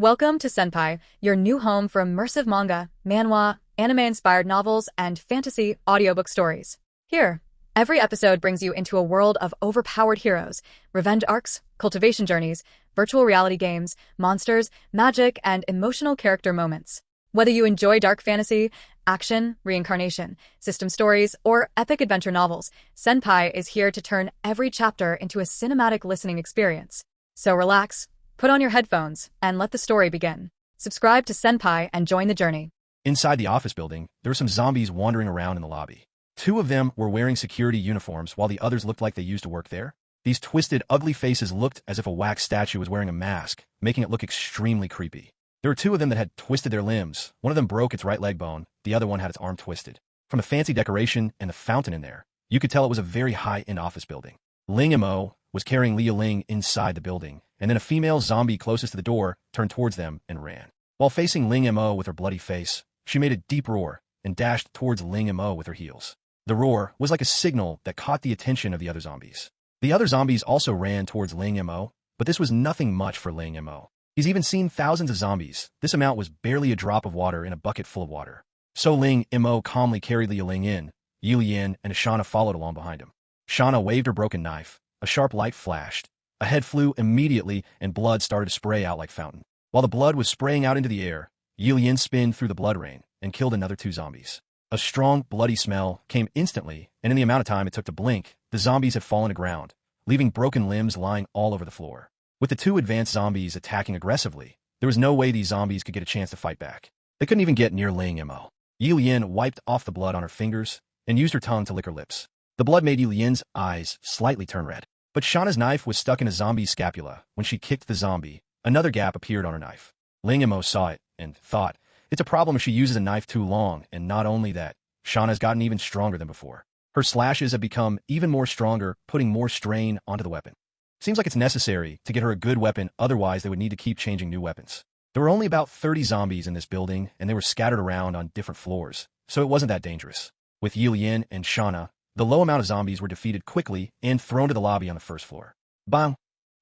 Welcome to Senpai, your new home for immersive manga, manhwa, anime-inspired novels, and fantasy audiobook stories. Here, every episode brings you into a world of overpowered heroes, revenge arcs, cultivation journeys, virtual reality games, monsters, magic, and emotional character moments. Whether you enjoy dark fantasy, action, reincarnation, system stories, or epic adventure novels, Senpai is here to turn every chapter into a cinematic listening experience. So relax, put on your headphones, and let the story begin. Subscribe to Senpai and join the journey. Inside the office building, there were some zombies wandering around in the lobby. Two of them were wearing security uniforms while the others looked like they used to work there. These twisted, ugly faces looked as if a wax statue was wearing a mask, making it look extremely creepy. There were two of them that had twisted their limbs. One of them broke its right leg bone, the other one had its arm twisted. From the fancy decoration and the fountain in there, you could tell it was a very high-end office building. Ling Mo was carrying Li Ya Ling inside the building, and then a female zombie closest to the door turned towards them and ran. While facing Ling Mo with her bloody face, she made a deep roar and dashed towards Ling Mo with her heels. The roar was like a signal that caught the attention of the other zombies. The other zombies also ran towards Ling Mo, but this was nothing much for Ling Mo. He's even seen thousands of zombies. This amount was barely a drop of water in a bucket full of water. So Ling Mo calmly carried Li Ya Ling in. Ye Lian and Shauna followed along behind him. Shauna waved her broken knife. A sharp light flashed. A head flew immediately, and blood started to spray out like fountain. While the blood was spraying out into the air, Ye Lian spinned through the blood rain and killed another two zombies. A strong, bloody smell came instantly, and in the amount of time it took to blink, the zombies had fallen to ground, leaving broken limbs lying all over the floor. With the two advanced zombies attacking aggressively, there was no way these zombies could get a chance to fight back. They couldn't even get near Ling Mo. Ye Lian wiped off the blood on her fingers and used her tongue to lick her lips. The blood made Ye Lian's eyes slightly turn red. But Shauna's knife was stuck in a zombie's scapula. When she kicked the zombie, another gap appeared on her knife. Ling Mo saw it and thought, it's a problem if she uses a knife too long, and not only that, Shauna's gotten even stronger than before. Her slashes have become even more stronger, putting more strain onto the weapon. Seems like it's necessary to get her a good weapon, otherwise they would need to keep changing new weapons. There were only about 30 zombies in this building, and they were scattered around on different floors, so it wasn't that dangerous. With Ye Lian and Shauna, the low amount of zombies were defeated quickly and thrown to the lobby on the first floor. Bang!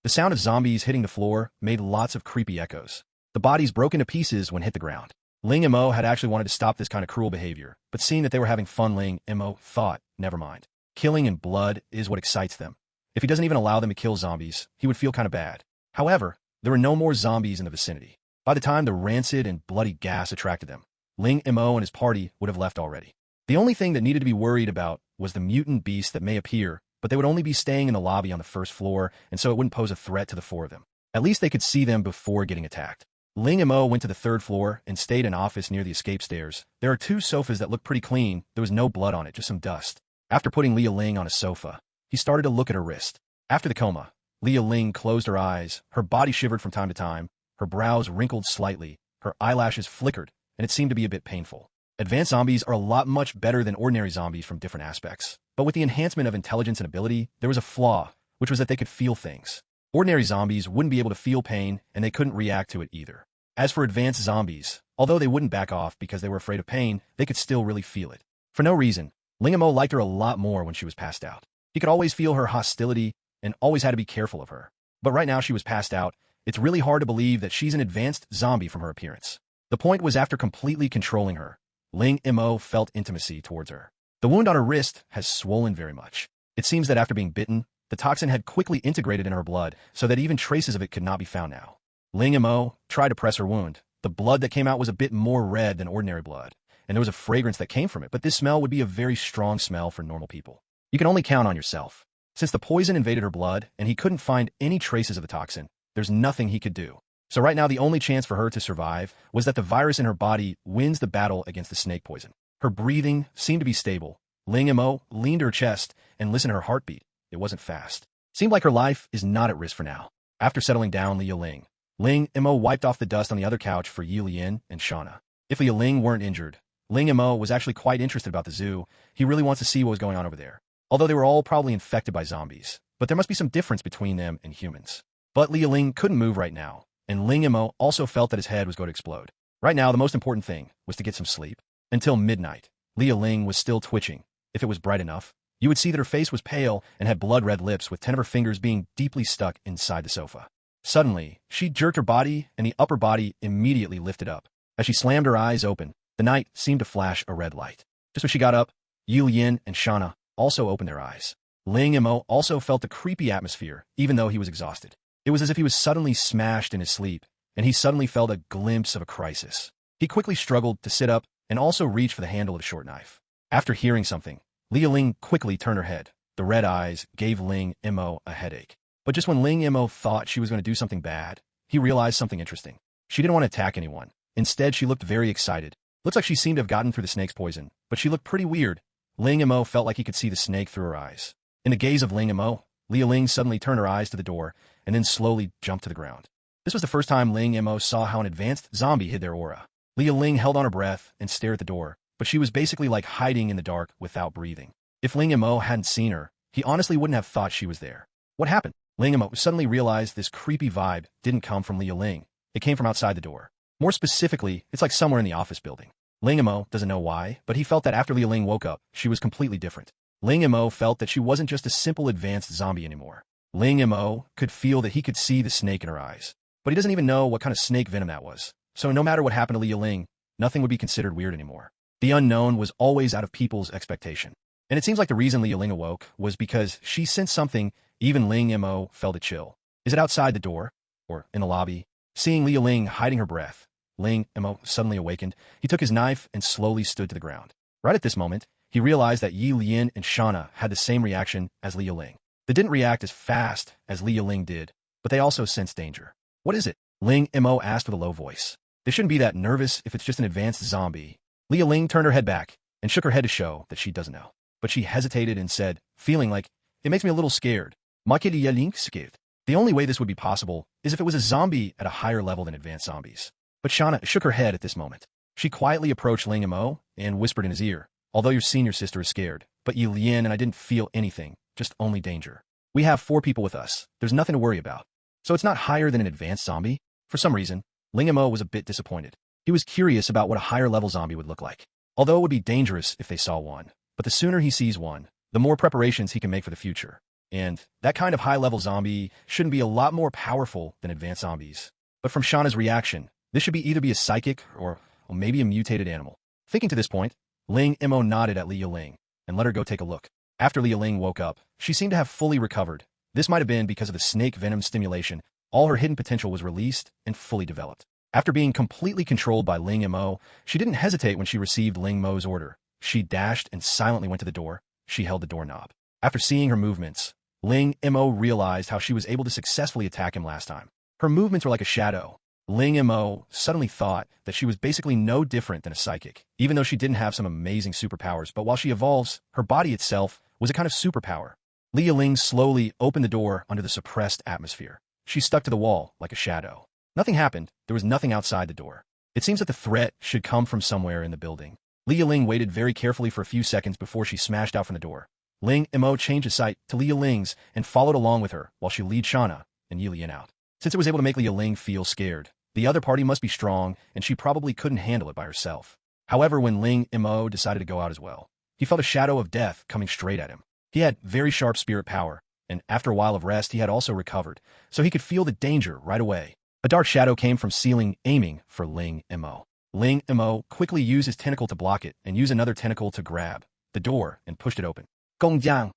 The sound of zombies hitting the floor made lots of creepy echoes. The bodies broke into pieces when hit the ground. Ling Mo had actually wanted to stop this kind of cruel behavior, but seeing that they were having fun, Ling Mo thought, never mind. Killing and blood is what excites them. If he doesn't even allow them to kill zombies, he would feel kind of bad. However, there were no more zombies in the vicinity. By the time the rancid and bloody gas attracted them, Ling Mo and his party would have left already. The only thing that needed to be worried about was the mutant beast that may appear, but they would only be staying in the lobby on the first floor, and so it wouldn't pose a threat to the four of them. At least they could see them before getting attacked. Ling Mo went to the third floor and stayed in an office near the escape stairs. There are two sofas that look pretty clean. There was no blood on it, just some dust. After putting Li Ya Ling on a sofa, he started to look at her wrist. After the coma, Li Ya Ling closed her eyes. Her body shivered from time to time. Her brows wrinkled slightly. Her eyelashes flickered, and it seemed to be a bit painful. Advanced zombies are a lot much better than ordinary zombies from different aspects. But with the enhancement of intelligence and ability, there was a flaw, which was that they could feel things. Ordinary zombies wouldn't be able to feel pain, and they couldn't react to it either. As for advanced zombies, although they wouldn't back off because they were afraid of pain, they could still really feel it. For no reason, Ling Mo liked her a lot more when she was passed out. He could always feel her hostility and always had to be careful of her. But right now she was passed out. It's really hard to believe that she's an advanced zombie from her appearance. The point was, after completely controlling her, Ling Mo felt intimacy towards her. The wound on her wrist has swollen very much. It seems that after being bitten, the toxin had quickly integrated in her blood so that even traces of it could not be found now. Ling Mo tried to press her wound. The blood that came out was a bit more red than ordinary blood, and there was a fragrance that came from it, but this smell would be a very strong smell for normal people. You can only count on yourself. Since the poison invaded her blood and he couldn't find any traces of the toxin, there's nothing he could do. So right now the only chance for her to survive was that the virus in her body wins the battle against the snake poison. Her breathing seemed to be stable. Ling Mo leaned to her chest and listened to her heartbeat. It wasn't fast. Seemed like her life is not at risk for now. After settling down Li Ya Ling, Ling Mo wiped off the dust on the other couch for Ye Lian and Shauna. If Li Ya Ling weren't injured, Ling Mo was actually quite interested about the zoo. He really wants to see what was going on over there. Although they were all probably infected by zombies, but there must be some difference between them and humans. But Li Ya Ling couldn't move right now, and Ling Mo also felt that his head was going to explode. Right now, the most important thing was to get some sleep. Until midnight, Li Ya Ling was still twitching. If it was bright enough, you would see that her face was pale and had blood-red lips with 10 of her fingers being deeply stuck inside the sofa. Suddenly, she jerked her body, and the upper body immediately lifted up. As she slammed her eyes open, the night seemed to flash a red light. Just when she got up, Ye Lian and Shana also opened their eyes. Ling Mo also felt the creepy atmosphere, even though he was exhausted. It was as if he was suddenly smashed in his sleep, and he suddenly felt a glimpse of a crisis. He quickly struggled to sit up and also reached for the handle of the short knife. After hearing something, Li Ya Ling quickly turned her head. The red eyes gave Ling Mo a headache. But just when Ling Mo thought she was going to do something bad, he realized something interesting. She didn't want to attack anyone. Instead, she looked very excited. Looks like she seemed to have gotten through the snake's poison, but she looked pretty weird. Ling Mo felt like he could see the snake through her eyes. In the gaze of Ling Mo, Li Ya Ling suddenly turned her eyes to the door and then slowly jumped to the ground. This was the first time Ling Mo saw how an advanced zombie hid their aura. Li Ya Ling held on her breath and stared at the door, but she was basically like hiding in the dark without breathing. If Ling Mo hadn't seen her, he honestly wouldn't have thought she was there. What happened? Ling Mo suddenly realized this creepy vibe didn't come from Li Ya Ling. It came from outside the door. More specifically, it's like somewhere in the office building. Ling Mo doesn't know why, but he felt that after Li Ya Ling woke up, she was completely different. Ling Mo felt that she wasn't just a simple advanced zombie anymore. Ling Mo could feel that he could see the snake in her eyes. But he doesn't even know what kind of snake venom that was. So no matter what happened to Li Ya Ling, nothing would be considered weird anymore. The unknown was always out of people's expectation. And it seems like the reason Li Ya Ling awoke was because she sensed something. Even Ling Mo felt a chill. Is it outside the door? Or in the lobby? Seeing Li Ya Ling hiding her breath, Ling Mo suddenly awakened. He took his knife and slowly stood to the ground. Right at this moment, he realized that Ye Lian and Shana had the same reaction as Li Ya Ling. They didn't react as fast as Li Ya Ling did, but they also sensed danger. What is it? Ling Mo asked with a low voice. They shouldn't be that nervous if it's just an advanced zombie. Li Ya Ling turned her head back and shook her head to show that she doesn't know. But she hesitated and said, feeling like, it makes me a little scared. Li Ya Ling scared. The only way this would be possible is if it was a zombie at a higher level than advanced zombies. But Shana shook her head at this moment. She quietly approached Ling Mo and whispered in his ear, although your senior sister is scared, but Ye Lian and I didn't feel anything, just only danger. We have 4 people with us. There's nothing to worry about. So it's not higher than an advanced zombie? For some reason, Ling Mo was a bit disappointed. He was curious about what a higher level zombie would look like. Although it would be dangerous if they saw one, but the sooner he sees one, the more preparations he can make for the future. And that kind of high-level zombie shouldn't be a lot more powerful than advanced zombies. But from Shana's reaction, this should either be a psychic or maybe a mutated animal. Thinking to this point, Ling Mo nodded at Li Ya Ling and let her go take a look. After Li Ya Ling woke up, she seemed to have fully recovered. This might have been because of the snake venom stimulation. All her hidden potential was released and fully developed. After being completely controlled by Ling Mo, she didn't hesitate when she received Ling Mo's order. She dashed and silently went to the door. She held the doorknob. After seeing her movements, Ling Mo realized how she was able to successfully attack him last time. Her movements were like a shadow. Ling Mo suddenly thought that she was basically no different than a psychic, even though she didn't have some amazing superpowers. But while she evolves, her body itself was a kind of superpower. Li Ya Ling slowly opened the door under the suppressed atmosphere. She stuck to the wall like a shadow. Nothing happened. There was nothing outside the door. It seems that the threat should come from somewhere in the building. Li Ya Ling waited very carefully for a few seconds before she smashed out from the door. Ling Mo changed his sight to Li Ya Ling's and followed along with her while she led Shana and Ye Lian out. Since it was able to make Li Ya Ling feel scared, the other party must be strong and she probably couldn't handle it by herself. However, when Ling Mo decided to go out as well, he felt a shadow of death coming straight at him. He had very sharp spirit power, and after a while of rest he had also recovered, so he could feel the danger right away. A dark shadow came from ceiling aiming for Ling Mo. Ling Mo quickly used his tentacle to block it and used another tentacle to grab the door and pushed it open. Gongjiang!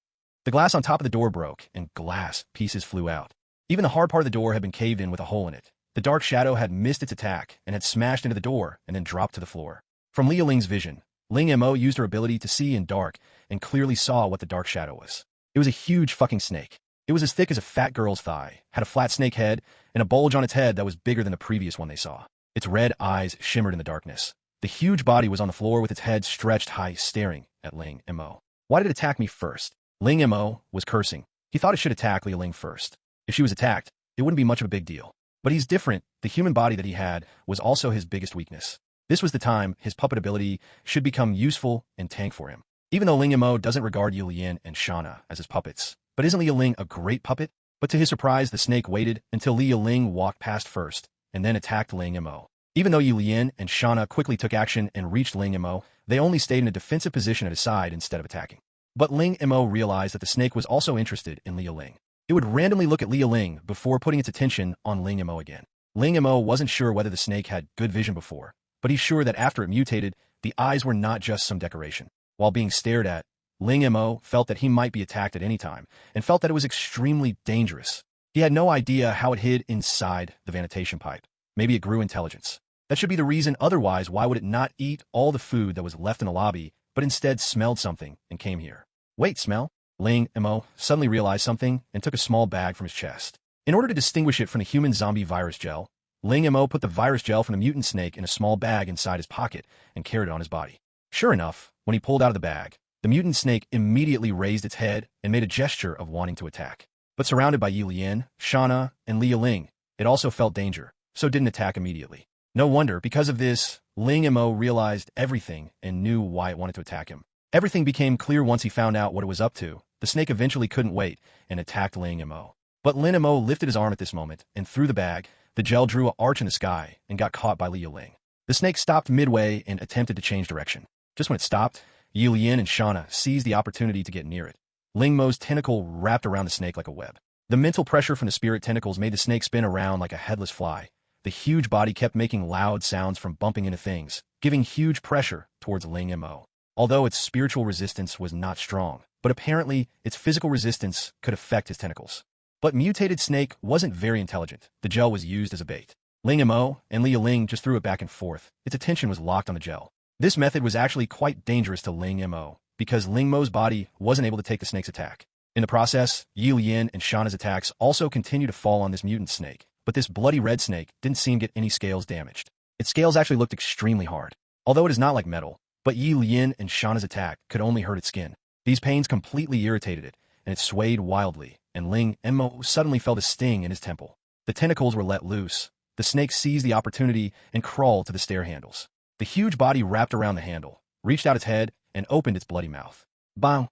The glass on top of the door broke, and glass pieces flew out. Even the hard part of the door had been caved in with a hole in it. The dark shadow had missed its attack and had smashed into the door and then dropped to the floor. From Li Ya Ling's vision, Ling Mo used her ability to see in dark and clearly saw what the dark shadow was. It was a huge fucking snake. It was as thick as a fat girl's thigh, had a flat snake head, and a bulge on its head that was bigger than the previous one they saw. Its red eyes shimmered in the darkness. The huge body was on the floor with its head stretched high, staring at Ling Mo. Why did it attack me first? Ling Mo was cursing. He thought it should attack Li Ya Ling first. If she was attacked, it wouldn't be much of a big deal. But he's different. The human body that he had was also his biggest weakness. This was the time his puppet ability should become useful and tank for him. Even though Ling Mo doesn't regard Ye Lian and Shana as his puppets, but isn't Li Ya Ling a great puppet? But to his surprise, the snake waited until Li Ya Ling walked past first, and then attacked Ling Mo. Even though Ye Lian and Shana quickly took action and reached Ling Mo, they only stayed in a defensive position at his side instead of attacking. But Ling Mo realized that the snake was also interested in Li Ya Ling. It would randomly look at Li Ya Ling before putting its attention on Ling Mo again. Ling Mo wasn't sure whether the snake had good vision before, but he's sure that after it mutated, the eyes were not just some decoration. While being stared at, Ling Mo felt that he might be attacked at any time, and felt that it was extremely dangerous. He had no idea how it hid inside the vanitation pipe. Maybe it grew intelligence. That should be the reason, otherwise why would it not eat all the food that was left in the lobby, but instead smelled something and came here? Wait, smell? Ling Mo suddenly realized something and took a small bag from his chest. In order to distinguish it from the human zombie virus gel, Ling Mo put the virus gel from the mutant snake in a small bag inside his pocket and carried it on his body. Sure enough, when he pulled out of the bag, the mutant snake immediately raised its head and made a gesture of wanting to attack. But surrounded by Ye Lian, Shauna, and Li Ya Ling, it also felt danger, so didn't attack immediately. No wonder, because of this, Ling Mo realized everything and knew why it wanted to attack him. Everything became clear once he found out what it was up to. The snake eventually couldn't wait and attacked Ling Mo. But Ling Mo lifted his arm at this moment, and through the bag, the gel drew an arch in the sky and got caught by Li Ya Ling. The snake stopped midway and attempted to change direction. Just when it stopped, Ye Lian and Shauna seized the opportunity to get near it. Ling Mo's tentacle wrapped around the snake like a web. The mental pressure from the spirit tentacles made the snake spin around like a headless fly. The huge body kept making loud sounds from bumping into things, giving huge pressure towards Ling Mo. Although its spiritual resistance was not strong, but apparently its physical resistance could affect his tentacles. But mutated snake wasn't very intelligent. The gel was used as a bait. Ling Mo and Li Ya Ling just threw it back and forth. Its attention was locked on the gel. This method was actually quite dangerous to Ling Mo, because Ling Mo's body wasn't able to take the snake's attack. In the process, Ye Lian and Shauna's attacks also continued to fall on this mutant snake, but this bloody red snake didn't seem to get any scales damaged. Its scales actually looked extremely hard. Although it is not like metal, but Ye Lian and Shauna's attack could only hurt its skin. These pains completely irritated it, and it swayed wildly, and Ling Mo suddenly felt a sting in his temple. The tentacles were let loose. The snake seized the opportunity and crawled to the stair handles. The huge body wrapped around the handle, reached out its head, and opened its bloody mouth. Bang!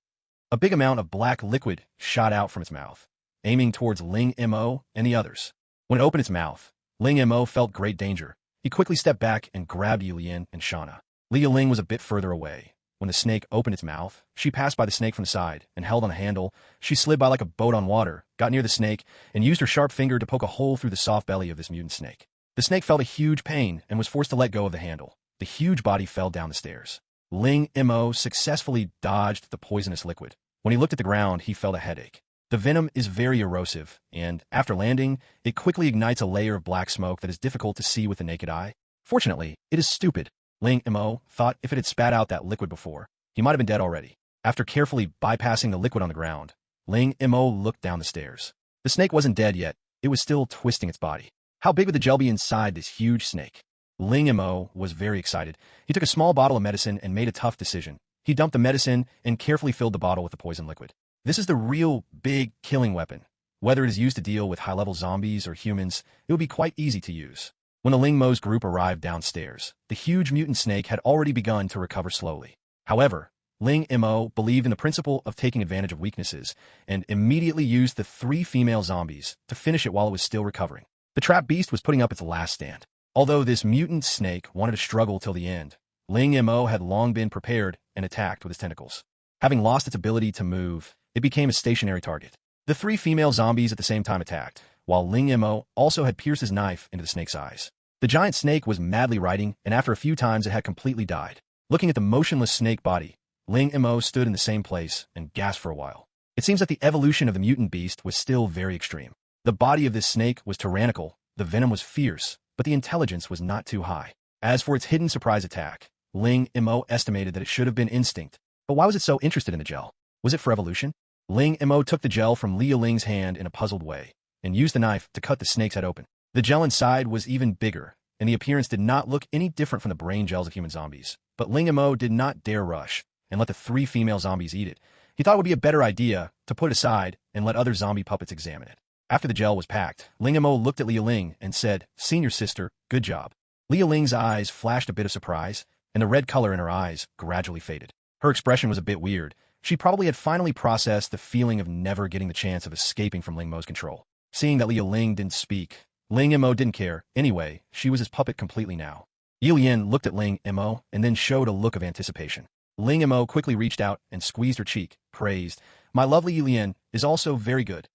A big amount of black liquid shot out from its mouth, aiming towards Ling Mo and the others. When it opened its mouth, Ling Mo felt great danger. He quickly stepped back and grabbed Ye Lian and Shauna. Li Ya Ling was a bit further away. When the snake opened its mouth, she passed by the snake from the side and held on the handle. She slid by like a boat on water, got near the snake, and used her sharp finger to poke a hole through the soft belly of this mutant snake. The snake felt a huge pain and was forced to let go of the handle. The huge body fell down the stairs. Ling Mo successfully dodged the poisonous liquid. When he looked at the ground, he felt a headache. The venom is very erosive, and after landing, it quickly ignites a layer of black smoke that is difficult to see with the naked eye. Fortunately, it is stupid. Ling Mo thought if it had spat out that liquid before, he might have been dead already. After carefully bypassing the liquid on the ground, Ling Mo looked down the stairs. The snake wasn't dead yet. It was still twisting its body. How big would the gel be inside this huge snake? Ling Mo was very excited. He took a small bottle of medicine and made a tough decision. He dumped the medicine and carefully filled the bottle with the poison liquid. This is the real big killing weapon. Whether it is used to deal with high-level zombies or humans, it would be quite easy to use. When the Ling Mo's group arrived downstairs, the huge mutant snake had already begun to recover slowly. However, Ling Mo believed in the principle of taking advantage of weaknesses and immediately used the 3 female zombies to finish it while it was still recovering. The trap beast was putting up its last stand. Although this mutant snake wanted to struggle till the end, Ling Mo had long been prepared and attacked with his tentacles. Having lost its ability to move, it became a stationary target. The 3 female zombies at the same time attacked, while Ling Mo also had pierced his knife into the snake's eyes. The giant snake was madly writhing, and after a few times it had completely died. Looking at the motionless snake body, Ling Mo stood in the same place and gasped for a while. It seems that the evolution of the mutant beast was still very extreme. The body of this snake was tyrannical, the venom was fierce, but the intelligence was not too high. As for its hidden surprise attack, Ling Mo estimated that it should have been instinct. But why was it so interested in the gel? Was it for evolution? Ling Mo took the gel from Li Ya Ling's hand in a puzzled way, and used the knife to cut the snake's head open. The gel inside was even bigger, and the appearance did not look any different from the brain gels of human zombies. But Ling Mo did not dare rush and let the 3 female zombies eat it. He thought it would be a better idea to put it aside and let other zombie puppets examine it. After the gel was packed, Ling Mo looked at Li Ya Ling and said, "Senior sister, good job." Li Ya Ling's eyes flashed a bit of surprise, and the red color in her eyes gradually faded. Her expression was a bit weird. She probably had finally processed the feeling of never getting the chance of escaping from Ling Mo's control. Seeing that Li Ya Ling didn't speak, Ling Mo didn't care. Anyway, she was his puppet completely now. Ye Lian looked at Ling Mo and then showed a look of anticipation. Ling Mo quickly reached out and squeezed her cheek, praised, "My lovely Ye Lian is also very good."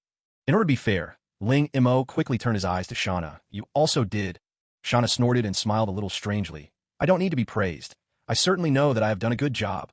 In order to be fair, Ling Mo quickly turned his eyes to Shauna. You also did. Shauna snorted and smiled a little strangely. I don't need to be praised. I certainly know that I have done a good job.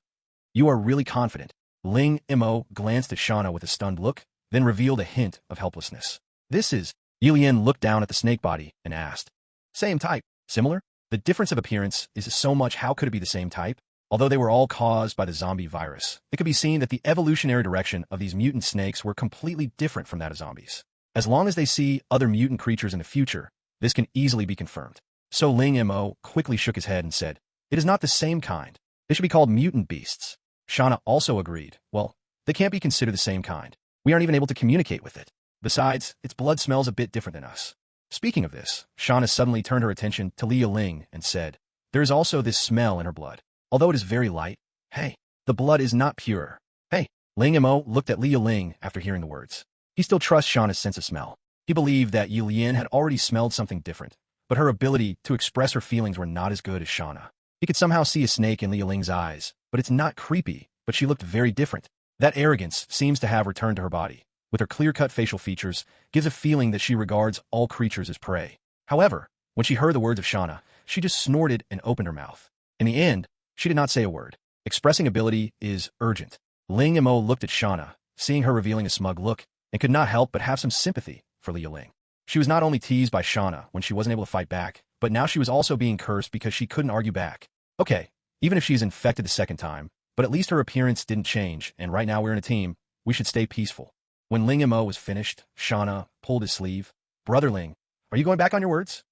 You are really confident. Ling Mo glanced at Shauna with a stunned look, then revealed a hint of helplessness. This is... Ye Lian looked down at the snake body and asked. Same type. Similar? The difference of appearance is so much. How could it be the same type? Although they were all caused by the zombie virus, it could be seen that the evolutionary direction of these mutant snakes were completely different from that of zombies. As long as they see other mutant creatures in the future, this can easily be confirmed. So Ling Mo quickly shook his head and said, it is not the same kind. They should be called mutant beasts. Shauna also agreed. Well, they can't be considered the same kind. We aren't even able to communicate with it. Besides, its blood smells a bit different than us. Speaking of this, Shauna suddenly turned her attention to Li Ya Ling and said, there is also this smell in her blood. Although it is very light, hey, the blood is not pure. Hey, Ling Mo looked at Li Ya Ling after hearing the words. He still trusts Shauna's sense of smell. He believed that Ye Lian had already smelled something different, but her ability to express her feelings were not as good as Shauna. He could somehow see a snake in Li Ya Ling's eyes, but it's not creepy, but she looked very different. That arrogance seems to have returned to her body. With her clear-cut facial features, gives a feeling that she regards all creatures as prey. However, when she heard the words of Shauna, she just snorted and opened her mouth. In the end, she did not say a word. Expressing ability is urgent. Ling Mo looked at Shauna, seeing her revealing a smug look, and could not help but have some sympathy for Li Ya Ling. She was not only teased by Shauna when she wasn't able to fight back, but now she was also being cursed because she couldn't argue back. Okay, even if she's infected the second time, but at least her appearance didn't change, and right now we're in a team, we should stay peaceful. When Ling Mo was finished, Shauna pulled his sleeve. Brother Ling, are you going back on your words?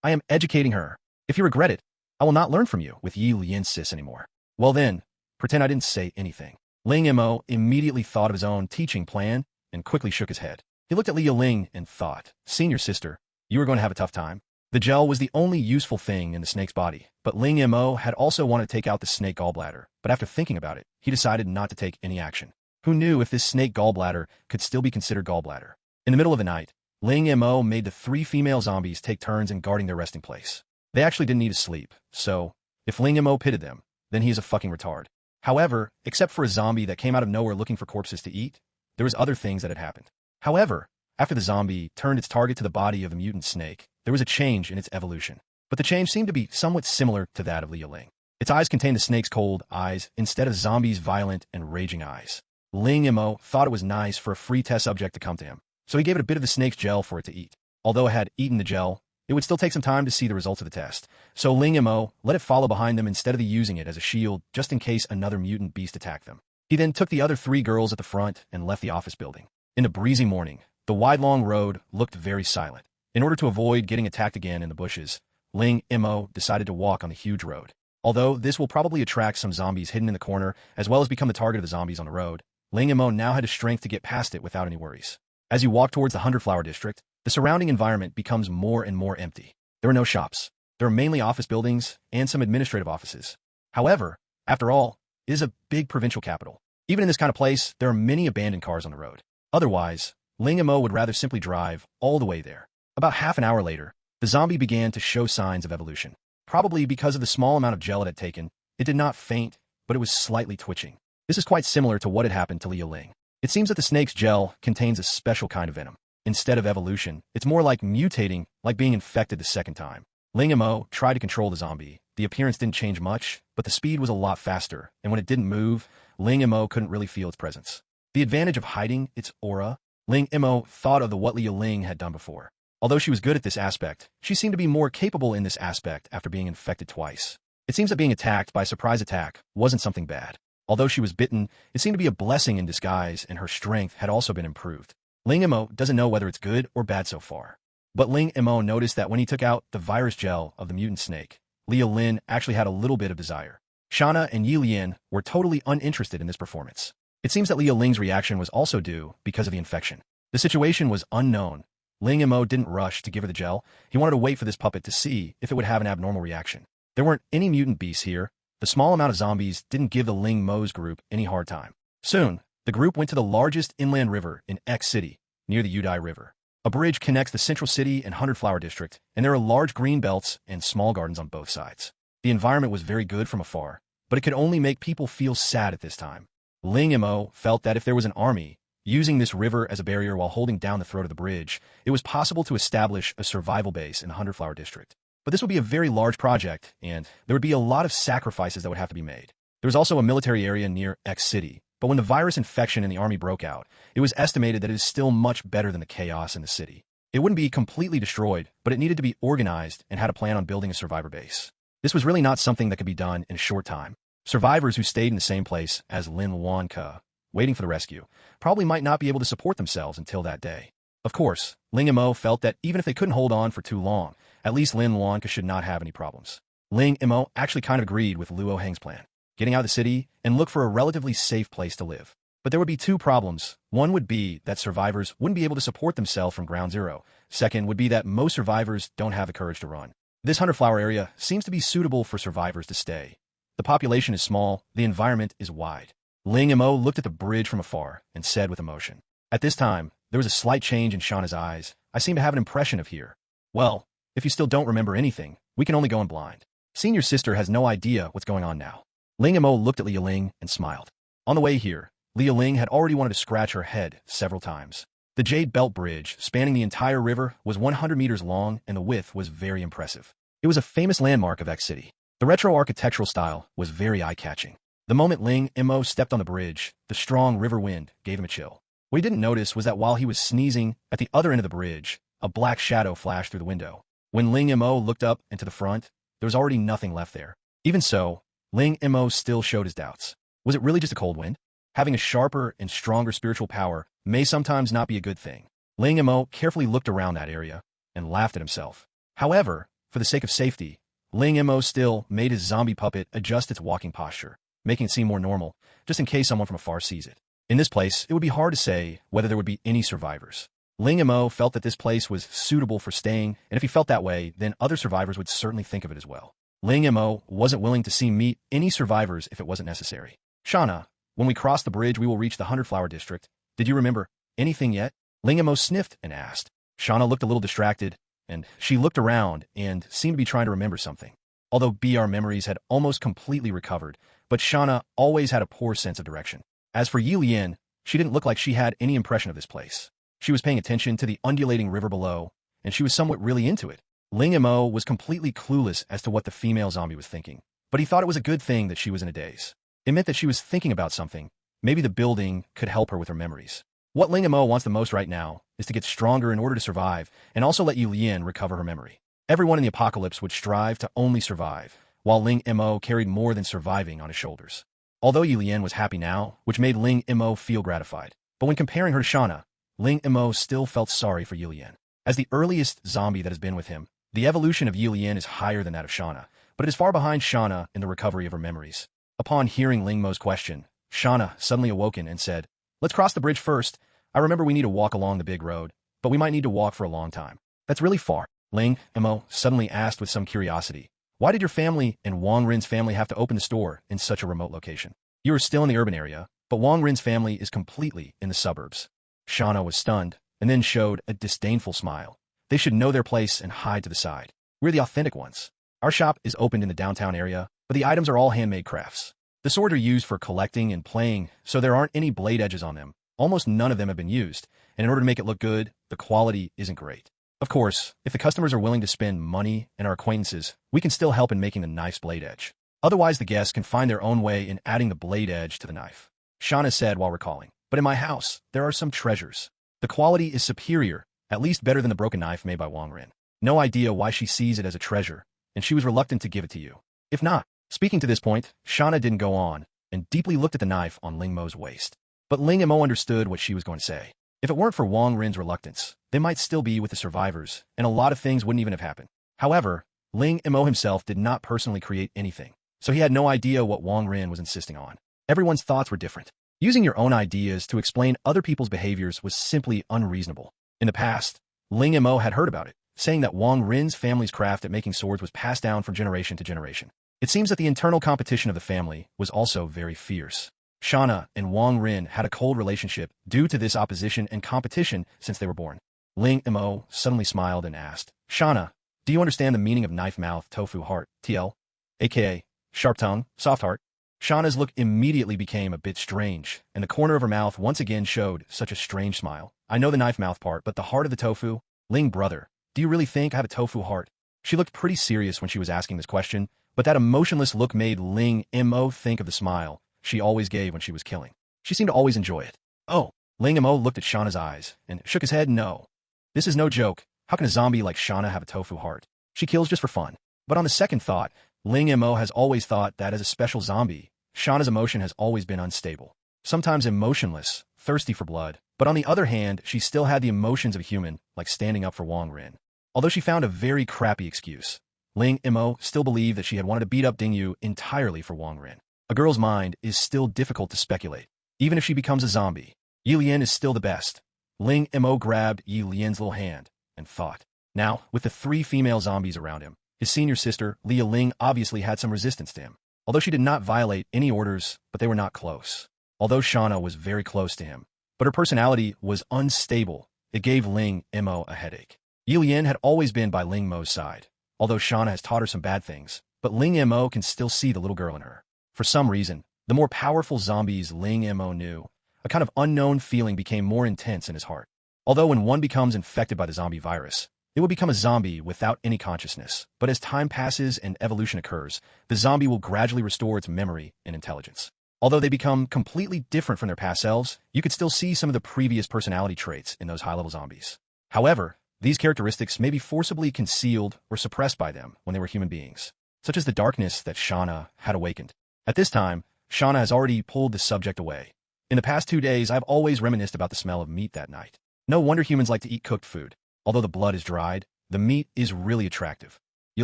I am educating her. If you regret it, I will not learn from you with Ye Lian sis anymore. Well then, pretend I didn't say anything. Ling Mo immediately thought of his own teaching plan and quickly shook his head. He looked at Li Ya Ling and thought, senior sister, you are going to have a tough time. The gel was the only useful thing in the snake's body, but Ling Mo had also wanted to take out the snake gallbladder, but after thinking about it, he decided not to take any action. Who knew if this snake gallbladder could still be considered gallbladder? In the middle of the night, Ling Mo made the 3 female zombies take turns in guarding their resting place. They actually didn't need to sleep, so if Ling Mo pitted them, then he is a fucking retard. However, except for a zombie that came out of nowhere looking for corpses to eat, there was other things that had happened. However, after the zombie turned its target to the body of a mutant snake, there was a change in its evolution. But the change seemed to be somewhat similar to that of Li Ya Ling. Its eyes contained the snake's cold eyes instead of zombies' violent and raging eyes. Ling Mo thought it was nice for a free test subject to come to him, so he gave it a bit of the snake's gel for it to eat. Although it had eaten the gel, it would still take some time to see the results of the test, so Ling Mo let it follow behind them instead of using it as a shield just in case another mutant beast attacked them. He then took the other 3 girls at the front and left the office building. In the breezy morning, the wide long road looked very silent. In order to avoid getting attacked again in the bushes, Ling Mo decided to walk on the huge road. Although this will probably attract some zombies hidden in the corner as well as become the target of the zombies on the road, Ling Mo now had the strength to get past it without any worries. As you walk towards the 100-flower district, the surrounding environment becomes more and more empty. There are no shops. There are mainly office buildings and some administrative offices. However, after all, it is a big provincial capital. Even in this kind of place, there are many abandoned cars on the road. Otherwise, Ling Mo would rather simply drive all the way there. About half an hour later, the zombie began to show signs of evolution. Probably because of the small amount of gel it had taken, it did not faint, but it was slightly twitching. This is quite similar to what had happened to Li Ya Ling. It seems that the snake's gel contains a special kind of venom. Instead of evolution, it's more like mutating, like being infected the second time. Ling Mo tried to control the zombie. The appearance didn't change much, but the speed was a lot faster, and when it didn't move, Ling Mo couldn't really feel its presence. The advantage of hiding its aura, Ling Mo thought of what Li Ya Ling had done before. Although she was good at this aspect, she seemed to be more capable in this aspect after being infected twice. It seems that being attacked by a surprise attack wasn't something bad. Although she was bitten, it seemed to be a blessing in disguise, and her strength had also been improved. Ling Mo doesn't know whether it's good or bad so far. But Ling Mo noticed that when he took out the virus gel of the mutant snake, Li Ya Ling actually had a little bit of desire. Shauna and Ye Lian were totally uninterested in this performance. It seems that Li Ya Ling's reaction was also due because of the infection. The situation was unknown. Ling Mo didn't rush to give her the gel. He wanted to wait for this puppet to see if it would have an abnormal reaction. There weren't any mutant beasts here. The small amount of zombies didn't give the Ling Mo's group any hard time. Soon, the group went to the largest inland river in X City, near the Udai River. A bridge connects the central city and 100-flower district, and there are large green belts and small gardens on both sides. The environment was very good from afar, but it could only make people feel sad at this time. Ling Mo felt that if there was an army, Using this river as a barrier while holding down the throat of the bridge, it was possible to establish a survival base in the Hunterflower District. But this would be a very large project, and there would be a lot of sacrifices that would have to be made. There was also a military area near X City, but when the virus infection in the army broke out, it was estimated that it is still much better than the chaos in the city. It wouldn't be completely destroyed, but it needed to be organized and had a plan on building a survivor base. This was really not something that could be done in a short time. Survivors who stayed in the same place as Lin Wan Ke, waiting for the rescue, probably might not be able to support themselves until that day. Of course, Ling Mo felt that even if they couldn't hold on for too long, at least Lin Wan Ke should not have any problems. Ling Mo actually kind of agreed with Luo Heng's plan, getting out of the city and look for a relatively safe place to live. But there would be two problems. One would be that survivors wouldn't be able to support themselves from ground zero. Second would be that most survivors don't have the courage to run. This Hunterflower area seems to be suitable for survivors to stay. The population is small, the environment is wide. Ling Mo looked at the bridge from afar and said with emotion. At this time, there was a slight change in Shauna's eyes. I seem to have an impression of here. Well, if you still don't remember anything, we can only go in blind. Senior sister has no idea what's going on now. Ling Mo looked at Li Ya Ling and smiled. On the way here, Li Ya Ling had already wanted to scratch her head several times. The Jade Belt Bridge, spanning the entire river, was 100 meters long and the width was very impressive. It was a famous landmark of X City. The retro architectural style was very eye-catching. The moment Ling Mo stepped on the bridge, the strong river wind gave him a chill. What he didn't notice was that while he was sneezing, at the other end of the bridge, a black shadow flashed through the window. When Ling Mo looked up and to the front, there was already nothing left there. Even so, Ling Mo still showed his doubts. Was it really just a cold wind? Having a sharper and stronger spiritual power may sometimes not be a good thing. Ling Mo carefully looked around that area and laughed at himself. However, for the sake of safety, Ling Mo still made his zombie puppet adjust its walking posture, making it seem more normal, just in case someone from afar sees it. In this place, it would be hard to say whether there would be any survivors. Ling Mo felt that this place was suitable for staying, and if he felt that way, then other survivors would certainly think of it as well. Ling Mo wasn't willing to see meet any survivors if it wasn't necessary. Shauna, when we cross the bridge, we will reach the Hunterflower District. Did you remember anything yet? Ling Mo sniffed and asked. Shauna looked a little distracted, and she looked around and seemed to be trying to remember something. Although BR memories had almost completely recovered, but Shauna always had a poor sense of direction. As for Ye Lian, she didn't look like she had any impression of this place. She was paying attention to the undulating river below, and she was somewhat really into it. Ling Mo was completely clueless as to what the female zombie was thinking, but he thought it was a good thing that she was in a daze. It meant that she was thinking about something. Maybe the building could help her with her memories. What Ling Mo wants the most right now is to get stronger in order to survive, and also let Ye Lian recover her memory. Everyone in the apocalypse would strive to only survive, while Ling Mo carried more than surviving on his shoulders. Although Ye Lian was happy now, which made Ling Mo feel gratified, but when comparing her to Shauna, Ling Mo still felt sorry for Ye Lian. As the earliest zombie that has been with him, the evolution of Ye Lian is higher than that of Shauna, but it is far behind Shauna in the recovery of her memories. Upon hearing Ling Mo's question, Shauna suddenly awoken and said, "Let's cross the bridge first. I remember we need to walk along the big road, but we might need to walk for a long time." "That's really far," Ling Mo suddenly asked with some curiosity. "Why did your family and Wang Rin's family have to open the store in such a remote location? You are still in the urban area, but Wang Rin's family is completely in the suburbs." Shauna was stunned, and then showed a disdainful smile. "They should know their place and hide to the side. We're the authentic ones. Our shop is opened in the downtown area, but the items are all handmade crafts. The swords are used for collecting and playing, so there aren't any blade edges on them. Almost none of them have been used, and in order to make it look good, the quality isn't great. Of course, if the customers are willing to spend money and our acquaintances, we can still help in making the knife's blade edge. Otherwise, the guests can find their own way in adding the blade edge to the knife," Shauna said while recalling. "But in my house, there are some treasures. The quality is superior, at least better than the broken knife made by Wang Rin. No idea why she sees it as a treasure, and she was reluctant to give it to you. If not." Speaking to this point, Shauna didn't go on, and deeply looked at the knife on Ling Mo's waist. But Ling Mo understood what she was going to say. If it weren't for Wang Rin's reluctance, they might still be with the survivors, and a lot of things wouldn't even have happened. However, Ling Mo himself did not personally create anything, so he had no idea what Wang Rin was insisting on. Everyone's thoughts were different. Using your own ideas to explain other people's behaviors was simply unreasonable. In the past, Ling Mo had heard about it, saying that Wang Rin's family's craft at making swords was passed down from generation to generation. It seems that the internal competition of the family was also very fierce. Shauna and Wang Rin had a cold relationship due to this opposition and competition since they were born. Ling Mo suddenly smiled and asked, "Shauna, do you understand the meaning of knife mouth, tofu heart, TL, aka sharp tongue, soft heart?" Shauna's look immediately became a bit strange, and the corner of her mouth once again showed such a strange smile. I know the knife mouth part, but the heart of the tofu? Ling, brother, do you really think I have a tofu heart? She looked pretty serious when she was asking this question, but that emotionless look made Ling Mo think of the smile she always gave when she was killing. She seemed to always enjoy it. Oh, Ling Mo looked at Shauna's eyes and shook his head no. This is no joke. How can a zombie like Shauna have a tofu heart? She kills just for fun. But on the second thought, Ling Mo has always thought that as a special zombie, Shauna's emotion has always been unstable. Sometimes emotionless, thirsty for blood, but on the other hand, she still had the emotions of a human, like standing up for Wang Rin. Although she found a very crappy excuse, Ling Mo still believed that she had wanted to beat up Ding Yu entirely for Wang Rin. A girl's mind is still difficult to speculate. Even if she becomes a zombie, Ye Lian is still the best. Ling Mo grabbed Ye Lian's little hand and thought. Now, with the 3 female zombies around him, his senior sister, Li Ya Ling, obviously had some resistance to him. Although she did not violate any orders, but they were not close. Although Shauna was very close to him, but her personality was unstable, it gave Ling Mo a headache. Ye Lian had always been by Ling Mo's side, although Shauna has taught her some bad things, but Ling Mo can still see the little girl in her. For some reason, the more powerful zombies Ling Mo knew, a kind of unknown feeling became more intense in his heart. Although when one becomes infected by the zombie virus, it will become a zombie without any consciousness, but as time passes and evolution occurs, the zombie will gradually restore its memory and intelligence. Although they become completely different from their past selves, you could still see some of the previous personality traits in those high-level zombies. However, these characteristics may be forcibly concealed or suppressed by them when they were human beings, such as the darkness that Shauna had awakened. At this time, Shauna has already pulled the subject away. In the past 2 days, I've always reminisced about the smell of meat that night. No wonder humans like to eat cooked food. Although the blood is dried, the meat is really attractive. Ye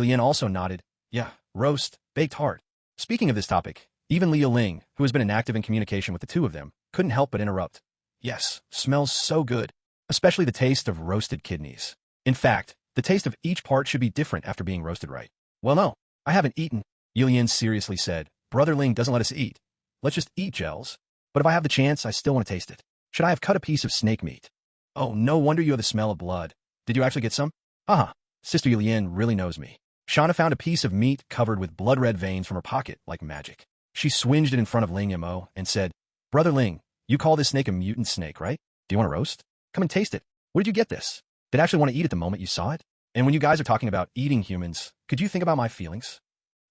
Lian also nodded. Yeah, roast, baked hard. Speaking of this topic, even Li Ya Ling, who has been inactive in communication with the 2 of them, couldn't help but interrupt. Yes, smells so good, especially the taste of roasted kidneys. In fact, the taste of each part should be different after being roasted right. Well, no, I haven't eaten, Ye Lian seriously said. Brother Ling doesn't let us eat. Let's just eat gels. But if I have the chance, I still want to taste it. Should I have cut a piece of snake meat? Oh, no wonder you have the smell of blood. Did you actually get some? Haha, Sister Ye Lian really knows me. Shauna found a piece of meat covered with blood-red veins from her pocket like magic. She swinged it in front of Ling Mo and said, Brother Ling, you call this snake a mutant snake, right? Do you want to roast? Come and taste it. Where did you get this? Did I actually want to eat it the moment you saw it? And when you guys are talking about eating humans, could you think about my feelings?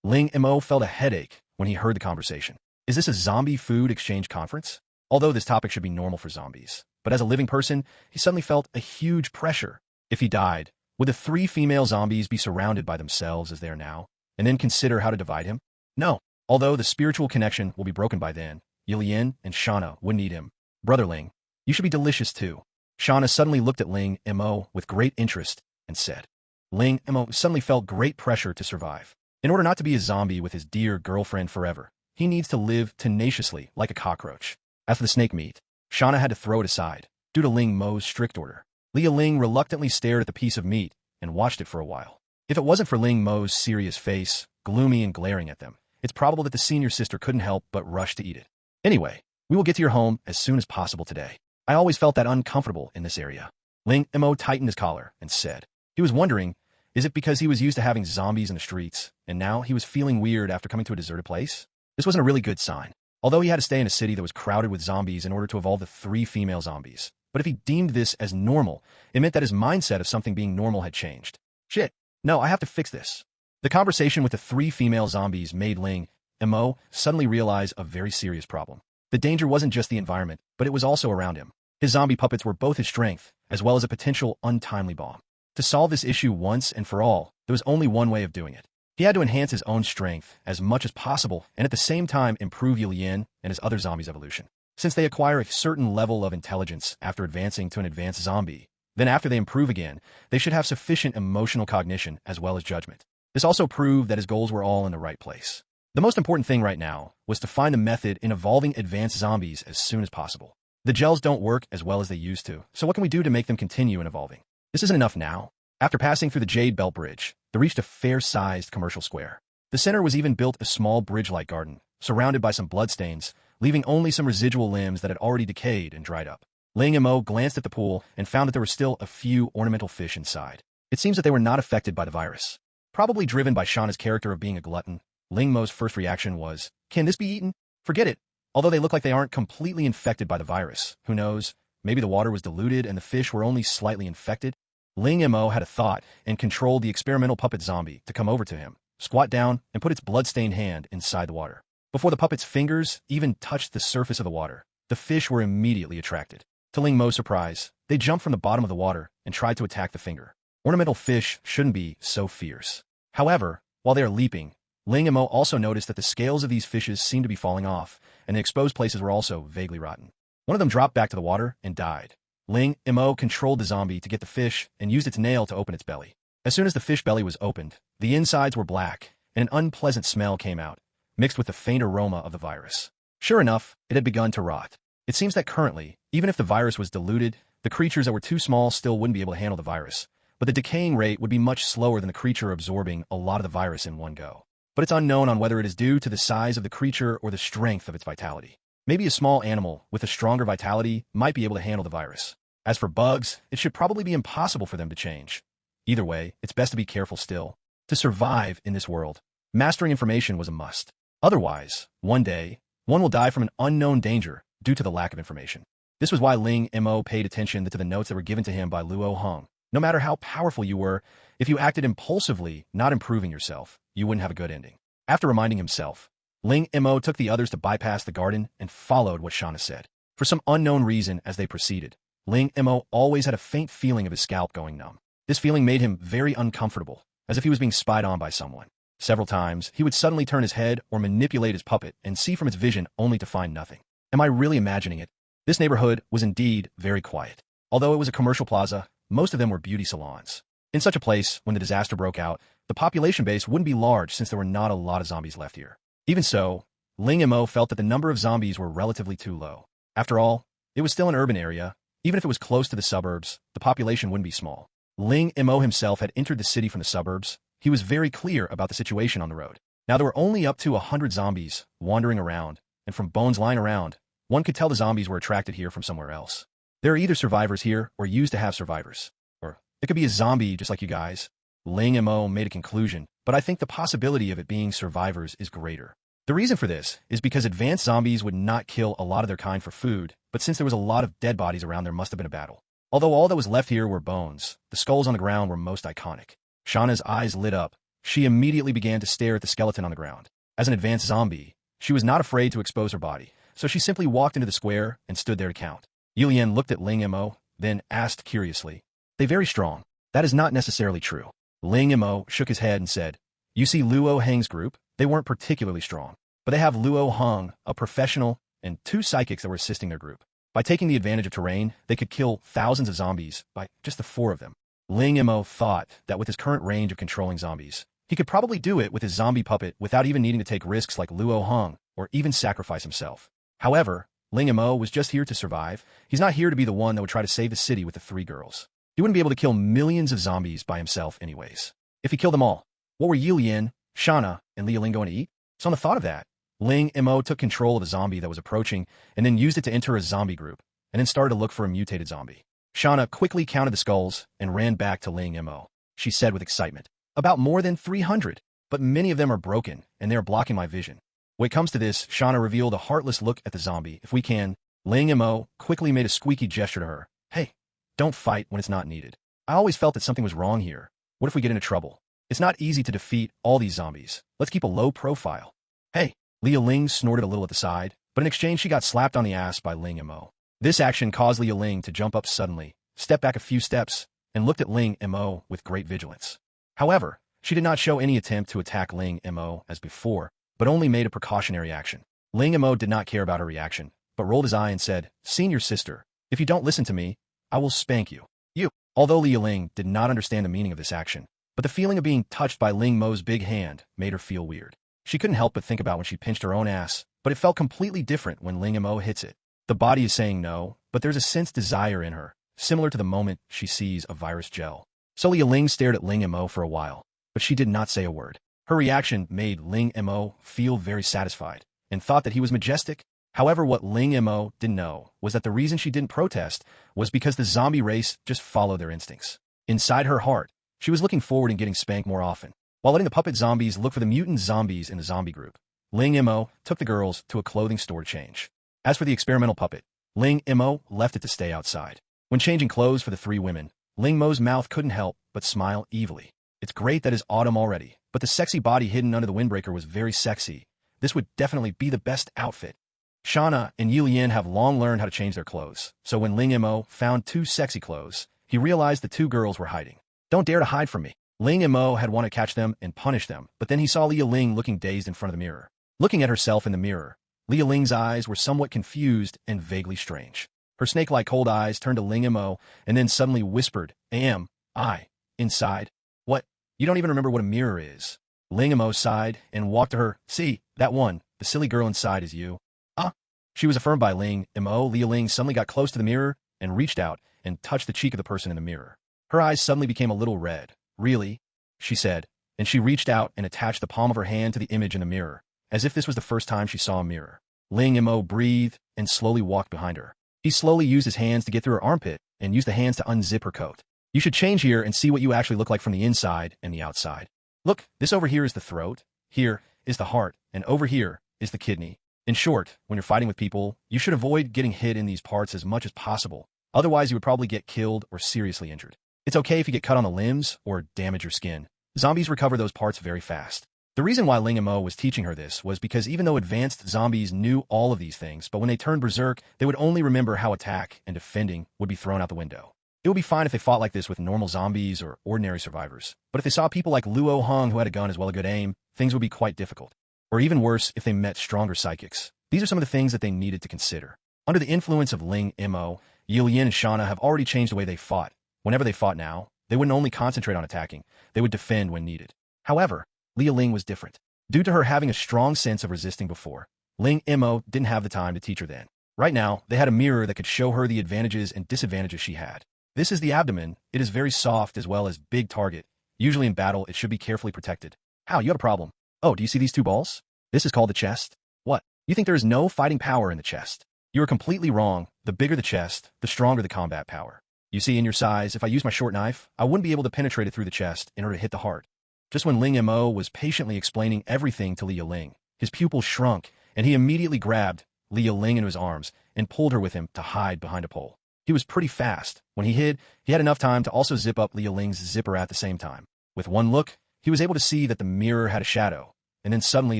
Ling Mo felt a headache when he heard the conversation. Is this a zombie food exchange conference? Although this topic should be normal for zombies, but as a living person, he suddenly felt a huge pressure. If he died, would the 3 female zombies be surrounded by themselves as they are now, and then consider how to divide him? No. Although the spiritual connection will be broken by then, Ye Lian and Shauna wouldn't eat him. Brother Ling, you should be delicious too. Shauna suddenly looked at Ling Mo with great interest and said. Ling Mo suddenly felt great pressure to survive. In order not to be a zombie with his dear girlfriend forever, he needs to live tenaciously like a cockroach. As for the snake meat, Shauna had to throw it aside, due to Ling Mo's strict order. Li Ya Ling reluctantly stared at the piece of meat and watched it for a while. If it wasn't for Ling Mo's serious face, gloomy and glaring at them, it's probable that the senior sister couldn't help but rush to eat it. Anyway, we will get to your home as soon as possible today. I always felt that uncomfortable in this area. Ling Mo tightened his collar and said. He was wondering, is it because he was used to having zombies in the streets, and now he was feeling weird after coming to a deserted place? This wasn't a really good sign. Although he had to stay in a city that was crowded with zombies in order to evolve the 3 female zombies. But if he deemed this as normal, it meant that his mindset of something being normal had changed. Shit, no, I have to fix this. The conversation with the 3 female zombies made Ling Mo suddenly realize a very serious problem. The danger wasn't just the environment, but it was also around him. His zombie puppets were both his strength, as well as a potential untimely bomb. To solve this issue once and for all, there was only one way of doing it. He had to enhance his own strength as much as possible and at the same time improve Ye Lian and his other zombies' evolution. Since they acquire a certain level of intelligence after advancing to an advanced zombie, then after they improve again, they should have sufficient emotional cognition as well as judgment. This also proved that his goals were all in the right place. The most important thing right now was to find a method in evolving advanced zombies as soon as possible. The gels don't work as well as they used to, so what can we do to make them continue in evolving? This isn't enough now. After passing through the Jade Belt Bridge, they reached a fair-sized commercial square. The center was even built a small bridge-like garden, surrounded by some bloodstains, leaving only some residual limbs that had already decayed and dried up. Ling Mo glanced at the pool and found that there were still a few ornamental fish inside. It seems that they were not affected by the virus. Probably driven by Shauna's character of being a glutton, Ling Mo's first reaction was, Can this be eaten? Forget it. Although they look like they aren't completely infected by the virus. Who knows? Maybe the water was diluted and the fish were only slightly infected. Ling Mo had a thought and controlled the experimental puppet zombie to come over to him, squat down, and put its blood-stained hand inside the water. Before the puppet's fingers even touched the surface of the water, the fish were immediately attracted. To Ling Mo's surprise, they jumped from the bottom of the water and tried to attack the finger. Ornamental fish shouldn't be so fierce. However, while they are leaping, Ling Mo also noticed that the scales of these fishes seemed to be falling off, and the exposed places were also vaguely rotten. One of them dropped back to the water and died. Ling Mo controlled the zombie to get the fish and used its nail to open its belly. As soon as the fish belly was opened, the insides were black, and an unpleasant smell came out, mixed with the faint aroma of the virus. Sure enough, it had begun to rot. It seems that currently, even if the virus was diluted, the creatures that were too small still wouldn't be able to handle the virus, but the decaying rate would be much slower than the creature absorbing a lot of the virus in one go. But it's unknown on whether it is due to the size of the creature or the strength of its vitality. Maybe a small animal with a stronger vitality might be able to handle the virus. As for bugs, it should probably be impossible for them to change. Either way, it's best to be careful still. To survive in this world, mastering information was a must. Otherwise, one day, one will die from an unknown danger due to the lack of information. This was why Ling Mo paid attention to the notes that were given to him by Luo Hong. No matter how powerful you were, if you acted impulsively, not improving yourself, you wouldn't have a good ending. After reminding himself, Ling Mo took the others to bypass the garden and followed what Shauna said. For some unknown reason, as they proceeded, Ling Mo always had a faint feeling of his scalp going numb. This feeling made him very uncomfortable, as if he was being spied on by someone. Several times, he would suddenly turn his head or manipulate his puppet and see from its vision only to find nothing. Am I really imagining it? This neighborhood was indeed very quiet. Although it was a commercial plaza, most of them were beauty salons. In such a place, when the disaster broke out, the population base wouldn't be large since there were not a lot of zombies left here. Even so, Ling Mo felt that the number of zombies were relatively too low. After all, it was still an urban area. Even if it was close to the suburbs, the population wouldn't be small. Ling Mo himself had entered the city from the suburbs. He was very clear about the situation on the road. Now there were only up to 100 zombies wandering around, and from bones lying around, one could tell the zombies were attracted here from somewhere else. There are either survivors here or used to have survivors. Or it could be a zombie just like you guys. Ling Mo made a conclusion, but I think the possibility of it being survivors is greater. The reason for this is because advanced zombies would not kill a lot of their kind for food, but since there was a lot of dead bodies around, there must have been a battle. Although all that was left here were bones, the skulls on the ground were most iconic. Shauna's eyes lit up. She immediately began to stare at the skeleton on the ground. As an advanced zombie, she was not afraid to expose her body, so she simply walked into the square and stood there to count. Ye Lian looked at Ling Mo, then asked curiously, "They very strong?" "That is not necessarily true." Ling Mo shook his head and said, "You see Luo Hang's group? They weren't particularly strong. But they have Luo Hong, a professional, and 2 psychics that were assisting their group. By taking the advantage of terrain, they could kill thousands of zombies by just the 4 of them." Ling Mo thought that with his current range of controlling zombies, he could probably do it with his zombie puppet without even needing to take risks like Luo Hong or even sacrifice himself. However, Ling Mo was just here to survive. He's not here to be the one that would try to save the city with the 3 girls. He wouldn't be able to kill millions of zombies by himself anyways. If he killed them all, what were Ye Lian, Shauna, and Li Ya Ling going to eat? So on the thought of that, Ling Mo took control of a zombie that was approaching and then used it to enter a zombie group, and then started to look for a mutated zombie. Shauna quickly counted the skulls and ran back to Ling Mo. She said with excitement, "About more than 300, but many of them are broken, and they are blocking my vision." When it comes to this, Shauna revealed a heartless look at the zombie. "If we can," Ling Mo quickly made a squeaky gesture to her. "Hey, don't fight when it's not needed. I always felt that something was wrong here. What if we get into trouble? It's not easy to defeat all these zombies. Let's keep a low profile." "Hey." Li Ya Ling snorted a little at the side, but in exchange she got slapped on the ass by Ling Mo. This action caused Li Ya Ling to jump up suddenly, step back a few steps, and looked at Ling Mo with great vigilance. However, she did not show any attempt to attack Ling Mo as before, but only made a precautionary action. Ling Mo did not care about her reaction, but rolled his eye and said, "Senior sister, if you don't listen to me, I will spank you." You. Although Li Ya Ling did not understand the meaning of this action, but the feeling of being touched by Ling Mo's big hand made her feel weird. She couldn't help but think about when she pinched her own ass, but it felt completely different when Ling Mo hits it. The body is saying no, but there's a sense desire in her, similar to the moment she sees a virus gel. So Li Ya Ling stared at Ling Mo for a while, but she did not say a word. Her reaction made Ling Mo feel very satisfied, and thought that he was majestic. However, what Ling Mo didn't know was that the reason she didn't protest was because the zombie race just followed their instincts. Inside her heart, she was looking forward to getting spanked more often. While letting the puppet zombies look for the mutant zombies in the zombie group, Ling Mo took the girls to a clothing store to change. As for the experimental puppet, Ling Mo left it to stay outside. When changing clothes for the three women, Ling Mo's mouth couldn't help but smile evilly. It's great that it's autumn already, but the sexy body hidden under the windbreaker was very sexy. This would definitely be the best outfit. Shauna and Ye Lian have long learned how to change their clothes, so when Ling Mo found two sexy clothes, he realized the two girls were hiding. Don't dare to hide from me. Ling Mo had wanted to catch them and punish them, but then he saw Li Ya Ling looking dazed in front of the mirror. Looking at herself in the mirror, Li Ya Ling's eyes were somewhat confused and vaguely strange. Her snake-like cold eyes turned to Ling Mo and then suddenly whispered, "Am I inside?" "What? You don't even remember what a mirror is." Ling Mo sighed and walked to her. "See, that one, the silly girl inside is you." "Ah." She was affirmed by Ling Mo. Li Ya Ling suddenly got close to the mirror and reached out and touched the cheek of the person in the mirror. Her eyes suddenly became a little red. "Really?" she said, and she reached out and attached the palm of her hand to the image in the mirror, as if this was the first time she saw a mirror. Ling Mo breathed and slowly walked behind her. He slowly used his hands to get through her armpit and used the hands to unzip her coat. "You should change here and see what you actually look like from the inside and the outside. Look, this over here is the throat, here is the heart, and over here is the kidney. In short, when you're fighting with people, you should avoid getting hit in these parts as much as possible. Otherwise, you would probably get killed or seriously injured. It's okay if you get cut on the limbs or damage your skin. Zombies recover those parts very fast." The reason why Ling Mo was teaching her this was because even though advanced zombies knew all of these things, but when they turned berserk, they would only remember how attack and defending would be thrown out the window. It would be fine if they fought like this with normal zombies or ordinary survivors, but if they saw people like Luo Hong who had a gun as well as good aim, things would be quite difficult. Or even worse, if they met stronger psychics. These are some of the things that they needed to consider. Under the influence of Ling Mo, Ye Lian and Shauna have already changed the way they fought. Whenever they fought now, they wouldn't only concentrate on attacking, they would defend when needed. However, Li Ya Ling was different. Due to her having a strong sense of resisting before, Ling Mo didn't have the time to teach her then. Right now, they had a mirror that could show her the advantages and disadvantages she had. This is the abdomen. It is very soft as well as big target. Usually in battle, it should be carefully protected. How, you have a problem? Oh, do you see these two balls? This is called the chest. What? You think there is no fighting power in the chest? You are completely wrong. The bigger the chest, the stronger the combat power. You see, in your size, if I use my short knife, I wouldn't be able to penetrate it through the chest in order to hit the heart. Just when Ling Mo was patiently explaining everything to Li Ya Ling, his pupils shrunk, and he immediately grabbed Li Ya Ling into his arms and pulled her with him to hide behind a pole. He was pretty fast. When he hid, he had enough time to also zip up Li Ya Ling's zipper at the same time. With one look, he was able to see that the mirror had a shadow, and then suddenly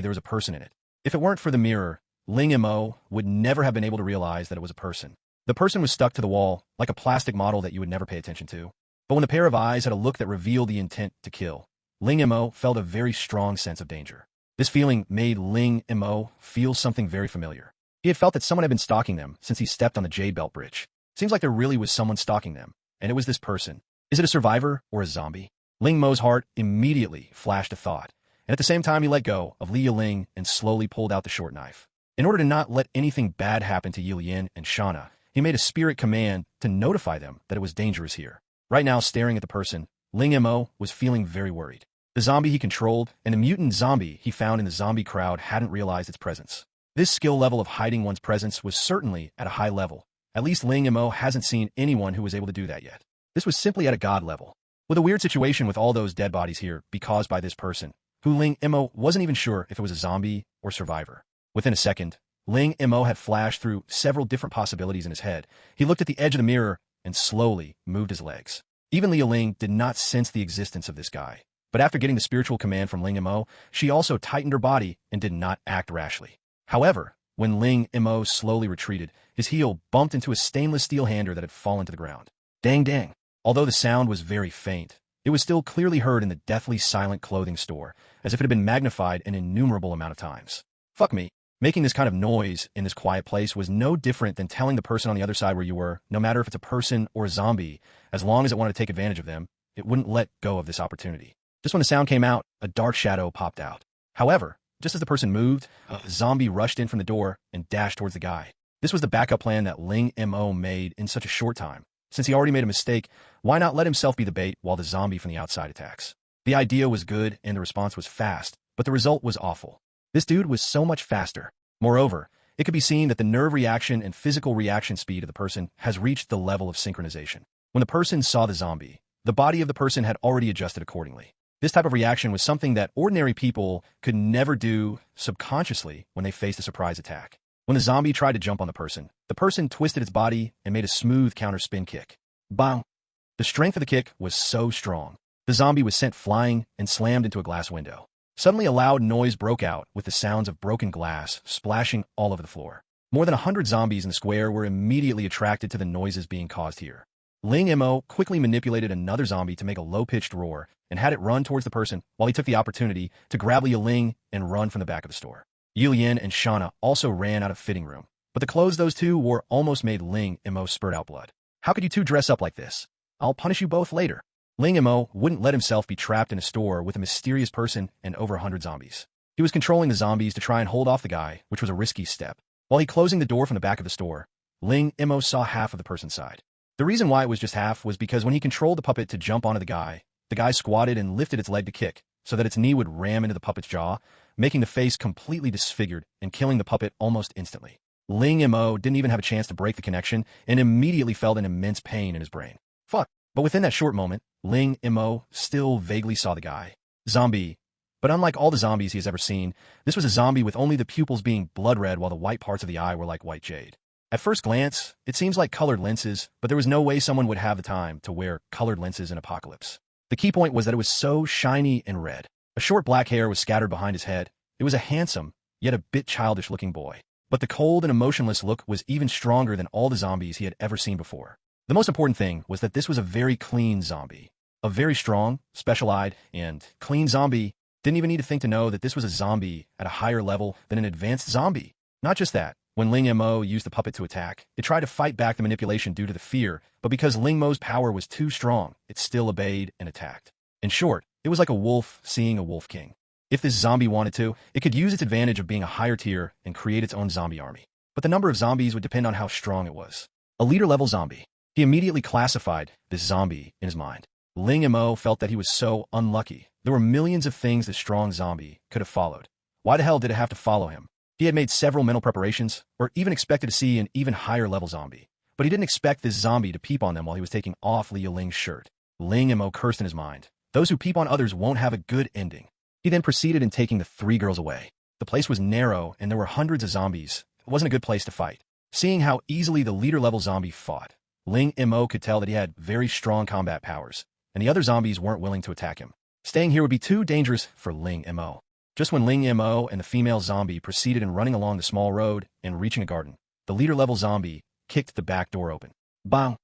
there was a person in it. If it weren't for the mirror, Ling Mo would never have been able to realize that it was a person. The person was stuck to the wall, like a plastic model that you would never pay attention to. But when the pair of eyes had a look that revealed the intent to kill, Ling Mo felt a very strong sense of danger. This feeling made Ling Mo feel something very familiar. He had felt that someone had been stalking them since he stepped on the Jade Belt Bridge. Seems like there really was someone stalking them, and it was this person. Is it a survivor or a zombie? Ling Mo's heart immediately flashed a thought, and at the same time he let go of Li Ya Ling and slowly pulled out the short knife. In order to not let anything bad happen to Ye Lian and Shauna, he made a spirit command to notify them that it was dangerous here. Right now, staring at the person, Ling Mo was feeling very worried. The zombie he controlled and the mutant zombie he found in the zombie crowd hadn't realized its presence. This skill level of hiding one's presence was certainly at a high level. At least Ling Mo hasn't seen anyone who was able to do that yet. This was simply at a god level. With a weird situation with all those dead bodies here be caused by this person, who Ling Mo wasn't even sure if it was a zombie or survivor. Within a second, Ling Mo had flashed through several different possibilities in his head. He looked at the edge of the mirror and slowly moved his legs. Even Li Ya Ling did not sense the existence of this guy. But after getting the spiritual command from Ling Mo, she also tightened her body and did not act rashly. However, when Ling Mo slowly retreated, his heel bumped into a stainless steel hander that had fallen to the ground. Dang dang. Although the sound was very faint, it was still clearly heard in the deathly silent clothing store, as if it had been magnified an innumerable amount of times. Fuck me. Making this kind of noise in this quiet place was no different than telling the person on the other side where you were, no matter if it's a person or a zombie, as long as it wanted to take advantage of them, it wouldn't let go of this opportunity. Just when the sound came out, a dark shadow popped out. However, just as the person moved, a zombie rushed in from the door and dashed towards the guy. This was the backup plan that Ling Mo made in such a short time. Since he already made a mistake, why not let himself be the bait while the zombie from the outside attacks? The idea was good and the response was fast, but the result was awful. This dude was so much faster. Moreover, it could be seen that the nerve reaction and physical reaction speed of the person has reached the level of synchronization. When the person saw the zombie, the body of the person had already adjusted accordingly. This type of reaction was something that ordinary people could never do subconsciously when they faced a surprise attack. When the zombie tried to jump on the person twisted its body and made a smooth counter spin kick. Bang! The strength of the kick was so strong. The zombie was sent flying and slammed into a glass window. Suddenly a loud noise broke out with the sounds of broken glass splashing all over the floor. More than 100 zombies in the square were immediately attracted to the noises being caused here. Ling Mo quickly manipulated another zombie to make a low-pitched roar and had it run towards the person while he took the opportunity to grab Li Ya Ling and run from the back of the store. Ye Lian and Shauna also ran out of fitting room, but the clothes those two wore almost made Ling Mo spurt out blood. How could you two dress up like this? I'll punish you both later. Ling Mo wouldn't let himself be trapped in a store with a mysterious person and over 100 zombies. He was controlling the zombies to try and hold off the guy, which was a risky step. While he closing the door from the back of the store, Ling Mo saw half of the person's side. The reason why it was just half was because when he controlled the puppet to jump onto the guy squatted and lifted its leg to kick, so that its knee would ram into the puppet's jaw, making the face completely disfigured and killing the puppet almost instantly. Ling Mo didn't even have a chance to break the connection and immediately felt an immense pain in his brain. Fuck. But within that short moment, Ling Mo still vaguely saw the guy. Zombie. But unlike all the zombies he has ever seen, this was a zombie with only the pupils being blood red while the white parts of the eye were like white jade. At first glance, it seems like colored lenses, but there was no way someone would have the time to wear colored lenses in Apocalypse. The key point was that it was so shiny and red. A short black hair was scattered behind his head. It was a handsome, yet a bit childish-looking boy. But the cold and emotionless look was even stronger than all the zombies he had ever seen before. The most important thing was that this was a very clean zombie. A very strong, special-eyed, and clean zombie. Didn't even need to think to know that this was a zombie at a higher level than an advanced zombie. Not just that. When Ling Mo used the puppet to attack, it tried to fight back the manipulation due to the fear, but because Ling Mo's power was too strong, it still obeyed and attacked. In short, it was like a wolf seeing a wolf king. If this zombie wanted to, it could use its advantage of being a higher tier and create its own zombie army. But the number of zombies would depend on how strong it was. A leader-level zombie. He immediately classified this zombie in his mind. Ling Mo felt that he was so unlucky. There were millions of things this strong zombie could have followed. Why the hell did it have to follow him? He had made several mental preparations, or even expected to see an even higher level zombie. But he didn't expect this zombie to peep on them while he was taking off Li Ya Ling's shirt. Ling Mo cursed in his mind. Those who peep on others won't have a good ending. He then proceeded in taking the three girls away. The place was narrow, and there were hundreds of zombies. It wasn't a good place to fight. Seeing how easily the leader-level zombie fought, Ling Mo could tell that he had very strong combat powers, and the other zombies weren't willing to attack him. Staying here would be too dangerous for Ling Mo. Just when Ling Mo and the female zombie proceeded in running along the small road and reaching a garden, the leader-level zombie kicked the back door open. Bang!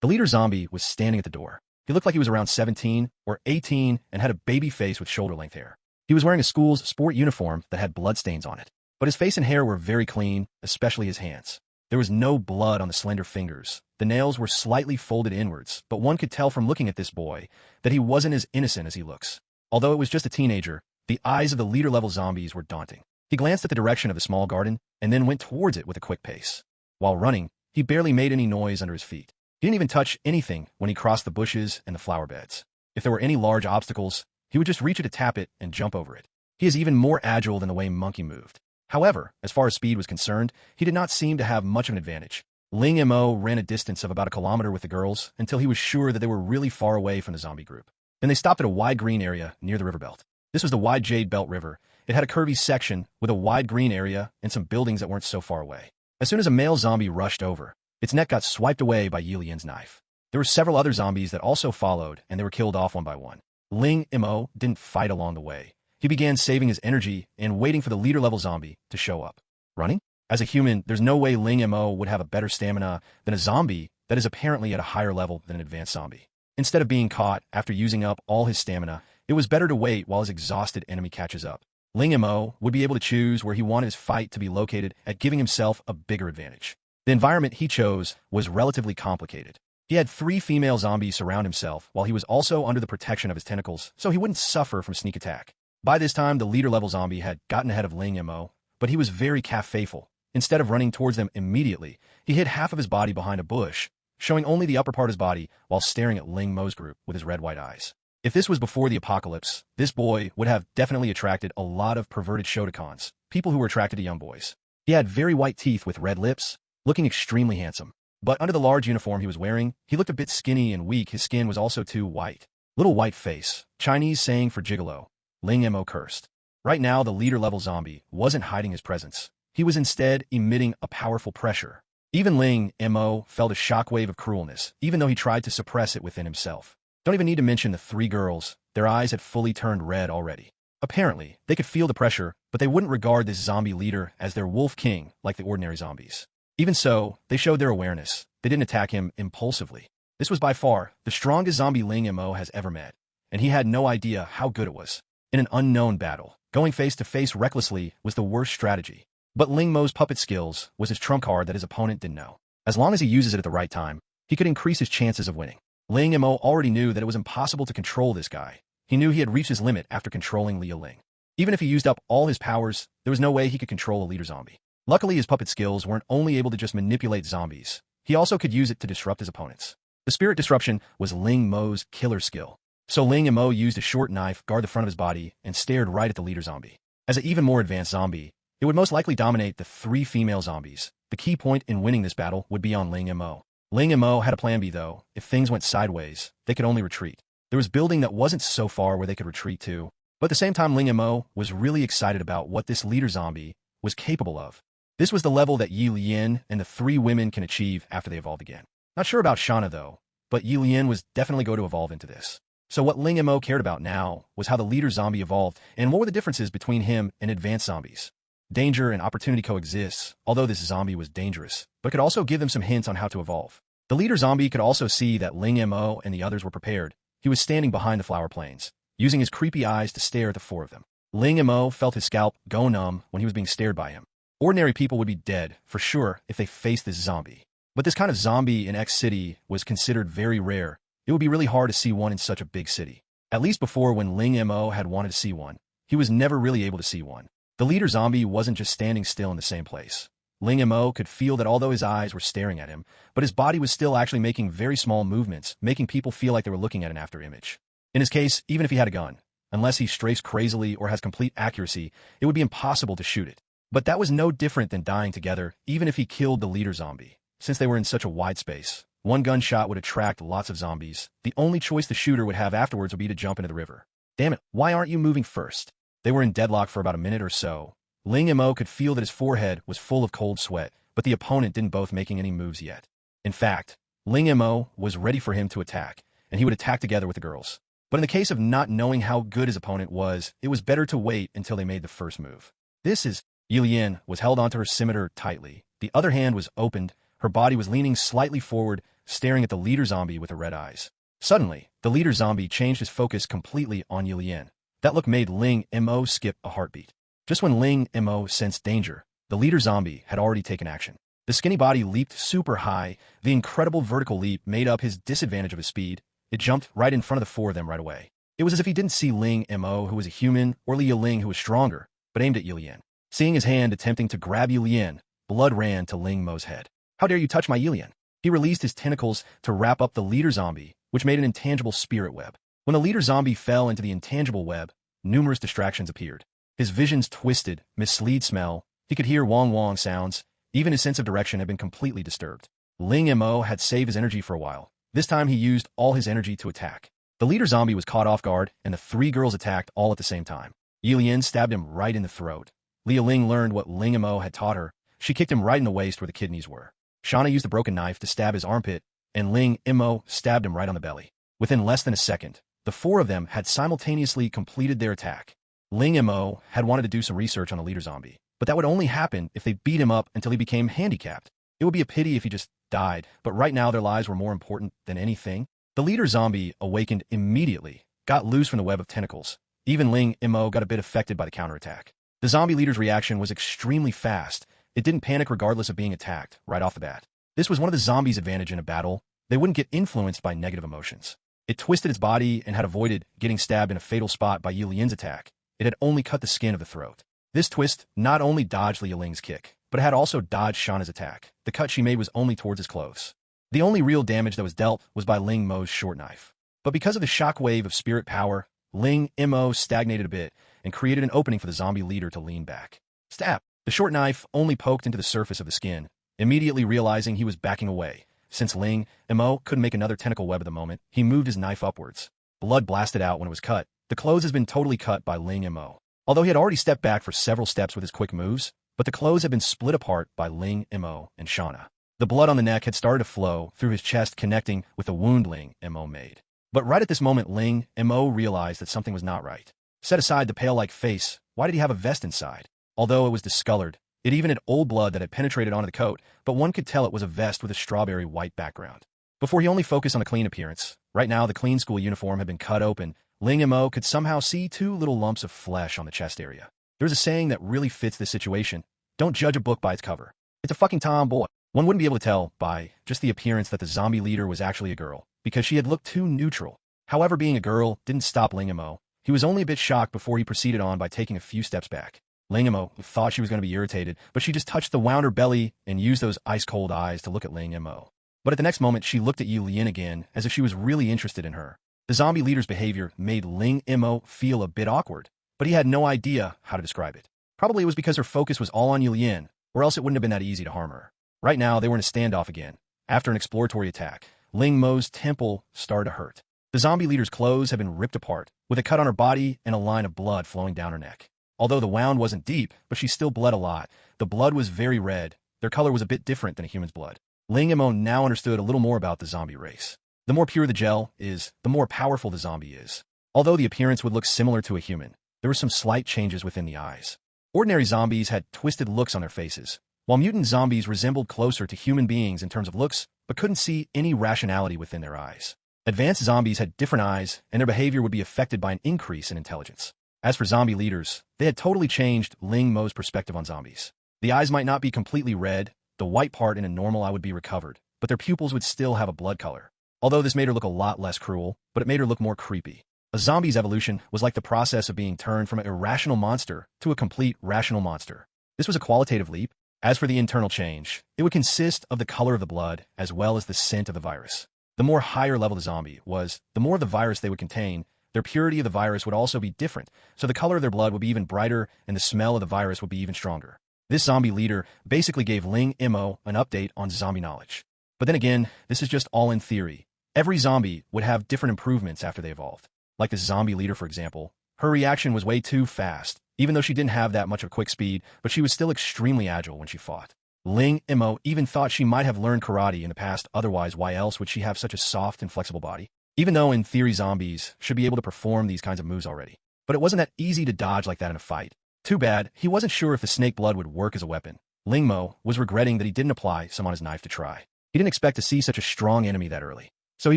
The leader zombie was standing at the door. He looked like he was around 17 or 18 and had a baby face with shoulder-length hair. He was wearing a school's sport uniform that had bloodstains on it, but his face and hair were very clean, especially his hands. There was no blood on the slender fingers. The nails were slightly folded inwards, but one could tell from looking at this boy that he wasn't as innocent as he looks. Although it was just a teenager, the eyes of the leader-level zombies were daunting. He glanced at the direction of the small garden and then went towards it with a quick pace. While running, he barely made any noise under his feet. He didn't even touch anything when he crossed the bushes and the flower beds. If there were any large obstacles, he would just reach it to tap it and jump over it. He is even more agile than the way Monkey moved. However, as far as speed was concerned, he did not seem to have much of an advantage. Ling Mo ran a distance of about a kilometer with the girls until he was sure that they were really far away from the zombie group. Then they stopped at a wide green area near the river belt. This was the Wide Jade Belt River. It had a curvy section with a wide green area and some buildings that weren't so far away. As soon as a male zombie rushed over, its neck got swiped away by Ye Lian's knife. There were several other zombies that also followed, and they were killed off one by one. Ling Mo didn't fight along the way. He began saving his energy and waiting for the leader-level zombie to show up. Running? As a human, there's no way Ling Mo would have a better stamina than a zombie that is apparently at a higher level than an advanced zombie. Instead of being caught after using up all his stamina, it was better to wait while his exhausted enemy catches up. Ling Mo would be able to choose where he wanted his fight to be located at giving himself a bigger advantage. The environment he chose was relatively complicated. He had 3 female zombies surround himself while he was also under the protection of his tentacles, so he wouldn't suffer from sneak attack. By this time, the leader-level zombie had gotten ahead of Ling Mo, but he was very calf-faithful. Instead of running towards them immediately, he hid half of his body behind a bush, showing only the upper part of his body while staring at Ling Mo's group with his red-white eyes. If this was before the apocalypse, this boy would have definitely attracted a lot of perverted Shotacons, people who were attracted to young boys. He had very white teeth with red lips, looking extremely handsome. But under the large uniform he was wearing, he looked a bit skinny and weak. His skin was also too white. Little white face, Chinese saying for gigolo. Ling Mo cursed. Right now, the leader-level zombie wasn't hiding his presence. He was instead emitting a powerful pressure. Even Ling Mo felt a shockwave of cruelness, even though he tried to suppress it within himself. Don't even need to mention the three girls. Their eyes had fully turned red already. Apparently, they could feel the pressure, but they wouldn't regard this zombie leader as their wolf king like the ordinary zombies. Even so, they showed their awareness. They didn't attack him impulsively. This was by far the strongest zombie Ling Mo has ever met, and he had no idea how good it was. In an unknown battle, going face-to-face recklessly was the worst strategy. But Ling Mo's puppet skills was his trump card that his opponent didn't know. As long as he uses it at the right time, he could increase his chances of winning. Ling Mo already knew that it was impossible to control this guy. He knew he had reached his limit after controlling Li Ya Ling. Even if he used up all his powers, there was no way he could control a leader zombie. Luckily, his puppet skills weren't only able to just manipulate zombies. He also could use it to disrupt his opponents. The spirit disruption was Ling Mo's killer skill. So Ling Mo used a short knife, guard the front of his body, and stared right at the leader zombie. As an even more advanced zombie, it would most likely dominate the three female zombies. The key point in winning this battle would be on Ling Mo. Ling Mo had a plan B though. If things went sideways, they could only retreat. There was building that wasn't so far where they could retreat to, but at the same time Ling Mo was really excited about what this leader zombie was capable of. This was the level that Ye Lian and the three women can achieve after they evolved again. Not sure about Shauna though, but Ye Lian was definitely going to evolve into this. So what Ling Mo cared about now was how the leader zombie evolved and what were the differences between him and advanced zombies. Danger and opportunity coexists, although this zombie was dangerous, but could also give them some hints on how to evolve. The leader zombie could also see that Ling Mo and the others were prepared. He was standing behind the flower plains, using his creepy eyes to stare at the four of them. Ling Mo felt his scalp go numb when he was being stared by him. Ordinary people would be dead, for sure, if they faced this zombie. But this kind of zombie in X City was considered very rare. It would be really hard to see one in such a big city. At least before, when Ling Mo had wanted to see one, he was never really able to see one. The leader zombie wasn't just standing still in the same place. Ling Mo could feel that although his eyes were staring at him, but his body was still actually making very small movements, making people feel like they were looking at an afterimage. In his case, even if he had a gun, unless he strafes crazily or has complete accuracy, it would be impossible to shoot it. But that was no different than dying together, even if he killed the leader zombie. Since they were in such a wide space, one gunshot would attract lots of zombies. The only choice the shooter would have afterwards would be to jump into the river. Damn it, why aren't you moving first? They were in deadlock for about a minute or so. Ling Mo could feel that his forehead was full of cold sweat, but the opponent didn't both making any moves yet. In fact, Ling Mo was ready for him to attack, and he would attack together with the girls. But in the case of not knowing how good his opponent was, it was better to wait until they made the first move. Ye Lian was held onto her scimitar tightly. The other hand was opened. Her body was leaning slightly forward, staring at the leader zombie with her red eyes. Suddenly, the leader zombie changed his focus completely on Ye Lian. That look made Ling Mo skip a heartbeat. Just when Ling Mo sensed danger, the leader zombie had already taken action. The skinny body leaped super high. The incredible vertical leap made up his disadvantage of his speed. It jumped right in front of the four of them right away. It was as if he didn't see Ling Mo, who was a human, or Li Ya Ling, who was stronger, but aimed at Ye Lian. Seeing his hand attempting to grab Ye Lian, blood ran to Ling Mo's head. How dare you touch my Ye Lian? He released his tentacles to wrap up the leader zombie, which made an intangible spirit web. When the leader zombie fell into the intangible web, numerous distractions appeared. His visions twisted, mislead smell. He could hear wong-wong sounds. Even his sense of direction had been completely disturbed. Ling Mo had saved his energy for a while. This time he used all his energy to attack. The leader zombie was caught off guard, and the three girls attacked all at the same time. Ye Lian stabbed him right in the throat. Li Ya Ling learned what Ling Mo had taught her. She kicked him right in the waist where the kidneys were. Shauna used the broken knife to stab his armpit, and Ling Mo stabbed him right on the belly. Within less than a second, the four of them had simultaneously completed their attack. Ling Mo had wanted to do some research on the leader zombie, but that would only happen if they beat him up until he became handicapped. It would be a pity if he just died, but right now their lives were more important than anything. The leader zombie awakened immediately, got loose from the web of tentacles. Even Ling Mo got a bit affected by the counterattack. The zombie leader's reaction was extremely fast. It didn't panic regardless of being attacked, right off the bat. This was one of the zombies' advantage in a battle. They wouldn't get influenced by negative emotions. It twisted its body and had avoided getting stabbed in a fatal spot by Ye Lian's attack. It had only cut the skin of the throat. This twist not only dodged Li Ya Ling's kick, but it had also dodged Shauna's attack. The cut she made was only towards his clothes. The only real damage that was dealt was by Ling Mo's short knife. But because of the shockwave of spirit power, Ling Mo stagnated a bit and created an opening for the zombie leader to lean back. Stab! The short knife only poked into the surface of the skin. Immediately realizing he was backing away, since Ling Mo couldn't make another tentacle web at the moment, he moved his knife upwards. blood blasted out when it was cut. The clothes has been totally cut by Ling Mo. Although he had already stepped back for several steps with his quick moves, but the clothes had been split apart by Ling Mo and Shauna. The blood on the neck had started to flow through his chest, connecting with the wound Ling Mo made. But right at this moment, Ling Mo realized that something was not right. Set aside the pale-like face, why did he have a vest inside? Although it was discolored, it even had old blood that had penetrated onto the coat, but one could tell it was a vest with a strawberry white background. Before he only focused on the clean appearance, right now the clean school uniform had been cut open. Ling Mo could somehow see two little lumps of flesh on the chest area. There's a saying that really fits this situation: don't judge a book by its cover. It's a fucking tomboy. One wouldn't be able to tell by just the appearance that the zombie leader was actually a girl, because she had looked too neutral. However, being a girl didn't stop Ling Mo. He was only a bit shocked before he proceeded on by taking a few steps back. Ling Mo thought she was going to be irritated, but she just touched the wound her belly and used those ice-cold eyes to look at Ling Mo. But at the next moment, she looked at Ye Lian again, as if she was really interested in her. The zombie leader's behavior made Ling Mo feel a bit awkward, but he had no idea how to describe it. Probably it was because her focus was all on Ye Lian, or else it wouldn't have been that easy to harm her. Right now, they were in a standoff again. After an exploratory attack, Ling Mo's temple started to hurt. The zombie leader's clothes had been ripped apart, with a cut on her body and a line of blood flowing down her neck. Although the wound wasn't deep, but she still bled a lot. The blood was very red. Their color was a bit different than a human's blood. Ling Mo now understood a little more about the zombie race. The more pure the gel is, the more powerful the zombie is. Although the appearance would look similar to a human, there were some slight changes within the eyes. Ordinary zombies had twisted looks on their faces, while mutant zombies resembled closer to human beings in terms of looks, but couldn't see any rationality within their eyes. Advanced zombies had different eyes, and their behavior would be affected by an increase in intelligence. As for zombie leaders, they had totally changed Ling Mo's perspective on zombies. The eyes might not be completely red, the white part in a normal eye would be recovered, but their pupils would still have a blood color. Although this made her look a lot less cruel, but it made her look more creepy. A zombie's evolution was like the process of being turned from an irrational monster to a complete rational monster. This was a qualitative leap. As for the internal change, it would consist of the color of the blood as well as the scent of the virus. The more higher level the zombie was, the more of the virus they would contain. Their purity of the virus would also be different, so the color of their blood would be even brighter and the smell of the virus would be even stronger. This zombie leader basically gave Ling Mo an update on zombie knowledge. But then again, this is just all in theory. Every zombie would have different improvements after they evolved. Like this zombie leader, for example, her reaction was way too fast, even though she didn't have that much of quick speed, but she was still extremely agile when she fought. Ling Mo even thought she might have learned karate in the past, otherwise why else would she have such a soft and flexible body? Even though in theory zombies should be able to perform these kinds of moves already. But it wasn't that easy to dodge like that in a fight. Too bad, he wasn't sure if the snake blood would work as a weapon. Ling Mo was regretting that he didn't apply some on his knife to try. He didn't expect to see such a strong enemy that early, so he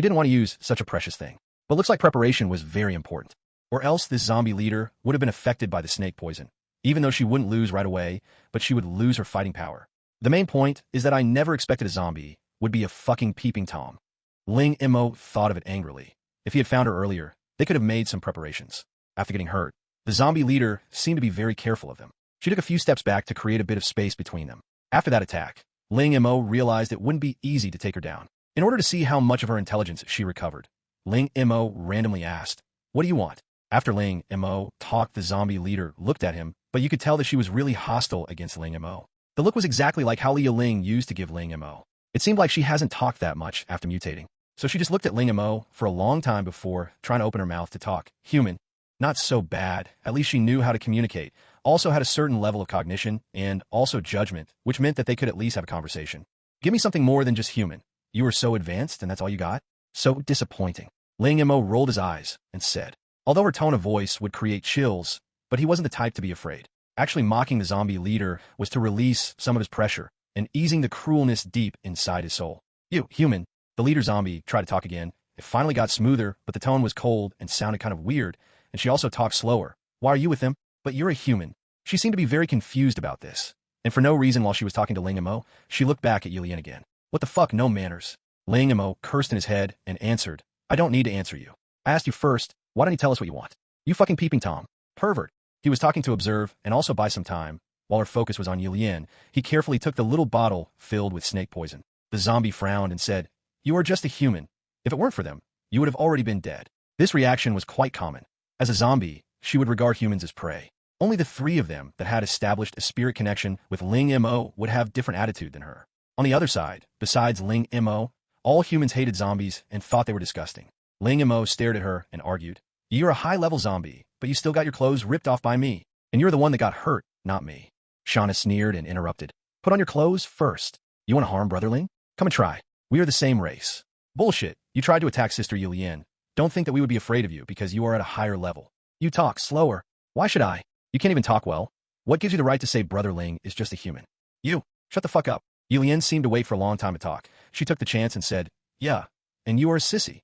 didn't want to use such a precious thing. But looks like preparation was very important. Or else this zombie leader would have been affected by the snake poison, even though she wouldn't lose right away, but she would lose her fighting power. The main point is that I never expected a zombie would be a fucking peeping Tom. Ling Mo thought of it angrily. If he had found her earlier, they could have made some preparations. After getting hurt, the zombie leader seemed to be very careful of them. She took a few steps back to create a bit of space between them. After that attack, Ling Mo realized it wouldn't be easy to take her down. In order to see how much of her intelligence she recovered, Ling Mo randomly asked, "What do you want?" After Ling Mo talked, the zombie leader looked at him, but you could tell that she was really hostile against Ling Mo. The look was exactly like how Li Ya Ling used to give Ling Mo. It seemed like she hasn't talked that much after mutating. So she just looked at Ling Mo for a long time before trying to open her mouth to talk. Human. Not so bad. At least she knew how to communicate. Also had a certain level of cognition and also judgment, which meant that they could at least have a conversation. Give me something more than just human. You were so advanced and that's all you got? So disappointing. Ling Mo rolled his eyes and said, although her tone of voice would create chills, but he wasn't the type to be afraid. Actually mocking the zombie leader was to release some of his pressure and easing the cruelness deep inside his soul. You, human. The leader zombie tried to talk again. It finally got smoother, but the tone was cold and sounded kind of weird, and she also talked slower. Why are you with him? But you're a human. She seemed to be very confused about this. And for no reason while she was talking to Ling Mo, she looked back at Ye Lian again. What the fuck, no manners. Ling Mo cursed in his head and answered, I don't need to answer you. I asked you first, why don't you tell us what you want? You fucking peeping Tom. Pervert. He was talking to observe and also buy some time. While her focus was on Ye Lian, he carefully took the little bottle filled with snake poison. The zombie frowned and said, you are just a human. If it weren't for them, you would have already been dead. This reaction was quite common. As a zombie, she would regard humans as prey. Only the three of them that had established a spirit connection with Ling Mo would have different attitude than her. On the other side, besides Ling Mo, all humans hated zombies and thought they were disgusting. Ling Mo stared at her and argued. You're a high-level zombie, but you still got your clothes ripped off by me. And you're the one that got hurt, not me. Shauna sneered and interrupted. Put on your clothes first. You want to harm Brother Ling? Come and try. We are the same race. Bullshit. You tried to attack Sister Ye Lian. Don't think that we would be afraid of you because you are at a higher level. You talk slower. Why should I? You can't even talk well. What gives you the right to say Brother Ling is just a human? You. Shut the fuck up. Ye Lian seemed to wait for a long time to talk. She took the chance and said, yeah, and you are a sissy.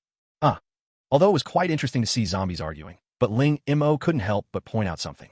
Although it was quite interesting to see zombies arguing, but Ling Mo couldn't help but point out something.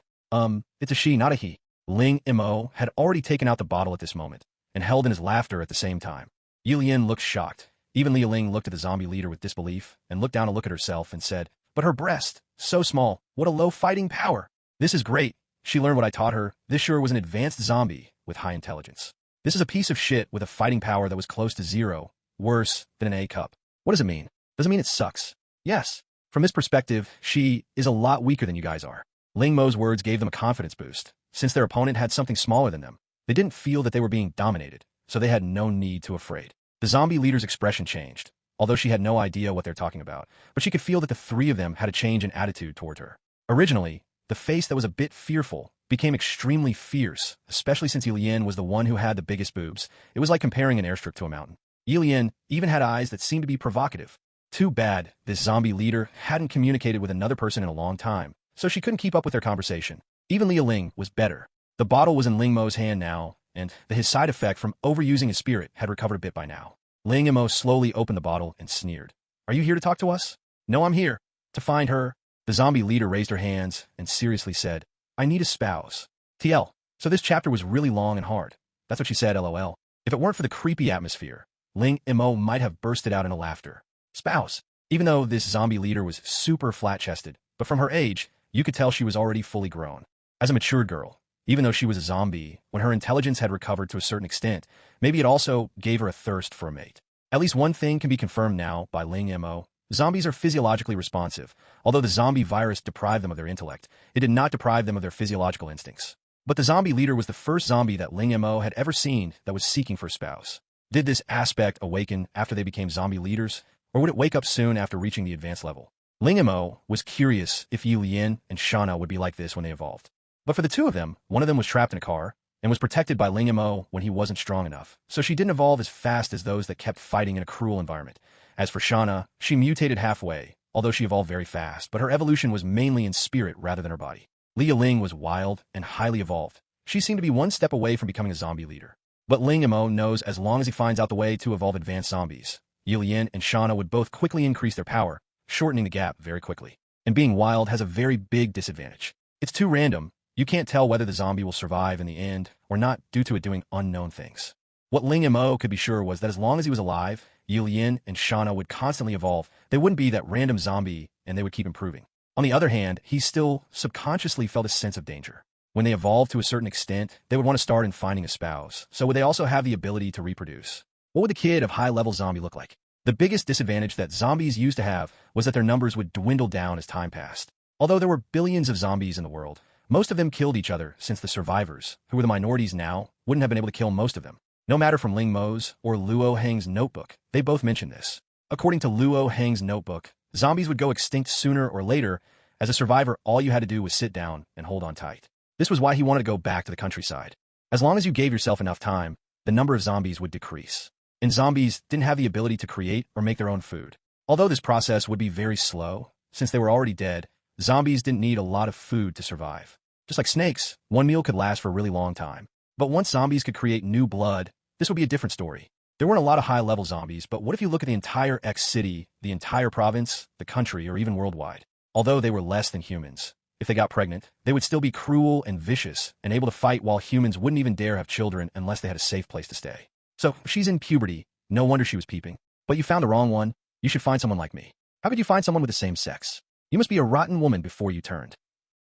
It's a she, not a he. Ling Mo had already taken out the bottle at this moment, and held in his laughter at the same time. Ye Lian looked shocked. Even Li Ya Ling looked at the zombie leader with disbelief, and looked down to look at herself and said, but her breast, so small, what a low fighting power. This is great. She learned what I taught her. This sure was an advanced zombie with high intelligence. This is a piece of shit with a fighting power that was close to zero, worse than an A cup. What does it mean? Does it mean it sucks? Yes. From this perspective, she is a lot weaker than you guys are. Ling Mo's words gave them a confidence boost. Since their opponent had something smaller than them, they didn't feel that they were being dominated, so they had no need to afraid. The zombie leader's expression changed, although she had no idea what they're talking about, but she could feel that the three of them had a change in attitude toward her. Originally, the face that was a bit fearful became extremely fierce, especially since Ye Lian was the one who had the biggest boobs. It was like comparing an airstrip to a mountain. Ye Lian even had eyes that seemed to be provocative. Too bad this zombie leader hadn't communicated with another person in a long time, so she couldn't keep up with their conversation. Even Li Ya Ling was better. The bottle was in Ling Mo's hand now, and his side effect from overusing his spirit had recovered a bit by now. Ling Mo slowly opened the bottle and sneered. Are you here to talk to us? No, I'm here to find her. The zombie leader raised her hands and seriously said, I need a spouse. TL. So this chapter was really long and hard. That's what she said, LOL. If it weren't for the creepy atmosphere, Ling Mo might have bursted out into laughter. Spouse. Even though this zombie leader was super flat-chested, but from her age, you could tell she was already fully grown. As a matured girl, even though she was a zombie, when her intelligence had recovered to a certain extent, maybe it also gave her a thirst for a mate. At least one thing can be confirmed now by Ling Mo. Zombies are physiologically responsive. Although the zombie virus deprived them of their intellect, it did not deprive them of their physiological instincts. But the zombie leader was the first zombie that Ling Mo had ever seen that was seeking for a spouse. Did this aspect awaken after they became zombie leaders? Or would it wake up soon after reaching the advanced level? Ling Mo was curious if Ye Lian and Shauna would be like this when they evolved. But for the two of them, one of them was trapped in a car, and was protected by Ling Mo when he wasn't strong enough, so she didn't evolve as fast as those that kept fighting in a cruel environment. As for Shauna, she mutated halfway, although she evolved very fast, but her evolution was mainly in spirit rather than her body. Li Ya Ling was wild and highly evolved. She seemed to be one step away from becoming a zombie leader. But Ling Mo knows as long as he finds out the way to evolve advanced zombies, Ye Lian and Shauna would both quickly increase their power, shortening the gap very quickly. And being wild has a very big disadvantage. It's too random. You can't tell whether the zombie will survive in the end or not due to it doing unknown things. What Ling Mo could be sure was that as long as he was alive, Ye Lian and Shauna would constantly evolve. They wouldn't be that random zombie, and they would keep improving. On the other hand, he still subconsciously felt a sense of danger. When they evolved to a certain extent, they would want to start in finding a spouse. So would they also have the ability to reproduce? What would the kid of high-level zombie look like? The biggest disadvantage that zombies used to have was that their numbers would dwindle down as time passed. Although there were billions of zombies in the world, most of them killed each other since the survivors, who were the minorities now, wouldn't have been able to kill most of them. No matter from Ling Mo's or Luo Heng's notebook, they both mentioned this. According to Luo Heng's notebook, zombies would go extinct sooner or later. As a survivor, all you had to do was sit down and hold on tight. This was why he wanted to go back to the countryside. As long as you gave yourself enough time, the number of zombies would decrease. And zombies didn't have the ability to create or make their own food. Although this process would be very slow, since they were already dead, zombies didn't need a lot of food to survive. Just like snakes, one meal could last for a really long time. But once zombies could create new blood, this would be a different story. There weren't a lot of high-level zombies, but what if you look at the entire X city, the entire province, the country, or even worldwide? Although they were less than humans, if they got pregnant, they would still be cruel and vicious and able to fight while humans wouldn't even dare have children unless they had a safe place to stay. So, she's in puberty. No wonder she was peeping. But you found the wrong one. You should find someone like me. How could you find someone with the same sex? You must be a rotten woman before you turned.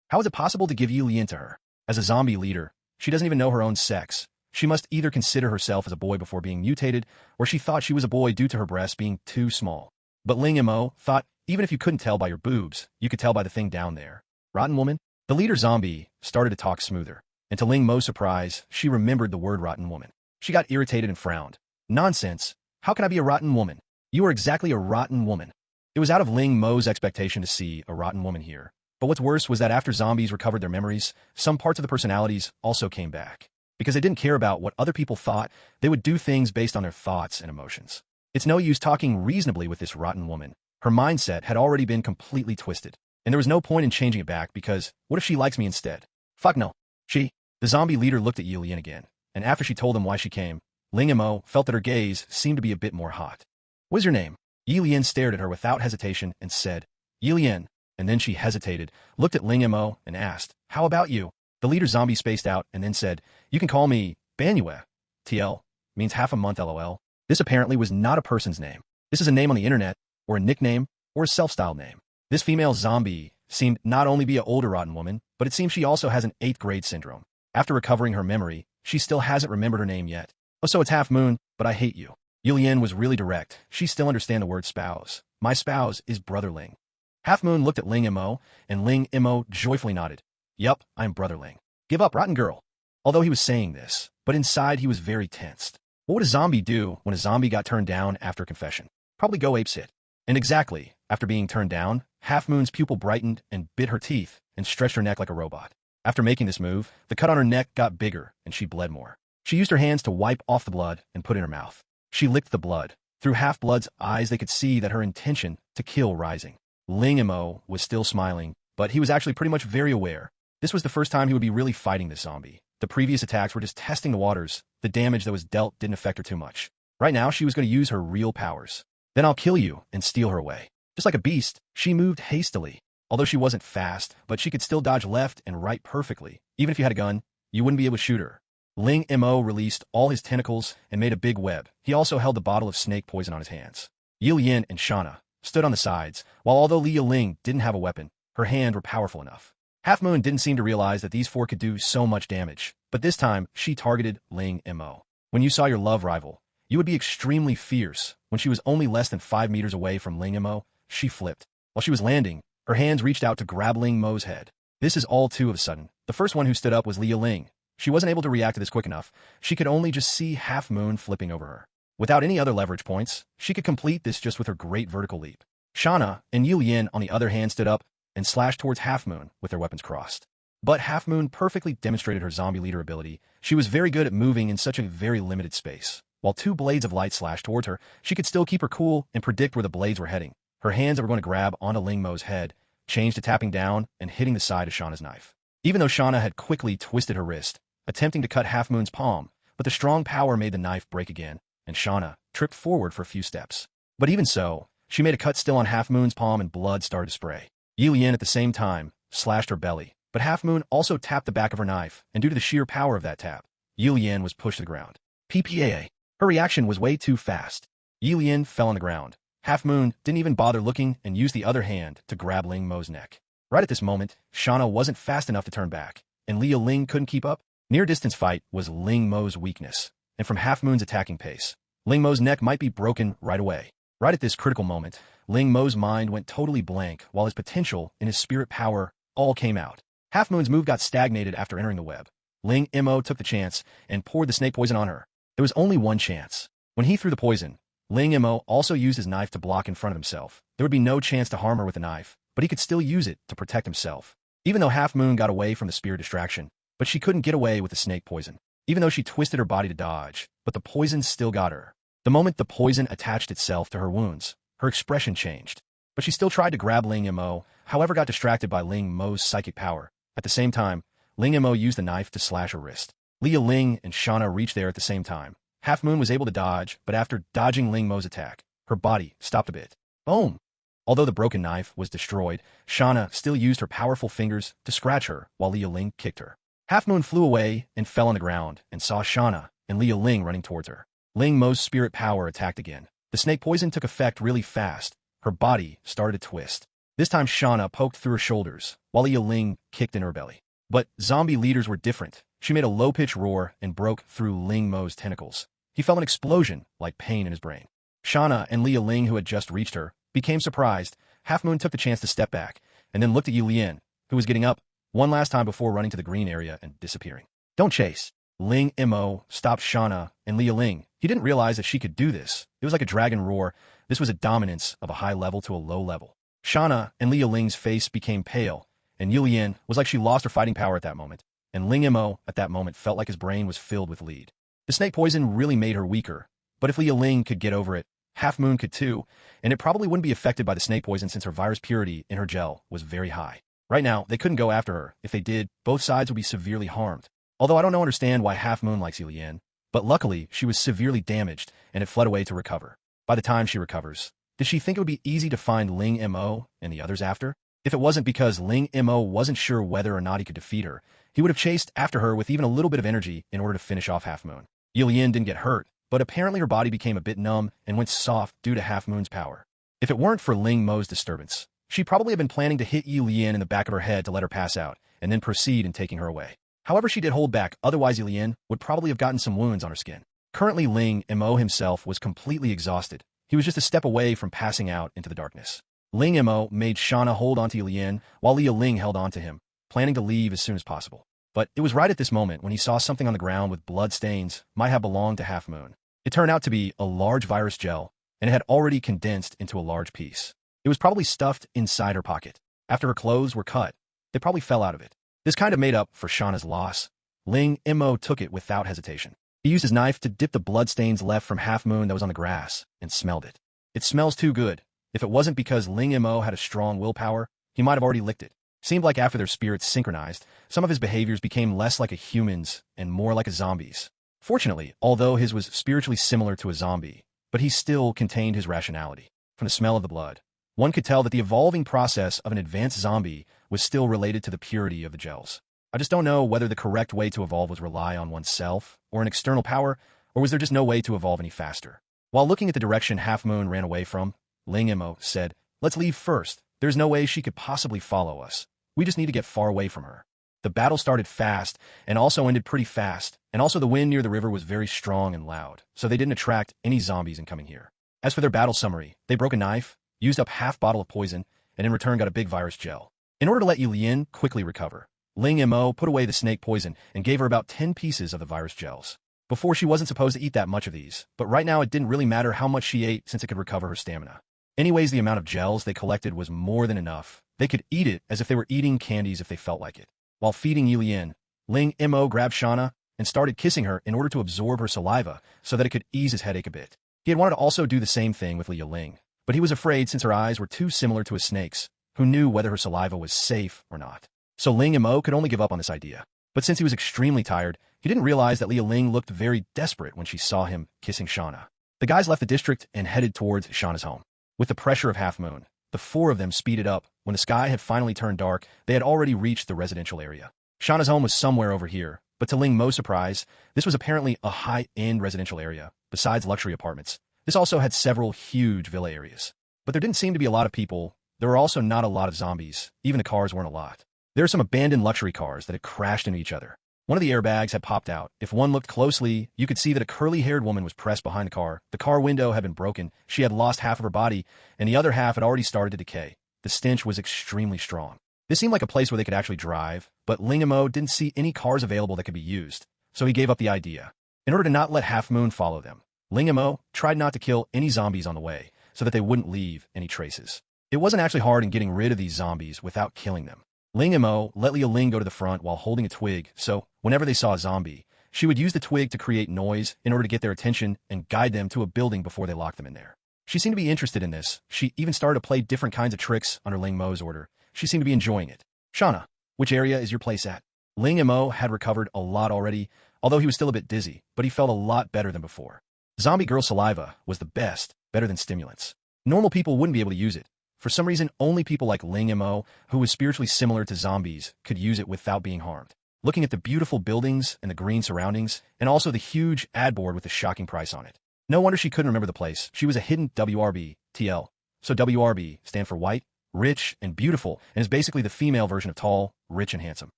How is it possible to give Ye Lian to her? As a zombie leader, she doesn't even know her own sex. She must either consider herself as a boy before being mutated, or she thought she was a boy due to her breasts being too small. But Ling Mo thought even if you couldn't tell by your boobs, you could tell by the thing down there. Rotten woman? The leader zombie started to talk smoother, and to Ling Mo's surprise, she remembered the word rotten woman. She got irritated and frowned. Nonsense. How can I be a rotten woman? You are exactly a rotten woman. It was out of Ling Mo's expectation to see a rotten woman here. But what's worse was that after zombies recovered their memories, some parts of the personalities also came back. Because they didn't care about what other people thought, they would do things based on their thoughts and emotions. It's no use talking reasonably with this rotten woman. Her mindset had already been completely twisted. And there was no point in changing it back because what if she likes me instead? Fuck no. The zombie leader looked at Ye Lian again, and after she told him why she came, Ling Mo felt that her gaze seemed to be a bit more hot. What's your name? Ye Lian stared at her without hesitation and said, Ye Lian, and then she hesitated, looked at Ling Mo and asked, how about you? The leader zombie spaced out and then said, you can call me Banyue. TL means half a month LOL. This apparently was not a person's name. This is a name on the internet, or a nickname, or a self-styled name. This female zombie seemed not only be an older rotten woman, but it seems she also has an 8th grade syndrome. After recovering her memory, she still hasn't remembered her name yet. Oh, so it's Half Moon, but I hate you. Ye Lian was really direct. She still understand the word spouse. My spouse is Brother Ling. Half Moon looked at Ling Mo, and Ling Mo joyfully nodded. Yup, I'm Brother Ling. Give up, rotten girl. Although he was saying this, but inside he was very tensed. What would a zombie do when a zombie got turned down after a confession? Probably go apeshit. And exactly, after being turned down, Half Moon's pupil brightened and bit her teeth and stretched her neck like a robot. After making this move, the cut on her neck got bigger and she bled more. She used her hands to wipe off the blood and put it in her mouth. She licked the blood. Through Half-Blood's eyes they could see that her intention to kill rising. Ling Mo was still smiling, but he was actually pretty much very aware. This was the first time he would be really fighting this zombie. The previous attacks were just testing the waters. The damage that was dealt didn't affect her too much. Right now, she was going to use her real powers. Then I'll kill you and steal her away. Just like a beast, she moved hastily. Although she wasn't fast, but she could still dodge left and right perfectly. Even if you had a gun, you wouldn't be able to shoot her. Ling Mo released all his tentacles and made a big web. He also held the bottle of snake poison on his hands. Ye Lian and Shauna stood on the sides, while although Li Ya Ling didn't have a weapon, her hands were powerful enough. Half Moon didn't seem to realize that these four could do so much damage, but this time she targeted Ling Mo. When you saw your love rival, you would be extremely fierce. When she was only less than 5 meters away from Ling Mo, she flipped. While she was landing, her hands reached out to grab Ling Mo's head. This is all two of a sudden. The first one who stood up was Li Ya Ling. She wasn't able to react to this quick enough. She could only just see Half Moon flipping over her. Without any other leverage points, she could complete this just with her great vertical leap. Shauna and Ye Lian, on the other hand, stood up and slashed towards Half Moon with their weapons crossed. But Half Moon perfectly demonstrated her zombie leader ability. She was very good at moving in such a very limited space. While two blades of light slashed towards her, she could still keep her cool and predict where the blades were heading. Her hands that were going to grab onto Ling Mo's head changed to tapping down and hitting the side of Shauna's knife. Even though Shauna had quickly twisted her wrist, attempting to cut Half Moon's palm, but the strong power made the knife break again, and Shauna tripped forward for a few steps. But even so, she made a cut still on Half Moon's palm and blood started to spray. Ye Lian at the same time slashed her belly, but Half Moon also tapped the back of her knife, and due to the sheer power of that tap, Ye Lian was pushed to the ground. PPAA. Her reaction was way too fast. Ye Lian fell on the ground. Half Moon didn't even bother looking and used the other hand to grab Ling Mo's neck. Right at this moment, Shauna wasn't fast enough to turn back, and Li Ya Ling couldn't keep up. Near-distance fight was Ling Mo's weakness, and from Half Moon's attacking pace, Ling Mo's neck might be broken right away. Right at this critical moment, Ling Mo's mind went totally blank while his potential and his spirit power all came out. Half Moon's move got stagnated after entering the web. Ling Mo took the chance and poured the snake poison on her. There was only one chance. When he threw the poison, Ling Mo also used his knife to block in front of himself. There would be no chance to harm her with the knife, but he could still use it to protect himself. Even though Half Moon got away from the spear distraction, but she couldn't get away with the snake poison. Even though she twisted her body to dodge, but the poison still got her. The moment the poison attached itself to her wounds, her expression changed. But she still tried to grab Ling Mo, however got distracted by Ling Mo's psychic power. At the same time, Ling Mo used the knife to slash her wrist. Li Ya Ling and Shauna reached there at the same time. Half Moon was able to dodge, but after dodging Ling Mo's attack, her body stopped a bit. Boom! Although the broken knife was destroyed, Shauna still used her powerful fingers to scratch her while Li Ya Ling kicked her. Half Moon flew away and fell on the ground and saw Shauna and Li Ya Ling running towards her. Ling Mo's spirit power attacked again. The snake poison took effect really fast. Her body started to twist. This time Shauna poked through her shoulders, while Li Ya Ling kicked in her belly. But zombie leaders were different. She made a low-pitched roar and broke through Ling Mo's tentacles. He felt an explosion, like pain in his brain. Shauna and Li Ya Ling, who had just reached her, became surprised. Half Moon took the chance to step back, and then looked at Ye Lian, who was getting up, one last time before running to the green area and disappearing. Don't chase. Ling Mo stopped Shauna and Li Ya Ling. He didn't realize that she could do this. It was like a dragon roar. This was a dominance of a high level to a low level. Shauna and Li Ya Ling's face became pale, and Ye Lian was like she lost her fighting power at that moment. And Ling Mo at that moment felt like his brain was filled with lead. The snake poison really made her weaker, but if Li Ya Ling could get over it, Half Moon could too, and it probably wouldn't be affected by the snake poison since her virus purity in her gel was very high. Right now, they couldn't go after her. If they did, both sides would be severely harmed. Although I don't understand why Half Moon likes Ye Lian, but luckily she was severely damaged and it fled away to recover. By the time she recovers, did she think it would be easy to find Ling Mo and the others after? If it wasn't because Ling Mo wasn't sure whether or not he could defeat her, he would have chased after her with even a little bit of energy in order to finish off Half Moon. Ye Lian didn't get hurt, but apparently her body became a bit numb and went soft due to Half Moon's power. If it weren't for Ling Mo's disturbance, she'd probably have been planning to hit Ye Lian in the back of her head to let her pass out, and then proceed in taking her away. However, she did hold back, otherwise Ye Lian would probably have gotten some wounds on her skin. Currently, Ling Mo himself was completely exhausted. He was just a step away from passing out into the darkness. Ling Mo made Shauna hold onto Ye Lian, while Li Ya Ling held onto him, planning to leave as soon as possible. But it was right at this moment when he saw something on the ground with blood stains might have belonged to Half Moon. It turned out to be a large virus gel, and it had already condensed into a large piece. It was probably stuffed inside her pocket. After her clothes were cut, they probably fell out of it. This kind of made up for Shauna's loss. Ling Mo took it without hesitation. He used his knife to dip the bloodstains left from Half Moon that was on the grass and smelled it. It smells too good. If it wasn't because Ling Mo had a strong willpower, he might have already licked it. Seemed like after their spirits synchronized, some of his behaviors became less like a human's and more like a zombie's. Fortunately, although his was spiritually similar to a zombie, but he still contained his rationality. From the smell of the blood, one could tell that the evolving process of an advanced zombie was still related to the purity of the gels. I just don't know whether the correct way to evolve was rely on oneself or an external power, or was there just no way to evolve any faster? While looking at the direction Half Moon ran away from, Ling Mo said, "Let's leave first. There's no way she could possibly follow us. We just need to get far away from her." The battle started fast and also ended pretty fast, and also the wind near the river was very strong and loud, so they didn't attract any zombies in coming here. As for their battle summary, they broke a knife, used up half bottle of poison, and in return got a big virus gel. In order to let Ye Lian quickly recover, Ling Mo put away the snake poison and gave her about 10 pieces of the virus gels. Before, she wasn't supposed to eat that much of these, but right now it didn't really matter how much she ate since it could recover her stamina. Anyways, the amount of gels they collected was more than enough. They could eat it as if they were eating candies if they felt like it. While feeding Ye Lian, Ling Mo grabbed Shauna and started kissing her in order to absorb her saliva so that it could ease his headache a bit. He had wanted to also do the same thing with Li Ya Ling, but he was afraid since her eyes were too similar to a snake's, who knew whether her saliva was safe or not. So Ling Mo could only give up on this idea. But since he was extremely tired, he didn't realize that Li Ya Ling looked very desperate when she saw him kissing Shauna. The guys left the district and headed towards Shauna's home. With the pressure of Half Moon, the four of them speeded up. When the sky had finally turned dark, they had already reached the residential area. Shauna's home was somewhere over here, but to Ling Mo's surprise, this was apparently a high-end residential area. Besides luxury apartments, this also had several huge villa areas. But there didn't seem to be a lot of people. There were also not a lot of zombies. Even the cars weren't a lot. There were some abandoned luxury cars that had crashed into each other. One of the airbags had popped out. If one looked closely, you could see that a curly-haired woman was pressed behind the car. The car window had been broken. She had lost half of her body, and the other half had already started to decay. The stench was extremely strong. This seemed like a place where they could actually drive, but Ling Mo didn't see any cars available that could be used, so he gave up the idea. In order to not let Half Moon follow them, Ling Mo tried not to kill any zombies on the way, so that they wouldn't leave any traces. It wasn't actually hard in getting rid of these zombies without killing them. Ling Mo let Li Ya Ling go to the front while holding a twig, so whenever they saw a zombie, she would use the twig to create noise in order to get their attention and guide them to a building before they locked them in there. She seemed to be interested in this. She even started to play different kinds of tricks under Ling Mo's order. She seemed to be enjoying it. "Shauna, which area is your place at?" Ling Mo had recovered a lot already, although he was still a bit dizzy, but he felt a lot better than before. Zombie girl saliva was the best, better than stimulants. Normal people wouldn't be able to use it. For some reason, only people like Ling Mo, who was spiritually similar to zombies, could use it without being harmed. Looking at the beautiful buildings and the green surroundings, and also the huge ad board with the shocking price on it. No wonder she couldn't remember the place. She was a hidden WRB, TL. So WRB stand for white, rich, and beautiful, and is basically the female version of tall, rich, and handsome.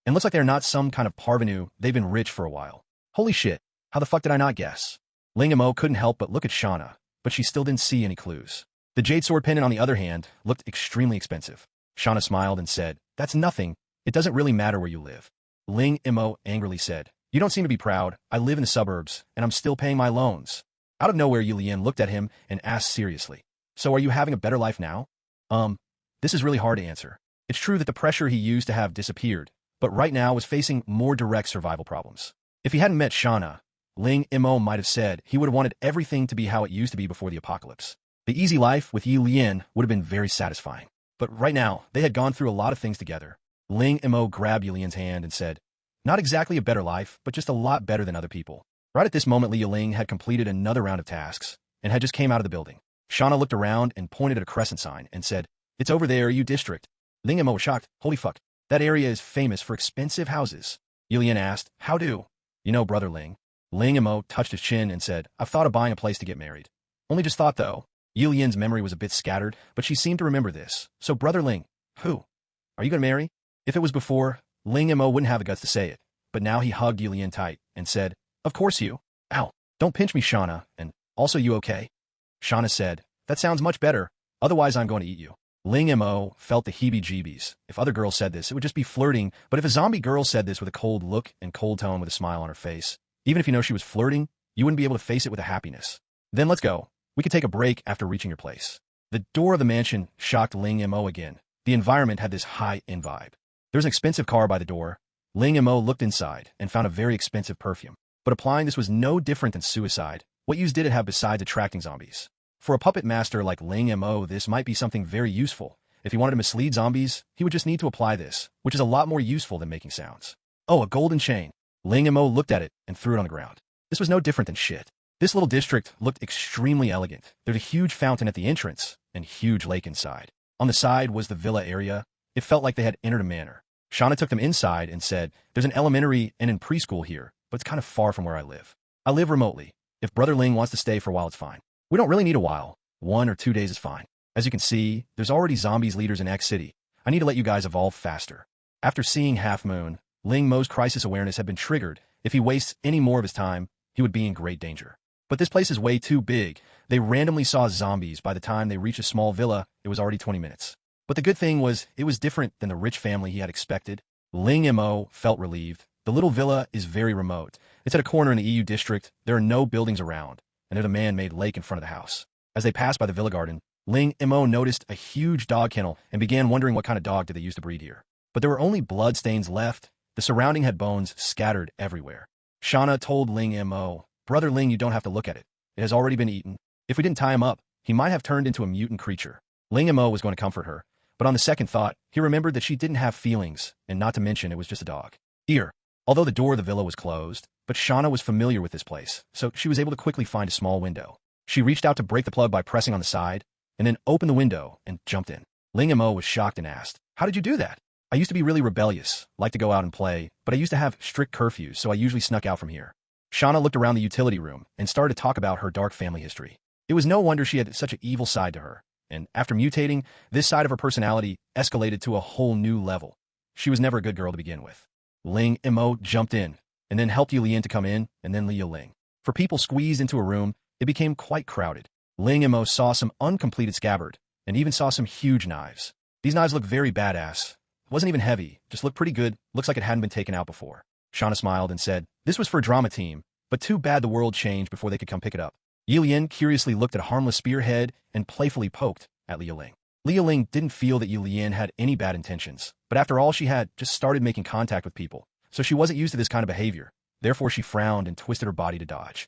And looks like they're not some kind of parvenu. They've been rich for a while. Holy shit, how the fuck did I not guess? Ling Mo couldn't help but look at Shauna, but she still didn't see any clues. The jade sword pendant, on the other hand, looked extremely expensive. Shauna smiled and said, "That's nothing. It doesn't really matter where you live." Ling Mo angrily said, You don't seem to be proud. I live in the suburbs, and I'm still paying my loans. Out of nowhere, Ye Lian looked at him and asked seriously, so are you having a better life now? This is really hard to answer. It's true that the pressure he used to have disappeared, but right now was facing more direct survival problems. If he hadn't met Shauna, Ling Mo might have said he would have wanted everything to be how it used to be before the apocalypse. The easy life with Ye Lian would have been very satisfying. But right now, they had gone through a lot of things together. Ling Mo grabbed Ye Lian's hand and said, not exactly a better life, but just a lot better than other people. Right at this moment, Li Ya Ling had completed another round of tasks and had just came out of the building. Shauna looked around and pointed at a crescent sign and said, it's over there, you district. Ling Mo was shocked. Holy fuck. That area is famous for expensive houses. Ye Lian asked, how do? You know, brother Ling. Ling Mo touched his chin and said, I've thought of buying a place to get married. Only just thought, though. Ye Lian's memory was a bit scattered, but she seemed to remember this. So, brother Ling, who? Are you going to marry? If it was before, Ling Mo wouldn't have the guts to say it, but now he hugged Ye Lian tight and said, of course you. Ow, don't pinch me, Shauna, and also you okay? Shauna said, that sounds much better, otherwise I'm going to eat you. Ling Mo felt the heebie-jeebies. If other girls said this, it would just be flirting, but if a zombie girl said this with a cold look and cold tone with a smile on her face, even if you know she was flirting, you wouldn't be able to face it with a happiness. Then let's go. We could take a break after reaching your place. The door of the mansion shocked Ling Mo again. The environment had this high-end vibe. There was an expensive car by the door. Ling Mo looked inside and found a very expensive perfume. But applying this was no different than suicide. What use did it have besides attracting zombies? For a puppet master like Ling Mo, this might be something very useful. If he wanted to mislead zombies, he would just need to apply this, which is a lot more useful than making sounds. Oh, a golden chain. Ling Mo looked at it and threw it on the ground. This was no different than shit. This little district looked extremely elegant. There's a huge fountain at the entrance and huge lake inside. On the side was the villa area. It felt like they had entered a manor. Shauna took them inside and said, there's an elementary and in preschool here, but it's kind of far from where I live. I live remotely. If Brother Ling wants to stay for a while, it's fine. We don't really need a while. 1 or 2 days is fine. As you can see, there's already zombies leaders in X City. I need to let you guys evolve faster. After seeing Half Moon, Ling Mo's crisis awareness had been triggered. If he wastes any more of his time, he would be in great danger. But this place is way too big. They randomly saw zombies. By the time they reached a small villa, it was already 20 minutes. But the good thing was, it was different than the rich family he had expected. Ling Mo felt relieved. The little villa is very remote. It's at a corner in the EU district. There are no buildings around, and there's a man-made lake in front of the house. As they passed by the villa garden, Ling Mo noticed a huge dog kennel and began wondering what kind of dog did they use to breed here. But there were only blood stains left. The surrounding had bones scattered everywhere. Shauna told Ling Mo, Brother Ling, you don't have to look at it. It has already been eaten. If we didn't tie him up, he might have turned into a mutant creature. Ling Mo was going to comfort her, but on the second thought, he remembered that she didn't have feelings, and not to mention it was just a dog. Although the door of the villa was closed, but Shauna was familiar with this place, so she was able to quickly find a small window. She reached out to break the plug by pressing on the side, and then opened the window and jumped in. Ling Mo was shocked and asked, how did you do that? I used to be really rebellious, like to go out and play, but I used to have strict curfews, so I usually snuck out from here. Shauna looked around the utility room and started to talk about her dark family history. It was no wonder she had such an evil side to her, and after mutating, this side of her personality escalated to a whole new level. She was never a good girl to begin with. Ling Mo jumped in, and then helped Ye Lian to come in, and then Li Ya Ling. For people squeezed into a room, it became quite crowded. Ling Mo saw some uncompleted scabbard, and even saw some huge knives. These knives looked very badass. It wasn't even heavy, just looked pretty good, looks like it hadn't been taken out before. Shauna smiled and said, this was for a drama team, but too bad the world changed before they could come pick it up. Ye Lian curiously looked at a harmless spearhead and playfully poked at Li Ya Ling. Li Ya Ling didn't feel that Ye Lian had any bad intentions, but after all she had just started making contact with people, so she wasn't used to this kind of behavior. Therefore she frowned and twisted her body to dodge.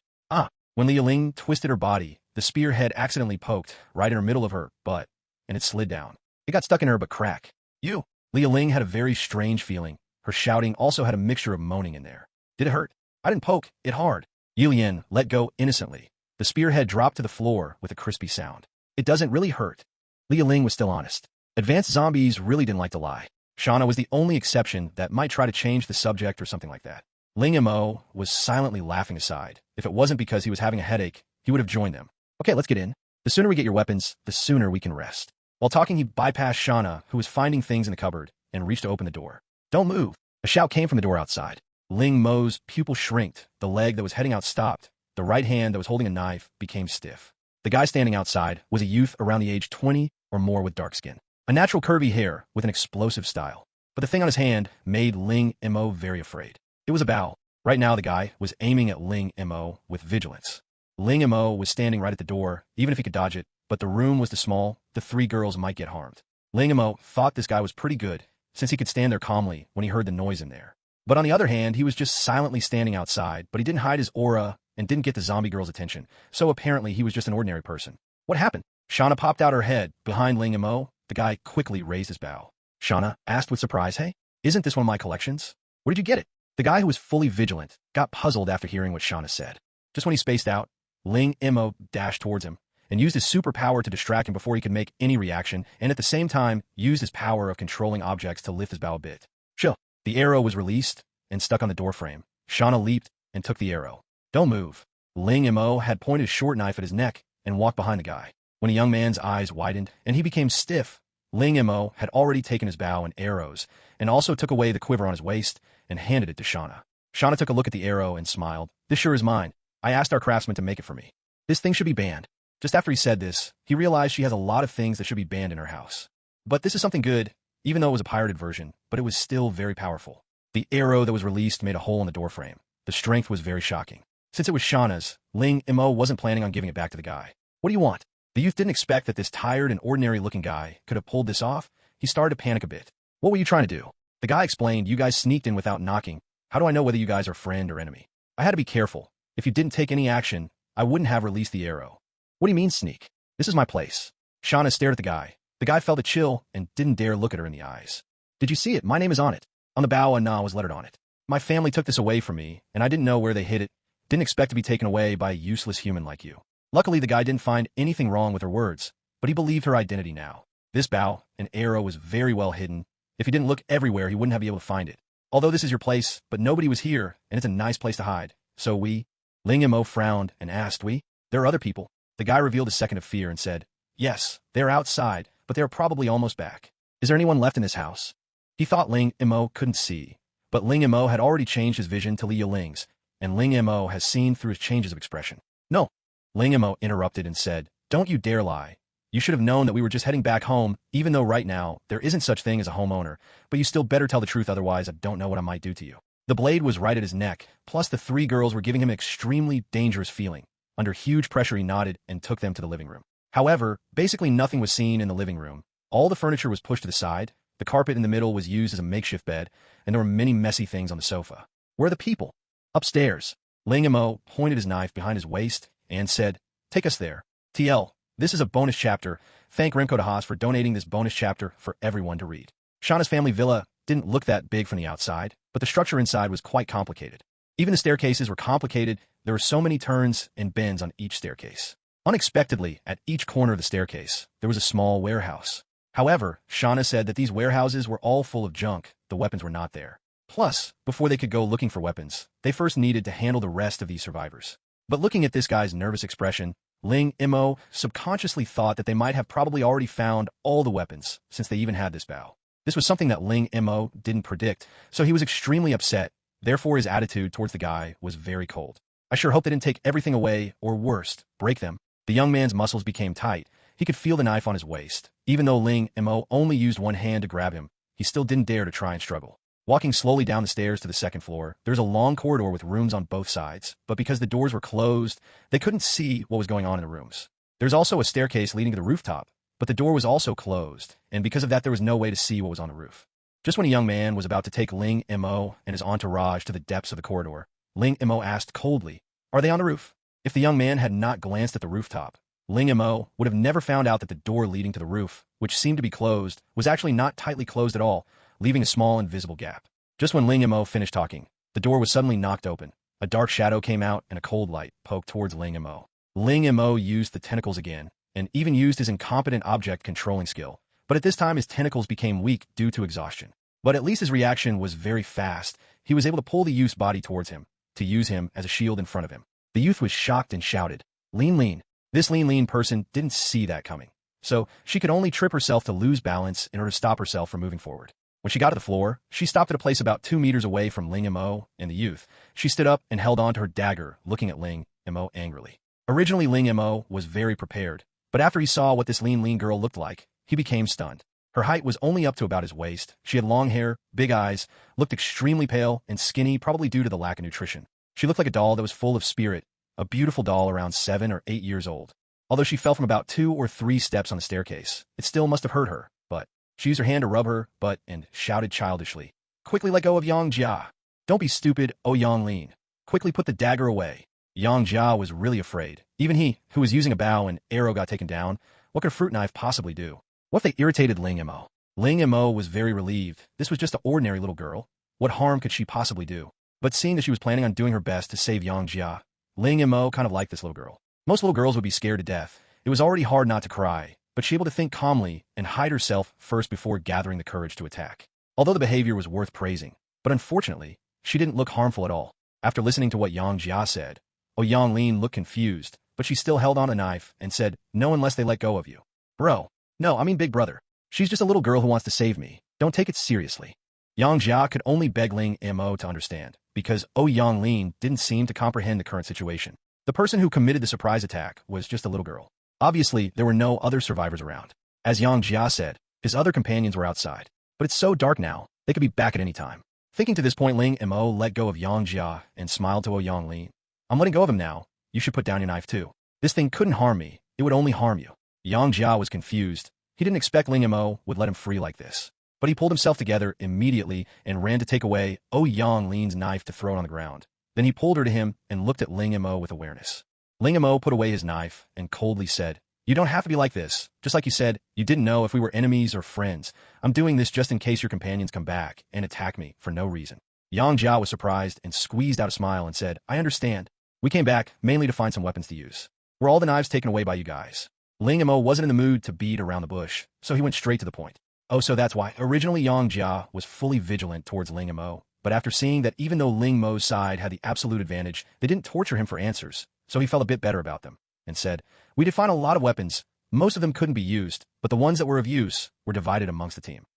When Li Ya Ling twisted her body, the spearhead accidentally poked right in her middle of her butt, and it slid down. It got stuck in her but crack. You! Li Ya Ling had a very strange feeling. Her shouting also had a mixture of moaning in there. Did it hurt? I didn't poke, it hard. Ye Lian let go innocently. The spearhead dropped to the floor with a crispy sound. It doesn't really hurt. Li Ya Ling was still honest. Advanced zombies really didn't like to lie. Shauna was the only exception that might try to change the subject or something like that. Ling Mo was silently laughing aside. If it wasn't because he was having a headache, he would have joined them. Okay, let's get in. The sooner we get your weapons, the sooner we can rest. While talking, he bypassed Shauna, who was finding things in the cupboard, and reached to open the door. Don't move. A shout came from the door outside. Ling Mo's pupil shrinked. The leg that was heading out stopped. The right hand that was holding a knife became stiff. The guy standing outside was a youth around the age 20 or more with dark skin. A natural curvy hair with an explosive style. But the thing on his hand made Ling Mo very afraid. It was a bow. Right now, the guy was aiming at Ling Mo with vigilance. Ling Mo was standing right at the door, even if he could dodge it, but the room was too small, the three girls might get harmed. Ling Mo thought this guy was pretty good, since he could stand there calmly when he heard the noise in there. But on the other hand, he was just silently standing outside, but he didn't hide his aura and didn't get the zombie girl's attention, so apparently he was just an ordinary person. What happened? Shauna popped out her head behind Ling Mo. The guy quickly raised his bow. Shauna asked with surprise, "Hey, isn't this one of my collections? Where did you get it?" The guy, who was fully vigilant, got puzzled after hearing what Shauna said. Just when he spaced out, Ling Mo dashed towards him and used his superpower to distract him before he could make any reaction, and at the same time used his power of controlling objects to lift his bow a bit. Chill. The arrow was released and stuck on the doorframe. Shauna leaped and took the arrow. Don't move. Ling Mo had pointed a short knife at his neck and walked behind the guy. When a young man's eyes widened and he became stiff, Ling Mo had already taken his bow and arrows and also took away the quiver on his waist and handed it to Shauna. Shauna took a look at the arrow and smiled. "This sure is mine. I asked our craftsman to make it for me. This thing should be banned." Just after he said this, he realized she has a lot of things that should be banned in her house. But this is something good, even though it was a pirated version, but it was still very powerful. The arrow that was released made a hole in the doorframe. The strength was very shocking. Since it was Shauna's, Ling Mo wasn't planning on giving it back to the guy. "What do you want?" The youth didn't expect that this tired and ordinary-looking guy could have pulled this off. He started to panic a bit. "What were you trying to do?" The guy explained, "You guys sneaked in without knocking. How do I know whether you guys are friend or enemy? I had to be careful. If you didn't take any action, I wouldn't have released the arrow." "What do you mean, sneak? This is my place." Shauna stared at the guy. The guy felt a chill and didn't dare look at her in the eyes. "Did you see it? My name is on it." On the bow, a Na was lettered on it. "My family took this away from me, and I didn't know where they hid it. Didn't expect to be taken away by a useless human like you." Luckily, the guy didn't find anything wrong with her words, but he believed her identity now. This bow, an arrow, was very well hidden. If he didn't look everywhere, he wouldn't have been able to find it. "Although this is your place, but nobody was here, and it's a nice place to hide. So we..." Ling Mo frowned and asked, "We? There are other people." The guy revealed a second of fear and said, "Yes, they're outside, but they're probably almost back. Is there anyone left in this house?" He thought Ling Mo couldn't see, but Ling Mo had already changed his vision to Li Ya Ling's, and Ling Mo has seen through his changes of expression. "No." Ling Mo interrupted and said, "Don't you dare lie. You should have known that we were just heading back home, even though right now there isn't such thing as a homeowner, but you still better tell the truth, otherwise I don't know what I might do to you." The blade was right at his neck, plus the three girls were giving him an extremely dangerous feeling. Under huge pressure, he nodded and took them to the living room. However, basically nothing was seen in the living room. All the furniture was pushed to the side, the carpet in the middle was used as a makeshift bed, and there were many messy things on the sofa. "Where are the people?" "Upstairs." Ling Mo pointed his knife behind his waist and said, "Take us there." TL, this is a bonus chapter. Thank Remco de Haas for donating this bonus chapter for everyone to read. Shauna's family villa didn't look that big from the outside, but the structure inside was quite complicated. Even the staircases were complicated. There were so many turns and bends on each staircase. Unexpectedly, at each corner of the staircase, there was a small warehouse. However, Shauna said that these warehouses were all full of junk. The weapons were not there. Plus, before they could go looking for weapons, they first needed to handle the rest of these survivors. But looking at this guy's nervous expression, Ling Mo subconsciously thought that they might have probably already found all the weapons, since they even had this bow. This was something that Ling Mo didn't predict, so he was extremely upset. Therefore, his attitude towards the guy was very cold. "I sure hope they didn't take everything away, or worst, break them." The young man's muscles became tight. He could feel the knife on his waist. Even though Ling Mo only used one hand to grab him, he still didn't dare to try and struggle. Walking slowly down the stairs to the second floor, there's a long corridor with rooms on both sides, but because the doors were closed, they couldn't see what was going on in the rooms. There's also a staircase leading to the rooftop, but the door was also closed, and because of that there was no way to see what was on the roof. Just when a young man was about to take Ling Mo and his entourage to the depths of the corridor, Ling Mo asked coldly, "Are they on the roof?" If the young man had not glanced at the rooftop, Ling Mo would have never found out that the door leading to the roof, which seemed to be closed, was actually not tightly closed at all, leaving a small invisible gap. Just when Ling Mo finished talking, the door was suddenly knocked open. A dark shadow came out and a cold light poked towards Ling Mo. Ling Mo used the tentacles again, and even used his incompetent object controlling skill, but at this time his tentacles became weak due to exhaustion. But at least his reaction was very fast. He was able to pull the youth's body towards him, to use him as a shield in front of him. The youth was shocked and shouted, "Lean Lean." This lean person didn't see that coming, so she could only trip herself to lose balance in order to stop herself from moving forward. When she got to the floor, she stopped at a place about 2 meters away from Ling Mo and the youth. She stood up and held on to her dagger, looking at Ling Mo angrily. Originally, Ling Mo was very prepared, but after he saw what this lean girl looked like, he became stunned. Her height was only up to about his waist. She had long hair, big eyes, looked extremely pale and skinny, probably due to the lack of nutrition. She looked like a doll that was full of spirit, a beautiful doll around 7 or 8 years old. Although she fell from about 2 or 3 steps on the staircase, it still must have hurt her, but she used her hand to rub her butt and shouted childishly, "Quickly let go of Yang Jia. Don't be stupid, oh Yang Lin. Quickly put the dagger away." Yang Jia was really afraid. Even he, who was using a bow and arrow, got taken down. What could a fruit knife possibly do? What if they irritated Ling Mo? Ling Mo was very relieved. This was just an ordinary little girl. What harm could she possibly do? But seeing that she was planning on doing her best to save Yang Jia, Ling Mo kind of liked this little girl. Most little girls would be scared to death. It was already hard not to cry, but she was able to think calmly and hide herself first before gathering the courage to attack. Although the behavior was worth praising, but unfortunately, she didn't look harmful at all. After listening to what Yang Jia said, Yang Lin looked confused, but she still held on a knife and said, "No, unless they let go of you." "Bro. No, I mean big brother. She's just a little girl who wants to save me. Don't take it seriously." Yang Jia could only beg Ling Mo to understand, because Yang Lin didn't seem to comprehend the current situation. The person who committed the surprise attack was just a little girl. Obviously, there were no other survivors around. As Yang Jia said, his other companions were outside. But it's so dark now, they could be back at any time. Thinking to this point, Ling Mo let go of Yang Jia and smiled to Yang Lin. "I'm letting go of him now. You should put down your knife too. This thing couldn't harm me. It would only harm you." Yang Jia was confused. He didn't expect Ling Mo would let him free like this. But he pulled himself together immediately and ran to take away Yang Lin's knife to throw it on the ground. Then he pulled her to him and looked at Ling Mo with awareness. Ling Mo put away his knife and coldly said, "You don't have to be like this. Just like you said, you didn't know if we were enemies or friends. I'm doing this just in case your companions come back and attack me for no reason." Yang Jia was surprised and squeezed out a smile and said, "I understand. We came back mainly to find some weapons to use. Were all the knives taken away by you guys?" Ling Mo wasn't in the mood to beat around the bush, so he went straight to the point. "Oh, so that's why." Originally, Yang Jia was fully vigilant towards Ling Mo, but after seeing that even though Ling Mo's side had the absolute advantage, they didn't torture him for answers, so he felt a bit better about them, and said, "We did find a lot of weapons. Most of them couldn't be used, but the ones that were of use were divided amongst the team."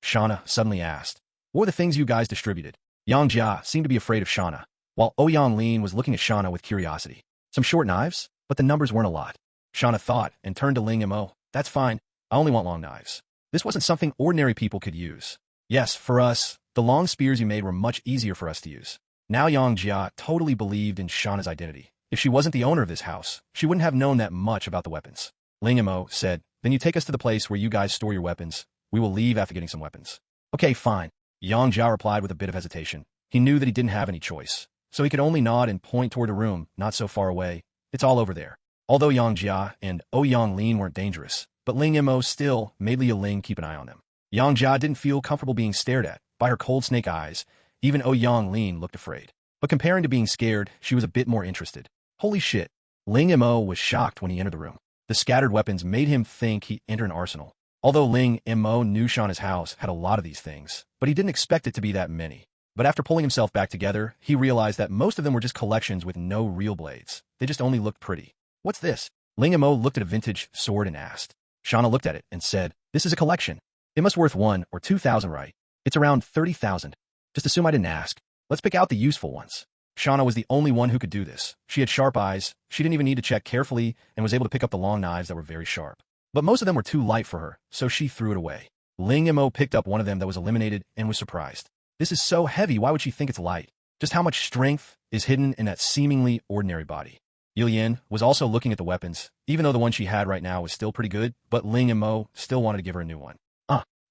Shauna suddenly asked, "What were the things you guys distributed?" Yang Jia seemed to be afraid of Shauna, while Yang Lin was looking at Shauna with curiosity. "Some short knives, but the numbers weren't a lot." Shauna thought and turned to Ling Mo. "That's fine. I only want long knives. This wasn't something ordinary people could use. Yes, for us, the long spears you made were much easier for us to use." Now Yang Jia totally believed in Shauna's identity. If she wasn't the owner of this house, she wouldn't have known that much about the weapons. Ling Mo said, "Then you take us to the place where you guys store your weapons. We will leave after getting some weapons." "Okay, fine." Yang Jia replied with a bit of hesitation. He knew that he didn't have any choice, so he could only nod and point toward a room not so far away. "It's all over there." Although Yang Jia and Yang Lin weren't dangerous, but Ling Mo still made Li Ya Ling keep an eye on them. Yang Jia didn't feel comfortable being stared at by her cold snake eyes. Even Yang Lin looked afraid. But comparing to being scared, she was a bit more interested. Holy shit. Ling Mo was shocked when he entered the room. The scattered weapons made him think he entered an arsenal. Although Ling Mo knew Shauna's house had a lot of these things, but he didn't expect it to be that many. But after pulling himself back together, he realized that most of them were just collections with no real blades. They just only looked pretty. "What's this?" Ling Mo looked at a vintage sword and asked. Shauna looked at it and said, "This is a collection. It must worth 1 or 2,000, right? It's around 30,000. Just assume I didn't ask. Let's pick out the useful ones." Shauna was the only one who could do this. She had sharp eyes, she didn't even need to check carefully, and was able to pick up the long knives that were very sharp. But most of them were too light for her, so she threw it away. Ling Mo picked up one of them that was eliminated and was surprised. This is so heavy, why would she think it's light? Just how much strength is hidden in that seemingly ordinary body? Ye Lian was also looking at the weapons, even though the one she had right now was still pretty good, but Ling Mo still wanted to give her a new one.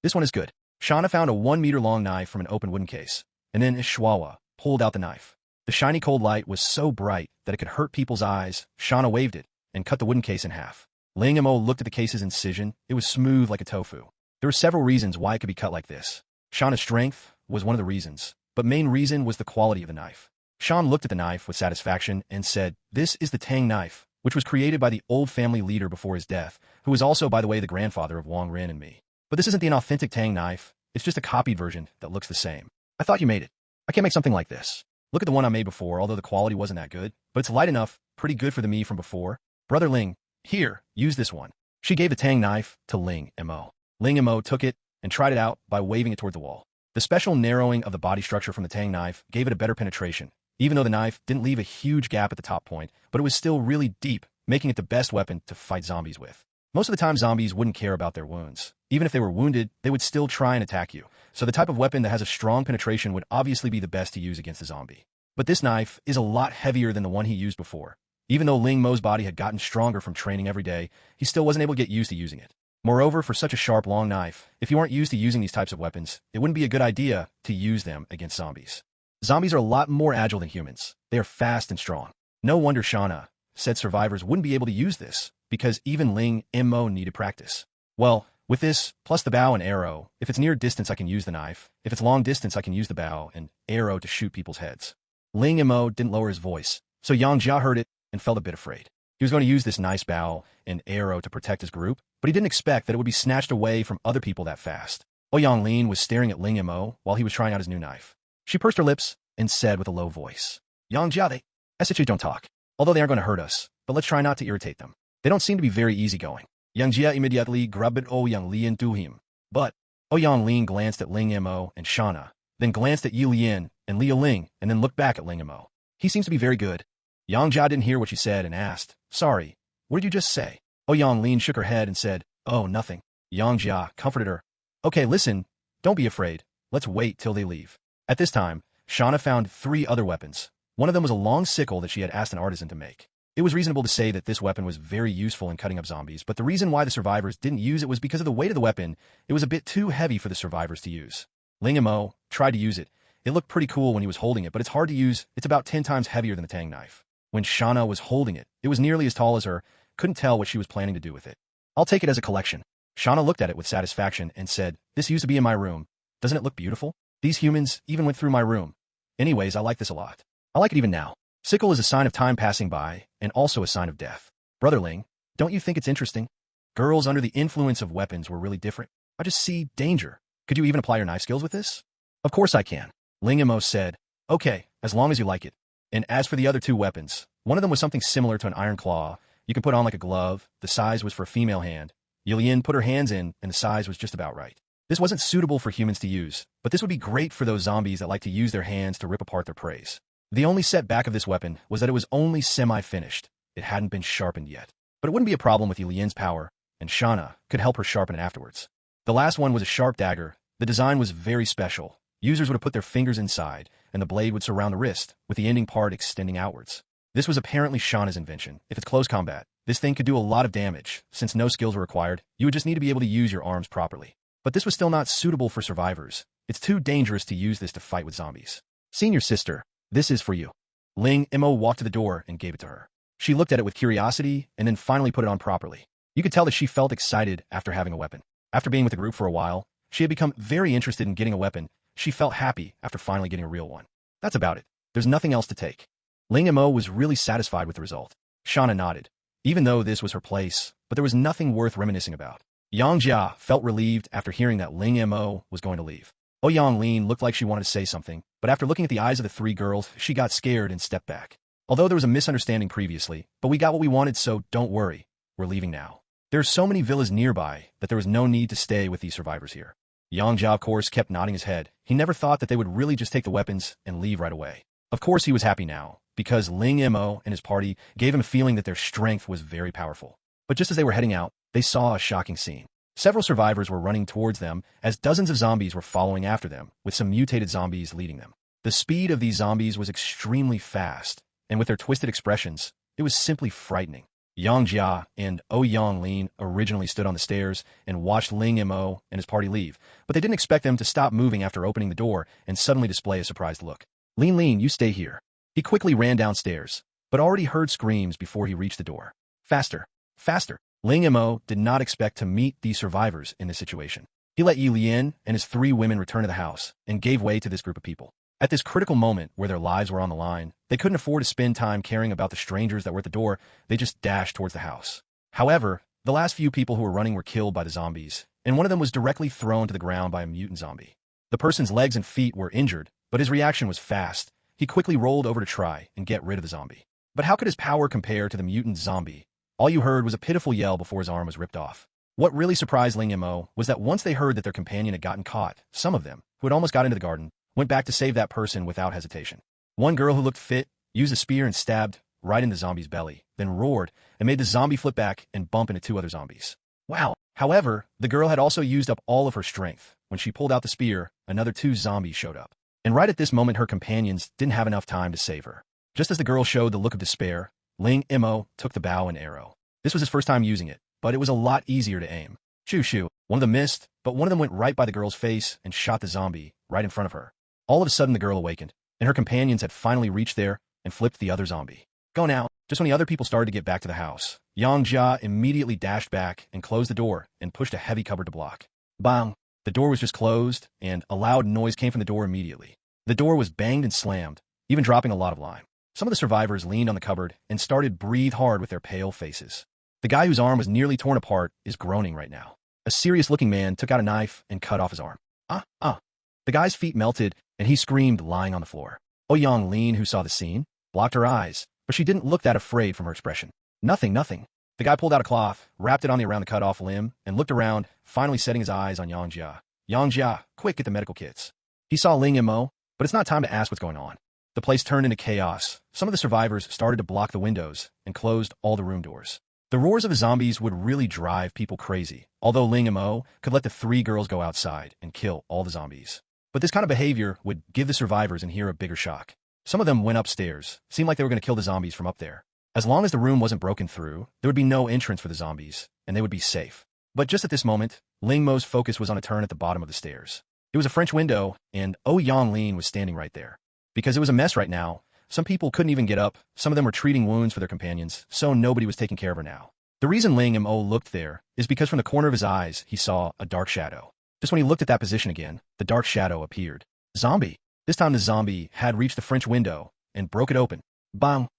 This one is good." Shauna found a 1-meter-long knife from an open wooden case, and then Ishwawa pulled out the knife. The shiny cold light was so bright that it could hurt people's eyes. Shauna waved it and cut the wooden case in half. Ling Mo looked at the case's incision. It was smooth like a tofu. There were several reasons why it could be cut like this. Shauna's strength was one of the reasons, but main reason was the quality of the knife. Shaun looked at the knife with satisfaction and said, "This is the Tang knife, which was created by the old family leader before his death, who was also, by the way, the grandfather of Wang Ren and me. But this isn't the authentic Tang knife. It's just a copied version that looks the same. I thought you made it. I can't make something like this. Look at the one I made before, although the quality wasn't that good, but it's light enough, pretty good for the me from before. Brother Ling, here, use this one." She gave the Tang knife to Ling Mo. Ling Mo took it and tried it out by waving it toward the wall. The special narrowing of the body structure from the Tang knife gave it a better penetration, even though the knife didn't leave a huge gap at the top point, but it was still really deep, making it the best weapon to fight zombies with. Most of the time, zombies wouldn't care about their wounds. Even if they were wounded, they would still try and attack you. So the type of weapon that has a strong penetration would obviously be the best to use against the zombie. But this knife is a lot heavier than the one he used before. Even though Ling Mo's body had gotten stronger from training every day, he still wasn't able to get used to using it. Moreover, for such a sharp, long knife, if you aren't used to using these types of weapons, it wouldn't be a good idea to use them against zombies. Zombies are a lot more agile than humans. They are fast and strong. No wonder Shauna said survivors wouldn't be able to use this, because even Ling Mo needed practice. Well, with this, plus the bow and arrow, if it's near distance I can use the knife, if it's long distance I can use the bow and arrow to shoot people's heads. Ling Mo didn't lower his voice, so Yang Jia heard it and felt a bit afraid. He was going to use this nice bow and arrow to protect his group, but he didn't expect that it would be snatched away from other people that fast. Yang Lin was staring at Ling Mo while he was trying out his new knife. She pursed her lips and said with a low voice, Yang Jia, I said you don't talk. Although they aren't going to hurt us, but let's try not to irritate them. They don't seem to be very easygoing. Yang Jia immediately grabbed Yang Lian to him. But Yang Lin glanced at Ling Mo and Shauna, then glanced at Ye Lian and Li Ya Ling, and then looked back at Ling Mo. He seems to be very good. Yang Jia didn't hear what she said and asked, Sorry, what did you just say? Yang Lin shook her head and said, Oh, nothing. Yang Jia comforted her. Okay, listen, don't be afraid. Let's wait till they leave. At this time, Shauna found 3 other weapons. One of them was a long sickle that she had asked an artisan to make. It was reasonable to say that this weapon was very useful in cutting up zombies, but the reason why the survivors didn't use it was because of the weight of the weapon. It was a bit too heavy for the survivors to use. Ling Mo tried to use it. It looked pretty cool when he was holding it, but it's hard to use. It's about 10 times heavier than the Tang knife. When Shauna was holding it, it was nearly as tall as her. Couldn't tell what she was planning to do with it. I'll take it as a collection. Shauna looked at it with satisfaction and said, This used to be in my room. Doesn't it look beautiful? These humans even went through my room. Anyways, I like this a lot. I like it even now. Sickle is a sign of time passing by, and also a sign of death. Brother Ling, don't you think it's interesting? Girls under the influence of weapons were really different. I just see danger. Could you even apply your knife skills with this? Of course I can. Ling Mo said, Okay, as long as you like it. And as for the other 2 weapons, one of them was something similar to an iron claw. You can put on like a glove. The size was for a female hand. Ye Lian put her hands in, and the size was just about right. This wasn't suitable for humans to use, but this would be great for those zombies that like to use their hands to rip apart their prey. The only setback of this weapon was that it was only semi-finished. It hadn't been sharpened yet. But it wouldn't be a problem with Ye Lian's power, and Shauna could help her sharpen it afterwards. The last one was a sharp dagger. The design was very special. Users would have put their fingers inside, and the blade would surround the wrist, with the ending part extending outwards. This was apparently Shauna's invention. If it's close combat, this thing could do a lot of damage. Since no skills were required, you would just need to be able to use your arms properly. But this was still not suitable for survivors. It's too dangerous to use this to fight with zombies. Senior sister, this is for you. Ling Mo walked to the door and gave it to her. She looked at it with curiosity and then finally put it on properly. You could tell that she felt excited after having a weapon. After being with the group for a while, she had become very interested in getting a weapon. She felt happy after finally getting a real one. That's about it. There's nothing else to take. Ling Mo was really satisfied with the result. Shauna nodded, even though this was her place, but there was nothing worth reminiscing about. Yang Jia felt relieved after hearing that Ling Mo was going to leave. Yang Lin looked like she wanted to say something, but after looking at the eyes of the 3 girls, she got scared and stepped back. Although there was a misunderstanding previously, but we got what we wanted, so don't worry. We're leaving now. There are so many villas nearby that there was no need to stay with these survivors here. Yang Jia, of course, kept nodding his head. He never thought that they would really just take the weapons and leave right away. Of course, he was happy now, because Ling Mo and his party gave him a feeling that their strength was very powerful. But just as they were heading out, they saw a shocking scene. Several survivors were running towards them as dozens of zombies were following after them, with some mutated zombies leading them. The speed of these zombies was extremely fast, and with their twisted expressions, it was simply frightening. Yang Jia and Yang Lin originally stood on the stairs and watched Ling Mo and his party leave, but they didn't expect them to stop moving after opening the door and suddenly display a surprised look. Lin, you stay here. He quickly ran downstairs, but already heard screams before he reached the door. Faster, faster. Ling Mo did not expect to meet these survivors in this situation. He let Ye Lian and his 3 women return to the house and gave way to this group of people. At this critical moment where their lives were on the line, they couldn't afford to spend time caring about the strangers that were at the door. They just dashed towards the house. However, the last few people who were running were killed by the zombies, and one of them was directly thrown to the ground by a mutant zombie. The person's legs and feet were injured, but his reaction was fast. He quickly rolled over to try and get rid of the zombie. But how could his power compare to the mutant zombie? All you heard was a pitiful yell before his arm was ripped off. What really surprised Ling Mo was that once they heard that their companion had gotten caught, some of them, who had almost got into the garden, went back to save that person without hesitation. One girl who looked fit used a spear and stabbed right in the zombie's belly, then roared and made the zombie flip back and bump into 2 other zombies. Wow. However, the girl had also used up all of her strength. When she pulled out the spear, another 2 zombies showed up. And right at this moment, her companions didn't have enough time to save her. Just as the girl showed the look of despair, Ling Mo took the bow and arrow. This was his first time using it, but it was a lot easier to aim. Shoo shoo. One of them missed, but one of them went right by the girl's face and shot the zombie right in front of her. All of a sudden, the girl awakened, and her companions had finally reached there and flipped the other zombie. Go now. Just when the other people started to get back to the house, Yang Jia immediately dashed back and closed the door and pushed a heavy cupboard to block. Bang! The door was just closed, and a loud noise came from the door immediately. The door was banged and slammed, even dropping a lot of lime. Some of the survivors leaned on the cupboard and started to breathe hard with their pale faces. The guy whose arm was nearly torn apart is groaning right now. A serious-looking man took out a knife and cut off his arm. The guy's feet melted, and he screamed, lying on the floor. Ye Lian, who saw the scene, blocked her eyes, but she didn't look that afraid from her expression. Nothing. The guy pulled out a cloth, wrapped it on around the cut-off limb, and looked around, finally setting his eyes on Yang Jia. Yang Jia, quick, get the medical kits. He saw Ling Mo, but it's not time to ask what's going on. The place turned into chaos. Some of the survivors started to block the windows and closed all the room doors. The roars of the zombies would really drive people crazy, although Ling Mo could let the 3 girls go outside and kill all the zombies. But this kind of behavior would give the survivors in here a bigger shock. Some of them went upstairs, seemed like they were going to kill the zombies from up there. As long as the room wasn't broken through, there would be no entrance for the zombies, and they would be safe. But just at this moment, Ling Mo's focus was on a turn at the bottom of the stairs. It was a French window, and Ye Lian was standing right there. Because it was a mess right now, some people couldn't even get up, some of them were treating wounds for their companions, so nobody was taking care of her now. The reason Ling Mo looked there is because from the corner of his eyes, he saw a dark shadow. Just when he looked at that position again, the dark shadow appeared. Zombie! This time the zombie had reached the French window and broke it open. Bang!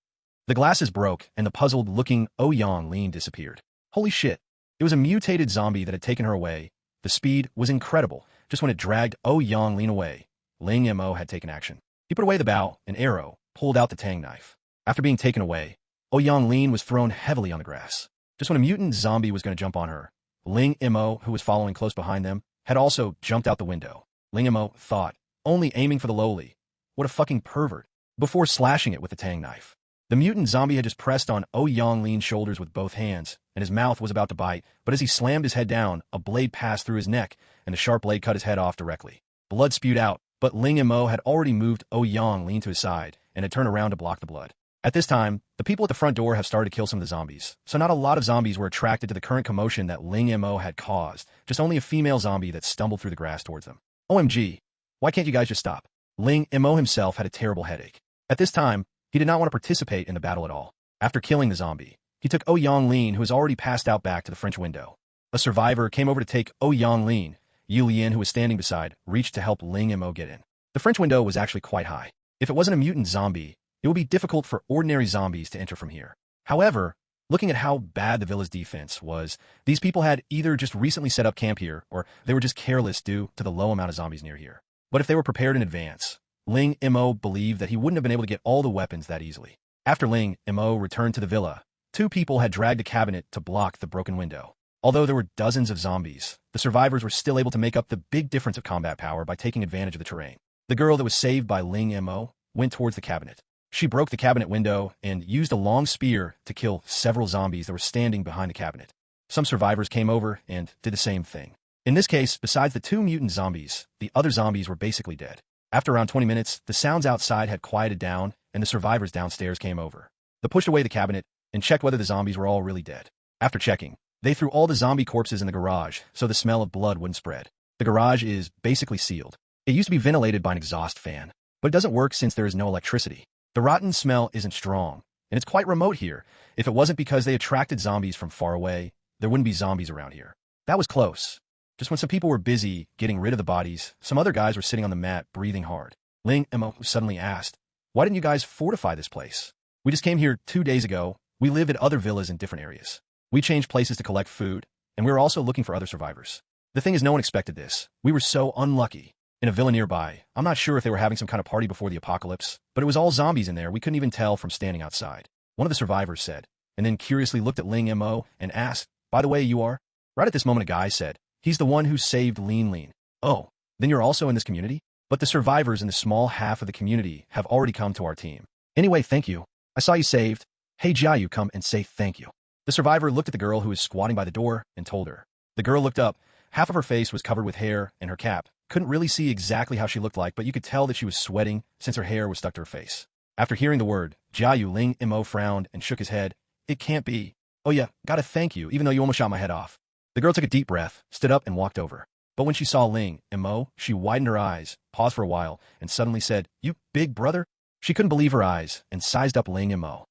The glasses broke, and the puzzled-looking Ye Lian disappeared. Holy shit! It was a mutated zombie that had taken her away. The speed was incredible. Just when it dragged Ye Lian away, Ling Mo had taken action. He put away the bow and arrow, pulled out the tang knife. After being taken away, Ye Lian was thrown heavily on the grass. Just when a mutant zombie was going to jump on her, Ling Mo, who was following close behind them, had also jumped out the window. Ling Mo thought, only aiming for the lowly. What a fucking pervert. Before slashing it with the tang knife. The mutant zombie had just pressed on Ye Lian's shoulders with both hands, and his mouth was about to bite, but as he slammed his head down, a blade passed through his neck, and the sharp blade cut his head off directly. Blood spewed out, but Ling Mo had already moved Ye Lian to his side, and had turned around to block the blood. At this time, the people at the front door have started to kill some of the zombies, so not a lot of zombies were attracted to the current commotion that Ling Mo had caused, just only a female zombie that stumbled through the grass towards them. OMG, why can't you guys just stop? Ling Mo himself had a terrible headache. At this time, he did not want to participate in the battle at all. After killing the zombie, he took Ye Lian, who was already passed out, back to the French window. A survivor came over to take Ye Lian. Ye Lian, who was standing beside, reached to help Ling Mo get in. The French window was actually quite high. If it wasn't a mutant zombie, it would be difficult for ordinary zombies to enter from here. However, looking at how bad the villa's defense was, these people had either just recently set up camp here, or they were just careless due to the low amount of zombies near here. But if they were prepared in advance, Ling Mo believed that he wouldn't have been able to get all the weapons that easily. After Ling Mo returned to the villa, 2 people had dragged a cabinet to block the broken window. Although there were dozens of zombies, the survivors were still able to make up the big difference of combat power by taking advantage of the terrain. The girl that was saved by Ling Mo went towards the cabinet. She broke the cabinet window and used a long spear to kill several zombies that were standing behind the cabinet. Some survivors came over and did the same thing. In this case, besides the 2 mutant zombies, the other zombies were basically dead. After around 20 minutes, the sounds outside had quieted down, and the survivors downstairs came over. They pushed away the cabinet and checked whether the zombies were all really dead. After checking, they threw all the zombie corpses in the garage so the smell of blood wouldn't spread. The garage is basically sealed. It used to be ventilated by an exhaust fan, but it doesn't work since there is no electricity. The rotten smell isn't strong, and it's quite remote here. If it wasn't because they attracted zombies from far away, there wouldn't be zombies around here. That was close. Just when some people were busy getting rid of the bodies, some other guys were sitting on the mat breathing hard. Ling Mo suddenly asked, "Why didn't you guys fortify this place? We just came here 2 days ago. We lived at other villas in different areas. We changed places to collect food, and we were also looking for other survivors. The thing is, no one expected this. We were so unlucky. In a villa nearby, I'm not sure if they were having some kind of party before the apocalypse, but it was all zombies in there. We couldn't even tell from standing outside," one of the survivors said, and then curiously looked at Ling Mo and asked, "By the way, you are?" Right at this moment, a guy said, "He's the one who saved Lian. "Oh, then you're also in this community?" "But the survivors in the small half of the community have already come to our team." "Anyway, thank you. I saw you saved, Hey Jiayu, come and say thank you. The survivor looked at the girl who was squatting by the door and told her. The girl looked up. Half of her face was covered with hair, and her cap couldn't really see exactly how she looked like, but you could tell that she was sweating since her hair was stuck to her face. After hearing the word, Jiayu, Ling Mo frowned and shook his head. It can't be. Oh yeah, gotta thank you, even though you almost shot my head off. The girl took a deep breath, stood up, and walked over. But when she saw Ling Mo, she widened her eyes, paused for a while, and suddenly said, "You big brother?" She couldn't believe her eyes and sized up Ling Mo.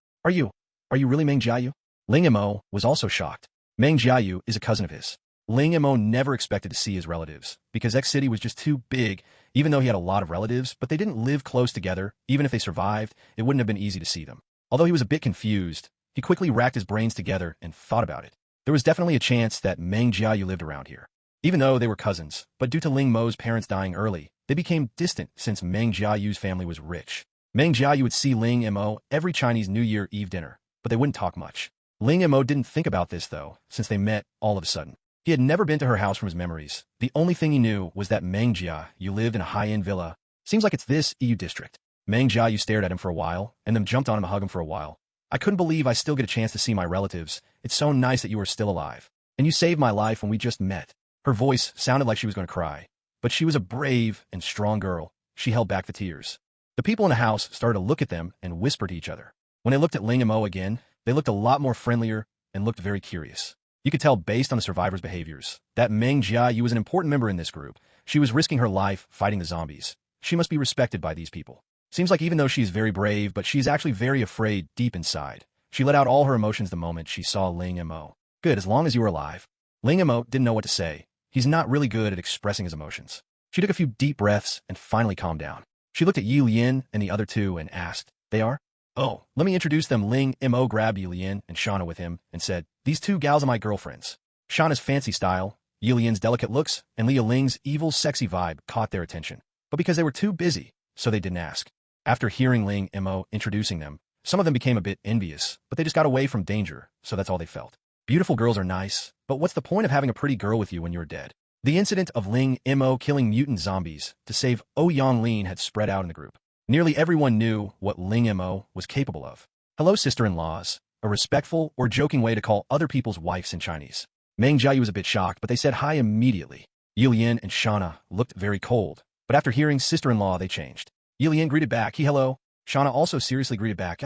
Are you really Meng Jiayu? Ling Mo was also shocked. Meng Jiayu is a cousin of his. Ling Mo never expected to see his relatives, because X City was just too big, even though he had a lot of relatives, but they didn't live close together. Even if they survived, it wouldn't have been easy to see them. Although he was a bit confused, he quickly racked his brains together and thought about it. There was definitely a chance that Meng Jiayu lived around here. Even though they were cousins, but due to Ling Mo's parents dying early, they became distant since Meng Jiayu's family was rich. Meng Jiayu would see Ling Mo every Chinese New Year Eve dinner, but they wouldn't talk much. Ling Mo didn't think about this, though, since they met all of a sudden. He had never been to her house from his memories. The only thing he knew was that Meng Jiayu lived in a high-end villa. Seems like it's this EU district. Meng Jiayu stared at him for a while, and then jumped on him to hug him for a while. I couldn't believe I still get a chance to see my relatives. It's so nice that you are still alive. And you saved my life when we just met. Her voice sounded like she was going to cry. But she was a brave and strong girl. She held back the tears. The people in the house started to look at them and whisper to each other. When they looked at Ling Mo again, they looked a lot more friendlier and looked very curious. You could tell based on the survivors' behaviors that Meng Jiayu was an important member in this group. She was risking her life fighting the zombies. She must be respected by these people. Seems like even though she's very brave, but she's actually very afraid deep inside. She let out all her emotions the moment she saw Ling Mo. Good, as long as you were alive. Ling Mo didn't know what to say. He's not really good at expressing his emotions. She took a few deep breaths and finally calmed down. She looked at Ye Lian and the other two and asked, "They are?" "Oh, let me introduce them." Ling Mo grabbed Ye Lian and Shauna with him and said, "These two gals are my girlfriends." Shauna's fancy style, Ye Lian's delicate looks, and Li Ya Ling's evil, sexy vibe caught their attention. But because they were too busy, so they didn't ask. After hearing Ling Mo introducing them, some of them became a bit envious, but they just got away from danger, so that's all they felt. Beautiful girls are nice, but what's the point of having a pretty girl with you when you're dead? The incident of Ling Mo killing mutant zombies to save Ye Lian had spread out in the group. Nearly everyone knew what Ling Mo was capable of. Hello, sister-in-laws, a respectful or joking way to call other people's wives in Chinese. Meng Jiayu was a bit shocked, but they said hi immediately. Ye Lian and Shauna looked very cold, but after hearing sister-in-law, they changed. Ye Lian greeted back, hello. Shauna also seriously greeted back.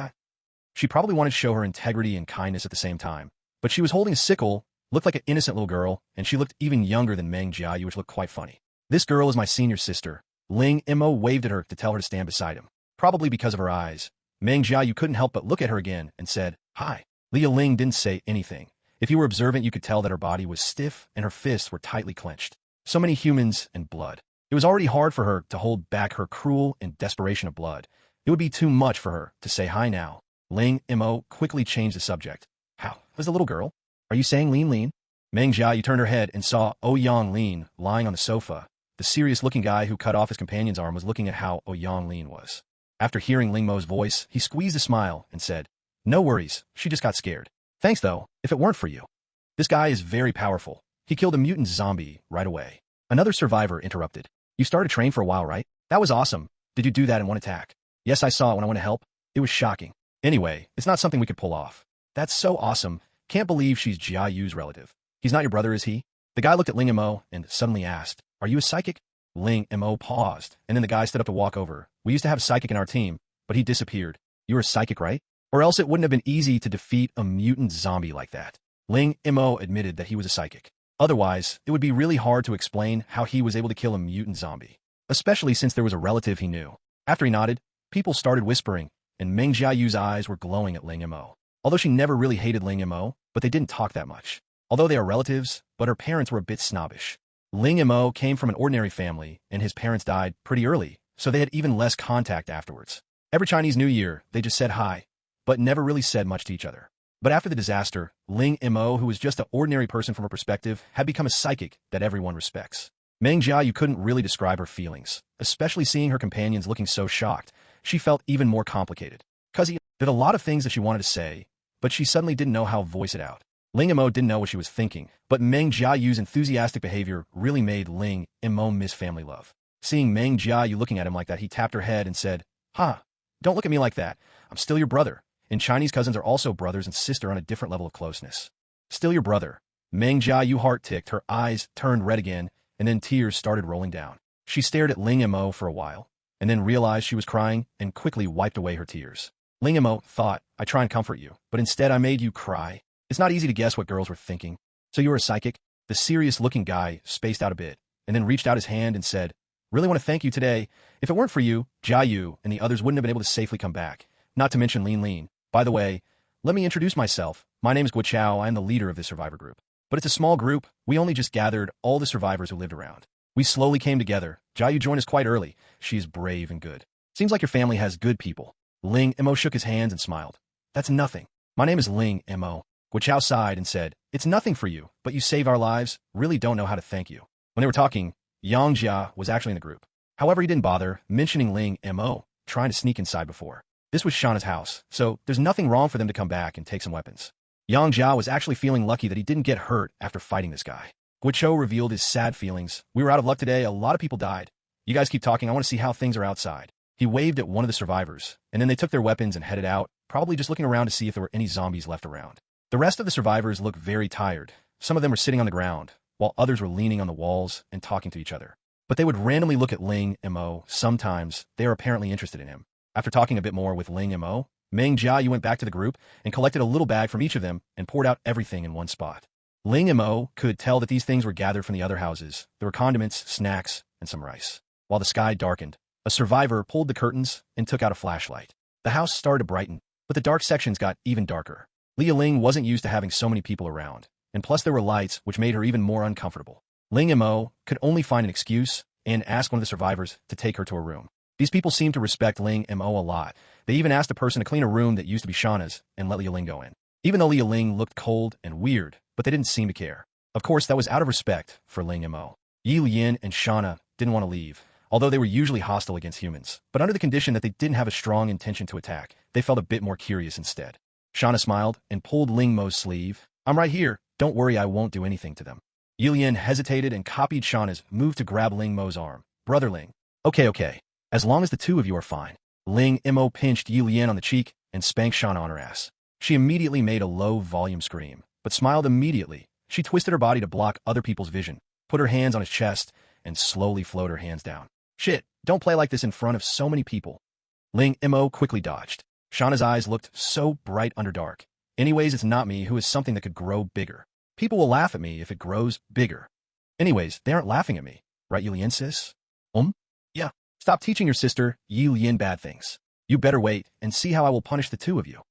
She probably wanted to show her integrity and kindness at the same time, but she was holding a sickle, looked like an innocent little girl, and she looked even younger than Meng Jiayu, which looked quite funny. This girl is my senior sister. Ling Mo waved at her to tell her to stand beside him. Probably because of her eyes, Meng Jiayu couldn't help but look at her again and said, "Hi." Li Ya Ling didn't say anything. If you were observant, you could tell that her body was stiff and her fists were tightly clenched. So many humans and blood. It was already hard for her to hold back her cruel and desperation of blood. It would be too much for her to say hi now. Ling Mo quickly changed the subject. How was the little girl? Are you saying Lian? Meng Jiayu turned her head and saw Ye Lian lying on the sofa. The serious-looking guy who cut off his companion's arm was looking at how Ye Lian was. After hearing Ling Mo's voice, he squeezed a smile and said, "No worries, she just got scared. Thanks, though, if it weren't for you. This guy is very powerful. He killed a mutant zombie right away." Another survivor interrupted. "You started to train for a while, right? That was awesome. Did you do that in one attack?" "Yes, I saw it when I went to help. It was shocking. Anyway, it's not something we could pull off." "That's so awesome. Can't believe she's Jiayu's relative. He's not your brother, is he?" The guy looked at Ling Mo and suddenly asked, "Are you a psychic?" Ling Mo paused, and then the guy stood up to walk over. "We used to have a psychic in our team, but he disappeared. You're a psychic, right? Or else it wouldn't have been easy to defeat a mutant zombie like that." Ling Mo admitted that he was a psychic. Otherwise, it would be really hard to explain how he was able to kill a mutant zombie, especially since there was a relative he knew. After he nodded, people started whispering, and Meng Jiayu's eyes were glowing at Ling Mo. Although she never really hated Ling Mo, but they didn't talk that much. Although they are relatives, but her parents were a bit snobbish. Ling Mo came from an ordinary family, and his parents died pretty early, so they had even less contact afterwards. Every Chinese New Year, they just said hi, but never really said much to each other. But after the disaster, Ling Mo, who was just an ordinary person from her perspective, had become a psychic that everyone respects. Meng Jiayu couldn't really describe her feelings, especially seeing her companions looking so shocked. She felt even more complicated. Cause he did a lot of things that she wanted to say, but she suddenly didn't know how to voice it out. Ling Mo didn't know what she was thinking, but Meng Jiayu's enthusiastic behavior really made Ling Mo miss family love. Seeing Meng Jiayu looking at him like that, he tapped her head and said, "Don't look at me like that. I'm still your brother, In Chinese, cousins are also brothers and sister on a different level of closeness. Still your brother. Meng Jia Yu heart ticked, her eyes turned red again, and then tears started rolling down. She stared at Ling Mo for a while, and then realized she was crying and quickly wiped away her tears. Ling Mo thought, I try and comfort you, but instead I made you cry. It's not easy to guess what girls were thinking. So you were a psychic? The serious-looking guy spaced out a bit, and then reached out his hand and said, Really want to thank you today. If it weren't for you, Jia Yu and the others wouldn't have been able to safely come back. Not to mention Li Lian. By the way, let me introduce myself. My name is Guo Chao. I am the leader of this survivor group. But it's a small group. We only just gathered all the survivors who lived around. We slowly came together. Jia Yu joined us quite early. She is brave and good. Seems like your family has good people. Ling Mo shook his hands and smiled. That's nothing. My name is Ling Mo. Guo Chao sighed and said, It's nothing for you, but you save our lives. Really don't know how to thank you. When they were talking, Yang Jia was actually in the group. However, he didn't bother mentioning Ling Mo, trying to sneak inside before. This was Shauna's house, so there's nothing wrong for them to come back and take some weapons. Yang Jia was actually feeling lucky that he didn't get hurt after fighting this guy. Guo Chao revealed his sad feelings. We were out of luck today. A lot of people died. You guys keep talking. I want to see how things are outside. He waved at one of the survivors, and then they took their weapons and headed out, probably just looking around to see if there were any zombies left around. The rest of the survivors looked very tired. Some of them were sitting on the ground, while others were leaning on the walls and talking to each other. But they would randomly look at Ling Mo. Sometimes they are apparently interested in him. After talking a bit more with Ling Mo, Meng Jia Yu went back to the group and collected a little bag from each of them and poured out everything in one spot. Ling Mo could tell that these things were gathered from the other houses. There were condiments, snacks, and some rice. While the sky darkened, a survivor pulled the curtains and took out a flashlight. The house started to brighten, but the dark sections got even darker. Li Ya Ling wasn't used to having so many people around, and plus there were lights which made her even more uncomfortable. Ling Mo could only find an excuse and ask one of the survivors to take her to a room. These people seemed to respect Ling Mo a lot. They even asked a person to clean a room that used to be Shauna's and let Li Ya Ling go in. Even though Li Ya Ling looked cold and weird, but they didn't seem to care. Of course, that was out of respect for Ling Mo. Ye Lian and Shauna didn't want to leave, although they were usually hostile against humans. But under the condition that they didn't have a strong intention to attack, they felt a bit more curious instead. Shauna smiled and pulled Ling Mo's sleeve. I'm right here. Don't worry, I won't do anything to them. Ye Lian hesitated and copied Shauna's move to grab Ling Mo's arm. Brother Ling. Okay. As long as the two of you are fine. Ling Mo pinched Ye Lian on the cheek and spanked Shauna on her ass. She immediately made a low-volume scream, but smiled immediately. She twisted her body to block other people's vision, put her hands on his chest, and slowly flowed her hands down. Shit, don't play like this in front of so many people. Ling Mo quickly dodged. Shauna's eyes looked so bright under dark. Anyways, it's not me who is something that could grow bigger. People will laugh at me if it grows bigger. Anyways, they aren't laughing at me. Right, Ye Lian, sis? Yeah. Stop teaching your sister, Ye Lian, bad things. You better wait and see how I will punish the two of you.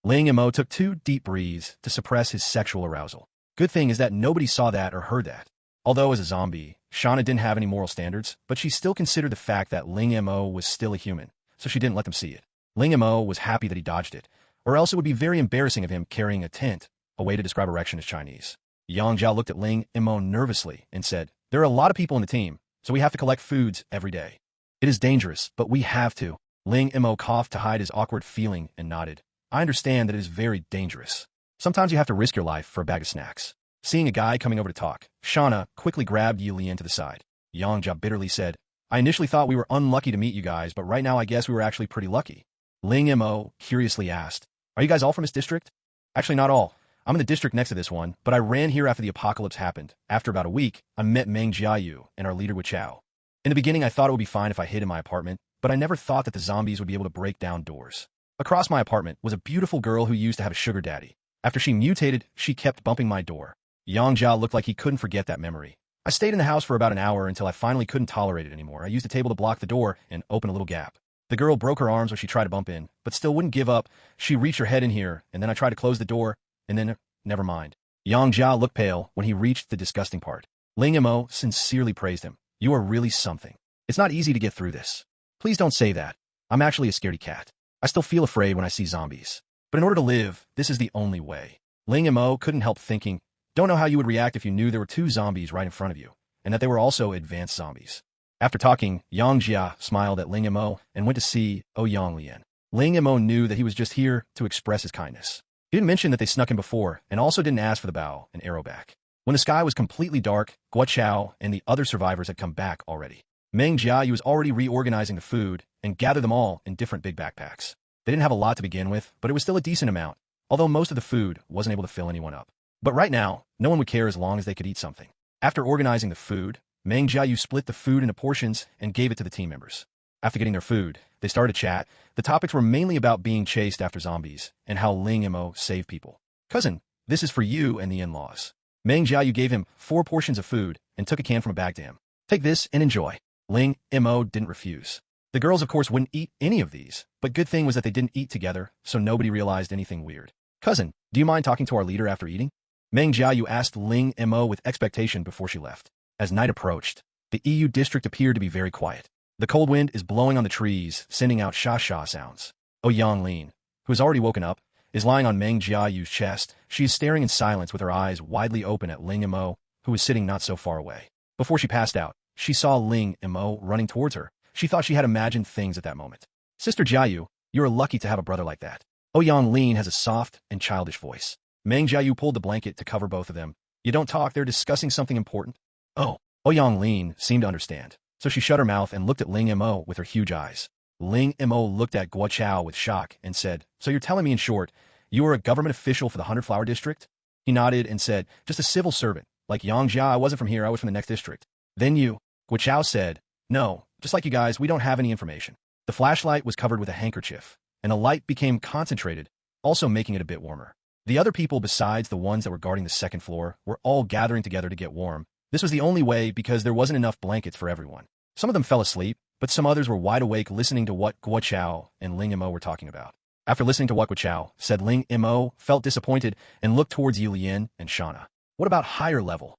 Ling Mo took 2 deep breaths to suppress his sexual arousal. Good thing is that nobody saw that or heard that. Although as a zombie, Shauna didn't have any moral standards, but she still considered the fact that Ling Mo was still a human, so she didn't let them see it. Ling Mo was happy that he dodged it, or else it would be very embarrassing of him carrying a tent, a way to describe erection as Chinese. Yang Jiao looked at Ling Mo nervously and said, There are a lot of people in the team, so we have to collect foods every day. It is dangerous, but we have to. Ling Mo coughed to hide his awkward feeling and nodded. I understand that it is very dangerous. Sometimes you have to risk your life for a bag of snacks. Seeing a guy coming over to talk, Shauna quickly grabbed Ye Lian to the side. Yang Jia bitterly said, I initially thought we were unlucky to meet you guys, but right now I guess we were actually pretty lucky. Ling Mo curiously asked, Are you guys all from this district? Actually, not all. I'm in the district next to this one, but I ran here after the apocalypse happened. After about a week, I met Meng Jia Yu and our leader Guo Chao. In the beginning, I thought it would be fine if I hid in my apartment, but I never thought that the zombies would be able to break down doors. Across my apartment was a beautiful girl who used to have a sugar daddy. After she mutated, she kept bumping my door. Yang Jia looked like he couldn't forget that memory. I stayed in the house for about an hour until I finally couldn't tolerate it anymore. I used a table to block the door and open a little gap. The girl broke her arms when she tried to bump in, but still wouldn't give up. She reached her head in here, and then I tried to close the door, and then, never mind. Yang Jia looked pale when he reached the disgusting part. Ling Mo sincerely praised him. You are really something. It's not easy to get through this. Please don't say that. I'm actually a scaredy cat. I still feel afraid when I see zombies. But in order to live, this is the only way. Ling Mo couldn't help thinking, don't know how you would react if you knew there were 2 zombies right in front of you, and that they were also advanced zombies. After talking, Yang Jia smiled at Ling Mo and went to see Yang Lian. Ling Mo knew that he was just here to express his kindness. He didn't mention that they snuck him before, and also didn't ask for the bow and arrow back. When the sky was completely dark, Guo Chao and the other survivors had come back already. Meng Jia was already reorganizing the food and gathered them all in different big backpacks. They didn't have a lot to begin with, but it was still a decent amount, although most of the food wasn't able to fill anyone up. But right now, no one would care as long as they could eat something. After organizing the food, Meng Jiayu split the food into portions and gave it to the team members. After getting their food, they started to chat. The topics were mainly about being chased after zombies and how Ling Mo saved people. Cousin, this is for you and the in-laws. Meng Jiayu gave him 4 portions of food and took a can from a bag to him. Take this and enjoy. Ling Mo didn't refuse. The girls, of course, wouldn't eat any of these, but good thing was that they didn't eat together, so nobody realized anything weird. Cousin, do you mind talking to our leader after eating? Meng Jiayu asked Ling Mo with expectation before she left. As night approached, the EU district appeared to be very quiet. The cold wind is blowing on the trees, sending out sha-sha sounds. Ye Lian, who has already woken up, is lying on Meng Jiayu's chest. She is staring in silence with her eyes widely open at Ling Mo, who is sitting not so far away. Before she passed out, she saw Ling Mo running towards her. She thought she had imagined things at that moment. Sister Jiayu, you are lucky to have a brother like that. Ye Lian has a soft and childish voice. Meng Jiayu pulled the blanket to cover both of them. You don't talk, they're discussing something important. Oh, Ye Lian seemed to understand, so she shut her mouth and looked at Ling Mo with her huge eyes. Ling Mo looked at Guo Chao with shock and said, so you're telling me in short, you are a government official for the 100 Flower District? He nodded and said, just a civil servant. Like Yang Jia, I wasn't from here, I was from the next district. Then you, Guo Chao said, no, just like you guys, we don't have any information. The flashlight was covered with a handkerchief, and the light became concentrated, also making it a bit warmer. The other people besides the ones that were guarding the second floor were all gathering together to get warm. This was the only way because there wasn't enough blankets for everyone. Some of them fell asleep, but some others were wide awake listening to what Guo Chao and Ling Mo were talking about. After listening to what Guo Chao said, Ling Mo felt disappointed and looked towards Ye Lian and Shauna. What about higher level?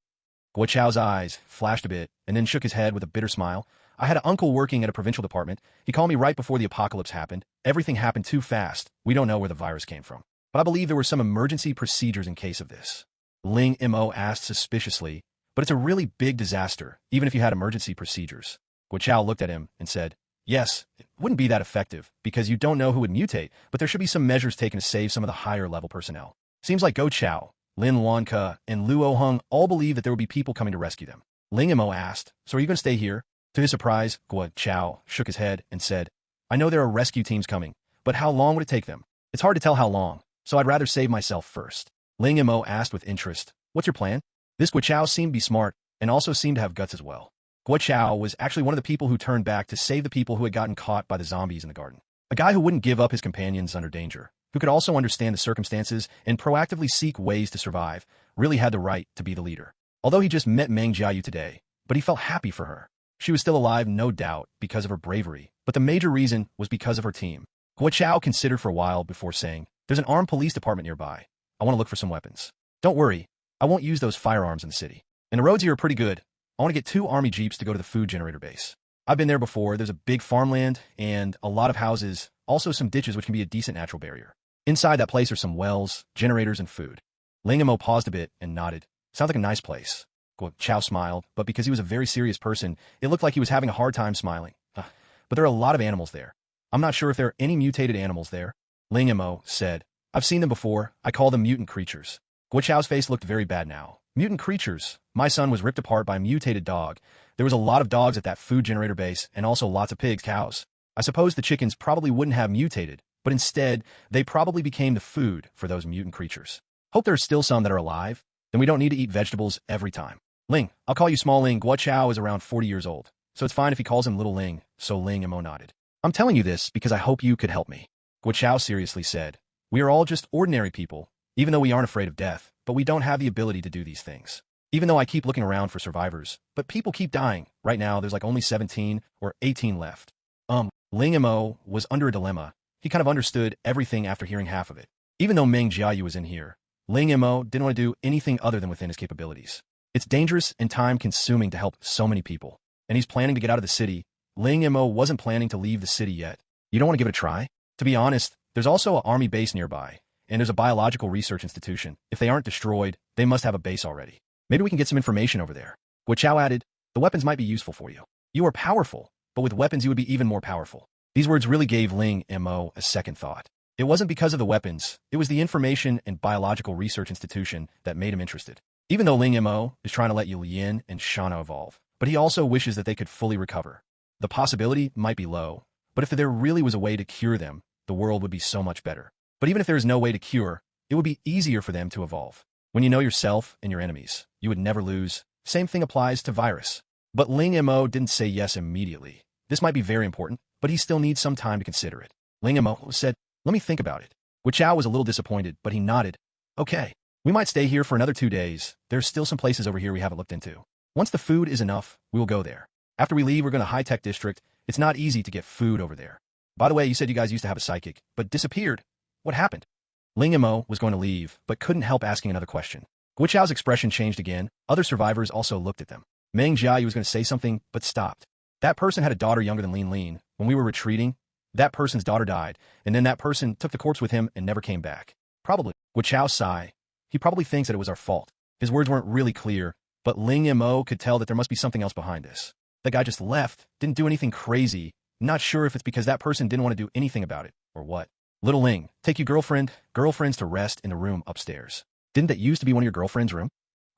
Guo Chao's eyes flashed a bit and then shook his head with a bitter smile. I had an uncle working at a provincial department. He called me right before the apocalypse happened. Everything happened too fast. We don't know where the virus came from. But I believe there were some emergency procedures in case of this. Ling Mo asked suspiciously, but it's a really big disaster, even if you had emergency procedures. Guo Chao looked at him and said, yes, it wouldn't be that effective, because you don't know who would mutate, but there should be some measures taken to save some of the higher-level personnel. Seems like Guo Chao, Lin Wanke, and Luo Heng all believe that there would be people coming to rescue them. Ling Mo asked, so are you going to stay here? To his surprise, Guo Chao shook his head and said, I know there are rescue teams coming, but how long would it take them? It's hard to tell how long, so I'd rather save myself first. Ling Mo asked with interest, what's your plan? This Guo Chao seemed to be smart, and also seemed to have guts as well. Guo Chao was actually one of the people who turned back to save the people who had gotten caught by the zombies in the garden. A guy who wouldn't give up his companions under danger, who could also understand the circumstances and proactively seek ways to survive, really had the right to be the leader. Although he just met Meng Jiayu today, but he felt happy for her. She was still alive, no doubt, because of her bravery, but the major reason was because of her team. Guo Chao considered for a while before saying, there's an armed police department nearby. I want to look for some weapons. Don't worry, I won't use those firearms in the city. And the roads here are pretty good. I want to get 2 army jeeps to go to the food generator base. I've been there before. There's a big farmland and a lot of houses, also some ditches which can be a decent natural barrier. Inside that place are some wells, generators, and food. Ling Mo paused a bit and nodded. Sounds like a nice place. Guo Chao smiled, but because he was a very serious person, it looked like he was having a hard time smiling. But there are a lot of animals there. I'm not sure if there are any mutated animals there. Ling Mo said, I've seen them before. I call them mutant creatures. Guo Chao's face looked very bad now. Mutant creatures. My son was ripped apart by a mutated dog. There was a lot of dogs at that food generator base, and also lots of pigs, cows. I suppose the chickens probably wouldn't have mutated, but instead, they probably became the food for those mutant creatures. Hope there are still some that are alive. Then we don't need to eat vegetables every time. Ling, I'll call you Small Ling. Guo Chao is around 40 years old, so it's fine if he calls him Little Ling, so Ling Mo nodded. I'm telling you this because I hope you could help me. Guo Chao seriously said, we are all just ordinary people, even though we aren't afraid of death, but we don't have the ability to do these things. Even though I keep looking around for survivors, but people keep dying. Right now, there's like only 17 or 18 left. Ling Mo was under a dilemma. He kind of understood everything after hearing half of it. Even though Meng Jiayu was in here, Ling Mo didn't want to do anything other than within his capabilities. It's dangerous and time-consuming to help so many people. And he's planning to get out of the city. Ling Mo wasn't planning to leave the city yet. You don't want to give it a try? To be honest, there's also an army base nearby, and there's a biological research institution. If they aren't destroyed, they must have a base already. Maybe we can get some information over there. Guo Chao added, the weapons might be useful for you. You are powerful, but with weapons you would be even more powerful. These words really gave Ling Mo a second thought. It wasn't because of the weapons, it was the information and biological research institution that made him interested. Even though Ling Mo is trying to let Ye Lian and Shauna evolve, but he also wishes that they could fully recover. The possibility might be low, but if there really was a way to cure them, the world would be so much better. But even if there is no way to cure, it would be easier for them to evolve. When you know yourself and your enemies, you would never lose. Same thing applies to virus. But Ling Mo didn't say yes immediately. This might be very important, but he still needs some time to consider it. Ling Mo said, "Let me think about it." Wu Chao was a little disappointed, but he nodded. "Okay. We might stay here for another 2 days. There's still some places over here we haven't looked into. Once the food is enough, we will go there. After we leave, we're going to high-tech district. It's not easy to get food over there. By the way, you said you guys used to have a psychic, but disappeared. What happened?" Ling Mo was going to leave, but couldn't help asking another question. Wu Chao's expression changed again. Other survivors also looked at them. Meng Jiayu was going to say something, but stopped. That person had a daughter younger than Lin Lin. When we were retreating, that person's daughter died, and then that person took the corpse with him and never came back. Probably. Wu Chao sighed. He probably thinks that it was our fault. His words weren't really clear, but Ling Mo could tell that there must be something else behind this. The guy just left, didn't do anything crazy. Not sure if it's because that person didn't want to do anything about it, or what. Little Ling, take your girlfriends to rest in the room upstairs. Didn't that used to be one of your girlfriend's room?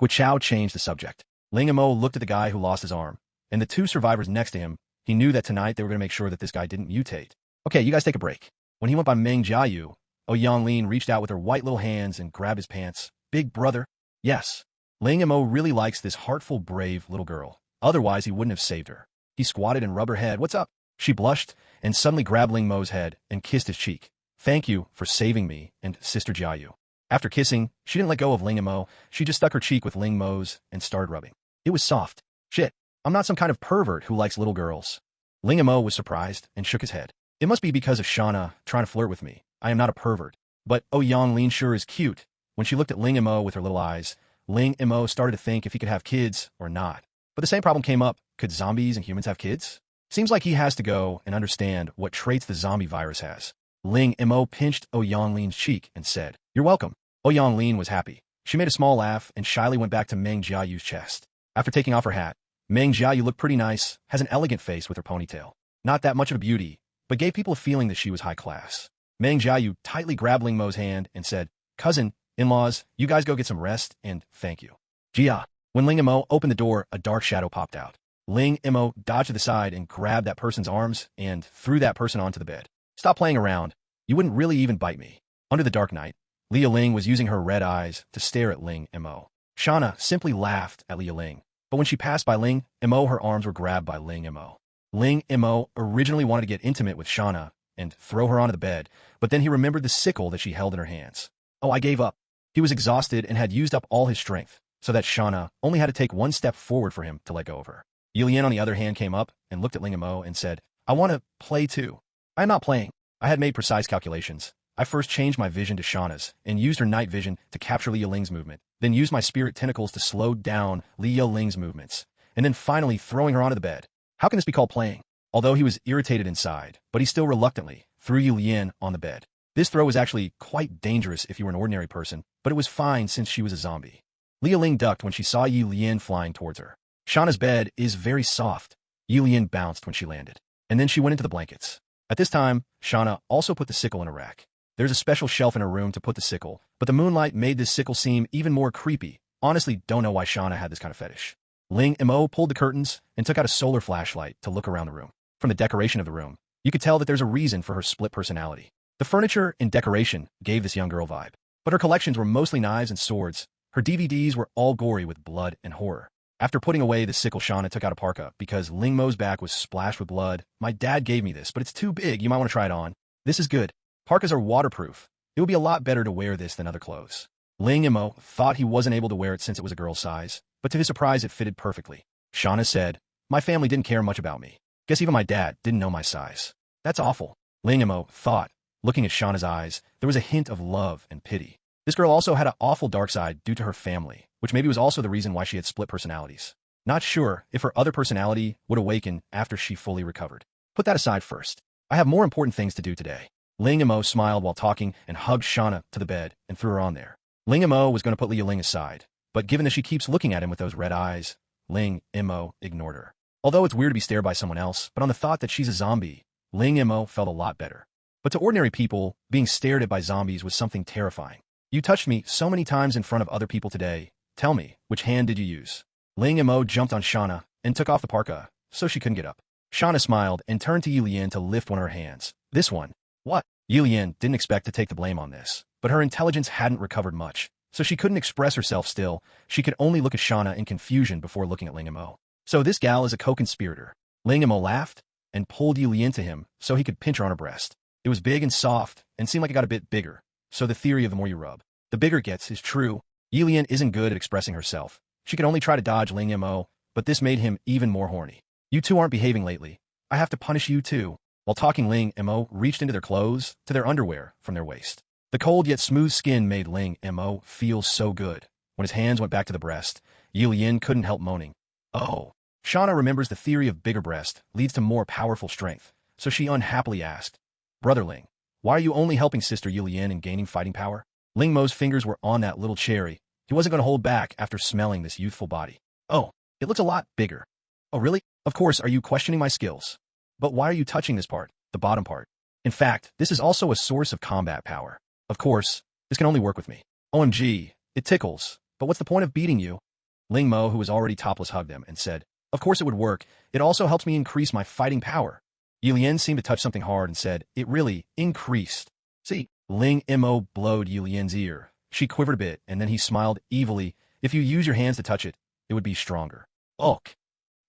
Wu Chao changed the subject. Ling Mo looked at the guy who lost his arm, and the 2 survivors next to him. He knew that tonight they were going to make sure that this guy didn't mutate. Okay, you guys take a break. When he went by Meng Jiayu, Yang Lin reached out with her white little hands and grabbed his pants. Big brother? Yes. Ling Mo really likes this heartful, brave little girl. Otherwise, he wouldn't have saved her. He squatted and rubbed her head. What's up? She blushed and suddenly grabbed Ling Mo's head and kissed his cheek. Thank you for saving me and Sister Jiayu. After kissing, she didn't let go of Ling Mo. She just stuck her cheek with Ling Mo's and started rubbing. It was soft. Shit, I'm not some kind of pervert who likes little girls. Ling Mo was surprised and shook his head. It must be because of Shauna trying to flirt with me. I am not a pervert. But Yang Lin sure is cute. When she looked at Ling Mo with her little eyes, Ling Mo started to think if he could have kids or not. But the same problem came up. Could zombies and humans have kids? Seems like he has to go and understand what traits the zombie virus has. Ling Mo pinched Yang Lin's cheek and said, "You're welcome." Yang Lin was happy. She made a small laugh and shyly went back to Meng Jiayu's chest. After taking off her hat, Meng Jiayu looked pretty nice, has an elegant face with her ponytail. Not that much of a beauty, but gave people a feeling that she was high class. Meng Jiayu tightly grabbed Ling Mo's hand and said, "Cousin, in-laws, you guys go get some rest, and thank you." Jia. When Ling Mo opened the door, a dark shadow popped out. Ling Mo dodged to the side and grabbed that person's arms and threw that person onto the bed. "Stop playing around. You wouldn't really even bite me." Under the dark night, Li Ya Ling was using her red eyes to stare at Ling Mo. Shauna simply laughed at Li Ya Ling, but when she passed by Ling Mo, her arms were grabbed by Ling Mo. Ling Mo originally wanted to get intimate with Shauna and throw her onto the bed, but then he remembered the sickle that she held in her hands. "Oh, I gave up." He was exhausted and had used up all his strength, so that Shauna only had to take one step forward for him to let go of her. Ye Lian, on the other hand, came up and looked at Ling Mo and said, "I want to play too." "I am not playing." I had made precise calculations. I first changed my vision to Shauna's and used her night vision to capture Li Ya Ling's movement, then used my spirit tentacles to slow down Li Ya Ling's movements, and then finally throwing her onto the bed. How can this be called playing? Although he was irritated inside, but he still reluctantly threw Ye Lian on the bed. This throw was actually quite dangerous if you were an ordinary person, but it was fine since she was a zombie. Li Ya Ling ducked when she saw Ye Lian flying towards her. Shauna's bed is very soft. Ye Lian bounced when she landed, and then she went into the blankets. At this time, Shauna also put the sickle in a rack. There's a special shelf in her room to put the sickle, but the moonlight made this sickle seem even more creepy. Honestly, don't know why Shauna had this kind of fetish. Ling Mo pulled the curtains and took out a solar flashlight to look around the room. From the decoration of the room, you could tell that there's a reason for her split personality. The furniture and decoration gave this young girl vibe, but her collections were mostly knives and swords. Her DVDs were all gory with blood and horror. After putting away the sickle, Shauna took out a parka because Ling Mo's back was splashed with blood. "My dad gave me this, but it's too big. You might want to try it on." "This is good. Parkas are waterproof. It would be a lot better to wear this than other clothes." Ling Mo thought he wasn't able to wear it since it was a girl's size, but to his surprise it fitted perfectly. Shauna said, "My family didn't care much about me. Guess even my dad didn't know my size." "That's awful," Ling Mo thought. Looking at Shauna's eyes, there was a hint of love and pity. This girl also had an awful dark side due to her family, which maybe was also the reason why she had split personalities. Not sure if her other personality would awaken after she fully recovered. Put that aside first. I have more important things to do today. Ling Mo smiled while talking and hugged Shauna to the bed and threw her on there. Ling Mo was going to put Li Ya Ling aside, but given that she keeps looking at him with those red eyes, Ling Mo ignored her. Although it's weird to be stared by someone else, but on the thought that she's a zombie, Ling Mo felt a lot better. But to ordinary people, being stared at by zombies was something terrifying. "You touched me so many times in front of other people today. Tell me, which hand did you use?" Ling Mo jumped on Shauna and took off the parka, so she couldn't get up. Shauna smiled and turned to Ye Lian to lift one of her hands. "This one." "What?" Ye Lian didn't expect to take the blame on this, but her intelligence hadn't recovered much, so she couldn't express herself still. She could only look at Shauna in confusion before looking at Ling Mo. So this gal is a co-conspirator. Ling Mo laughed and pulled Ye Lian to him so he could pinch her on her breast. It was big and soft and seemed like it got a bit bigger, so the theory of the more you rub, the bigger it gets is true. Ye Lian isn't good at expressing herself. She could only try to dodge Ling Mo, but this made him even more horny. You two aren't behaving lately. I have to punish you too. While talking, Ling Mo reached into their clothes to their underwear from their waist. The cold yet smooth skin made Ling Mo feel so good. When his hands went back to the breast, Ye Lian couldn't help moaning. Oh. Shauna remembers the theory of bigger breast leads to more powerful strength, so she unhappily asked, Brother Ling, why are you only helping Sister Ye Lian in gaining fighting power? Ling Mo's fingers were on that little cherry. He wasn't going to hold back after smelling this youthful body. Oh, it looks a lot bigger. Oh really? Of course, are you questioning my skills? But why are you touching this part, the bottom part? In fact, this is also a source of combat power. Of course, this can only work with me. OMG, it tickles. But what's the point of beating you? Ling Mo, who was already topless, hugged him and said, Of course it would work. It also helps me increase my fighting power. Ye Lian seemed to touch something hard and said, It really increased. See, Ling Mo blowed Ye Lian's ear. She quivered a bit, and then he smiled evilly. If you use your hands to touch it, it would be stronger. Ok.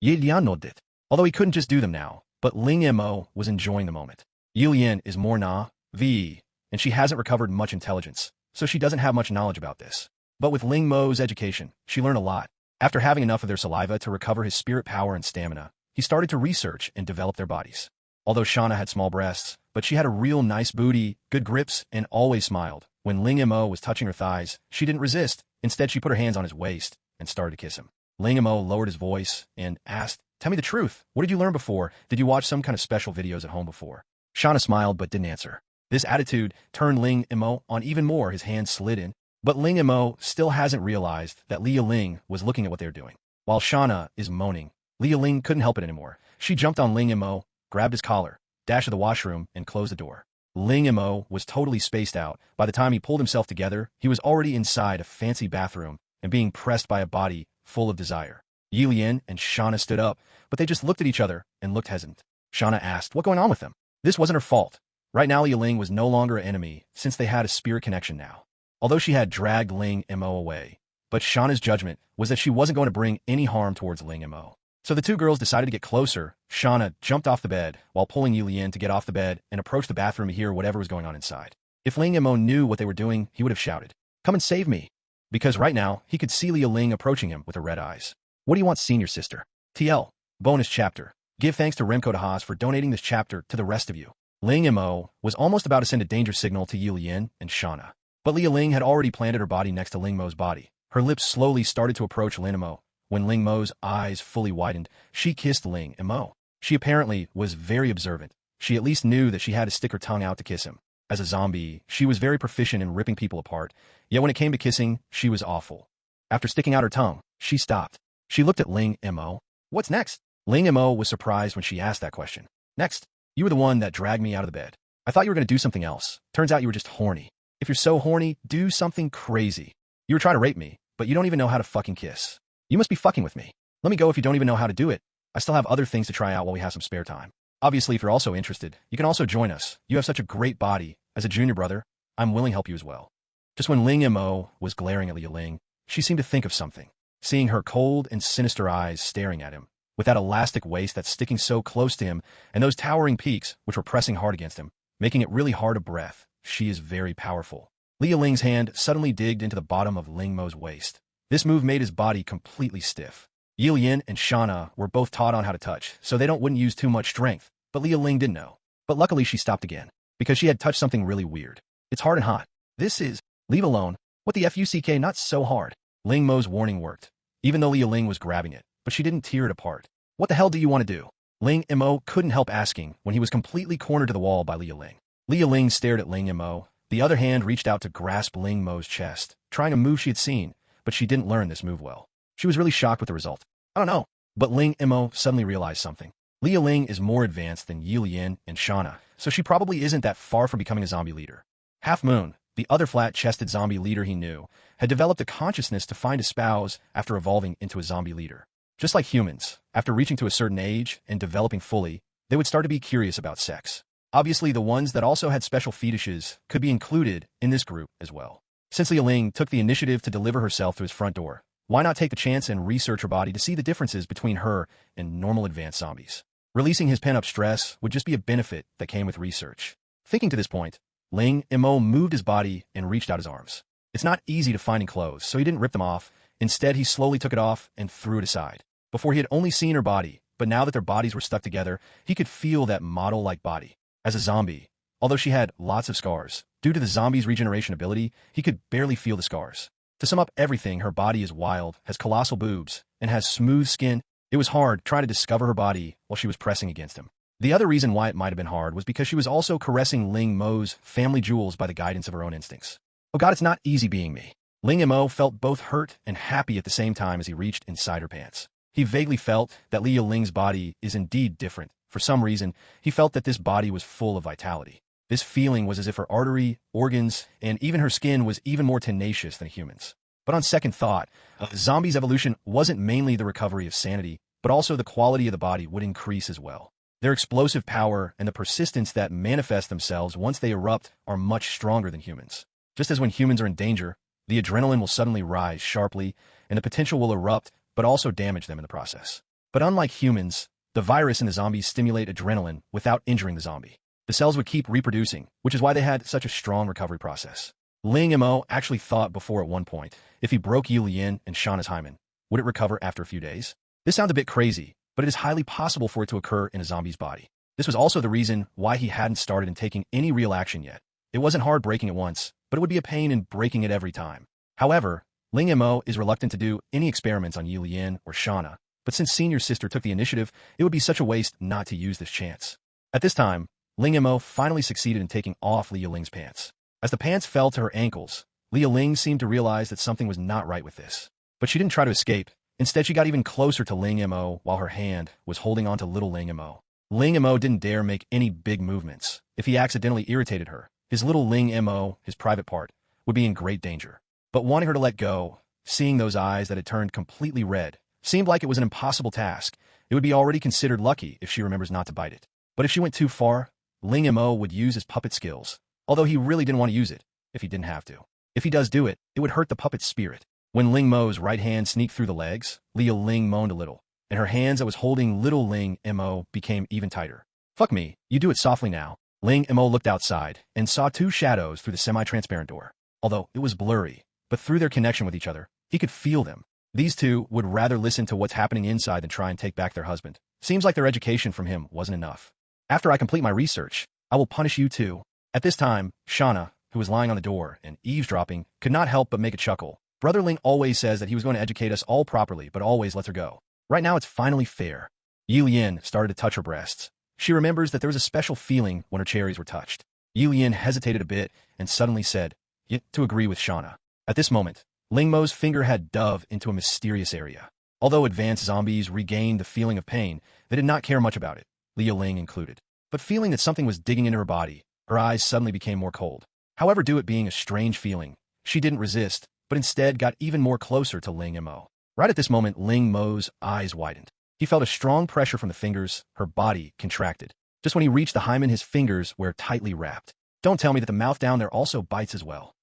Ye Lian nodded, although he couldn't just do them now, but Ling Mo was enjoying the moment. Ye Lian is more V, and she hasn't recovered much intelligence, so she doesn't have much knowledge about this. But with Ling Mo's education, she learned a lot. After having enough of their saliva to recover his spirit power and stamina, he started to research and develop their bodies. Although Shauna had small breasts, but she had a real nice booty, good grips, and always smiled. When Ling Mo was touching her thighs, she didn't resist. Instead, she put her hands on his waist and started to kiss him. Ling Mo lowered his voice and asked, Tell me the truth. What did you learn before? Did you watch some kind of special videos at home before? Shauna smiled but didn't answer. This attitude turned Ling Mo on even more. His hands slid in. But Ling Mo still hasn't realized that Li Ya Ling was looking at what they're doing. While Shauna is moaning, Li Ya Ling couldn't help it anymore. She jumped on Ling Mo, grabbed his collar, dashed to the washroom, and closed the door. Ling Mo was totally spaced out. By the time he pulled himself together, he was already inside a fancy bathroom and being pressed by a body full of desire. Ye Lian and Shauna stood up, but they just looked at each other and looked hesitant. Shauna asked, What's going on with them? This wasn't her fault. Right now, Li Ya Ling was no longer an enemy since they had a spirit connection now. Although she had dragged Ling Mo away, but Shauna's judgment was that she wasn't going to bring any harm towards Ling Mo. So the two girls decided to get closer. Shauna jumped off the bed while pulling Ye Lian to get off the bed and approach the bathroom to hear whatever was going on inside. If Ling Mo knew what they were doing, he would have shouted, Come and save me. Because right now, he could see Li Ya Ling approaching him with her red eyes. What do you want, senior sister? TL. Bonus chapter. Give thanks to Remco de Haas for donating this chapter to the rest of you. Ling Mo was almost about to send a danger signal to Ye Lian and Shauna. But Li Ya Ling had already planted her body next to Ling Mo's body. Her lips slowly started to approach Ling Mo. When Ling Mo's eyes fully widened, she kissed Ling Mo. She apparently was very observant. She at least knew that she had to stick her tongue out to kiss him. As a zombie, she was very proficient in ripping people apart, yet when it came to kissing, she was awful. After sticking out her tongue, she stopped. She looked at Ling Mo. What's next? Ling Mo was surprised when she asked that question. Next, you were the one that dragged me out of the bed. I thought you were going to do something else. Turns out you were just horny. If you're so horny, do something crazy. You were trying to rape me, but you don't even know how to fucking kiss. You must be fucking with me. Let me go if you don't even know how to do it. I still have other things to try out while we have some spare time. Obviously, if you're also interested, you can also join us. You have such a great body. As a junior brother, I'm willing to help you as well. Just when Ling Mo was glaring at Li Ya Ling, she seemed to think of something. Seeing her cold and sinister eyes staring at him, with that elastic waist that's sticking so close to him, and those towering peaks which were pressing hard against him, making it really hard to breathe, she is very powerful. Li Ya Ling's hand suddenly digged into the bottom of Ling Mo's waist. This move made his body completely stiff. Ye Lian and Shauna were both taught on how to touch, so they wouldn't use too much strength, but Li Ya Ling didn't know. But luckily she stopped again, because she had touched something really weird. It's hard and hot. This is, leave alone. What the fuck, not so hard. Ling Mo's warning worked, even though Li Ya Ling was grabbing it, but she didn't tear it apart. What the hell do you want to do? Ling Mo couldn't help asking when he was completely cornered to the wall by Li Ya Ling. Li Ya Ling stared at Ling Mo. The other hand reached out to grasp Ling Mo's chest, trying a move she had seen, but she didn't learn this move well. She was really shocked with the result. I don't know. But Ling Mo suddenly realized something. Li Ya Ling is more advanced than Ye Lian and Shauna, so she probably isn't that far from becoming a zombie leader. Half Moon, the other flat-chested zombie leader he knew, had developed a consciousness to find a spouse after evolving into a zombie leader. Just like humans, after reaching to a certain age and developing fully, they would start to be curious about sex. Obviously, the ones that also had special fetishes could be included in this group as well. Since Li Ya Ling took the initiative to deliver herself to his front door, why not take the chance and research her body to see the differences between her and normal advanced zombies? Releasing his pent-up stress would just be a benefit that came with research. Thinking to this point, Ling Mo moved his body and reached out his arms. It's not easy to find in clothes, so he didn't rip them off. Instead, he slowly took it off and threw it aside. Before, he had only seen her body, but now that their bodies were stuck together, he could feel that model-like body. As a zombie, although she had lots of scars, due to the zombie's regeneration ability, he could barely feel the scars. To sum up everything, her body is wild, has colossal boobs, and has smooth skin. It was hard trying to discover her body while she was pressing against him. The other reason why it might have been hard was because she was also caressing Ling Mo's family jewels by the guidance of her own instincts. Oh god, it's not easy being me. Ling Mo felt both hurt and happy at the same time as he reached inside her pants. He vaguely felt that Li Ya Ling's body is indeed different. For some reason, he felt that this body was full of vitality. This feeling was as if her artery, organs, and even her skin was even more tenacious than humans. But on second thought, the zombie's evolution wasn't mainly the recovery of sanity, but also the quality of the body would increase as well. Their explosive power and the persistence that manifest themselves once they erupt are much stronger than humans. Just as when humans are in danger, the adrenaline will suddenly rise sharply, and the potential will erupt, but also damage them in the process. But unlike humans, the virus in the zombies stimulate adrenaline without injuring the zombie. The cells would keep reproducing, which is why they had such a strong recovery process. Ling Mo actually thought before at one point, if he broke Ye Lian and Shauna's hymen, would it recover after a few days? This sounds a bit crazy, but it is highly possible for it to occur in a zombie's body. This was also the reason why he hadn't started in taking any real action yet. It wasn't hard breaking it once, but it would be a pain in breaking it every time. However, Ling Mo is reluctant to do any experiments on Ye Lian or Shauna, but since Senior's sister took the initiative, it would be such a waste not to use this chance. At this time, Ling Mo finally succeeded in taking off Li Ya Ling's pants. As the pants fell to her ankles, Li Ya Ling seemed to realize that something was not right with this. But she didn't try to escape. Instead, she got even closer to Ling Mo while her hand was holding on to little Ling Mo. Ling Mo didn't dare make any big movements. If he accidentally irritated her, his little Ling Mo, his private part, would be in great danger. But wanting her to let go, seeing those eyes that had turned completely red, seemed like it was an impossible task. It would be already considered lucky if she remembers not to bite it. But if she went too far, Ling Mo would use his puppet skills, although he really didn't want to use it if he didn't have to. If he does do it, it would hurt the puppet's spirit. When Ling Mo's right hand sneaked through the legs, Li Ya Ling moaned a little, and her hands that was holding little Ling Mo became even tighter. Fuck me, you do it softly now. Ling Mo looked outside and saw two shadows through the semi-transparent door. Although it was blurry, but through their connection with each other, he could feel them. These two would rather listen to what's happening inside than try and take back their husband. Seems like their education from him wasn't enough. After I complete my research, I will punish you too. At this time, Shauna, who was lying on the door and eavesdropping, could not help but make a chuckle. Brother Ling always says that he was going to educate us all properly, but always lets her go. Right now, it's finally fair. Ye Lian started to touch her breasts. She remembers that there was a special feeling when her cherries were touched. Ye Lian hesitated a bit and suddenly said, "Yet," to agree with Shauna. At this moment, Ling Mo's finger had dove into a mysterious area. Although advanced zombies regained the feeling of pain, they did not care much about it, Li Ya Ling included. But feeling that something was digging into her body, her eyes suddenly became more cold. However, due it being a strange feeling, she didn't resist, but instead got even more closer to Ling Mo. Right at this moment, Ling Mo's eyes widened. He felt a strong pressure from the fingers, her body contracted. Just when he reached the hymen, his fingers were tightly wrapped. Don't tell me that the mouth down there also bites as well.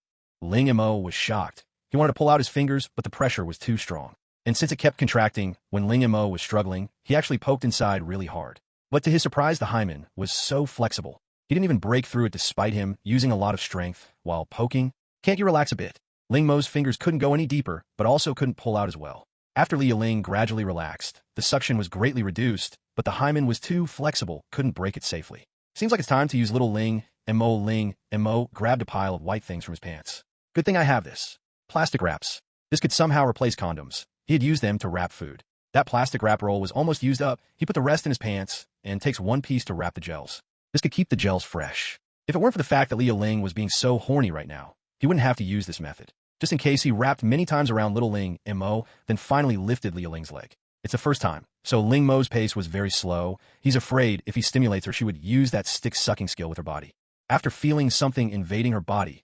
Ling Mo was shocked. He wanted to pull out his fingers, but the pressure was too strong. And since it kept contracting, when Ling Mo was struggling, he actually poked inside really hard. But to his surprise, the hymen was so flexible. He didn't even break through it despite him using a lot of strength while poking. Can't you relax a bit? Ling Mo's fingers couldn't go any deeper, but also couldn't pull out as well. After Li Ya Ling gradually relaxed, the suction was greatly reduced, but the hymen was too flexible, couldn't break it safely. Seems like it's time to use little Ling Mo. Ling Mo grabbed a pile of white things from his pants. Good thing I have this. Plastic wraps. This could somehow replace condoms. He had used them to wrap food. That plastic wrap roll was almost used up. He put the rest in his pants and takes one piece to wrap the gels. This could keep the gels fresh. If it weren't for the fact that Li Ya Ling was being so horny right now, he wouldn't have to use this method. Just in case, he wrapped many times around little Ling Mo, then finally lifted Li Ya Ling's leg. It's the first time, so Ling Mo's pace was very slow. He's afraid if he stimulates her, she would use that stick-sucking skill with her body. After feeling something invading her body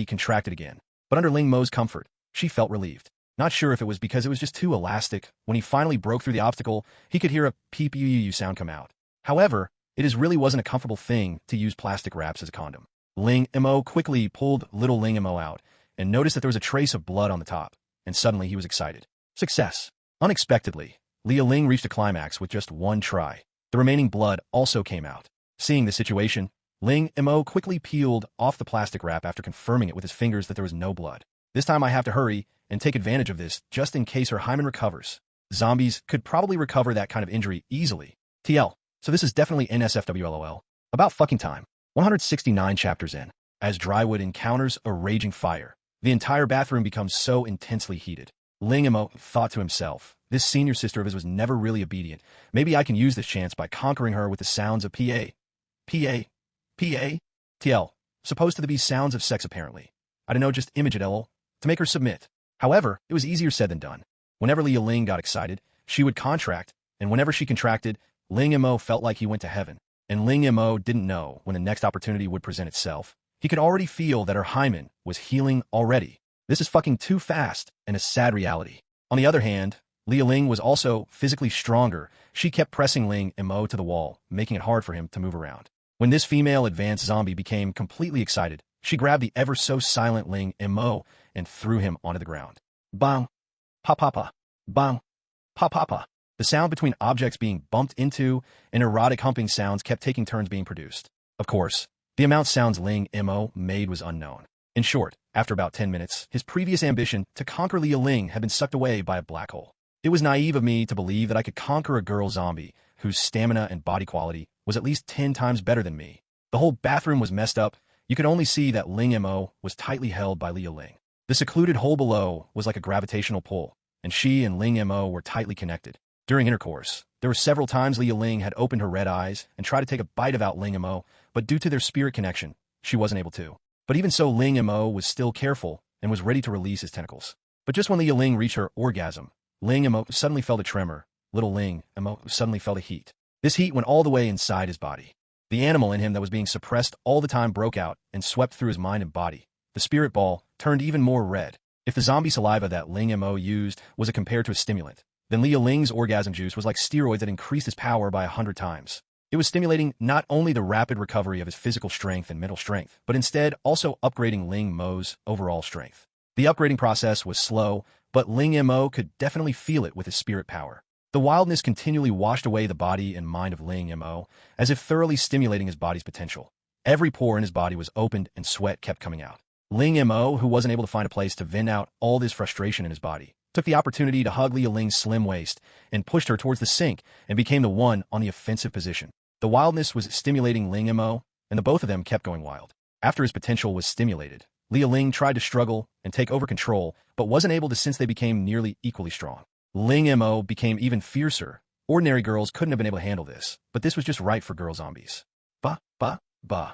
contracted again. But under Ling Mo's comfort, she felt relieved. Not sure if it was because it was just too elastic. When he finally broke through the obstacle, he could hear a peep-u-u sound come out. However, really wasn't a comfortable thing to use plastic wraps as a condom. Ling Mo quickly pulled little Ling Mo out and noticed that there was a trace of blood on the top, and suddenly he was excited. Success! Unexpectedly, Li Ya Ling reached a climax with just one try. The remaining blood also came out. Seeing the situation, Ling Mo quickly peeled off the plastic wrap after confirming it with his fingers that there was no blood. This time I have to hurry and take advantage of this just in case her hymen recovers. Zombies could probably recover that kind of injury easily. TL. So this is definitely NSFWLOL. About fucking time. 169 chapters in. As Drywood encounters a raging fire, the entire bathroom becomes so intensely heated. Ling Mo thought to himself, this senior sister of his was never really obedient. Maybe I can use this chance by conquering her with the sounds of PA. TL. Supposed to be sounds of sex apparently. I don't know, just image it LOL. To make her submit. However, it was easier said than done. Whenever Li Ya Ling got excited, she would contract, and whenever she contracted, Ling Mo felt like he went to heaven. And Ling Mo didn't know when the next opportunity would present itself. He could already feel that her hymen was healing already. This is fucking too fast and a sad reality. On the other hand, Li Ya Ling was also physically stronger. She kept pressing Ling Mo to the wall, making it hard for him to move around. When this female advanced zombie became completely excited, she grabbed the ever-so-silent Ling Mo and threw him onto the ground. Bang! Pa-pa-pa! Bang! Pa-pa-pa! The sound between objects being bumped into and erotic humping sounds kept taking turns being produced. Of course, the amount sounds Ling Mo made was unknown. In short, after about 10 minutes, his previous ambition to conquer Li Ya Ling had been sucked away by a black hole. It was naive of me to believe that I could conquer a girl zombie whose stamina and body quality was at least 10 times better than me. The whole bathroom was messed up. You could only see that Ling Mo was tightly held by Li Ya Ling. The secluded hole below was like a gravitational pull, and she and Ling Mo were tightly connected. During intercourse, there were several times Li Ya Ling had opened her red eyes and tried to take a bite of out Ling Mo, but due to their spirit connection, she wasn't able to. But even so, Ling Mo was still careful and was ready to release his tentacles. But just when Li Ya Ling reached her orgasm, Ling Mo suddenly felt a tremor. Little Ling Mo suddenly felt a heat. This heat went all the way inside his body. The animal in him that was being suppressed all the time broke out and swept through his mind and body. The spirit ball turned even more red. If the zombie saliva that Ling Mo used was compared to a stimulant, then Li Ya Ling's orgasm juice was like steroids that increased his power by 100 times. It was stimulating not only the rapid recovery of his physical strength and mental strength, but instead also upgrading Ling Mo's overall strength. The upgrading process was slow, but Ling Mo could definitely feel it with his spirit power. The wildness continually washed away the body and mind of Ling Mo, as if thoroughly stimulating his body's potential. Every pore in his body was opened and sweat kept coming out. Ling Mo, who wasn't able to find a place to vent out all this frustration in his body, took the opportunity to hug Li Ya Ling's slim waist and pushed her towards the sink and became the one on the offensive position. The wildness was stimulating Ling Mo, and the both of them kept going wild. After his potential was stimulated, Li Ya Ling tried to struggle and take over control, but wasn't able to since they became nearly equally strong. Ling Mo became even fiercer. Ordinary girls couldn't have been able to handle this, but this was just right for girl zombies. Ba, ba, ba.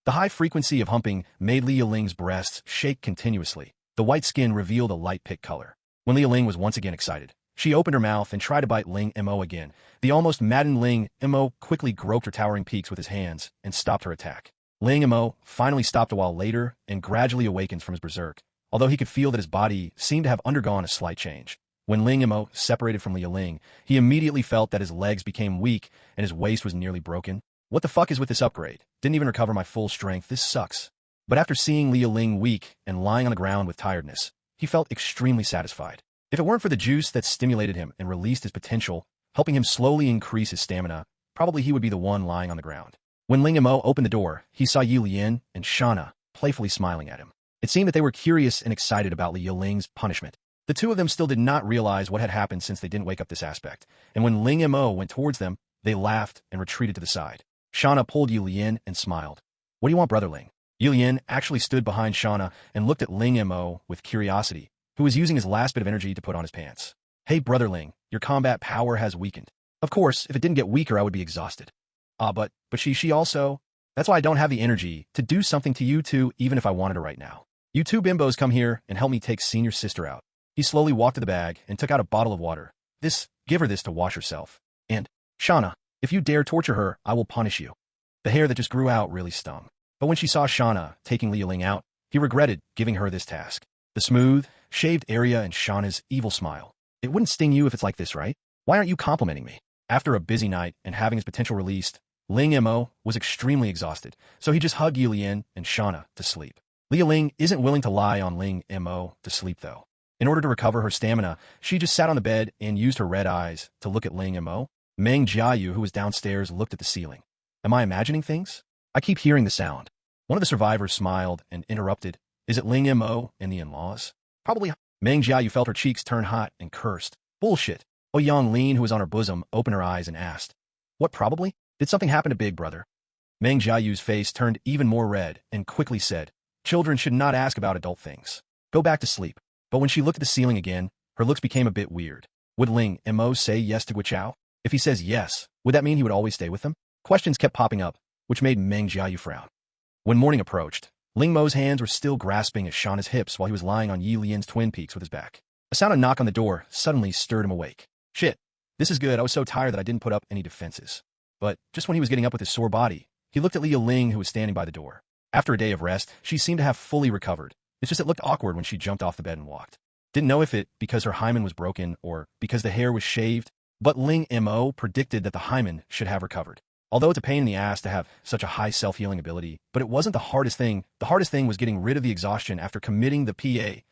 The high frequency of humping made Li Ya Ling's breasts shake continuously. The white skin revealed a light pink color. When Li Ya Ling was once again excited, she opened her mouth and tried to bite Ling Mo again. The almost maddened Ling Mo quickly groped her towering peaks with his hands and stopped her attack. Ling Mo finally stopped a while later and gradually awakened from his berserk, although he could feel that his body seemed to have undergone a slight change. When Ling Mo separated from Li Ya Ling, he immediately felt that his legs became weak and his waist was nearly broken. What the fuck is with this upgrade? Didn't even recover my full strength. This sucks. But after seeing Li Ya Ling weak and lying on the ground with tiredness, he felt extremely satisfied. If it weren't for the juice that stimulated him and released his potential, helping him slowly increase his stamina, probably he would be the one lying on the ground. When Ling Mo opened the door, he saw Ye Lian and Shauna playfully smiling at him. It seemed that they were curious and excited about Li Ya Ling's punishment. The two of them still did not realize what had happened since they didn't wake up this aspect, and when Ling Mo went towards them, they laughed and retreated to the side. Shauna pulled Ye Lian and smiled. What do you want, Brother Ling? Ye Lian actually stood behind Shauna and looked at Ling Mo with curiosity, who was using his last bit of energy to put on his pants. Hey, Brother Ling, your combat power has weakened. Of course, if it didn't get weaker, I would be exhausted. But she also... That's why I don't have the energy to do something to you two, even if I wanted to right now. You two bimbos come here and help me take senior sister out. He slowly walked to the bag and took out a bottle of water. Give her this to wash herself. And, Shauna, if you dare torture her, I will punish you. The hair that just grew out really stung. But when she saw Shauna taking Li Ya Ling out, he regretted giving her this task. The smooth, shaved area and Shauna's evil smile. It wouldn't sting you if it's like this, right? Why aren't you complimenting me? After a busy night and having his potential released, Ling Mo was extremely exhausted, so he just hugged Ye Lian and Shauna to sleep. Li Ya Ling isn't willing to lie on Ling Mo to sleep, though. In order to recover her stamina, she just sat on the bed and used her red eyes to look at Ling Mo. Meng Jiayu, who was downstairs, looked at the ceiling. Am I imagining things? I keep hearing the sound. One of the survivors smiled and interrupted. Is it Ling Mo and the in-laws? Probably. Meng Jiayu felt her cheeks turn hot and cursed. Bullshit. Yang Lin, who was on her bosom, opened her eyes and asked, What probably? Did something happen to Big Brother? Meng Jiayu's face turned even more red and quickly said, Children should not ask about adult things. Go back to sleep. But when she looked at the ceiling again, her looks became a bit weird. Would Ling Mo say yes to Guo? If he says yes, would that mean he would always stay with them? Questions kept popping up, which made Meng Jiayu frown. When morning approached, Ling Mo's hands were still grasping at Shauna's hips while he was lying on Ye Lian's twin peaks with his back. A sound of knock on the door suddenly stirred him awake. Shit, this is good. I was so tired that I didn't put up any defenses. But just when he was getting up with his sore body, he looked at Li Ya Ling, who was standing by the door. After a day of rest, she seemed to have fully recovered. It's just it looked awkward when she jumped off the bed and walked. Didn't know if it because her hymen was broken or because the hair was shaved, but Ling Mo predicted that the hymen should have recovered. Although it's a pain in the ass to have such a high self-healing ability, but it wasn't the hardest thing. The hardest thing was getting rid of the exhaustion after committing the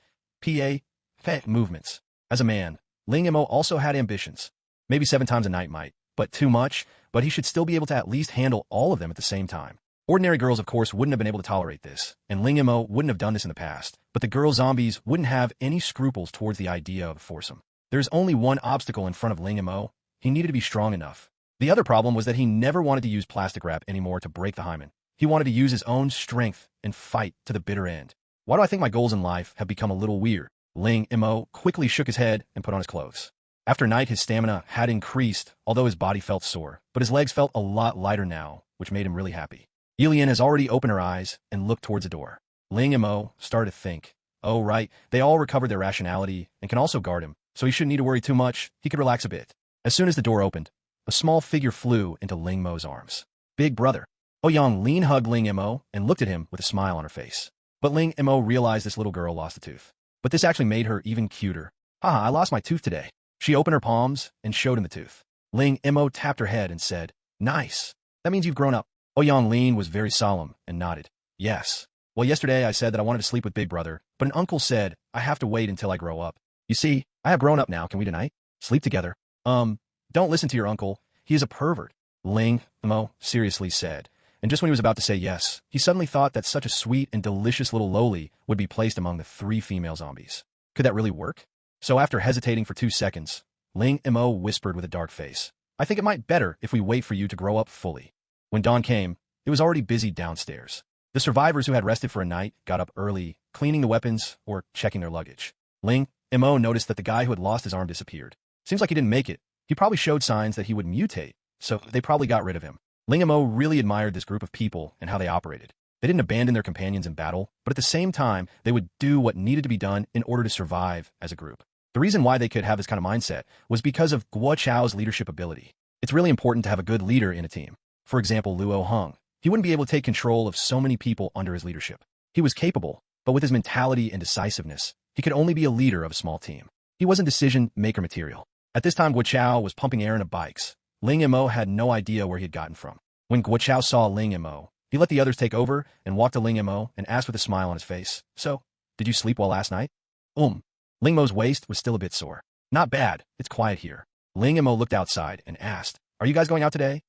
PA movements. As a man, Ling Mo also had ambitions. Maybe 7 times a night might, but too much, but he should still be able to at least handle all of them at the same time. Ordinary girls, of course, wouldn't have been able to tolerate this, and Ling Mo wouldn't have done this in the past, but the girl zombies wouldn't have any scruples towards the idea of a foursome. There's only one obstacle in front of Ling Mo. He needed to be strong enough. The other problem was that he never wanted to use plastic wrap anymore to break the hymen. He wanted to use his own strength and fight to the bitter end. Why do I think my goals in life have become a little weird? Ling Mo quickly shook his head and put on his clothes. After night, his stamina had increased, although his body felt sore, but his legs felt a lot lighter now, which made him really happy. Ye Lian has already opened her eyes and looked towards the door. Ling Mo started to think, oh right, they all recovered their rationality and can also guard him, so he shouldn't need to worry too much. He could relax a bit. As soon as the door opened, a small figure flew into Ling Mo's arms. Big brother. Yang Lin hugged Ling Mo and looked at him with a smile on her face. But Ling Mo realized this little girl lost a tooth. But this actually made her even cuter. Haha, I lost my tooth today. She opened her palms and showed him the tooth. Ling Mo tapped her head and said, Nice. That means you've grown up. Yang Lin was very solemn and nodded. Yes. Well, yesterday I said that I wanted to sleep with Big Brother, but an uncle said I have to wait until I grow up. You see, I have grown up now. Can we tonight? Sleep together. Don't listen to your uncle. He is a pervert. Ling Mo seriously said. And just when he was about to say yes, he suddenly thought that such a sweet and delicious little loli would be placed among the 3 female zombies. Could that really work? So after hesitating for 2 seconds, Ling Mo whispered with a dark face, I think it might better if we wait for you to grow up fully. When dawn came, it was already busy downstairs. The survivors who had rested for a night got up early, cleaning the weapons or checking their luggage. Ling Mo noticed that the guy who had lost his arm disappeared. Seems like he didn't make it. He probably showed signs that he would mutate, so they probably got rid of him. Ling Mo really admired this group of people and how they operated. They didn't abandon their companions in battle, but at the same time, they would do what needed to be done in order to survive as a group. The reason why they could have this kind of mindset was because of Guo Chao's leadership ability. It's really important to have a good leader in a team. For example, Luo Heng. He wouldn't be able to take control of so many people under his leadership. He was capable, but with his mentality and decisiveness, he could only be a leader of a small team. He wasn't decision-maker material. At this time, Guo Chao was pumping air into bikes. Ling Mo had no idea where he had gotten from. When Guo Chao saw Ling Mo, he let the others take over and walked to Ling Mo and asked with a smile on his face, So, did you sleep well last night? Ling Mo's waist was still a bit sore. Not bad. It's quiet here. Ling Mo looked outside and asked, Are you guys going out today?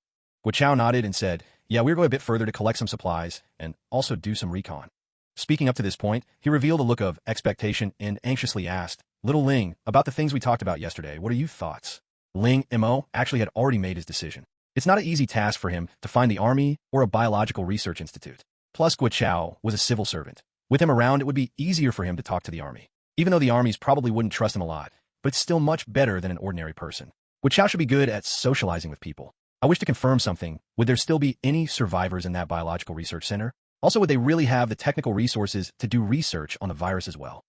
Guo Chao nodded and said, Yeah, we're going a bit further to collect some supplies and also do some recon. Speaking up to this point, he revealed a look of expectation and anxiously asked, Little Ling, about the things we talked about yesterday, what are your thoughts? Ling Mo actually had already made his decision. It's not an easy task for him to find the army or a biological research institute. Plus, Guo Chao was a civil servant. With him around, it would be easier for him to talk to the army. Even though the armies probably wouldn't trust him a lot, but it's still much better than an ordinary person. Guo Chao should be good at socializing with people. I wish to confirm something. Would there still be any survivors in that biological research center? Also, would they really have the technical resources to do research on the virus as well?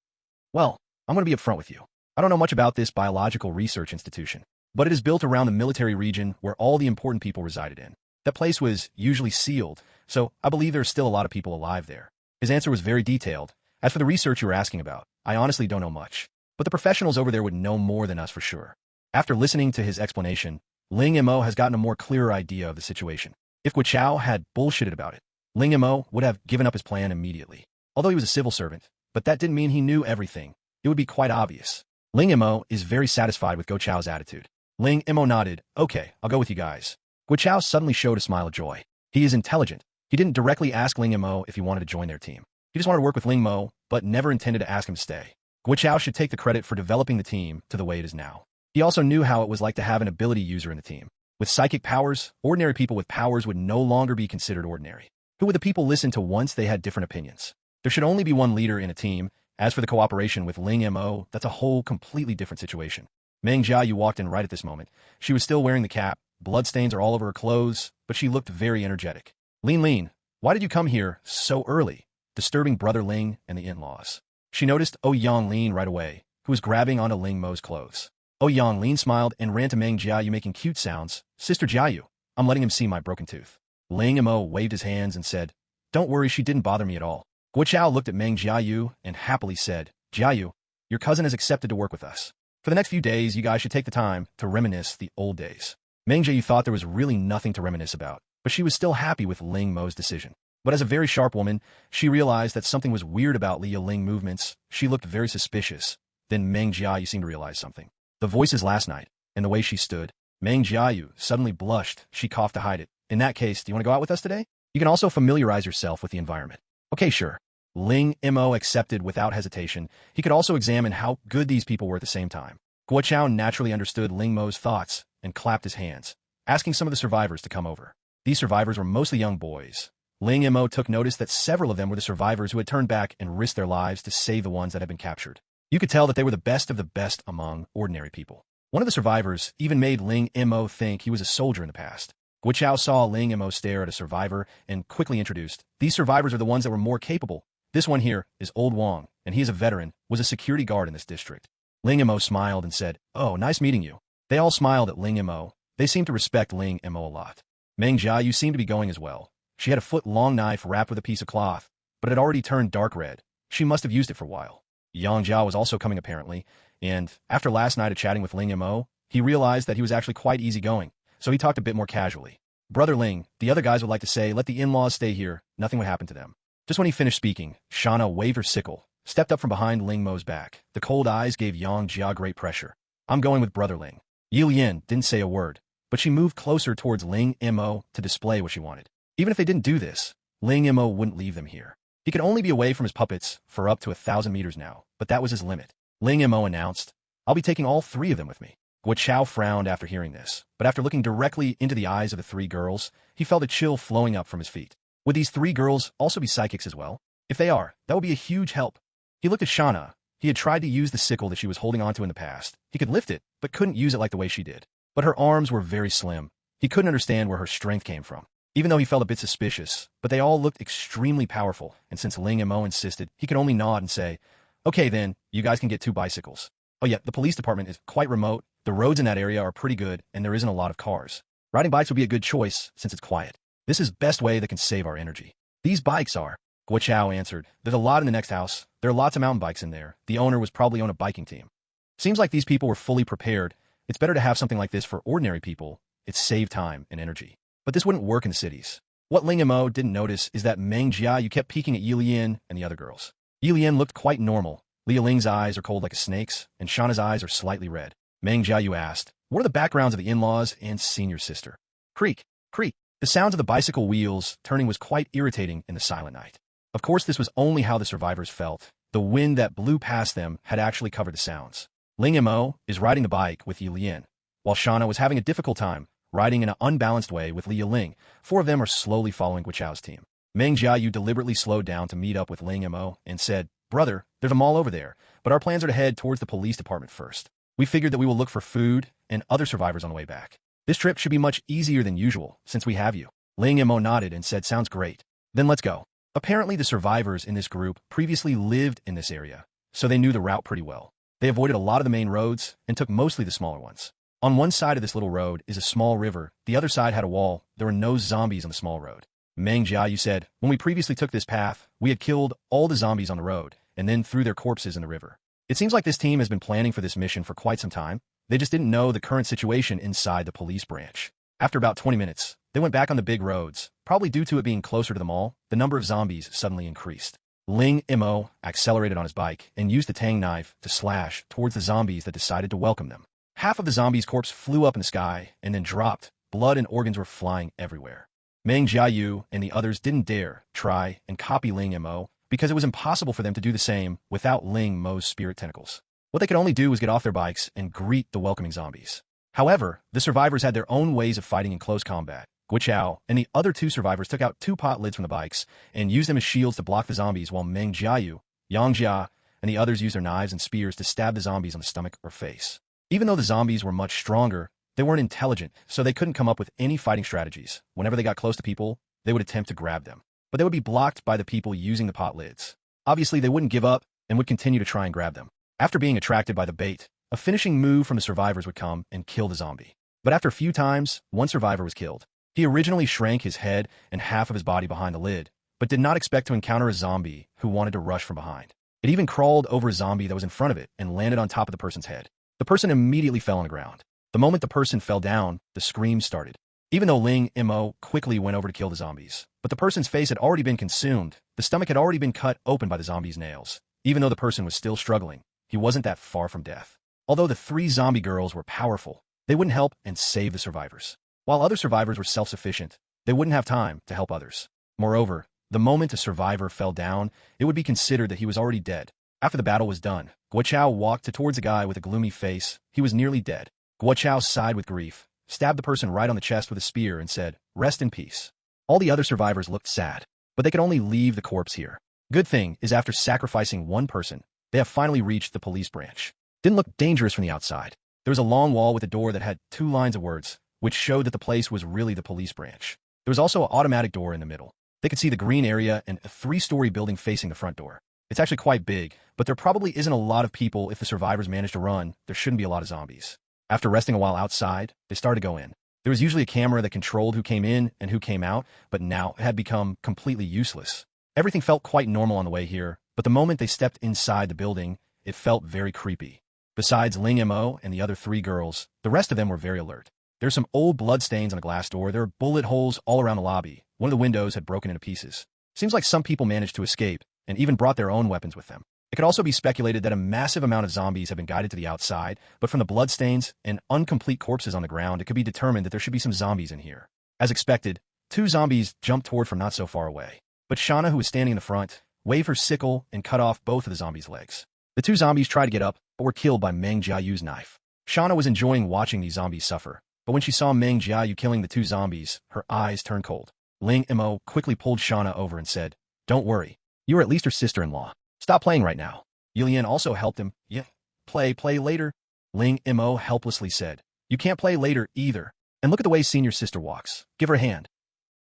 Well, I'm going to be upfront with you. I don't know much about this biological research institution, but it is built around the military region where all the important people resided in. That place was usually sealed, so I believe there's still a lot of people alive there. His answer was very detailed. As for the research you were asking about, I honestly don't know much, but the professionals over there would know more than us for sure. After listening to his explanation, Ling Mo has gotten a more clearer idea of the situation. If Guo Chao had bullshitted about it, Ling Mo would have given up his plan immediately. Although he was a civil servant, but that didn't mean he knew everything. It would be quite obvious. Ling Mo is very satisfied with Guo Chao's attitude. Ling Mo nodded. Okay, I'll go with you guys. Guo Chao suddenly showed a smile of joy. He is intelligent. He didn't directly ask Ling Mo if he wanted to join their team. He just wanted to work with Ling Mo, but never intended to ask him to stay. Guo Chao should take the credit for developing the team to the way it is now. He also knew how it was like to have an ability user in the team. With psychic powers, ordinary people with powers would no longer be considered ordinary. Who would the people listen to once they had different opinions? There should only be one leader in a team. As for the cooperation with Ling Mo, that's a whole completely different situation. Meng Jiayu walked in right at this moment. She was still wearing the cap, bloodstains are all over her clothes, but she looked very energetic. Lin, why did you come here so early, disturbing Brother Ling and the in-laws? She noticed Yang Lin right away, who was grabbing onto Ling Mo's clothes. Yang Lin smiled and ran to Meng Jiayu making cute sounds. Sister Jiayu, I'm letting him see my broken tooth. Ling Mo waved his hands and said, Don't worry, she didn't bother me at all. Guo Chao looked at Meng Jiayu and happily said, Jiayu, your cousin has accepted to work with us. For the next few days, you guys should take the time to reminisce the old days. Meng Jiayu thought there was really nothing to reminisce about, but she was still happy with Ling Mo's decision. But as a very sharp woman, she realized that something was weird about Li Ya Ling movements. She looked very suspicious. Then Meng Jiayu seemed to realize something. The voices last night, and the way she stood. Meng Jiayu suddenly blushed. She coughed to hide it. In that case, do you want to go out with us today? You can also familiarize yourself with the environment. Okay, sure. Ling Mo accepted without hesitation. He could also examine how good these people were at the same time. Guo Chao naturally understood Ling Mo's thoughts and clapped his hands, asking some of the survivors to come over. These survivors were mostly young boys. Ling Mo took notice that several of them were the survivors who had turned back and risked their lives to save the ones that had been captured. You could tell that they were the best of the best among ordinary people. One of the survivors even made Ling Mo think he was a soldier in the past. Guo Chao saw Ling Mo stare at a survivor and quickly introduced, These survivors are the ones that were more capable. This one here is Old Wang, and he is a veteran, was a security guard in this district. Ling Mo smiled and said, Oh, nice meeting you. They all smiled at Ling Mo. They seemed to respect Ling Mo a lot. Meng Jiayu seemed to be going as well. She had a foot-long knife wrapped with a piece of cloth, but it had already turned dark red. She must have used it for a while. Yang Jiao was also coming apparently, and after last night of chatting with Ling Mo, he realized that he was actually quite easygoing, so he talked a bit more casually. Brother Ling, the other guys would like to say, let the in-laws stay here, nothing would happen to them. Just when he finished speaking, Shana waved her sickle, stepped up from behind Ling Mo's back. The cold eyes gave Yang Jia great pressure. I'm going with Brother Ling. Ye Lian didn't say a word, but she moved closer towards Ling Mo to display what she wanted. Even if they didn't do this, Ling Mo wouldn't leave them here. He could only be away from his puppets for up to 1,000 meters now, but that was his limit. Ling Mo announced, I'll be taking all three of them with me. Guo Chao frowned after hearing this, but after looking directly into the eyes of the three girls, he felt a chill flowing up from his feet. Would these three girls also be psychics as well? If they are, that would be a huge help. He looked at Shana. He had tried to use the sickle that she was holding onto in the past. He could lift it, but couldn't use it like the way she did. But her arms were very slim. He couldn't understand where her strength came from. Even though he felt a bit suspicious, but they all looked extremely powerful, and since Ling Mo insisted, he could only nod and say, Okay then, you guys can get 2 bicycles. Oh yeah, the police department is quite remote, the roads in that area are pretty good, and there isn't a lot of cars. Riding bikes would be a good choice, since it's quiet. This is best way that can save our energy. These bikes are, Guo Chao answered. There's a lot in the next house. There are lots of mountain bikes in there. The owner was probably on a biking team. Seems like these people were fully prepared. It's better to have something like this for ordinary people. It saved time and energy. But this wouldn't work in the cities. What Ling Mo didn't notice is that Meng Jiayu kept peeking at Ye Lian and the other girls. Ye Lian looked quite normal. Li Ya Ling's eyes are cold like a snake's, and Shana's eyes are slightly red. Meng Jiayu asked, What are the backgrounds of the in-laws and senior sister? Creak, creak. The sounds of the bicycle wheels turning was quite irritating in the silent night. Of course, this was only how the survivors felt. The wind that blew past them had actually covered the sounds. Ling Mo is riding the bike with Ye Lian, while Shana was having a difficult time riding in an unbalanced way with Li Ya Ling. 4 of them are slowly following Guo Chao's team. Meng Jiayu deliberately slowed down to meet up with Ling Mo and said, Brother, there's a mall over there, but our plans are to head towards the police department first. We figured that we will look for food and other survivors on the way back. This trip should be much easier than usual, since we have you. Ling Mo nodded and said, Sounds great. Then let's go. Apparently the survivors in this group previously lived in this area, so they knew the route pretty well. They avoided a lot of the main roads and took mostly the smaller ones. On one side of this little road is a small river. The other side had a wall. There were no zombies on the small road. Meng Jiayu said, When we previously took this path, we had killed all the zombies on the road and then threw their corpses in the river. It seems like this team has been planning for this mission for quite some time. They just didn't know the current situation inside the police branch. After about 20 minutes, They went back on the big roads. Probably due to it being closer to the mall, the number of zombies suddenly increased. Ling Mo accelerated on his bike and used the tang knife to slash towards the zombies that decided to welcome them. Half of the zombies' corpse flew up in the sky and then dropped. Blood and organs were flying everywhere. Meng Jiayu and the others didn't dare try and copy Ling Mo because it was impossible for them to do the same without Ling Mo's spirit tentacles. What they could only do was get off their bikes and greet the welcoming zombies. However, the survivors had their own ways of fighting in close combat. Guo and the other two survivors took out two pot lids from the bikes and used them as shields to block the zombies, while Meng Jiayu, Yang Jia, and the others used their knives and spears to stab the zombies on the stomach or face. Even though the zombies were much stronger, they weren't intelligent, so they couldn't come up with any fighting strategies. Whenever they got close to people, they would attempt to grab them, but they would be blocked by the people using the pot lids. Obviously, they wouldn't give up and would continue to try and grab them. After being attracted by the bait, a finishing move from the survivors would come and kill the zombie. But after a few times, one survivor was killed. He originally shrank his head and half of his body behind the lid, but did not expect to encounter a zombie who wanted to rush from behind. It even crawled over a zombie that was in front of it and landed on top of the person's head. The person immediately fell on the ground. The moment the person fell down, the screams started. Even though Ling Mo quickly went over to kill the zombies, but the person's face had already been consumed. The stomach had already been cut open by the zombie's nails. Even though the person was still struggling, he wasn't that far from death. Although the three zombie girls were powerful, they wouldn't help and save the survivors. While other survivors were self-sufficient, they wouldn't have time to help others. Moreover, the moment a survivor fell down, it would be considered that he was already dead. After the battle was done, Guo walked towards a guy with a gloomy face. He was nearly dead. Guo sighed with grief, stabbed the person right on the chest with a spear and said, "Rest in peace." All the other survivors looked sad, but they could only leave the corpse here. Good thing is after sacrificing one person, they have finally reached the police branch. Didn't look dangerous from the outside. There was a long wall with a door that had 2 lines of words, which showed that the place was really the police branch. There was also an automatic door in the middle. They could see the green area and a 3-story building facing the front door. It's actually quite big, but there probably isn't a lot of people. If the survivors managed to run, there shouldn't be a lot of zombies. After resting a while outside, they started to go in. There was usually a camera that controlled who came in and who came out, but now it had become completely useless. Everything felt quite normal on the way here, but the moment they stepped inside the building, it felt very creepy. Besides Ling Mo and the other 3 girls, the rest of them were very alert. There's some old blood stains on the glass door. There are bullet holes all around the lobby. One of the windows had broken into pieces. Seems like some people managed to escape and even brought their own weapons with them. It could also be speculated that a massive amount of zombies have been guided to the outside, but from the bloodstains and incomplete corpses on the ground, it could be determined that there should be some zombies in here. As expected, 2 zombies jumped toward from not so far away. But Shauna, who was standing in the front, waved her sickle and cut off both of the zombies' legs. The 2 zombies tried to get up, but were killed by Meng Jiayu's knife. Shauna was enjoying watching these zombies suffer, but when she saw Meng Jiayu killing the 2 zombies, her eyes turned cold. Ling Mo quickly pulled Shauna over and said, "Don't worry. You are at least her sister-in-law. Stop playing right now." Ye Lian also helped him. "Yeah, play later." Ling Mo helplessly said, "You can't play later either. And look at the way senior sister walks. Give her a hand."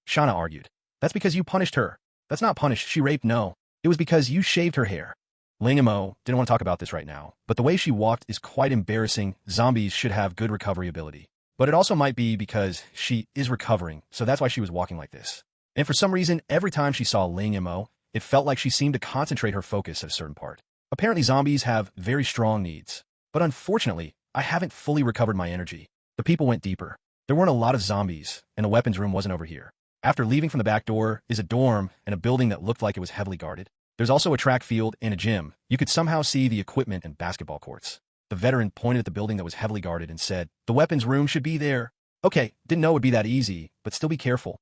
Shauna argued, "That's because you punished her." "That's not punished. She raped. No. It was because you shaved her hair." Ling Mo didn't want to talk about this right now, but the way she walked is quite embarrassing. Zombies should have good recovery ability. But it also might be because she is recovering, so that's why she was walking like this. And for some reason, every time she saw Ling Mo, it felt like she seemed to concentrate her focus at a certain part. Apparently zombies have very strong needs. But unfortunately, I haven't fully recovered my energy. The people went deeper. There weren't a lot of zombies, and a weapons room wasn't over here. After leaving from the back door is a dorm and a building that looked like it was heavily guarded. There's also a track field and a gym. You could somehow see the equipment and basketball courts. The veteran pointed at the building that was heavily guarded and said, "The weapons room should be there." Okay, didn't know it would be that easy, but still be careful.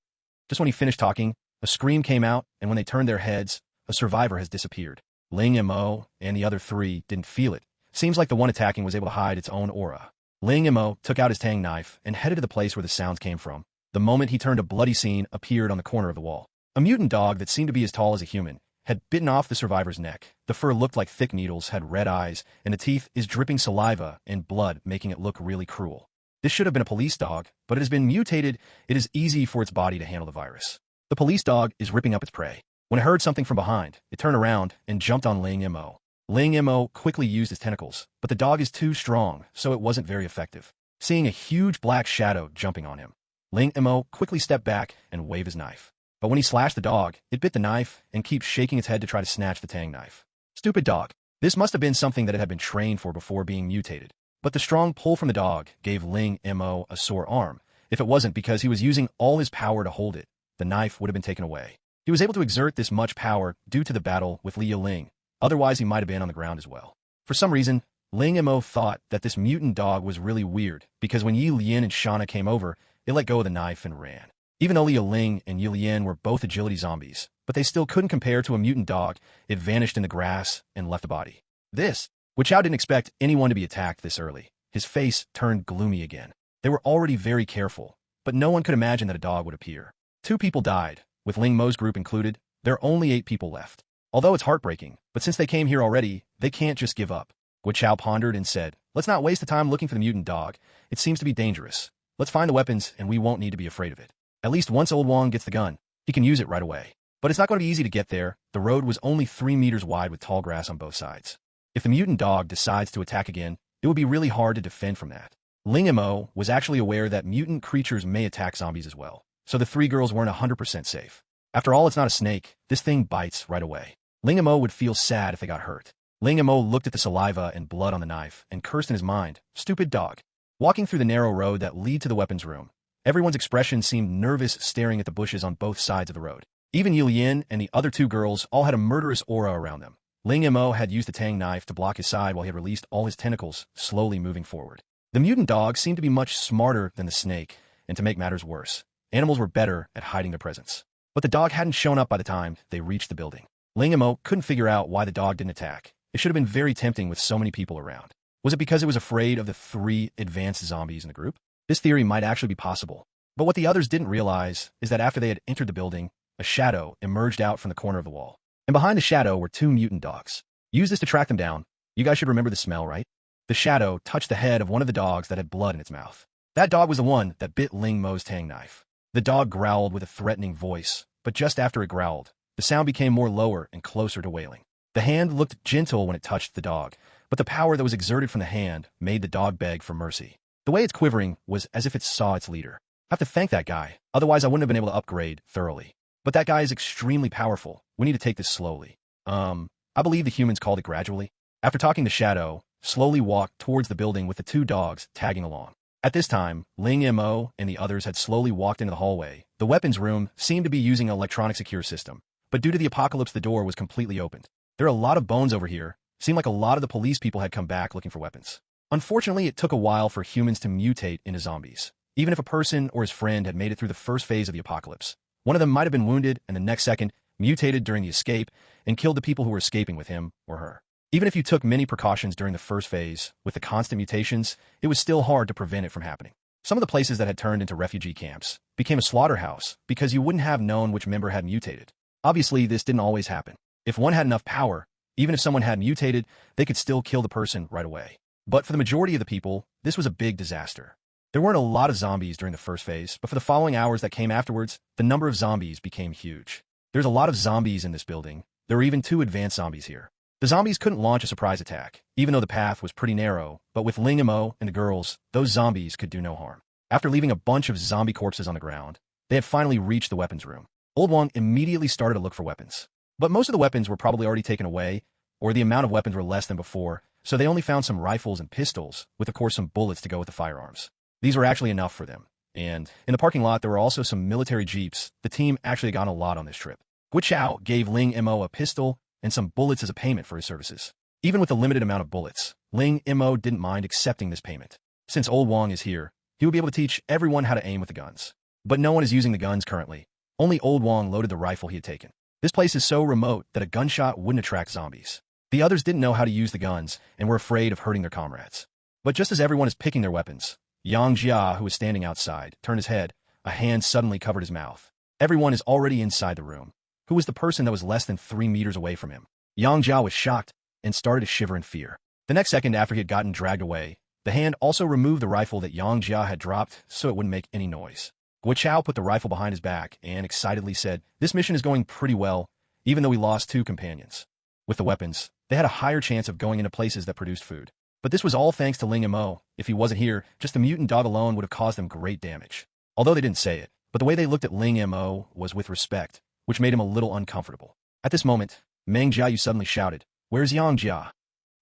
Just when he finished talking, a scream came out, and when they turned their heads, a survivor has disappeared. Ling Mo and the other 3 didn't feel it. Seems like the one attacking was able to hide its own aura. Ling Mo took out his tang knife and headed to the place where the sounds came from. The moment he turned, a bloody scene appeared on the corner of the wall. A mutant dog that seemed to be as tall as a human had bitten off the survivor's neck. The fur looked like thick needles, had red eyes, and the teeth is dripping saliva and blood, making it look really cruel. This should have been a police dog, but it has been mutated. It is easy for its body to handle the virus. The police dog is ripping up its prey. When it heard something from behind, it turned around and jumped on Ling Mo. Ling Mo quickly used his tentacles, but the dog is too strong, so it wasn't very effective. Seeing a huge black shadow jumping on him, Ling Mo quickly stepped back and waved his knife. But when he slashed the dog, it bit the knife and keeps shaking its head to try to snatch the tang knife. Stupid dog. This must have been something that it had been trained for before being mutated. But the strong pull from the dog gave Ling Mo a sore arm, If it wasn't because he was using all his power to hold it, the knife would have been taken away. He was able to exert this much power due to the battle with Li Ya Ling, otherwise he might have been on the ground as well. For some reason, Ling Mo thought that this mutant dog was really weird because when Ye Lian and Shauna came over, it let go of the knife and ran. Even though Li Ya Ling and Ye Lian were both agility zombies, but they still couldn't compare to a mutant dog, it vanished in the grass and left the body. Wichao didn't expect anyone to be attacked this early. His face turned gloomy again. They were already very careful, but no one could imagine that a dog would appear. 2 people died, with Ling Mo's group included. There are only 8 people left. Although it's heartbreaking, but since they came here already, they can't just give up. Wichao pondered and said, "Let's not waste the time looking for the mutant dog. It seems to be dangerous. Let's find the weapons and we won't need to be afraid of it. At least once Old Wong gets the gun, he can use it right away." But it's not going to be easy to get there. The road was only 3 meters wide with tall grass on both sides. If the mutant dog decides to attack again, it would be really hard to defend from that. Ling Mo was actually aware that mutant creatures may attack zombies as well, so the 3 girls weren't 100% safe. After all, it's not a snake. This thing bites right away. Ling Mo would feel sad if they got hurt. Ling Mo looked at the saliva and blood on the knife and cursed in his mind, "Stupid dog." Walking through the narrow road that led to the weapons room, everyone's expression seemed nervous, staring at the bushes on both sides of the road. Even Ye Lian and the other 2 girls all had a murderous aura around them. Ling Mo had used the tang knife to block his side while he had released all his tentacles, slowly moving forward. The mutant dog seemed to be much smarter than the snake, and to make matters worse, animals were better at hiding their presence. But the dog hadn't shown up by the time they reached the building. Ling Mo couldn't figure out why the dog didn't attack. It should have been very tempting with so many people around. Was it because it was afraid of the 3 advanced zombies in the group? This theory might actually be possible. But what the others didn't realize is that after they had entered the building, a shadow emerged out from the corner of the wall. And behind the shadow were 2 mutant dogs. Use this to track them down. You guys should remember the smell, right? The shadow touched the head of one of the dogs that had blood in its mouth. That dog was the one that bit Ling Mo's tang knife. The dog growled with a threatening voice, but just after it growled, the sound became more lower and closer to wailing. The hand looked gentle when it touched the dog, but the power that was exerted from the hand made the dog beg for mercy. The way it's quivering was as if it saw its leader. I have to thank that guy, otherwise I wouldn't have been able to upgrade thoroughly. But that guy is extremely powerful. We need to take this slowly. I believe the humans called it gradually. After talking to Shadow, slowly walked towards the building with the 2 dogs tagging along. At this time, Ling Mo and the others had slowly walked into the hallway. The weapons room seemed to be using an electronic secure system, but due to the apocalypse the door was completely opened. There are a lot of bones over here. Seemed like a lot of the police people had come back looking for weapons. Unfortunately, it took a while for humans to mutate into zombies. Even if a person or his friend had made it through the first phase of the apocalypse, one of them might have been wounded and the next second mutated during the escape and killed the people who were escaping with him or her. Even if you took many precautions during the first phase, with the constant mutations, it was still hard to prevent it from happening. Some of the places that had turned into refugee camps became a slaughterhouse because you wouldn't have known which member had mutated. Obviously, this didn't always happen. If one had enough power, even if someone had mutated, they could still kill the person right away. But for the majority of the people, this was a big disaster. There weren't a lot of zombies during the first phase, but for the following hours that came afterwards, the number of zombies became huge. There's a lot of zombies in this building. There were even 2 advanced zombies here. The zombies couldn't launch a surprise attack, even though the path was pretty narrow, but with Ling Mo and the girls, those zombies could do no harm. After leaving a bunch of zombie corpses on the ground, they had finally reached the weapons room. Old Wong immediately started to look for weapons. But most of the weapons were probably already taken away, or the amount of weapons were less than before, so they only found some rifles and pistols, with of course some bullets to go with the firearms. These were actually enough for them. And in the parking lot, there were also some military jeeps. The team actually got a lot on this trip. Wichao gave Ling Mo a pistol and some bullets as a payment for his services. Even with a limited amount of bullets, Ling Mo didn't mind accepting this payment. Since Old Wong is here, he would be able to teach everyone how to aim with the guns. But no one is using the guns currently. Only Old Wong loaded the rifle he had taken. This place is so remote that a gunshot wouldn't attract zombies. The others didn't know how to use the guns and were afraid of hurting their comrades. But just as everyone is picking their weapons, Yang Jia, who was standing outside, turned his head. A hand suddenly covered his mouth. Everyone is already inside the room. Who was the person that was less than 3 meters away from him? Yang Jia was shocked and started to shiver in fear. The next second after he had gotten dragged away, the hand also removed the rifle that Yang Jia had dropped so it wouldn't make any noise. Guo put the rifle behind his back and excitedly said, "This mission is going pretty well, even though we lost 2 companions." With the weapons, they had a higher chance of going into places that produced food. But this was all thanks to Ling Mo. If he wasn't here, just the mutant dog alone would have caused them great damage. Although they didn't say it, but the way they looked at Ling Mo was with respect, which made him a little uncomfortable. At this moment, Meng Jiayu suddenly shouted, "Where's Yang Jia?"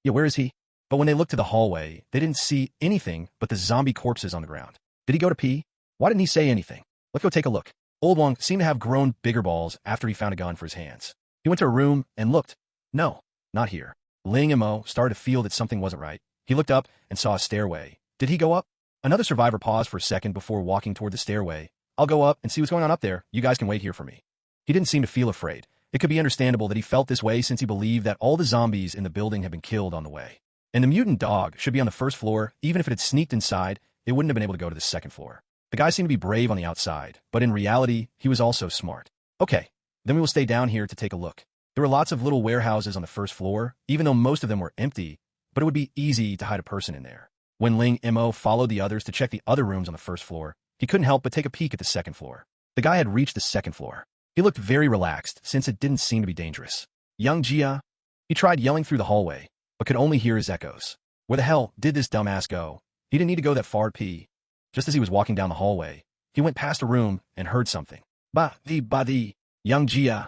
"Yeah, where is he?" But when they looked to the hallway, they didn't see anything but the zombie corpses on the ground. Did he go to pee? Why didn't he say anything? Let's go take a look. Old Wong seemed to have grown bigger balls after he found a gun for his hands. He went to a room and looked. No, not here. Ling Mo started to feel that something wasn't right. He looked up and saw a stairway. Did he go up? Another survivor paused for a second before walking toward the stairway. I'll go up and see what's going on up there. You guys can wait here for me. He didn't seem to feel afraid. It could be understandable that he felt this way since he believed that all the zombies in the building had been killed on the way. And the mutant dog should be on the first floor. Even if it had sneaked inside, it wouldn't have been able to go to the second floor. The guy seemed to be brave on the outside, but in reality, he was also smart. Okay, then we will stay down here to take a look. There were lots of little warehouses on the first floor, even though most of them were empty, but it would be easy to hide a person in there. When Ling Mo followed the others to check the other rooms on the first floor, he couldn't help but take a peek at the second floor. The guy had reached the second floor. He looked very relaxed since it didn't seem to be dangerous. Young Jia? He tried yelling through the hallway, but could only hear his echoes. Where the hell did this dumbass go? He didn't need to go that far to pee. Just as he was walking down the hallway, he went past a room and heard something. Ba-di, Young Jia.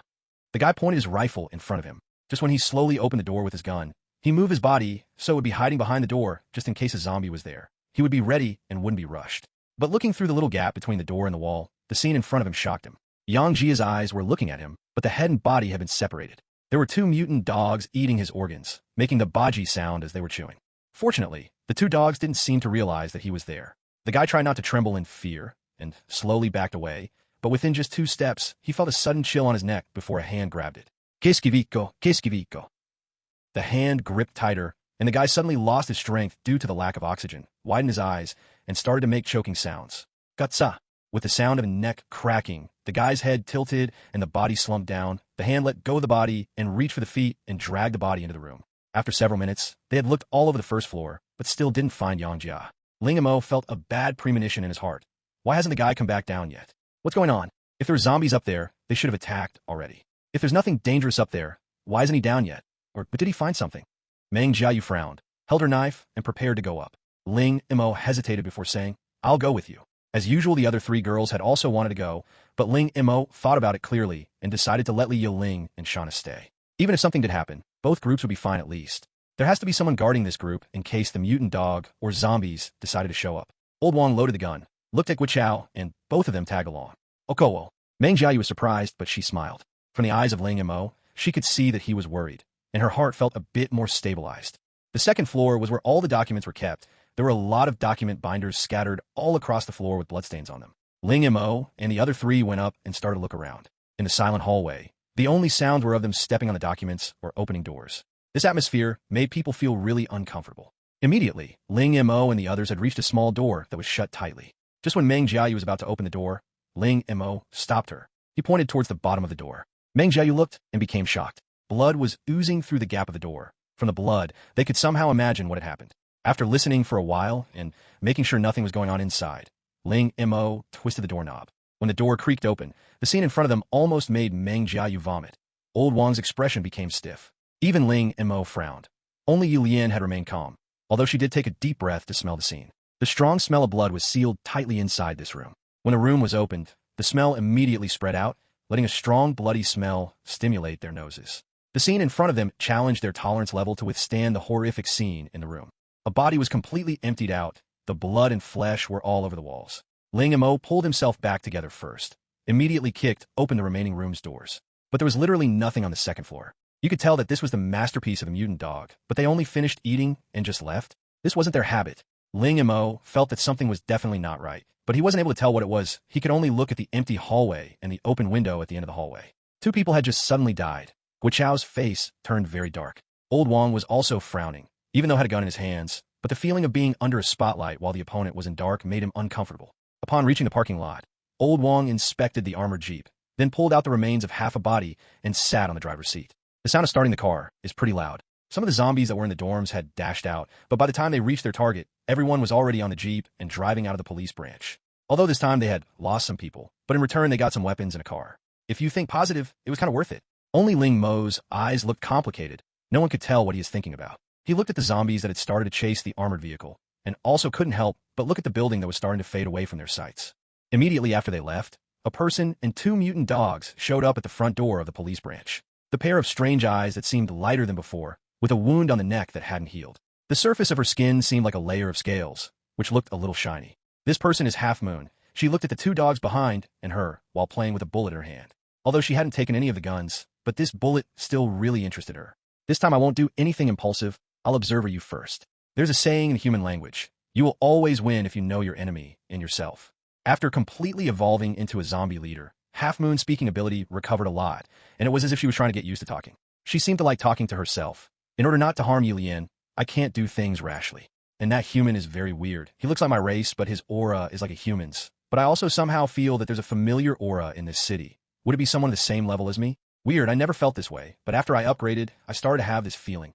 The guy pointed his rifle in front of him. Just when he slowly opened the door with his gun, he moved his body so it would be hiding behind the door just in case a zombie was there. He would be ready and wouldn't be rushed. But looking through the little gap between the door and the wall, the scene in front of him shocked him. Yang Jia's eyes were looking at him, but the head and body had been separated. There were two mutant dogs eating his organs, making the baji sound as they were chewing. Fortunately, the two dogs didn't seem to realize that he was there. The guy tried not to tremble in fear and slowly backed away, but within just 2 steps, he felt a sudden chill on his neck before a hand grabbed it. Kiskivico, Kiskivico. The hand gripped tighter, and the guy suddenly lost his strength due to the lack of oxygen, widened his eyes, and started to make choking sounds. Gutsa! With the sound of a neck cracking, the guy's head tilted and the body slumped down. The hand let go of the body and reached for the feet and dragged the body into the room. After several minutes, they had looked all over the first floor, but still didn't find Yang Jia. Ling Mo felt a bad premonition in his heart. Why hasn't the guy come back down yet? What's going on? If there were zombies up there, they should have attacked already. If there's nothing dangerous up there, why isn't he down yet? But did he find something? Meng Jiayu frowned, held her knife, and prepared to go up. Ling Mo hesitated before saying, I'll go with you. As usual, the other 3 girls had also wanted to go, but Ling Mo thought about it clearly and decided to let Li Ya Ling and Shauna stay. Even if something did happen, both groups would be fine at least. There has to be someone guarding this group in case the mutant dog or zombies decided to show up. Old Wong loaded the gun, looked at Guichao, and both of them tagged along. Okowo. Meng Jiayu was surprised, but she smiled. From the eyes of Ling Mo, she could see that he was worried, and her heart felt a bit more stabilized. The second floor was where all the documents were kept. There were a lot of document binders scattered all across the floor with bloodstains on them. Ling Mo and the other 3 went up and started to look around. In the silent hallway, the only sounds were of them stepping on the documents or opening doors. This atmosphere made people feel really uncomfortable. Immediately, Ling Mo and the others had reached a small door that was shut tightly. Just when Meng Jiayu was about to open the door, Ling Mo stopped her. He pointed towards the bottom of the door. Meng Jiayu looked and became shocked. Blood was oozing through the gap of the door. From the blood, they could somehow imagine what had happened. After listening for a while and making sure nothing was going on inside, Ling Mo twisted the doorknob. When the door creaked open, the scene in front of them almost made Meng Jiayu vomit. Old Wang's expression became stiff. Even Ling Mo frowned. Only Ye Lian had remained calm, although she did take a deep breath to smell the scene. The strong smell of blood was sealed tightly inside this room. When the room was opened, the smell immediately spread out, letting a strong bloody smell stimulate their noses. The scene in front of them challenged their tolerance level to withstand the horrific scene in the room. A body was completely emptied out. The blood and flesh were all over the walls. Ling Mo pulled himself back together first, immediately kicked open the remaining room's doors. But there was literally nothing on the second floor. You could tell that this was the masterpiece of a mutant dog, but they only finished eating and just left. This wasn't their habit. Ling Mo felt that something was definitely not right, but he wasn't able to tell what it was. He could only look at the empty hallway and the open window at the end of the hallway. 2 people had just suddenly died. Guichao's face turned very dark. Old Wong was also frowning, even though he had a gun in his hands, but the feeling of being under a spotlight while the opponent was in dark made him uncomfortable. Upon reaching the parking lot, Old Wong inspected the armored jeep, then pulled out the remains of half a body and sat on the driver's seat. The sound of starting the car is pretty loud. Some of the zombies that were in the dorms had dashed out, but by the time they reached their target, everyone was already on the jeep and driving out of the police branch. Although this time they had lost some people, but in return they got some weapons and a car. If you think positive, it was kind of worth it. Only Ling Mo's eyes looked complicated. No one could tell what he was thinking about. He looked at the zombies that had started to chase the armored vehicle, and also couldn't help but look at the building that was starting to fade away from their sights. Immediately after they left, a person and 2 mutant dogs showed up at the front door of the police branch. The pair of strange eyes that seemed lighter than before, with a wound on the neck that hadn't healed. The surface of her skin seemed like a layer of scales, which looked a little shiny. This person is Half Moon. She looked at the two dogs behind and her while playing with a bullet in her hand. Although she hadn't taken any of the guns, but this bullet still really interested her. This time I won't do anything impulsive. I'll observe you first. There's a saying in human language. You will always win if you know your enemy and yourself. After completely evolving into a zombie leader, Half Moon's speaking ability recovered a lot, and it was as if she was trying to get used to talking. She seemed to like talking to herself. In order not to harm Ye Lian, I can't do things rashly. And that human is very weird. He looks like my race, but his aura is like a human's. But I also somehow feel that there's a familiar aura in this city. Would it be someone the same level as me? Weird, I never felt this way, but after I upgraded, I started to have this feeling.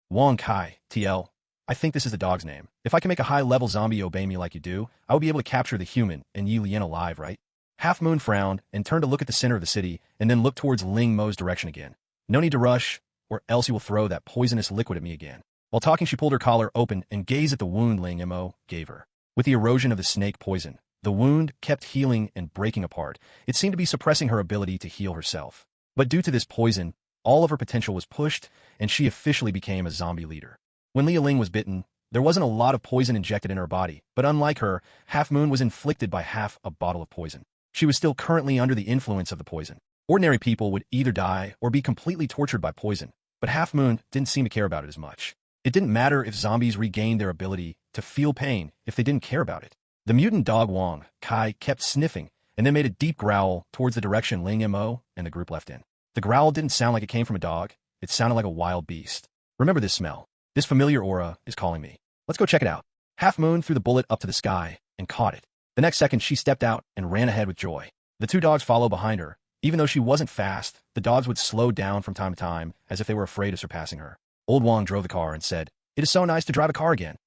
Wong Kai, TL. I think this is the dog's name. If I can make a high-level zombie obey me like you do, I would be able to capture the human and Ye Lian alive, right? Half Moon frowned and turned to look at the center of the city and then looked towards Ling Mo's direction again. No need to rush, or else he will throw that poisonous liquid at me again. While talking, she pulled her collar open and gazed at the wound Ling Mo gave her. With the erosion of the snake poison, the wound kept healing and breaking apart. It seemed to be suppressing her ability to heal herself. But due to this poison, all of her potential was pushed, and she officially became a zombie leader. When Li Ya Ling was bitten, there wasn't a lot of poison injected in her body, but unlike her, Half Moon was inflicted by half a bottle of poison. She was still currently under the influence of the poison. Ordinary people would either die or be completely tortured by poison, but Half Moon didn't seem to care about it as much. It didn't matter if zombies regained their ability to feel pain if they didn't care about it. The mutant dog Wong Kai kept sniffing and then made a deep growl towards the direction Ling Mo and the group left in. The growl didn't sound like it came from a dog. It sounded like a wild beast. Remember this smell. This familiar aura is calling me. Let's go check it out. Half Moon threw the bullet up to the sky and caught it. The next second, she stepped out and ran ahead with joy. The two dogs followed behind her. Even though she wasn't fast, the dogs would slow down from time to time as if they were afraid of surpassing her. Old Wong drove the car and said, "It is so nice to drive a car again."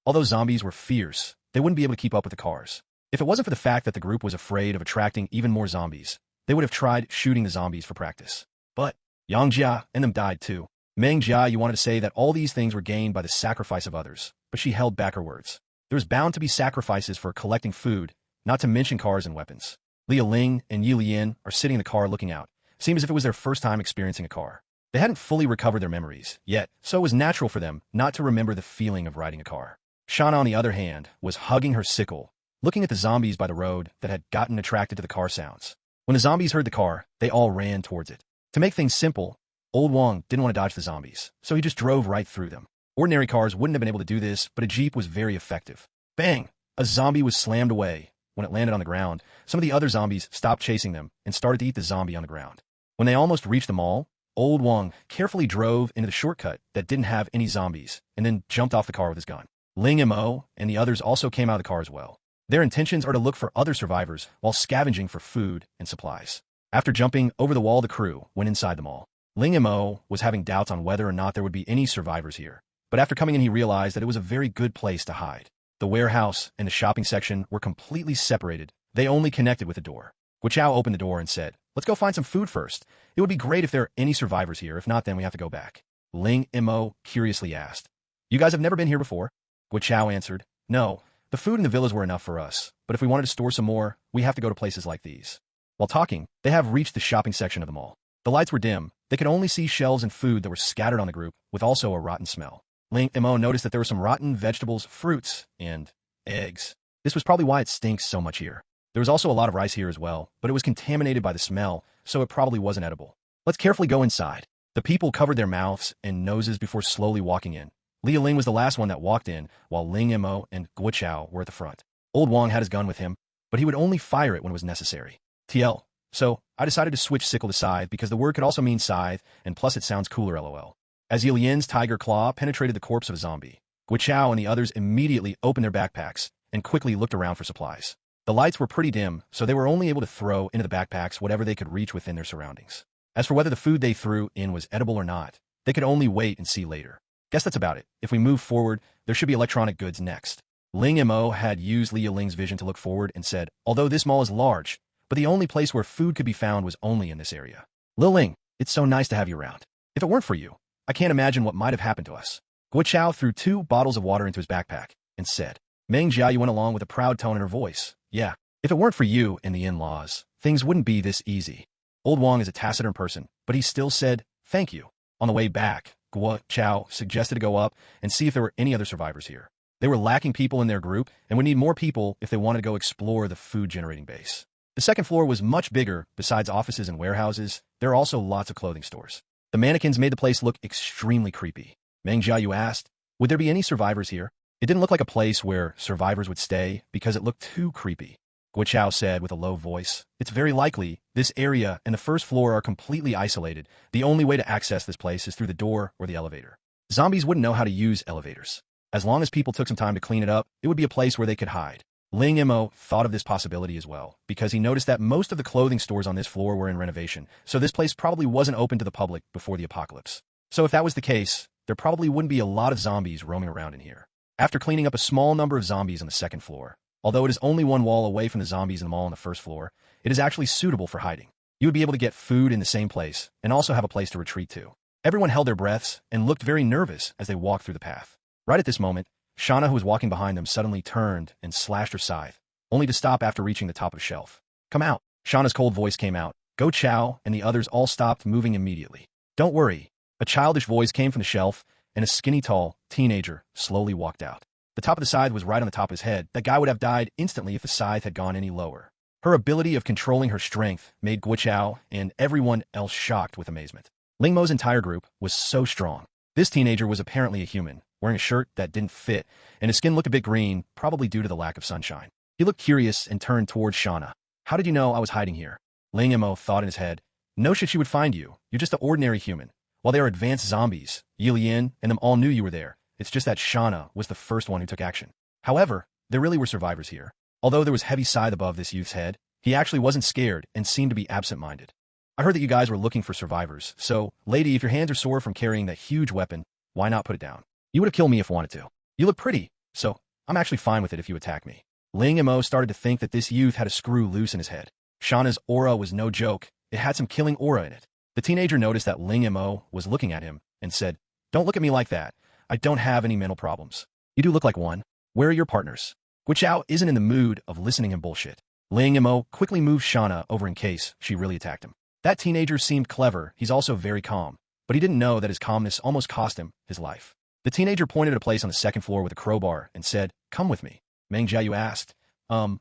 Although zombies were fierce, they wouldn't be able to keep up with the cars. If it wasn't for the fact that the group was afraid of attracting even more zombies, they would have tried shooting the zombies for practice. But Yang Jia and them died too. Meng Jia, you wanted to say that all these things were gained by the sacrifice of others, but she held back her words. There was bound to be sacrifices for collecting food, not to mention cars and weapons. Li Ya Ling and Ye Lian are sitting in the car looking out. It seemed as if it was their first time experiencing a car. They hadn't fully recovered their memories yet, so it was natural for them not to remember the feeling of riding a car. Shauna, on the other hand, was hugging her sickle, looking at the zombies by the road that had gotten attracted to the car sounds. When the zombies heard the car, they all ran towards it. To make things simple, Old Wong didn't want to dodge the zombies, so he just drove right through them. Ordinary cars wouldn't have been able to do this, but a Jeep was very effective. Bang! A zombie was slammed away. When it landed on the ground, some of the other zombies stopped chasing them and started to eat the zombie on the ground. When they almost reached the mall, Old Wong carefully drove into the shortcut that didn't have any zombies and then jumped off the car with his gun. Ling Mo and the others also came out of the car as well. Their intentions are to look for other survivors while scavenging for food and supplies. After jumping over the wall, the crew went inside the mall. Ling Mo was having doubts on whether or not there would be any survivors here, but after coming in he realized that it was a very good place to hide. The warehouse and the shopping section were completely separated. They only connected with a door. Guo opened the door and said, "Let's go find some food first. It would be great if there are any survivors here. If not, then we have to go back." Ling Mo curiously asked, "You guys have never been here before?" Guo answered, "No, the food in the villas were enough for us, but if we wanted to store some more, we have to go to places like these." While talking, they have reached the shopping section of the mall. The lights were dim. They could only see shelves and food that were scattered on the group, with also a rotten smell. Ling Mo noticed that there were some rotten vegetables, fruits, and eggs. This was probably why it stinks so much here. There was also a lot of rice here as well, but it was contaminated by the smell, so it probably wasn't edible. Let's carefully go inside. The people covered their mouths and noses before slowly walking in. Li Ya Ling was the last one that walked in, while Ling Mo and Guo were at the front. Old Wong had his gun with him, but he would only fire it when it was necessary. TL. So, I decided to switch sickle to scythe because the word could also mean scythe, and plus it sounds cooler lol. As Ye Lian's tiger claw penetrated the corpse of a zombie, Guo and the others immediately opened their backpacks and quickly looked around for supplies. The lights were pretty dim, so they were only able to throw into the backpacks whatever they could reach within their surroundings. As for whether the food they threw in was edible or not, they could only wait and see later. Guess that's about it. If we move forward, there should be electronic goods next. Ling Mo had used Li Ya Ling's vision to look forward and said, "Although this mall is large, but the only place where food could be found was only in this area. Lil Ling, it's so nice to have you around. If it weren't for you, I can't imagine what might have happened to us." Guo threw 2 bottles of water into his backpack and said, Meng Jia went along with a proud tone in her voice. "Yeah, if it weren't for you and the in-laws, things wouldn't be this easy." Old Wong is a taciturn person, but he still said, "Thank you." On the way back, Guo suggested to go up and see if there were any other survivors here. They were lacking people in their group and would need more people if they wanted to go explore the food-generating base. The second floor was much bigger. Besides offices and warehouses, there are also lots of clothing stores. The mannequins made the place look extremely creepy. Meng Jiayu asked, would there be any survivors here? It didn't look like a place where survivors would stay because it looked too creepy. Guo Chao said with a low voice, it's very likely this area and the first floor are completely isolated. The only way to access this place is through the door or the elevator. Zombies wouldn't know how to use elevators. As long as people took some time to clean it up, it would be a place where they could hide. Ling Mo thought of this possibility as well, because he noticed that most of the clothing stores on this floor were in renovation, so this place probably wasn't open to the public before the apocalypse. So if that was the case, there probably wouldn't be a lot of zombies roaming around in here. After cleaning up a small number of zombies on the second floor, although it is only one wall away from the zombies in the mall on the first floor, it is actually suitable for hiding. You would be able to get food in the same place and also have a place to retreat to. Everyone held their breaths and looked very nervous as they walked through the path. Right at this moment, Shauna, who was walking behind them, suddenly turned and slashed her scythe, only to stop after reaching the top of the shelf. Come out. Shauna's cold voice came out. Go Chow and the others all stopped moving immediately. Don't worry. A childish voice came from the shelf, and a skinny, tall teenager slowly walked out. The top of the scythe was right on the top of his head. That guy would have died instantly if the scythe had gone any lower. Her ability of controlling her strength made Guo Chao and everyone else shocked with amazement. Ling Mo's entire group was so strong. This teenager was apparently a human, wearing a shirt that didn't fit, and his skin looked a bit green, probably due to the lack of sunshine. He looked curious and turned towards Shauna. How did you know I was hiding here? Ling Mo thought in his head. No shit she would find you. You're just an ordinary human. While they are advanced zombies, Ye Lian and them all knew you were there. It's just that Shauna was the first one who took action. However, there really were survivors here. Although there was heavy scythe above this youth's head, he actually wasn't scared and seemed to be absent-minded. I heard that you guys were looking for survivors, so, lady, if your hands are sore from carrying that huge weapon, why not put it down? You would have killed me if wanted to. You look pretty, so I'm actually fine with it if you attack me. Ling Mo started to think that this youth had a screw loose in his head. Shauna's aura was no joke. It had some killing aura in it. The teenager noticed that Ling Mo was looking at him and said, don't look at me like that. I don't have any mental problems. You do look like one. Where are your partners? Guo Chao isn't in the mood of listening and bullshit. Ling Mo quickly moved Shauna over in case she really attacked him. That teenager seemed clever. He's also very calm, but he didn't know that his calmness almost cost him his life. The teenager pointed at a place on the second floor with a crowbar and said, come with me. Meng Jiayu asked, aren't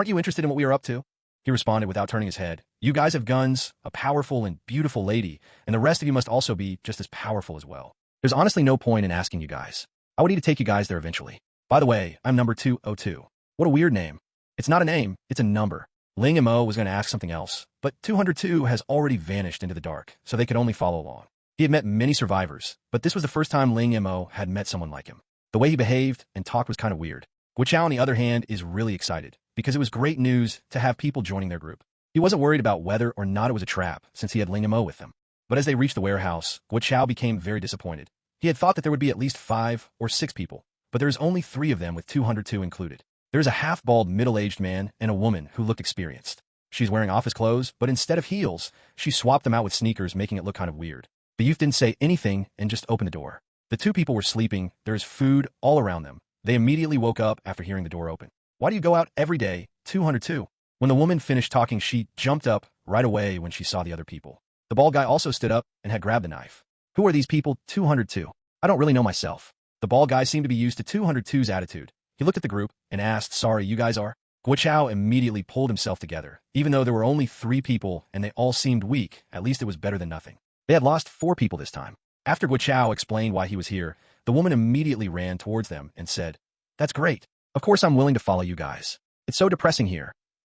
you interested in what we are up to? He responded without turning his head. You guys have guns, a powerful and beautiful lady, and the rest of you must also be just as powerful as well. There's honestly no point in asking you guys. I would need to take you guys there eventually. By the way, I'm number 202. What a weird name. It's not a name, it's a number. Ling Mo was going to ask something else, but 202 has already vanished into the dark, so they could only follow along. He had met many survivors, but this was the first time Ling Mo had met someone like him. The way he behaved and talked was kind of weird. Guo Chao, on the other hand, is really excited, because it was great news to have people joining their group. He wasn't worried about whether or not it was a trap, since he had Ling Mo with him. But as they reached the warehouse, Guo Chao became very disappointed. He had thought that there would be at least 5 or 6 people, but there's only 3 of them with 202 included. There's a half-bald middle-aged man and a woman who looked experienced. She's wearing office clothes, but instead of heels, she swapped them out with sneakers, making it look kind of weird. The youth didn't say anything and just opened the door. The 2 people were sleeping. There is food all around them. They immediately woke up after hearing the door open. Why do you go out every day, 202? When the woman finished talking, she jumped up right away when she saw the other people. The bald guy also stood up and had grabbed the knife. Who are these people, 202? I don't really know myself. The bald guy seemed to be used to 202's attitude. He looked at the group and asked, sorry, you guys are? Guo Chao immediately pulled himself together. Even though there were only 3 people and they all seemed weak, at least it was better than nothing. They had lost 4 people this time. After Guo Chao explained why he was here, the woman immediately ran towards them and said, that's great. Of course I'm willing to follow you guys. It's so depressing here.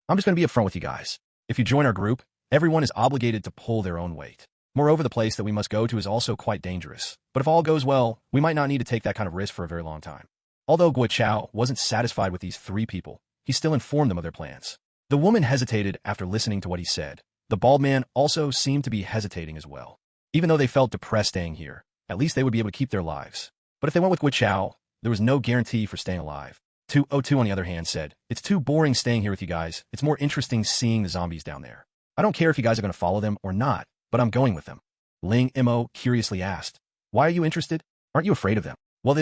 I'm just going to be upfront with you guys. If you join our group, everyone is obligated to pull their own weight. Moreover, the place that we must go to is also quite dangerous. But if all goes well, we might not need to take that kind of risk for a very long time. Although Guo Chao wasn't satisfied with these 3 people, he still informed them of their plans. The woman hesitated after listening to what he said. The bald man also seemed to be hesitating as well. Even though they felt depressed staying here, at least they would be able to keep their lives. But if they went with Guo Chao, there was no guarantee for staying alive. 202, on the other hand, said, it's too boring staying here with you guys. It's more interesting seeing the zombies down there. I don't care if you guys are going to follow them or not, but I'm going with them. Ling Mo curiously asked, why are you interested? Aren't you afraid of them? Well,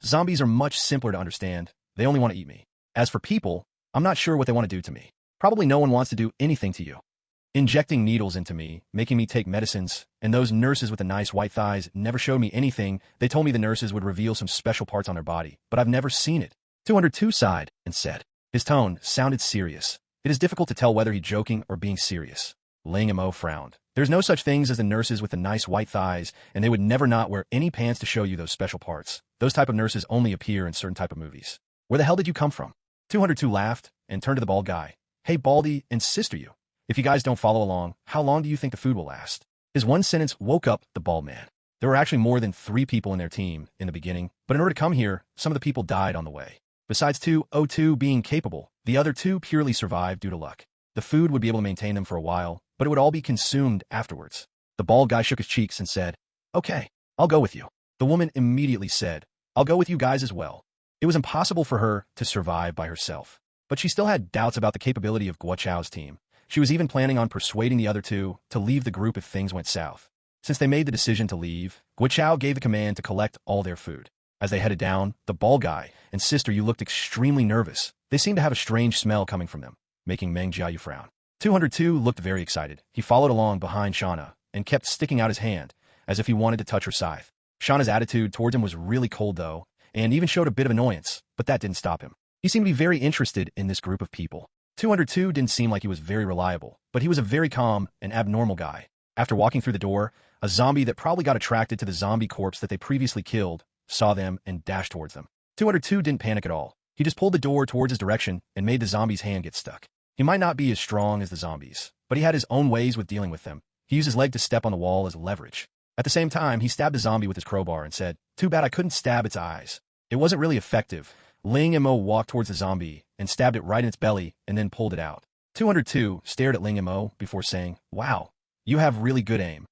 zombies are much simpler to understand. They only want to eat me. As for people, I'm not sure what they want to do to me. Probably no one wants to do anything to you. injecting needles into me, making me take medicines, and those nurses with the nice white thighs never showed me anything. They told me the nurses would reveal some special parts on their body, but I've never seen it. 202 sighed and said. His tone sounded serious. It is difficult to tell whether he's joking or being serious. Ling Mo frowned. There's no such things as the nurses with the nice white thighs, and they would never not wear any pants to show you those special parts. Those type of nurses only appear in certain type of movies. Where the hell did you come from? 202 laughed and turned to the bald guy. Hey, Baldy and Sister You. If you guys don't follow along, how long do you think the food will last? His one sentence woke up the bald man. There were actually more than 3 people in their team in the beginning, but in order to come here, some of the people died on the way. Besides 202 being capable, the other 2 purely survived due to luck. The food would be able to maintain them for a while, but it would all be consumed afterwards. The bald guy shook his cheeks and said, Okay, I'll go with you. The woman immediately said, I'll go with you guys as well. It was impossible for her to survive by herself. But she still had doubts about the capability of Guo Chao's team. She was even planning on persuading the other 2 to leave the group if things went south. Since they made the decision to leave, Guo Chao gave the command to collect all their food. As they headed down, the bald guy and Sister You looked extremely nervous. They seemed to have a strange smell coming from them, making Meng Jiayu frown. 202 looked very excited. He followed along behind Shauna and kept sticking out his hand, as if he wanted to touch her scythe. Shauna's attitude towards him was really cold though, and even showed a bit of annoyance, but that didn't stop him. He seemed to be very interested in this group of people. 202 didn't seem like he was very reliable, but he was a very calm and abnormal guy. After walking through the door, a zombie that probably got attracted to the zombie corpse that they previously killed saw them and dashed towards them. 202 didn't panic at all. He just pulled the door towards his direction and made the zombie's hand get stuck. He might not be as strong as the zombies, but he had his own ways with dealing with them. He used his leg to step on the wall as leverage. At the same time, he stabbed the zombie with his crowbar and said, Too bad I couldn't stab its eyes. It wasn't really effective. Ling Mo walked towards the zombie and stabbed it right in its belly and then pulled it out. 202 stared at Ling Mo before saying, Wow, you have really good aim.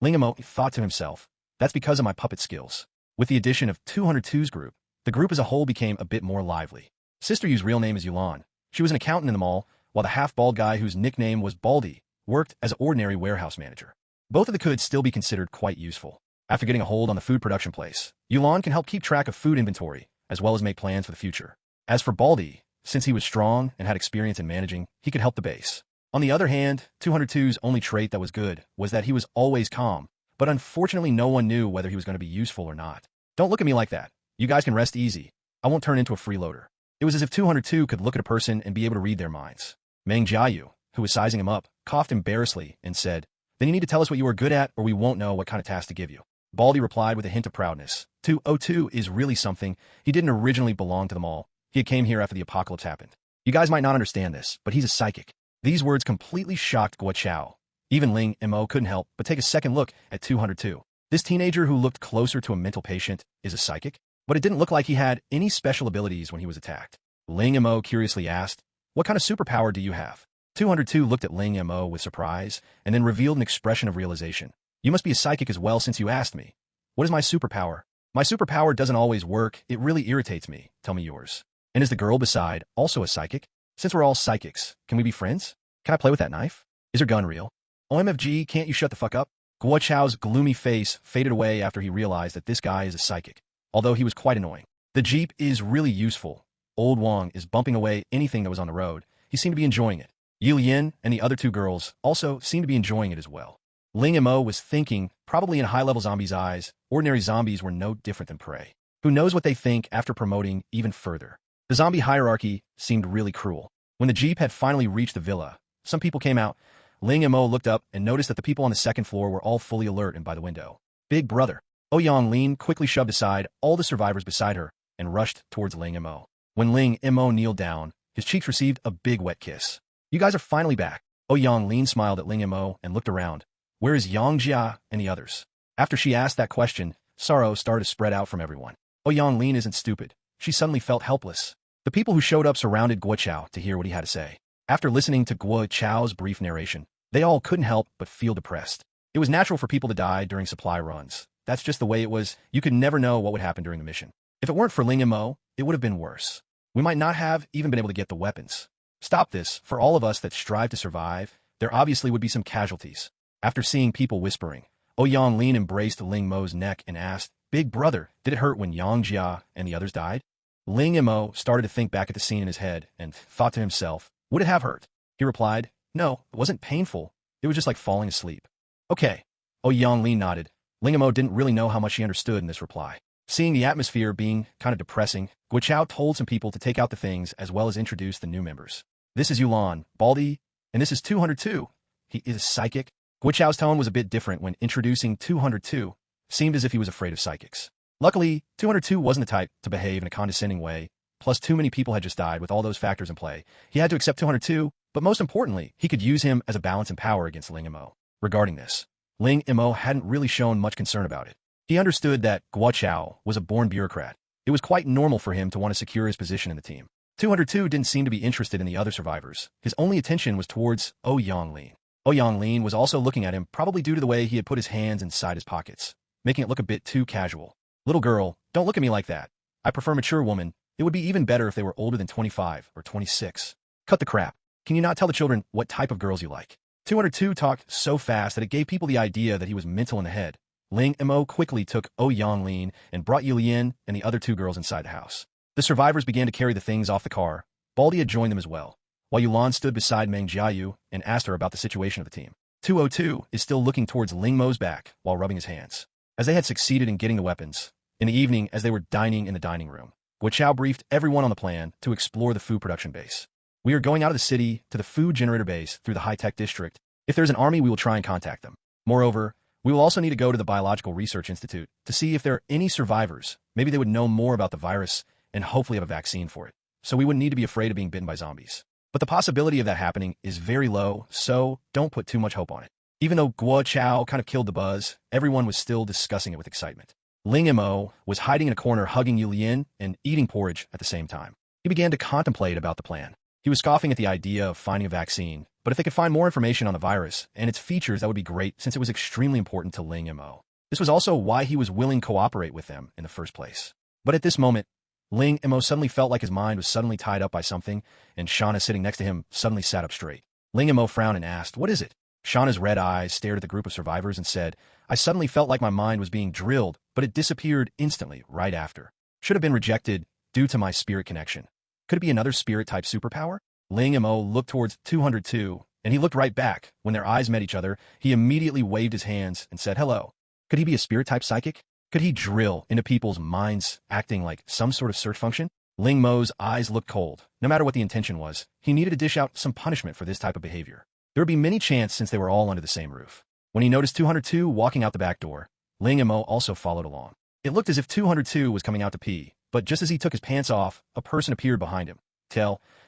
Ling Mo thought to himself, That's because of my puppet skills. With the addition of 202's group, the group as a whole became a bit more lively. Sister Yu's real name is Yulan. She was an accountant in the mall, while the half-bald guy whose nickname was Baldy worked as an ordinary warehouse manager. Both of them could still be considered quite useful. After getting a hold on the food production place, Yulan can help keep track of food inventory, as well as make plans for the future. As for Baldy, since he was strong and had experience in managing, he could help the base. On the other hand, 202's only trait that was good was that he was always calm, but unfortunately no one knew whether he was going to be useful or not. Don't look at me like that. You guys can rest easy. I won't turn into a freeloader. It was as if 202 could look at a person and be able to read their minds. Meng Jiayu, who was sizing him up, coughed embarrassedly and said, Then you need to tell us what you are good at or we won't know what kind of task to give you. Baldy replied with a hint of proudness. 202 is really something. He didn't originally belong to the mall. He had came here after the apocalypse happened. You guys might not understand this, but he's a psychic. These words completely shocked Guo Chao. Even Ling Mo couldn't help but take a second look at 202. This teenager who looked closer to a mental patient is a psychic? But it didn't look like he had any special abilities when he was attacked. Ling Mo curiously asked, What kind of superpower do you have? 202 looked at Ling Mo with surprise and then revealed an expression of realization. You must be a psychic as well since you asked me. What is my superpower? My superpower doesn't always work. It really irritates me. Tell me yours. And is the girl beside also a psychic? Since we're all psychics, can we be friends? Can I play with that knife? Is her gun real? OMFG, can't you shut the fuck up? Guo Chao's gloomy face faded away after he realized that this guy is a psychic, although he was quite annoying. The Jeep is really useful. Old Wang is bumping away anything that was on the road. He seemed to be enjoying it. Ye Lian and the other 2 girls also seemed to be enjoying it as well. Ling Mo was thinking, probably in high-level zombies' eyes, ordinary zombies were no different than prey. Who knows what they think after promoting even further? The zombie hierarchy seemed really cruel. When the Jeep had finally reached the villa, some people came out. Ling Mo looked up and noticed that the people on the second floor were all fully alert and by the window. Big brother. Ouyang Lin quickly shoved aside all the survivors beside her and rushed towards Ling Mo. When Ling Mo kneeled down, his cheeks received a big wet kiss. You guys are finally back. Ouyang Lin smiled at Ling Mo and looked around. Where is Yang Jia and the others? After she asked that question, sorrow started to spread out from everyone. Ouyang Lin isn't stupid. She suddenly felt helpless. The people who showed up surrounded Guo Chao to hear what he had to say. After listening to Guo Chao's brief narration, they all couldn't help but feel depressed. It was natural for people to die during supply runs. That's just the way it was. You could never know what would happen during the mission. If it weren't for Ling Mo, it would have been worse. We might not have even been able to get the weapons. Stop this. For all of us that strive to survive, there obviously would be some casualties. After seeing people whispering, Ouyang Lin embraced Ling Mo's neck and asked, Big brother, did it hurt when Yang Jia and the others died? Ling Mo started to think back at the scene in his head and thought to himself, would it have hurt? He replied, No, it wasn't painful. It was just like falling asleep. Okay. Ye Lian nodded. Ling Mo didn't really know how much she understood in this reply. Seeing the atmosphere being kind of depressing, Guo told some people to take out the things as well as introduce the new members. This is Yulan, Baldy, and this is 202. He is psychic. Guo tone was a bit different when introducing 202, seemed as if he was afraid of psychics. Luckily, 202 wasn't the type to behave in a condescending way, plus too many people had just died with all those factors in play. He had to accept 202, but most importantly, he could use him as a balance in power against Ling Mo. Regarding this, Ling Mo hadn't really shown much concern about it. He understood that Guo was a born bureaucrat. It was quite normal for him to want to secure his position in the team. 202 didn't seem to be interested in the other survivors. His only attention was towards Ye Lian. Ye Lian was also looking at him, probably due to the way he had put his hands inside his pockets, making it look a bit too casual. Little girl, don't look at me like that. I prefer mature women. It would be even better if they were older than 25 or 26. Cut the crap. Can you not tell the children what type of girls you like? 202 talked so fast that it gave people the idea that he was mental in the head. Ling Mo quickly took Ye Lian and brought Ye Lian and the other two girls inside the house. The survivors began to carry the things off the car. Baldy had joined them as well, while Yulan stood beside Meng Jiayu and asked her about the situation of the team. 202 is still looking towards Ling Mo's back while rubbing his hands, as they had succeeded in getting the weapons. In the evening, as they were dining in the dining room, Guo briefed everyone on the plan to explore the food production base. We are going out of the city to the food generator base through the high-tech district. If there's an army, we will try and contact them. Moreover, we will also need to go to the Biological Research Institute to see if there are any survivors. Maybe they would know more about the virus and hopefully have a vaccine for it, so we wouldn't need to be afraid of being bitten by zombies. But the possibility of that happening is very low, so don't put too much hope on it. Even though Guo kind of killed the buzz, everyone was still discussing it with excitement. Ling Mo was hiding in a corner hugging Ye Lian and eating porridge at the same time. He began to contemplate about the plan. He was scoffing at the idea of finding a vaccine, but if they could find more information on the virus and its features, that would be great since it was extremely important to Ling Mo. This was also why he was willing to cooperate with them in the first place. But at this moment, Ling Mo suddenly felt like his mind was suddenly tied up by something, and Shauna sitting next to him suddenly sat up straight. Ling Mo frowned and asked, "What is it?" Shauna's red eyes stared at the group of survivors and said, "I suddenly felt like my mind was being drilled, but it disappeared instantly right after. Should have been rejected due to my spirit connection. Could it be another spirit-type superpower?" Ling Mo looked towards 202, and he looked right back. When their eyes met each other, he immediately waved his hands and said, "Hello." Could he be a spirit-type psychic? Could he drill into people's minds, acting like some sort of search function? Ling Mo's eyes looked cold. No matter what the intention was, he needed to dish out some punishment for this type of behavior. There would be many chances since they were all under the same roof. When he noticed 202 walking out the back door, Ling Mo also followed along. It looked as if 202 was coming out to pee, but just as he took his pants off, a person appeared behind him.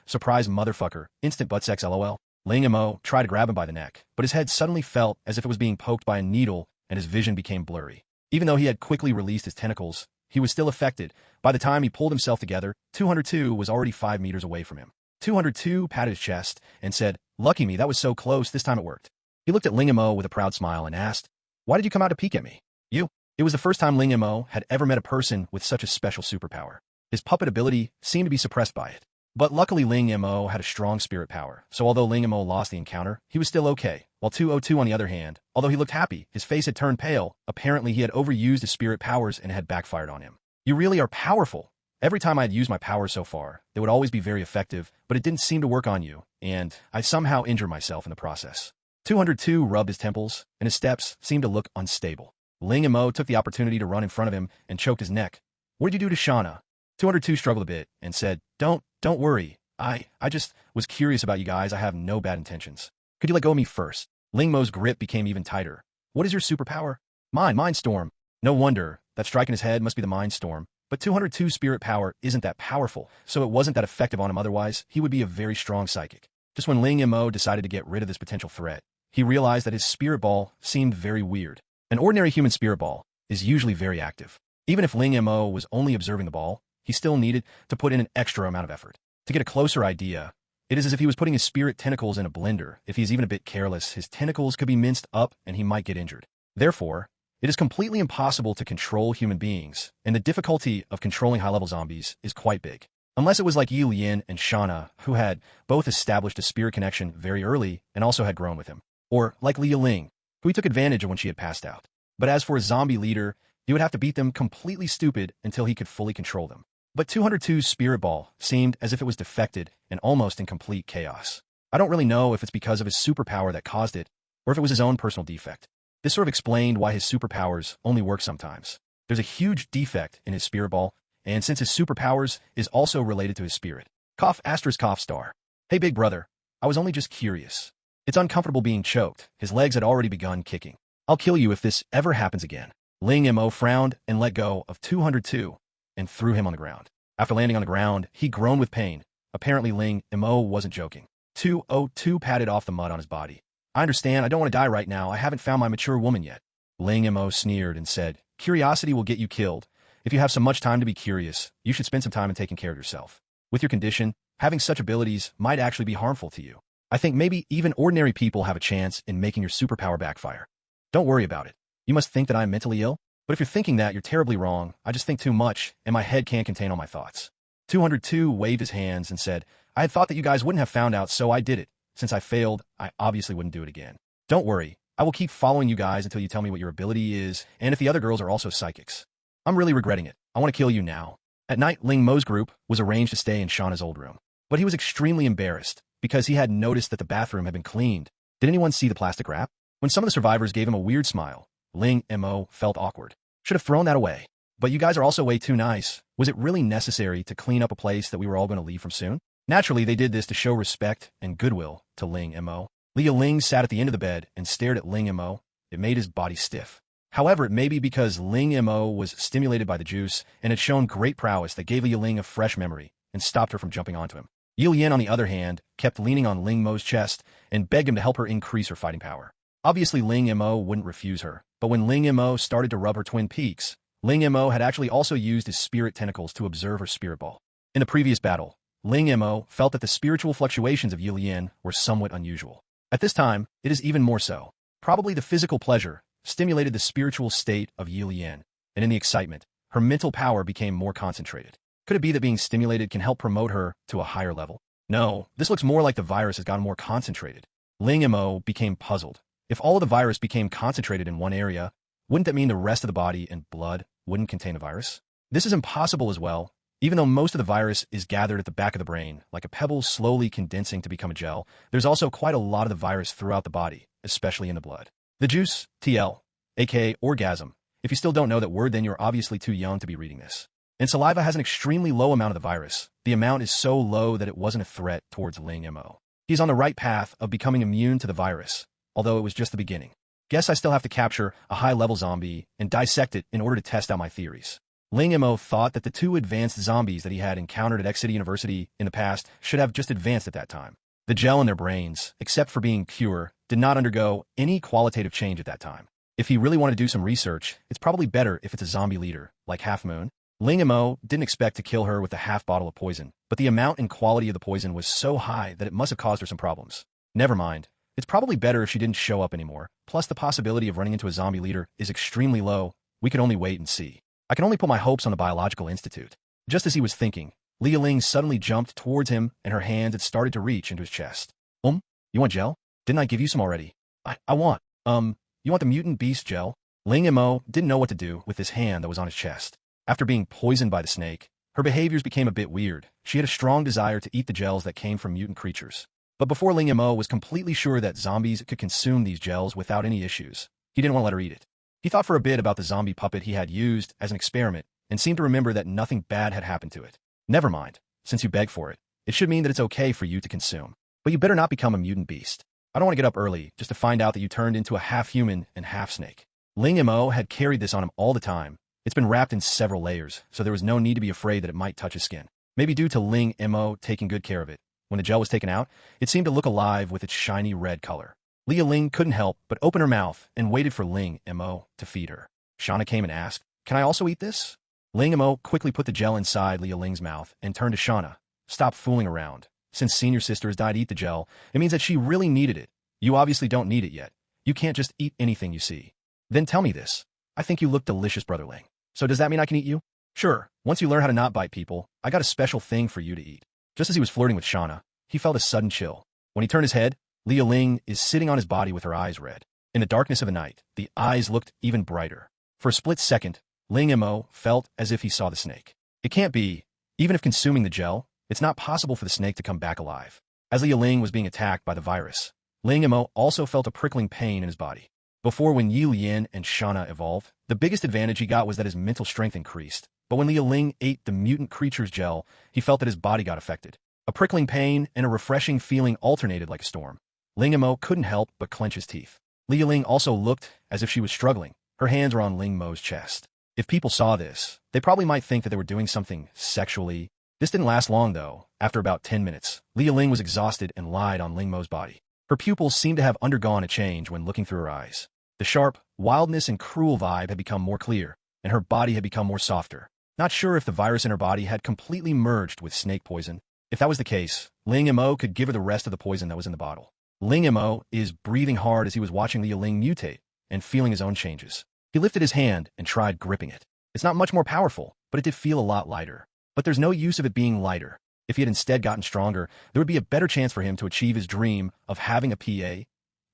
Surprise motherfucker, instant butt sex lol. Ling Mo tried to grab him by the neck, but his head suddenly felt as if it was being poked by a needle and his vision became blurry. Even though he had quickly released his tentacles, he was still affected. By the time he pulled himself together, 202 was already 5 meters away from him. 202 patted his chest and said, "Lucky me, that was so close, this time it worked." He looked at Ling Mo with a proud smile and asked, "Why did you come out to peek at me?" "You." It was the first time Ling Mo had ever met a person with such a special superpower. His puppet ability seemed to be suppressed by it. But luckily Ling Mo had a strong spirit power, so although Ling Mo lost the encounter, he was still okay. While 202 on the other hand, although he looked happy, his face had turned pale. Apparently he had overused his spirit powers and had backfired on him. "You really are powerful. Every time I had used my powers so far, they would always be very effective, but it didn't seem to work on you, and I somehow injured myself in the process." 202 rubbed his temples, and his steps seemed to look unstable. Ling Mo took the opportunity to run in front of him and choked his neck. "What did you do to Shauna?" 202 struggled a bit and said, Don't worry. I just was curious about you guys. I have no bad intentions. Could you let go of me first?" Ling Mo's grip became even tighter. "What is your superpower?" Mind storm." No wonder. That strike in his head must be the mind storm. But 202's spirit power isn't that powerful, so it wasn't that effective on him. Otherwise, he would be a very strong psychic. Just when Ling Mo decided to get rid of this potential threat, he realized that his spirit ball seemed very weird. An ordinary human spirit ball is usually very active. Even if Ling Mo was only observing the ball, he still needed to put in an extra amount of effort. To get a closer idea, it is as if he was putting his spirit tentacles in a blender. If he is even a bit careless, his tentacles could be minced up and he might get injured. Therefore, it is completely impossible to control human beings, and the difficulty of controlling high-level zombies is quite big. Unless it was like Ye Lian and Shauna, who had both established a spirit connection very early and also had grown with him. Or like Li Ya Ling, who he took advantage of when she had passed out. But as for a zombie leader, he would have to beat them completely stupid until he could fully control them. But 202's spirit ball seemed as if it was defected and almost in complete chaos. I don't really know if it's because of his superpower that caused it, or if it was his own personal defect. This sort of explained why his superpowers only work sometimes. There's a huge defect in his spirit ball, and since his superpowers is also related to his spirit. Cough asterisk cough star. Hey big brother, I was only just curious. It's uncomfortable being choked. His legs had already begun kicking. I'll kill you if this ever happens again. Ling Mo frowned and let go of 202 and threw him on the ground. After landing on the ground, he groaned with pain. Apparently Ling Mo wasn't joking. 202 patted off the mud on his body. I understand, I don't want to die right now. I haven't found my mature woman yet. Ling Mo sneered and said, curiosity will get you killed. If you have so much time to be curious, you should spend some time in taking care of yourself. With your condition, having such abilities might actually be harmful to you. I think maybe even ordinary people have a chance in making your superpower backfire. Don't worry about it. You must think that I am mentally ill? But if you're thinking that, you're terribly wrong. I just think too much, and my head can't contain all my thoughts. 202 waved his hands and said, I had thought that you guys wouldn't have found out, so I did it. Since I failed, I obviously wouldn't do it again. Don't worry. I will keep following you guys until you tell me what your ability is, and if the other girls are also psychics. I'm really regretting it. I want to kill you now. At night, Ling Mo's group was arranged to stay in Shauna's old room. But he was extremely embarrassed, because he had noticed that the bathroom had been cleaned. Did anyone see the plastic wrap? When some of the survivors gave him a weird smile, Ling Mo felt awkward. Should have thrown that away. But you guys are also way too nice. Was it really necessary to clean up a place that we were all going to leave from soon? Naturally, they did this to show respect and goodwill to Ling Mo. Li Ya Ling sat at the end of the bed and stared at Ling Mo. It made his body stiff. However, it may be because Ling Mo was stimulated by the juice and had shown great prowess that gave Li Ya Ling a fresh memory and stopped her from jumping onto him. Ye Lian, on the other hand, kept leaning on Ling Mo's chest and begged him to help her increase her fighting power. Obviously, Ling Mo wouldn't refuse her, but when Ling Mo started to rub her twin peaks, Ling Mo had actually also used his spirit tentacles to observe her spirit ball. In the previous battle, Ling Mo felt that the spiritual fluctuations of Ye Lian were somewhat unusual. At this time, it is even more so. Probably the physical pleasure stimulated the spiritual state of Ye Lian, and in the excitement, her mental power became more concentrated. Could it be that being stimulated can help promote her to a higher level? No, this looks more like the virus has gotten more concentrated. Ling Mo became puzzled. If all of the virus became concentrated in one area, wouldn't that mean the rest of the body and blood wouldn't contain a virus? This is impossible as well. Even though most of the virus is gathered at the back of the brain, like a pebble slowly condensing to become a gel, there's also quite a lot of the virus throughout the body, especially in the blood. The juice, TL, aka orgasm. If you still don't know that word, then you're obviously too young to be reading this. And saliva has an extremely low amount of the virus. The amount is so low that it wasn't a threat towards Ling Mo. He's on the right path of becoming immune to the virus, although it was just the beginning. Guess I still have to capture a high-level zombie and dissect it in order to test out my theories. Ling Mo thought that the two advanced zombies that he had encountered at X City University in the past should have just advanced at that time. The gel in their brains, except for being pure, did not undergo any qualitative change at that time. If he really wanted to do some research, it's probably better if it's a zombie leader, like Half Moon. Ling Mo didn't expect to kill her with a half bottle of poison, but the amount and quality of the poison was so high that it must have caused her some problems. Never mind. It's probably better if she didn't show up anymore. Plus, the possibility of running into a zombie leader is extremely low. We can only wait and see. I can only put my hopes on the Biological Institute. Just as he was thinking, Li Ya Ling suddenly jumped towards him, and her hand had started to reach into his chest. You want gel? Didn't I give you some already? I want, you want the mutant beast gel? Ling Mo didn't know what to do with this hand that was on his chest. After being poisoned by the snake, her behaviors became a bit weird. She had a strong desire to eat the gels that came from mutant creatures. But before Ling Mo was completely sure that zombies could consume these gels without any issues, he didn't want to let her eat it. He thought for a bit about the zombie puppet he had used as an experiment and seemed to remember that nothing bad had happened to it. Never mind, since you begged for it, it should mean that it's okay for you to consume. But you better not become a mutant beast. I don't want to get up early just to find out that you turned into a half-human and half-snake. Ling Mo had carried this on him all the time. It's been wrapped in several layers, so there was no need to be afraid that it might touch his skin. Maybe due to Ling Mo taking good care of it. When the gel was taken out, it seemed to look alive with its shiny red color. Li Ya Ling couldn't help but open her mouth and waited for Ling Mo to feed her. Shauna came and asked, "Can I also eat this?" Ling Mo quickly put the gel inside Li Ya Ling's mouth and turned to Shauna. "Stop fooling around. Since senior sister has died to eat the gel, it means that she really needed it. You obviously don't need it yet. You can't just eat anything you see." "Then tell me this. I think you look delicious, Brother Ling. So does that mean I can eat you?" "Sure. Once you learn how to not bite people, I got a special thing for you to eat." Just as he was flirting with Shauna, he felt a sudden chill. When he turned his head, Li Ya Ling is sitting on his body with her eyes red. In the darkness of the night, the eyes looked even brighter. For a split second, Ling Mo felt as if he saw the snake. It can't be. Even if consuming the gel, it's not possible for the snake to come back alive. As Li Ya Ling was being attacked by the virus, Ling Mo also felt a prickling pain in his body. Before, when Ye Lian and Shana evolved, the biggest advantage he got was that his mental strength increased. But when Li Ya Ling ate the mutant creature's gel, he felt that his body got affected. A prickling pain and a refreshing feeling alternated like a storm. Ling Mo couldn't help but clench his teeth. Li Ya Ling also looked as if she was struggling. Her hands were on Ling Mo's chest. If people saw this, they probably might think that they were doing something sexually. This didn't last long, though. After about 10 minutes, Li Ya Ling was exhausted and lied on Ling Mo's body. Her pupils seemed to have undergone a change when looking through her eyes. The sharp, wildness and cruel vibe had become more clear, and her body had become more softer. Not sure if the virus in her body had completely merged with snake poison. If that was the case, Ling Mo could give her the rest of the poison that was in the bottle. Ling Mo is breathing hard as he was watching Li Ya Ling mutate and feeling his own changes. He lifted his hand and tried gripping it. It's not much more powerful, but it did feel a lot lighter. But there's no use of it being lighter. If he had instead gotten stronger, there would be a better chance for him to achieve his dream of having a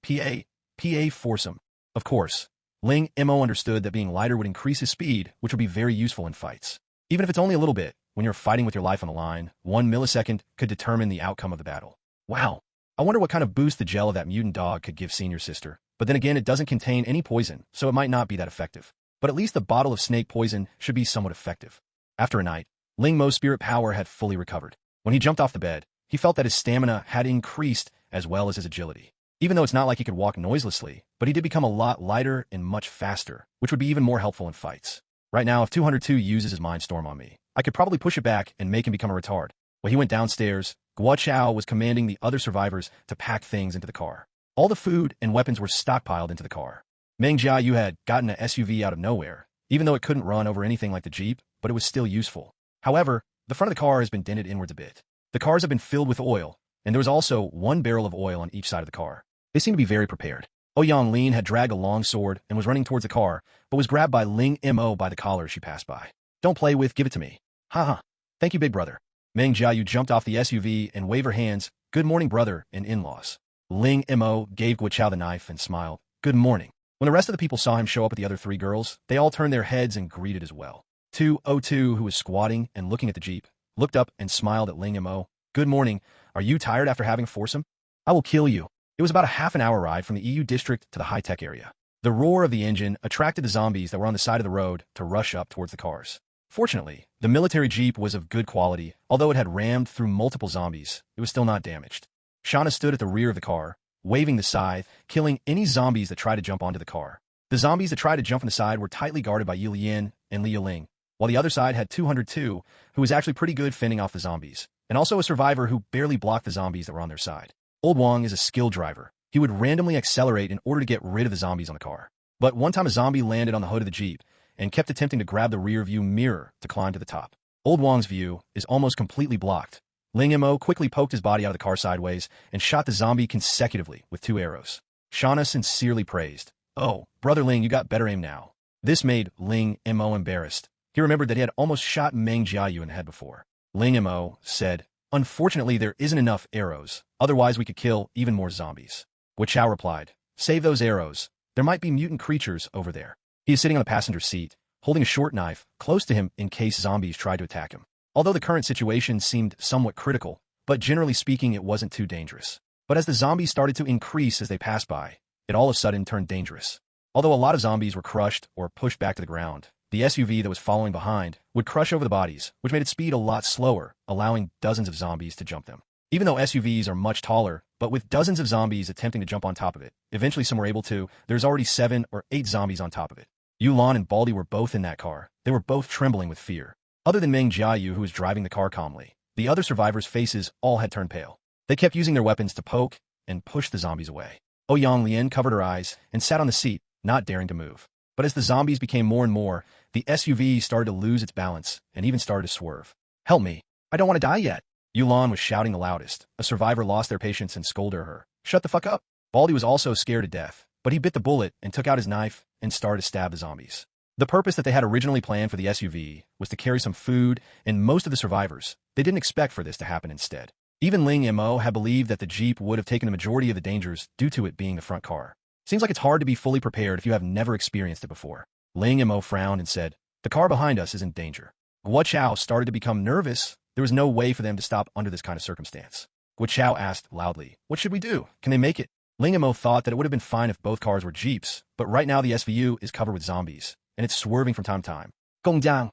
PA foursome. Of course, Ling Mo understood that being lighter would increase his speed, which would be very useful in fights. Even if it's only a little bit, when you're fighting with your life on the line, 1 millisecond could determine the outcome of the battle. Wow. I wonder what kind of boost the gel of that mutant dog could give Senior Sister. But then again, it doesn't contain any poison, so it might not be that effective. But at least the bottle of snake poison should be somewhat effective. After a night, Ling Mo's spirit power had fully recovered. When he jumped off the bed, he felt that his stamina had increased as well as his agility. Even though it's not like he could walk noiselessly, but he did become a lot lighter and much faster, which would be even more helpful in fights. Right now, if 202 uses his Mind Storm on me, I could probably push it back and make him become a retard. When he went downstairs, Guo Chao was commanding the other survivors to pack things into the car. All the food and weapons were stockpiled into the car. Meng Jiayu had gotten an SUV out of nowhere, even though it couldn't run over anything like the Jeep, but it was still useful. However, the front of the car has been dented inwards a bit. The cars have been filled with oil, and there was also 1 barrel of oil on each side of the car. They seemed to be very prepared. Ouyang Lin had dragged a long sword and was running towards the car, but was grabbed by Ling Mo by the collar as she passed by. Don't play with, give it to me. Haha. Thank you, big brother. Meng Jiayu jumped off the SUV and waved her hands. Good morning, brother and in-laws. Ling Mo gave Guo Chao the knife and smiled. Good morning. When the rest of the people saw him show up with the other 3 girls, they all turned their heads and greeted as well. 202, who was squatting and looking at the Jeep, looked up and smiled at Ling Mo. Good morning. Are you tired after having a foursome? I will kill you. It was about a half-an-hour ride from the EU district to the high-tech area. The roar of the engine attracted the zombies that were on the side of the road to rush up towards the cars. Fortunately, the military Jeep was of good quality. Although it had rammed through multiple zombies, it was still not damaged. Shauna stood at the rear of the car, waving the scythe, killing any zombies that tried to jump onto the car. The zombies that tried to jump on the side were tightly guarded by Ye Lian and Li Ya Ling, while the other side had 202, who was actually pretty good fending off the zombies, and also a survivor who barely blocked the zombies that were on their side. Old Wang is a skilled driver. He would randomly accelerate in order to get rid of the zombies on the car. But one time a zombie landed on the hood of the Jeep and kept attempting to grab the rear view mirror to climb to the top. Old Wang's view is almost completely blocked. Ling Mo quickly poked his body out of the car sideways and shot the zombie consecutively with 2 arrows. Shauna sincerely praised. Oh, brother Ling, you got better aim now. This made Ling Mo embarrassed. He remembered that he had almost shot Meng Jiayu in the head before. Ling Mo said, Unfortunately, there isn't enough arrows. Otherwise, we could kill even more zombies. Guo Chao replied, Save those arrows. There might be mutant creatures over there. He is sitting on the passenger seat, holding a short knife close to him in case zombies tried to attack him. Although the current situation seemed somewhat critical, but generally speaking it wasn't too dangerous. But as the zombies started to increase as they passed by, it all of a sudden turned dangerous. Although a lot of zombies were crushed or pushed back to the ground, the SUV that was following behind would crush over the bodies, which made its speed a lot slower, allowing dozens of zombies to jump them. Even though SUVs are much taller, but with dozens of zombies attempting to jump on top of it, eventually some were able to, there's already 7 or 8 zombies on top of it. Yulan and Baldy were both in that car. They were both trembling with fear. Other than Meng Jiayu, who was driving the car calmly, the other survivors' faces all had turned pale. They kept using their weapons to poke and push the zombies away. Ouyang Lian covered her eyes and sat on the seat, not daring to move. But as the zombies became more and more, the SUV started to lose its balance and even started to swerve. Help me. I don't want to die yet. Yulan was shouting the loudest. A survivor lost their patience and scolded her. Shut the fuck up. Baldy was also scared to death, but he bit the bullet and took out his knife and started to stab the zombies. The purpose that they had originally planned for the SUV was to carry some food, and most of the survivors, they didn't expect for this to happen instead. Even Ling Mo had believed that the Jeep would have taken the majority of the dangers due to it being the front car. Seems like it's hard to be fully prepared if you have never experienced it before. Ling Mo frowned and said, The car behind us is in danger. Guo Chao started to become nervous. There was no way for them to stop under this kind of circumstance. Guo Chao asked loudly, What should we do? Can they make it? Ling Mo thought that it would have been fine if both cars were Jeeps, but right now the SVU is covered with zombies, and it's swerving from time to time. Gong down.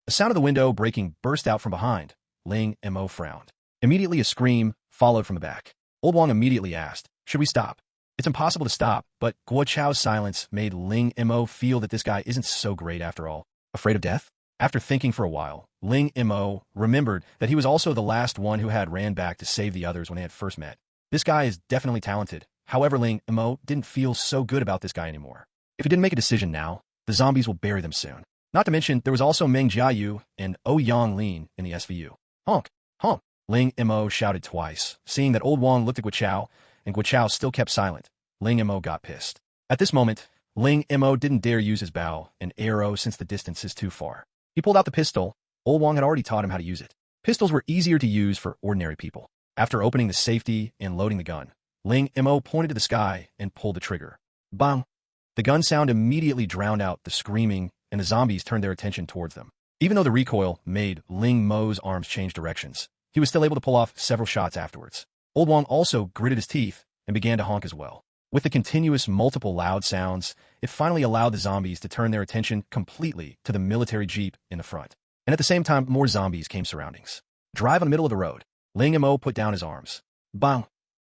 The sound of the window breaking burst out from behind. Ling Mo frowned. Immediately a scream followed from the back. Old Wang immediately asked, should we stop? It's impossible to stop, but Guo Chao's silence made Ling Mo feel that this guy isn't so great after all. Afraid of death? After thinking for a while, Ling Mo remembered that he was also the last one who had ran back to save the others when they had first met. This guy is definitely talented. However, Ling Mo didn't feel so good about this guy anymore. If he didn't make a decision now, the zombies will bury them soon. Not to mention, there was also Meng Jiayu and Yang Lin in the SVU. Honk! Honk! Ling Mo shouted twice, seeing that Old Wang looked at Guo Chao, and Guo Chao still kept silent. Ling Mo got pissed. At this moment, Ling Mo didn't dare use his bow and arrow since the distance is too far. He pulled out the pistol. Old Wang had already taught him how to use it. Pistols were easier to use for ordinary people. After opening the safety and loading the gun, Ling Mo pointed to the sky and pulled the trigger. Bang! The gun sound immediately drowned out the screaming, and the zombies turned their attention towards them. Even though the recoil made Ling Mo's arms change directions, he was still able to pull off several shots afterwards. Old Wang also gritted his teeth and began to honk as well. With the continuous multiple loud sounds, it finally allowed the zombies to turn their attention completely to the military jeep in the front. And at the same time, more zombies came surroundings. Drive on the middle of the road. Ling Mo put down his arms. Bang!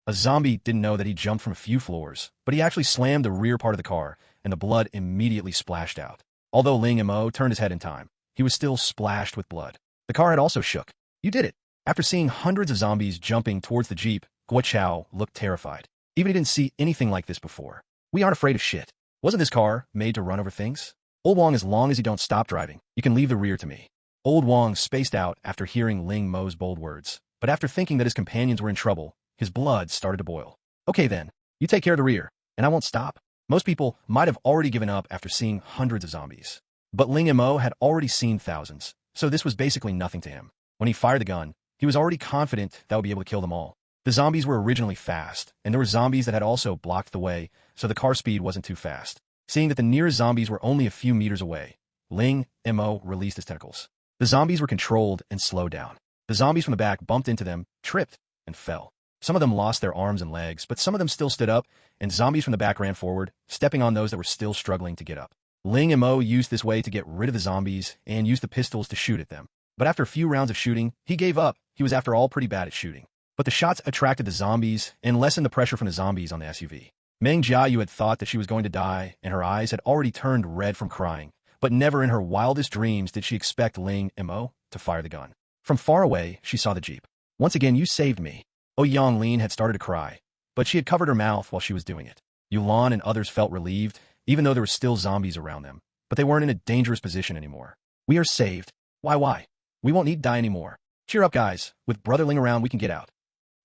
A zombie didn't know that he jumped from a few floors, but he actually slammed the rear part of the car, and the blood immediately splashed out. Although Ling Mo turned his head in time, he was still splashed with blood. The car had also shook. You did it! After seeing hundreds of zombies jumping towards the jeep, Guo Chao looked terrified. Even he didn't see anything like this before. We aren't afraid of shit. Wasn't this car made to run over things? Old Wang, as long as you don't stop driving, you can leave the rear to me. Old Wang spaced out after hearing Ling Mo's bold words, but after thinking that his companions were in trouble, his blood started to boil. Okay then, you take care of the rear, and I won't stop. Most people might have already given up after seeing hundreds of zombies. But Ling Mo had already seen thousands, so this was basically nothing to him. When he fired the gun, he was already confident that would be able to kill them all. The zombies were originally fast, and there were zombies that had also blocked the way, so the car speed wasn't too fast. Seeing that the nearest zombies were only a few meters away, Ling Mo released his tentacles. The zombies were controlled and slowed down. The zombies from the back bumped into them, tripped, and fell. Some of them lost their arms and legs, but some of them still stood up, and zombies from the back ran forward, stepping on those that were still struggling to get up. Ling Mo used this way to get rid of the zombies and used the pistols to shoot at them. But after a few rounds of shooting, he gave up. He was after all pretty bad at shooting. But the shots attracted the zombies and lessened the pressure from the zombies on the SUV. Meng Jiayu had thought that she was going to die, and her eyes had already turned red from crying, but never in her wildest dreams did she expect Ling Mo to fire the gun. From far away, she saw the jeep. Once again, you saved me. Yang Lin had started to cry, but she had covered her mouth while she was doing it. Yulan and others felt relieved, even though there were still zombies around them, but they weren't in a dangerous position anymore. We are saved. Why? We won't need to die anymore. Cheer up, guys. With Brother Ling around, we can get out.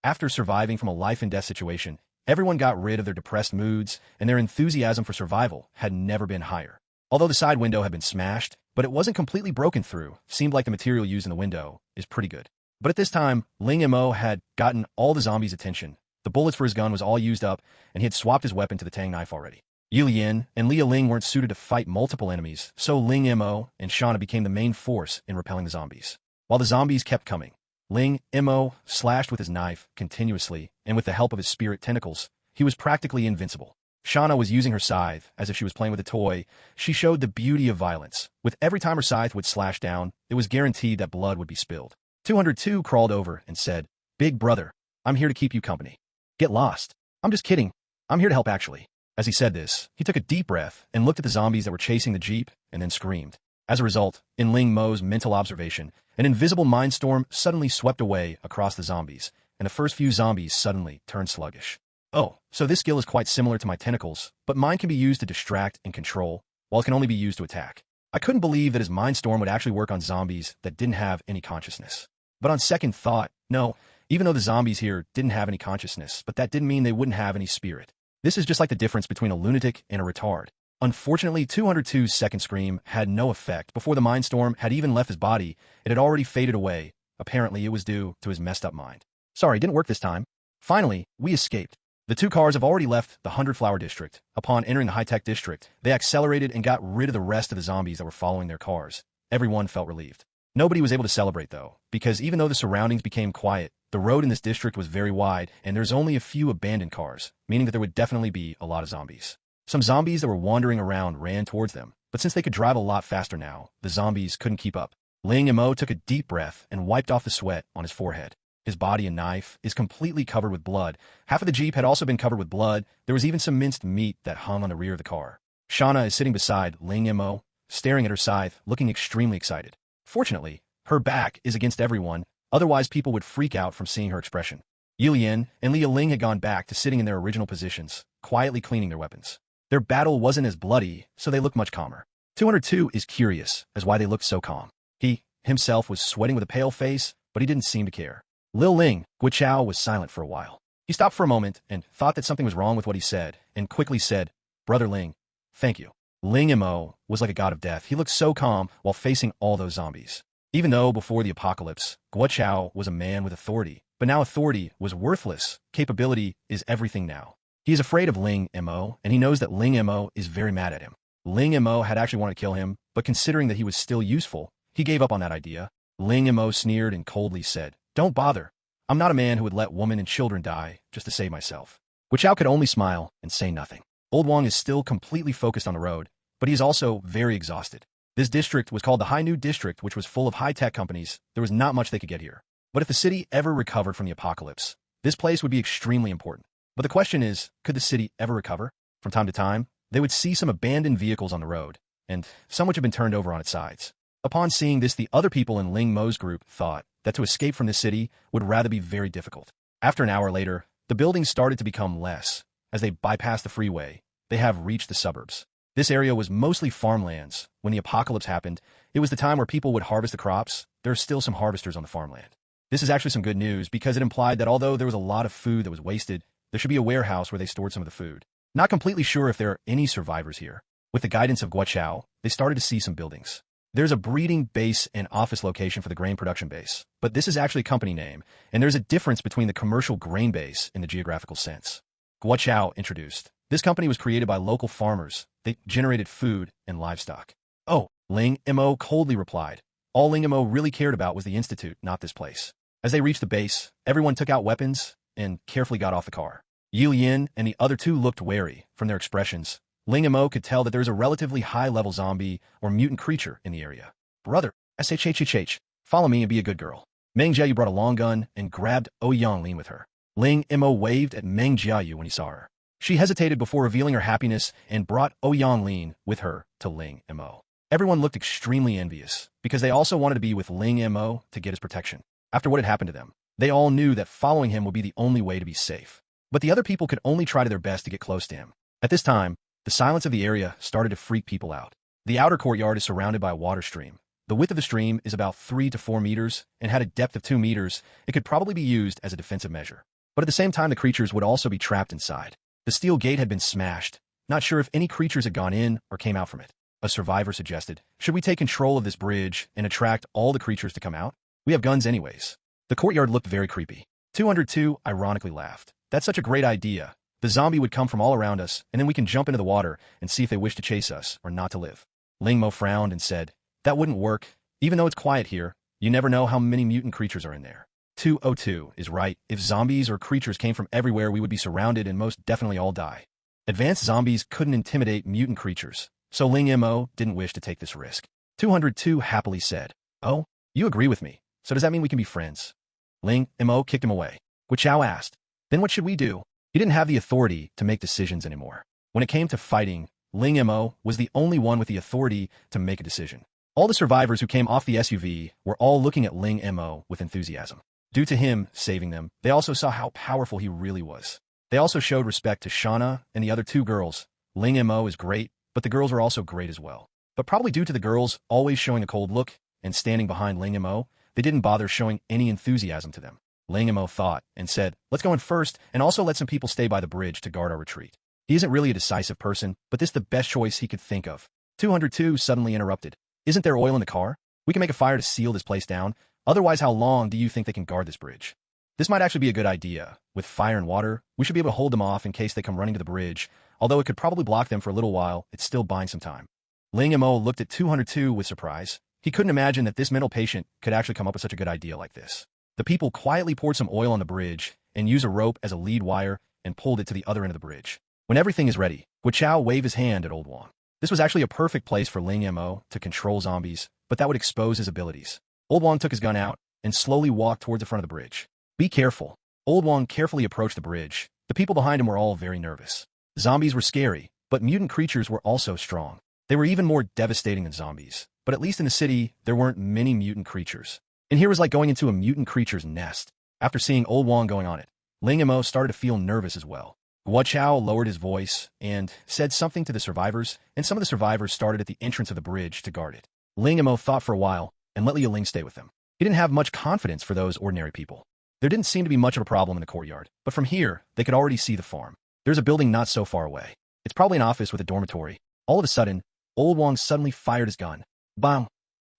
After surviving from a life-and-death situation, everyone got rid of their depressed moods, and their enthusiasm for survival had never been higher. Although the side window had been smashed, but it wasn't completely broken through, seemed like the material used in the window is pretty good. But at this time, Ling Mo had gotten all the zombies' attention. The bullets for his gun was all used up, and he had swapped his weapon to the Tang knife already. Ye Lian and Li Ya Ling weren't suited to fight multiple enemies, so Ling Mo and Shauna became the main force in repelling the zombies. While the zombies kept coming, Ling Mo slashed with his knife continuously, and with the help of his spirit tentacles, he was practically invincible. Shauna was using her scythe as if she was playing with a toy. She showed the beauty of violence. With every time her scythe would slash down, it was guaranteed that blood would be spilled. 202 crawled over and said, "Big brother, I'm here to keep you company. Get lost. I'm just kidding. I'm here to help actually." As he said this, he took a deep breath and looked at the zombies that were chasing the jeep and then screamed. As a result, in Ling Mo's mental observation, an invisible mindstorm suddenly swept away across the zombies, and the first few zombies suddenly turned sluggish. Oh, so this skill is quite similar to my tentacles, but mine can be used to distract and control, while it can only be used to attack. I couldn't believe that his mindstorm would actually work on zombies that didn't have any consciousness. But on second thought, no, even though the zombies here didn't have any consciousness, but that didn't mean they wouldn't have any spirit. This is just like the difference between a lunatic and a retard. Unfortunately, 202's second scream had no effect. Before the mindstorm had even left his body, it had already faded away. Apparently, it was due to his messed up mind. Sorry, didn't work this time. Finally, we escaped. The two cars have already left the 100-flower district. Upon entering the high-tech district, they accelerated and got rid of the rest of the zombies that were following their cars. Everyone felt relieved. Nobody was able to celebrate, though, because even though the surroundings became quiet, The road in this district was very wide, and there's only a few abandoned cars, meaning that there would definitely be a lot of zombies. Some zombies that were wandering around ran towards them, but since they could drive a lot faster now, the zombies couldn't keep up. Ling Mo took a deep breath and wiped off the sweat on his forehead. His body and knife is completely covered with blood. Half of the Jeep had also been covered with blood. There was even some minced meat that hung on the rear of the car. Shauna is sitting beside Ling Mo, staring at her scythe, looking extremely excited. Fortunately, her back is against everyone, otherwise people would freak out from seeing her expression. Ye Lian and Li Ya Ling had gone back to sitting in their original positions, quietly cleaning their weapons. Their battle wasn't as bloody, so they looked much calmer. 202 is curious as why they looked so calm. He, himself, was sweating with a pale face, but he didn't seem to care. Lil Ling, Guo was silent for a while. He stopped for a moment and thought that something was wrong with what he said, and quickly said, "Brother Ling, thank you." Ling Mo was like a god of death. He looked so calm while facing all those zombies. Even though before the apocalypse, Guo was a man with authority, but now authority was worthless. Capability is everything now. He is afraid of Ling Mo, and he knows that Ling Mo is very mad at him. Ling Mo had actually wanted to kill him, but considering that he was still useful, he gave up on that idea. Ling Mo sneered and coldly said, "Don't bother. I'm not a man who would let women and children die just to save myself." Guo could only smile and say nothing. Old Wang is still completely focused on the road, but he is also very exhausted. This district was called the Hai Nu District, which was full of high-tech companies. There was not much they could get here. But if the city ever recovered from the apocalypse, this place would be extremely important. But the question is, could the city ever recover? From time to time, they would see some abandoned vehicles on the road, and some which had been turned over on its sides. Upon seeing this, the other people in Ling Mo's group thought that to escape from this city would rather be very difficult. After an hour later, the buildings started to become less. As they bypassed the freeway, they have reached the suburbs. This area was mostly farmlands. When the apocalypse happened, it was the time where people would harvest the crops. There are still some harvesters on the farmland. This is actually some good news because it implied that although there was a lot of food that was wasted, there should be a warehouse where they stored some of the food. Not completely sure if there are any survivors here. With the guidance of Guo, they started to see some buildings. There's a breeding base and office location for the grain production base, but this is actually a company name, and there's a difference between the commercial grain base in the geographical sense. Guo introduced. This company was created by local farmers. They generated food and livestock. "Oh," Ling Mo coldly replied. All Ling Mo really cared about was the institute, not this place. As they reached the base, everyone took out weapons and carefully got off the car. Ye Lian and the other two looked wary. From their expressions, Ling Mo could tell that there is a relatively high-level zombie or mutant creature in the area. "Brother, shhhh, follow me and be a good girl." Meng Jiayu brought a long gun and grabbed Yang Lin with her. Ling Mo waved at Meng Jiayu when he saw her. She hesitated before revealing her happiness and brought Yang Lin with her to Ling Mo. Everyone looked extremely envious because they also wanted to be with Ling Mo to get his protection. After what had happened to them, they all knew that following him would be the only way to be safe. But the other people could only try to their best to get close to him. At this time, the silence of the area started to freak people out. The outer courtyard is surrounded by a water stream. The width of the stream is about 3 to 4 meters and had a depth of 2 meters. It could probably be used as a defensive measure. But at the same time, the creatures would also be trapped inside. The steel gate had been smashed. Not sure if any creatures had gone in or came out from it. A survivor suggested, "Should we take control of this bridge and attract all the creatures to come out? We have guns anyways." The courtyard looked very creepy. 202 ironically laughed. "That's such a great idea. The zombie would come from all around us, and then we can jump into the water and see if they wish to chase us or not to live." Ling Mo frowned and said, "That wouldn't work. Even though it's quiet here, you never know how many mutant creatures are in there." 202 is right. If zombies or creatures came from everywhere, we would be surrounded and most definitely all die. Advanced zombies couldn't intimidate mutant creatures, so Ling Mo didn't wish to take this risk. 202 happily said, "Oh, you agree with me, so does that mean we can be friends?" Ling Mo kicked him away. Guo asked, "Then what should we do?" He didn't have the authority to make decisions anymore. When it came to fighting, Ling Mo was the only one with the authority to make a decision. All the survivors who came off the SUV were all looking at Ling Mo with enthusiasm. Due to him saving them, they also saw how powerful he really was. They also showed respect to Shauna and the other two girls. Ling Mo is great, but the girls are also great as well. But probably due to the girls always showing a cold look and standing behind Ling Mo, they didn't bother showing any enthusiasm to them. Ling Mo thought and said, "Let's go in first and also let some people stay by the bridge to guard our retreat." He isn't really a decisive person, but this is the best choice he could think of. 202 suddenly interrupted. "Isn't there oil in the car? We can make a fire to seal this place down. Otherwise, how long do you think they can guard this bridge?" This might actually be a good idea. With fire and water, we should be able to hold them off in case they come running to the bridge. Although it could probably block them for a little while, it's still buying some time. Ling Mo looked at 202 with surprise. He couldn't imagine that this mental patient could actually come up with such a good idea like this. The The people quietly poured some oil on the bridge and used a rope as a lead wire and pulled it to the other end of the bridge. When everything is ready, Guo Chao waved his hand at Old Wang. This was actually a perfect place for Ling Mo to control zombies, but that would expose his abilities. Old Wang took his gun out and slowly walked towards the front of the bridge. Be careful. Old Wang carefully approached the bridge. The people behind him were all very nervous. Zombies were scary, but mutant creatures were also strong. They were even more devastating than zombies. But at least in the city, there weren't many mutant creatures. And here was like going into a mutant creature's nest. After seeing Old Wang going on it, Ling Mo started to feel nervous as well. Guo Chao lowered his voice and said something to the survivors, and some of the survivors started at the entrance of the bridge to guard it. Ling Mo thought for a while and let Li Ya Ling stay with them. He didn't have much confidence for those ordinary people. There didn't seem to be much of a problem in the courtyard, but from here, they could already see the farm. There's a building not so far away. It's probably an office with a dormitory. All of a sudden, Old Wang suddenly fired his gun. Bang!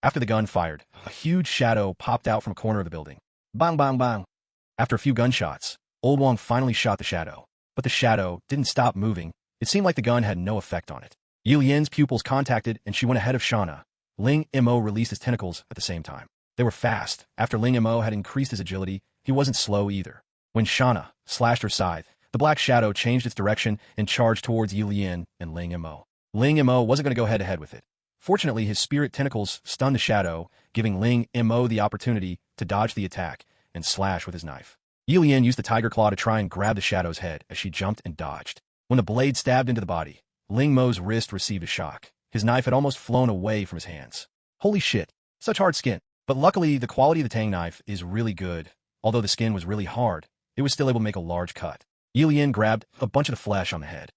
After the gun fired, a huge shadow popped out from a corner of the building. Bang, bang, bang! After a few gunshots, Old Wang finally shot the shadow. But the shadow didn't stop moving. It seemed like the gun had no effect on it. Ye Lian's pupils contacted, and she went ahead of Shauna. Ling Mo released his tentacles at the same time. They were fast. After Ling Mo had increased his agility, he wasn't slow either. When Shauna slashed her scythe, the black shadow changed its direction and charged towards Ye Lian and Ling Mo. Ling Mo wasn't going to go head-to-head with it. Fortunately, his spirit tentacles stunned the shadow, giving Ling Mo the opportunity to dodge the attack and slash with his knife. Ye Lian used the tiger claw to try and grab the shadow's head as she jumped and dodged. When the blade stabbed into the body, Ling Mo's wrist received a shock. His knife had almost flown away from his hands. Holy shit, such hard skin. But luckily, the quality of the Tang knife is really good. Although the skin was really hard, it was still able to make a large cut. Ye Lian grabbed a bunch of the flesh on the head.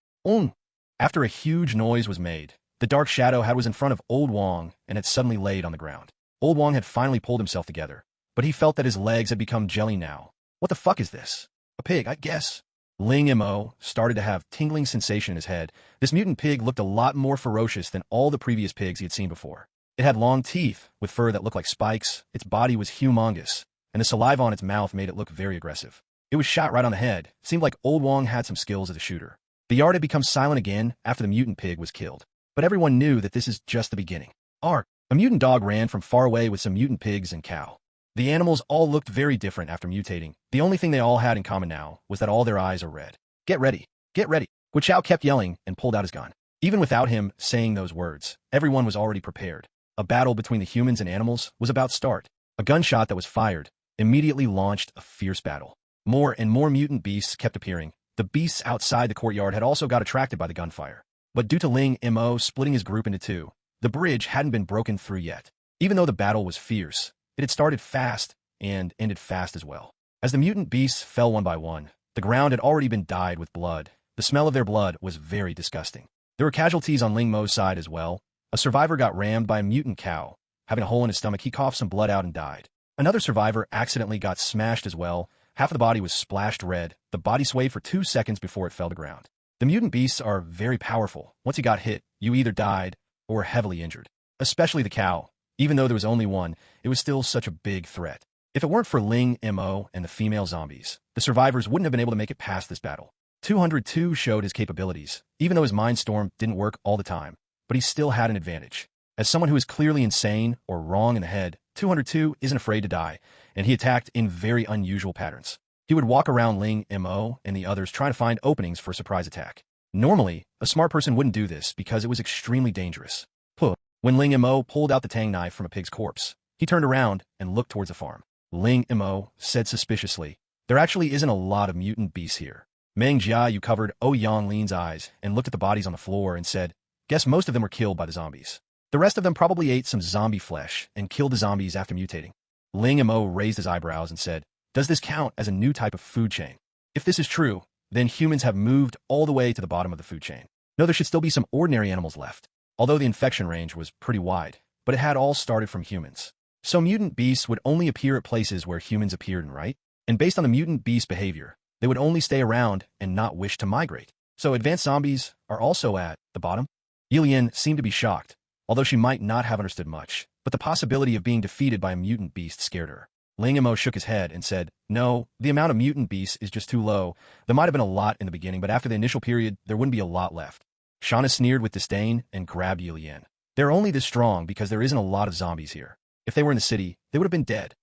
After a huge noise was made, the dark shadow was in front of Old Wang and had suddenly laid on the ground. Old Wang had finally pulled himself together, but he felt that his legs had become jelly now. What the fuck is this? A pig, I guess. Ling Mo started to have tingling sensation in his head. This mutant pig looked a lot more ferocious than all the previous pigs he had seen before. It had long teeth with fur that looked like spikes. Its body was humongous, and the saliva on its mouth made it look very aggressive. It was shot right on the head. Seemed like Old Wang had some skills as a shooter. The yard had become silent again after the mutant pig was killed. But everyone knew that this is just the beginning. A mutant dog ran from far away with some mutant pigs and cow. The animals all looked very different after mutating. The only thing they all had in common now was that all their eyes are red. Get ready. Get ready. Guo Chao kept yelling and pulled out his gun. Even without him saying those words, everyone was already prepared. A battle between the humans and animals was about to start. A gunshot that was fired immediately launched a fierce battle. More and more mutant beasts kept appearing. The beasts outside the courtyard had also got attracted by the gunfire. But due to Ling Mo splitting his group into two, the bridge hadn't been broken through yet. Even though the battle was fierce, it had started fast and ended fast as well. As the mutant beasts fell one by one, the ground had already been dyed with blood. The smell of their blood was very disgusting. There were casualties on Ling Mo's side as well. A survivor got rammed by a mutant cow. Having a hole in his stomach, he coughed some blood out and died. Another survivor accidentally got smashed as well. Half of the body was splashed red. The body swayed for 2 seconds before it fell to ground. The mutant beasts are very powerful. Once you got hit, you either died or were heavily injured. Especially the cow. Even though there was only one, it was still such a big threat. If it weren't for Ling Mo and the female zombies, the survivors wouldn't have been able to make it past this battle. 202 showed his capabilities, even though his mind storm didn't work all the time, but he still had an advantage. As someone who is clearly insane or wrong in the head, 202 isn't afraid to die, and he attacked in very unusual patterns. He would walk around Ling Mo and the others trying to find openings for a surprise attack. Normally, a smart person wouldn't do this because it was extremely dangerous. When Ling Mo pulled out the Tang knife from a pig's corpse, he turned around and looked towards the farm. Ling Mo said suspiciously, "There actually isn't a lot of mutant beasts here." Meng Jia Yu covered Yang Lin's eyes and looked at the bodies on the floor and said, "Guess most of them were killed by the zombies. The rest of them probably ate some zombie flesh and killed the zombies after mutating." Ling Mo raised his eyebrows and said, "Does this count as a new type of food chain? If this is true, then humans have moved all the way to the bottom of the food chain. No, there should still be some ordinary animals left." Although the infection range was pretty wide, but it had all started from humans. So mutant beasts would only appear at places where humans appeared, right? And based on the mutant beast behavior, they would only stay around and not wish to migrate. So advanced zombies are also at the bottom? Ye Lian seemed to be shocked, although she might not have understood much, but the possibility of being defeated by a mutant beast scared her. Ling Mo shook his head and said, "No, the amount of mutant beasts is just too low. There might have been a lot in the beginning, but after the initial period, there wouldn't be a lot left." Shauna sneered with disdain and grabbed Ye Lian. "They're only this strong because there isn't a lot of zombies here. If they were in the city, they would have been dead."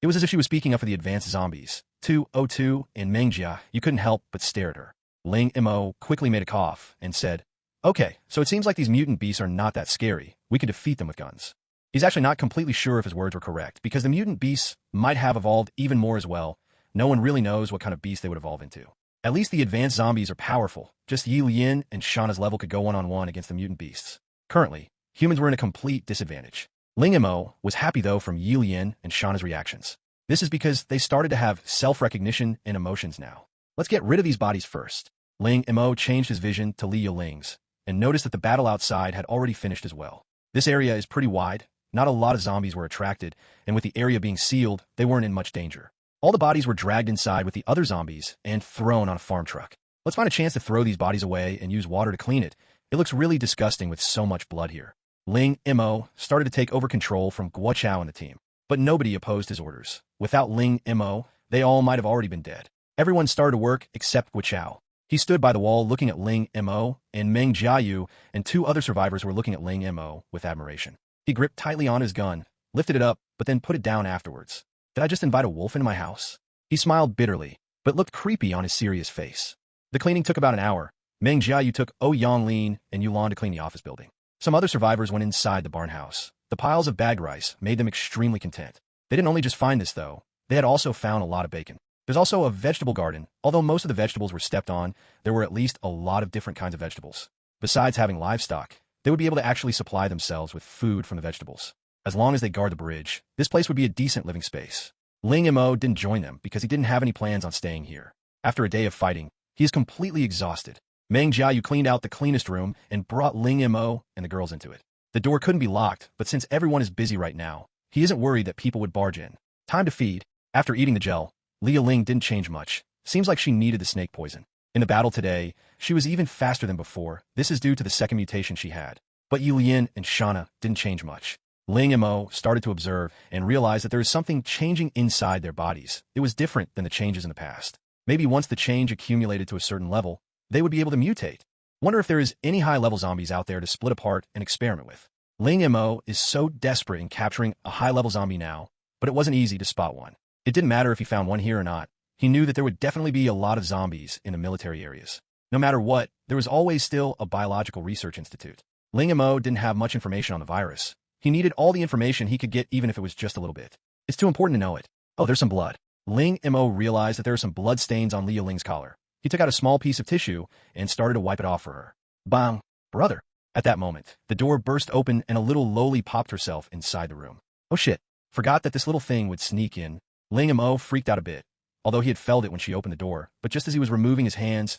It was as if she was speaking up for the advanced zombies. 202 and Mengjia, you couldn't help but stare at her. Ling Mo quickly made a cough and said, "Okay, so it seems like these mutant beasts are not that scary. We can defeat them with guns." He's actually not completely sure if his words were correct, because the mutant beasts might have evolved even more as well. No one really knows what kind of beast they would evolve into. At least the advanced zombies are powerful. Just Ye Lian and Shauna's level could go one-on-one against the mutant beasts. Currently, humans were in a complete disadvantage. Ling Mo was happy though from Ye Lian and Shauna's reactions. This is because they started to have self-recognition and emotions now. Let's get rid of these bodies first. Ling Mo changed his vision to Li Ya Ling's and noticed that the battle outside had already finished as well. This area is pretty wide. Not a lot of zombies were attracted, and with the area being sealed, they weren't in much danger. All the bodies were dragged inside with the other zombies and thrown on a farm truck. Let's find a chance to throw these bodies away and use water to clean it. It looks really disgusting with so much blood here. Ling Mo started to take over control from Guo Chao and the team, but nobody opposed his orders. Without Ling Mo, they all might have already been dead. Everyone started to work except Guo Chao. He stood by the wall looking at Ling Mo, and Meng Jiayu and two other survivors were looking at Ling Mo with admiration. He gripped tightly on his gun, lifted it up, but then put it down afterwards. Did I just invite a wolf into my house? He smiled bitterly, but looked creepy on his serious face. The cleaning took about an hour. Meng Jiayu took Lin and Yulan to clean the office building. Some other survivors went inside the barn house. The piles of bagged rice made them extremely content. They didn't only just find this, though. They had also found a lot of bacon. There's also a vegetable garden. Although most of the vegetables were stepped on, there were at least a lot of different kinds of vegetables. Besides having livestock, they would be able to actually supply themselves with food from the vegetables. As long as they guard the bridge, this place would be a decent living space. Ling Mo didn't join them because he didn't have any plans on staying here. After a day of fighting, he is completely exhausted. Meng Jiayu cleaned out the cleanest room and brought Ling Mo and the girls into it. The door couldn't be locked, but since everyone is busy right now, he isn't worried that people would barge in. Time to feed. After eating the gel, Li Ya Ling didn't change much. Seems like she needed the snake poison. In the battle today, she was even faster than before. This is due to the second mutation she had. But Ye Lian and Shauna didn't change much. Ling Mo started to observe and realized that there is something changing inside their bodies. It was different than the changes in the past. Maybe once the change accumulated to a certain level, they would be able to mutate. Wonder if there is any high-level zombies out there to split apart and experiment with. Ling Mo is so desperate in capturing a high-level zombie now, but it wasn't easy to spot one. It didn't matter if he found one here or not. He knew that there would definitely be a lot of zombies in the military areas. No matter what, there was always still a biological research institute. Ling Mo didn't have much information on the virus. He needed all the information he could get, even if it was just a little bit. It's too important to know it. Oh, there's some blood. Ling Mo realized that there are some blood stains on Li Ya Ling's collar. He took out a small piece of tissue and started to wipe it off for her. Bang! Brother! At that moment, the door burst open and a little loli popped herself inside the room. Oh shit! Forgot that this little thing would sneak in. Ling Mo freaked out a bit, although he had felt it when she opened the door, but just as he was removing his hands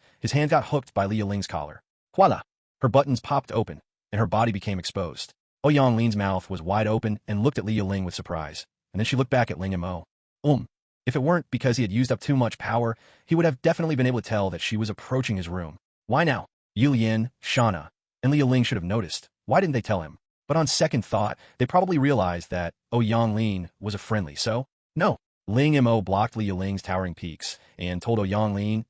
got hooked by Li Ya Ling's collar. Voila! Her buttons popped open, and her body became exposed. Lin's mouth was wide open and looked at Li Ya Ling with surprise, and then she looked back at Ling Mo. If it weren't because he had used up too much power, he would have definitely been able to tell that she was approaching his room. Why now? Ye Lian, Shauna, and Li Ya Ling should have noticed. Why didn't they tell him? But on second thought, they probably realized that Lin was a friendly, so no. Ling Mo blocked Li Ya Ling's towering peaks and told Lin,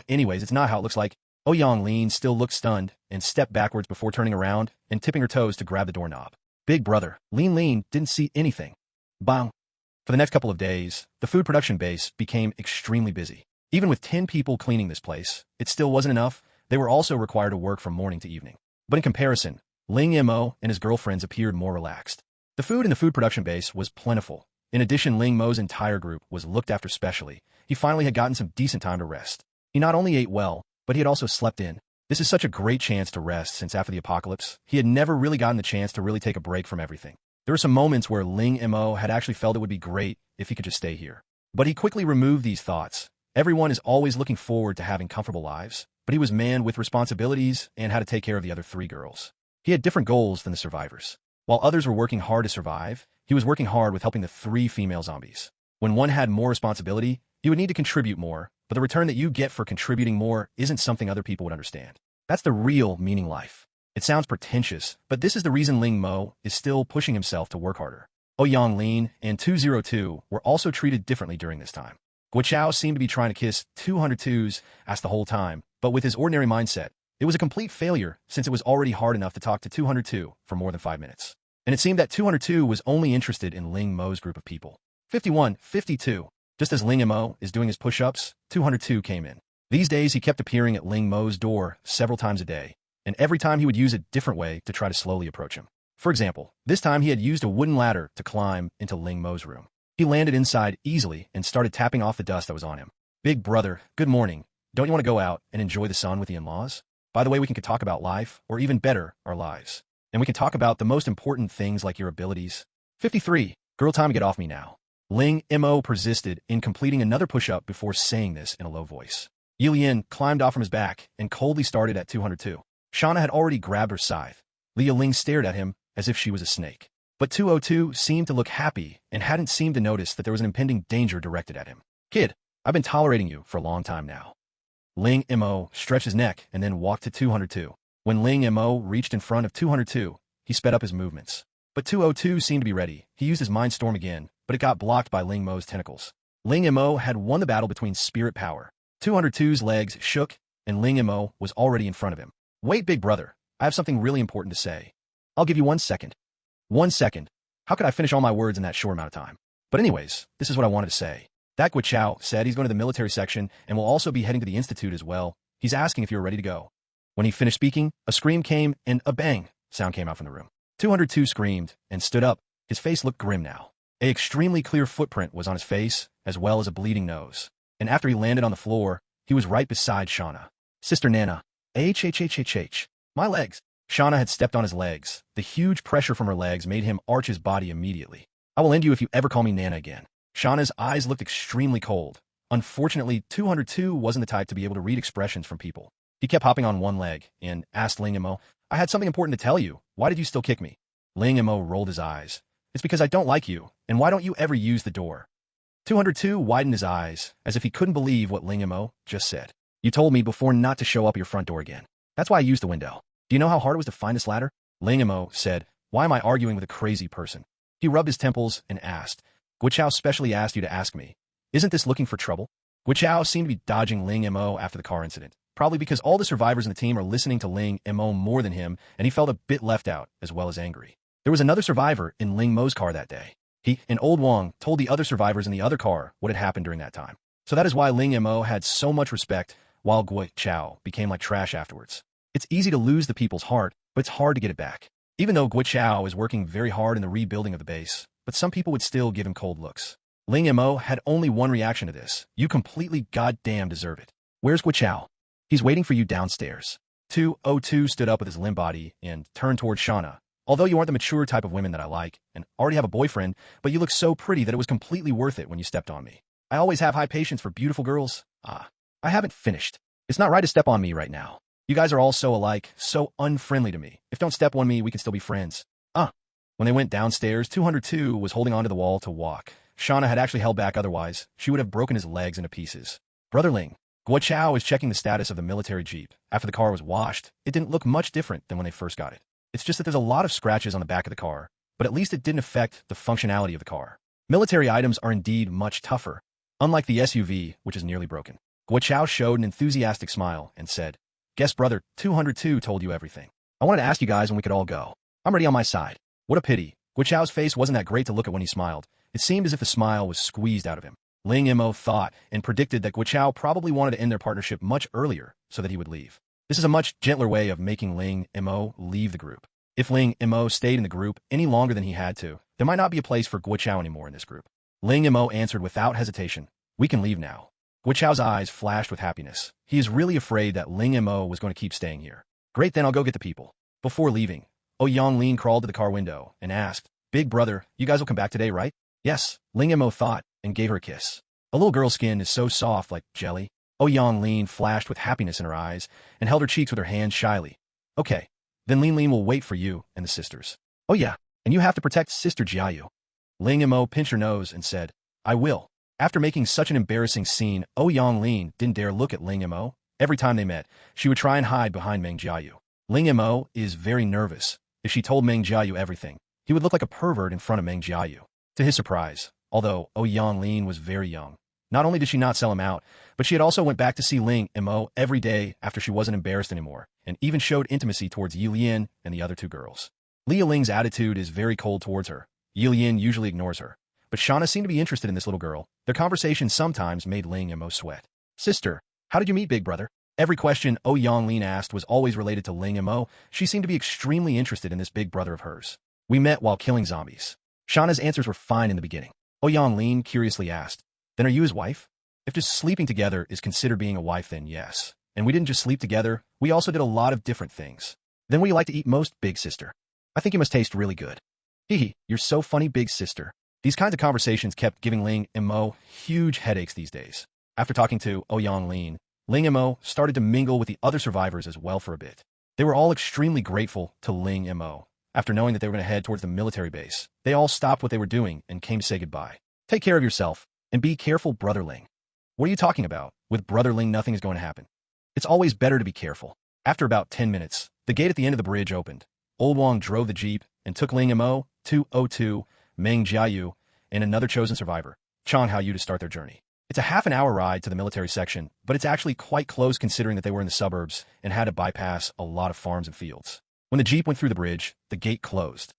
anyways, it's not how it looks like. Lin still looked stunned and stepped backwards before turning around and tipping her toes to grab the doorknob. Big brother, Lin didn't see anything. Bang. For the next couple of days, the food production base became extremely busy. Even with 10 people cleaning this place, it still wasn't enough. They were also required to work from morning to evening. But in comparison, Ling Mo and his girlfriends appeared more relaxed. The food in the food production base was plentiful. In addition, Ling Mo's entire group was looked after specially. He finally had gotten some decent time to rest. He not only ate well, but he had also slept in. This is such a great chance to rest since after the apocalypse, he had never really gotten the chance to really take a break from everything. There were some moments where Ling Mo had actually felt it would be great if he could just stay here. But he quickly removed these thoughts. Everyone is always looking forward to having comfortable lives, but he was a man with responsibilities and had to take care of the other 3 girls. He had different goals than the survivors. While others were working hard to survive, he was working hard with helping the 3 female zombies. When one had more responsibility, he would need to contribute more, but the return that you get for contributing more isn't something other people would understand. That's the real meaning life. It sounds pretentious, but this is the reason Ling Mo is still pushing himself to work harder. Lin and 202 were also treated differently during this time. Guo Chao seemed to be trying to kiss 202's ass the whole time, but with his ordinary mindset, it was a complete failure since it was already hard enough to talk to 202 for more than 5 minutes. And it seemed that 202 was only interested in Ling Mo's group of people. 51, 52. Just as Ling Mo is doing his push-ups, 202 came in. These days, he kept appearing at Ling Mo's door several times a day, and every time he would use a different way to try to slowly approach him. For example, this time he had used a wooden ladder to climb into Ling Mo's room. He landed inside easily and started tapping off the dust that was on him. Big brother, good morning. Don't you want to go out and enjoy the sun with the in-laws? By the way, we can talk about life, or even better, our lives. And we can talk about the most important things like your abilities. 53. Girl time to get off me now. Ling Mo persisted in completing another push-up before saying this in a low voice. Ye Lian climbed off from his back and coldly started at 202. Shauna had already grabbed her scythe. Li Ya Ling stared at him as if she was a snake. But 202 seemed to look happy and hadn't seemed to notice that there was an impending danger directed at him. Kid, I've been tolerating you for a long time now. Ling Mo stretched his neck and then walked to 202. When Ling Mo reached in front of 202, he sped up his movements. But 202 seemed to be ready. He used his mind storm again, but it got blocked by Ling Mo's tentacles. Ling Mo had won the battle between spirit power. 202's legs shook, and Ling Mo was already in front of him. Wait, big brother, I have something really important to say. I'll give you 1 second. 1 second. How could I finish all my words in that short amount of time? But anyways, this is what I wanted to say. That Guichao said he's going to the military section and will also be heading to the institute as well. He's asking if you're ready to go. When he finished speaking, a scream came and a bang sound came out from the room. 202 screamed and stood up. His face looked grim now. An extremely clear footprint was on his face, as well as a bleeding nose. And after he landed on the floor, he was right beside Shauna. Sister Nana. My legs. Shauna had stepped on his legs. The huge pressure from her legs made him arch his body immediately. I will end you if you ever call me Nana again. Shauna's eyes looked extremely cold. Unfortunately, 202 wasn't the type to be able to read expressions from people. He kept hopping on one leg and asked Ling Mo, I had something important to tell you. Why did you still kick me? Ling Mo rolled his eyes. It's because I don't like you, and why don't you ever use the door? 202 widened his eyes, as if he couldn't believe what Ling Mo just said. You told me before not to show up at your front door again. That's why I used the window. Do you know how hard it was to find this ladder? Ling Mo said, why am I arguing with a crazy person? He rubbed his temples and asked, Guichao specially asked you to ask me. Isn't this looking for trouble? Guichao seemed to be dodging Ling Mo after the car incident, probably because all the survivors in the team are listening to Ling Mo more than him, and he felt a bit left out as well as angry. There was another survivor in Ling Mo's car that day. He and Old Wang told the other survivors in the other car what had happened during that time. So that is why Ling Mo had so much respect, while Guichao became like trash afterwards. It's easy to lose the people's heart, but it's hard to get it back. Even though Guichao is working very hard in the rebuilding of the base, but some people would still give him cold looks. Ling Mo had only one reaction to this. You completely goddamn deserve it. Where's Guichao? He's waiting for you downstairs. 202 stood up with his limp body and turned towards Shauna. Although you aren't the mature type of women that I like, and already have a boyfriend, but you look so pretty that it was completely worth it when you stepped on me. I always have high patience for beautiful girls. I haven't finished. It's not right to step on me right now. You guys are all so alike, so unfriendly to me. If don't step on me, we can still be friends. When they went downstairs, 202 was holding onto the wall to walk. Shauna had actually held back, otherwise she would have broken his legs into pieces. Brother Ling. Guichao was checking the status of the military jeep. After the car was washed, it didn't look much different than when they first got it. It's just that there's a lot of scratches on the back of the car, but at least it didn't affect the functionality of the car. Military items are indeed much tougher, unlike the SUV, which is nearly broken. Guichao showed an enthusiastic smile and said, Guess brother, 202 told you everything. I wanted to ask you guys when we could all go. I'm ready on my side. What a pity. Guichao's face wasn't that great to look at when he smiled. It seemed as if the smile was squeezed out of him. Ling Mo thought and predicted that Guichao probably wanted to end their partnership much earlier so that he would leave. This is a much gentler way of making Ling Mo leave the group. If Ling Mo stayed in the group any longer than he had to, there might not be a place for Guichao anymore in this group. Ling Mo answered without hesitation, We can leave now. Guichao's eyes flashed with happiness. He is really afraid that Ling Mo was going to keep staying here. Great, then I'll go get the people. Before leaving, Ye Lian crawled to the car window and asked, Big brother, you guys will come back today, right? Yes, Ling Mo thought and gave her a kiss. A little girl's skin is so soft like jelly. Ye Lian flashed with happiness in her eyes and held her cheeks with her hands shyly. Okay, then Li Lian will wait for you and the sisters. Oh yeah, and you have to protect Sister Jiayu. Ling Mo pinched her nose and said, I will. After making such an embarrassing scene, Ye Lian didn't dare look at Ling Mo. Every time they met, she would try and hide behind Meng Jiayu. Ling Mo is very nervous. If she told Meng Jiayu everything, he would look like a pervert in front of Meng Jiayu. To his surprise, although Ye Lian was very young, not only did she not sell him out, but she had also went back to see Ling Mo every day after she wasn't embarrassed anymore, and even showed intimacy towards Ye Lian and the other two girls. Li Ya Ling's attitude is very cold towards her. Ye Lian usually ignores her, but Shauna seemed to be interested in this little girl. Their conversation sometimes made Ling Mo sweat. Sister, how did you meet Big Brother? Every question Ye Lian asked was always related to Ling Mo. She seemed to be extremely interested in this big brother of hers. We met while killing zombies. Shauna's answers were fine in the beginning. Ye Lian curiously asked, then are you his wife? If just sleeping together is considered being a wife, then yes. And we didn't just sleep together, we also did a lot of different things. Then what do you like to eat most, big sister? I think you must taste really good. Hee, you're so funny, big sister. These kinds of conversations kept giving Ling Mo huge headaches these days. After talking to Ye Lian, Ling Mo started to mingle with the other survivors as well for a bit. They were all extremely grateful to Ling Mo. After knowing that they were going to head towards the military base, they all stopped what they were doing and came to say goodbye. Take care of yourself, and be careful, Brother Ling. What are you talking about? With Brother Ling, nothing is going to happen. It's always better to be careful. After about 10 minutes, the gate at the end of the bridge opened. Old Wong drove the jeep and took Ling Mo, 202, Meng Jiayu, and another chosen survivor, Chang Haoyu, to start their journey. It's a half-an-hour ride to the military section, but it's actually quite close considering that they were in the suburbs and had to bypass a lot of farms and fields. When the jeep went through the bridge, the gate closed.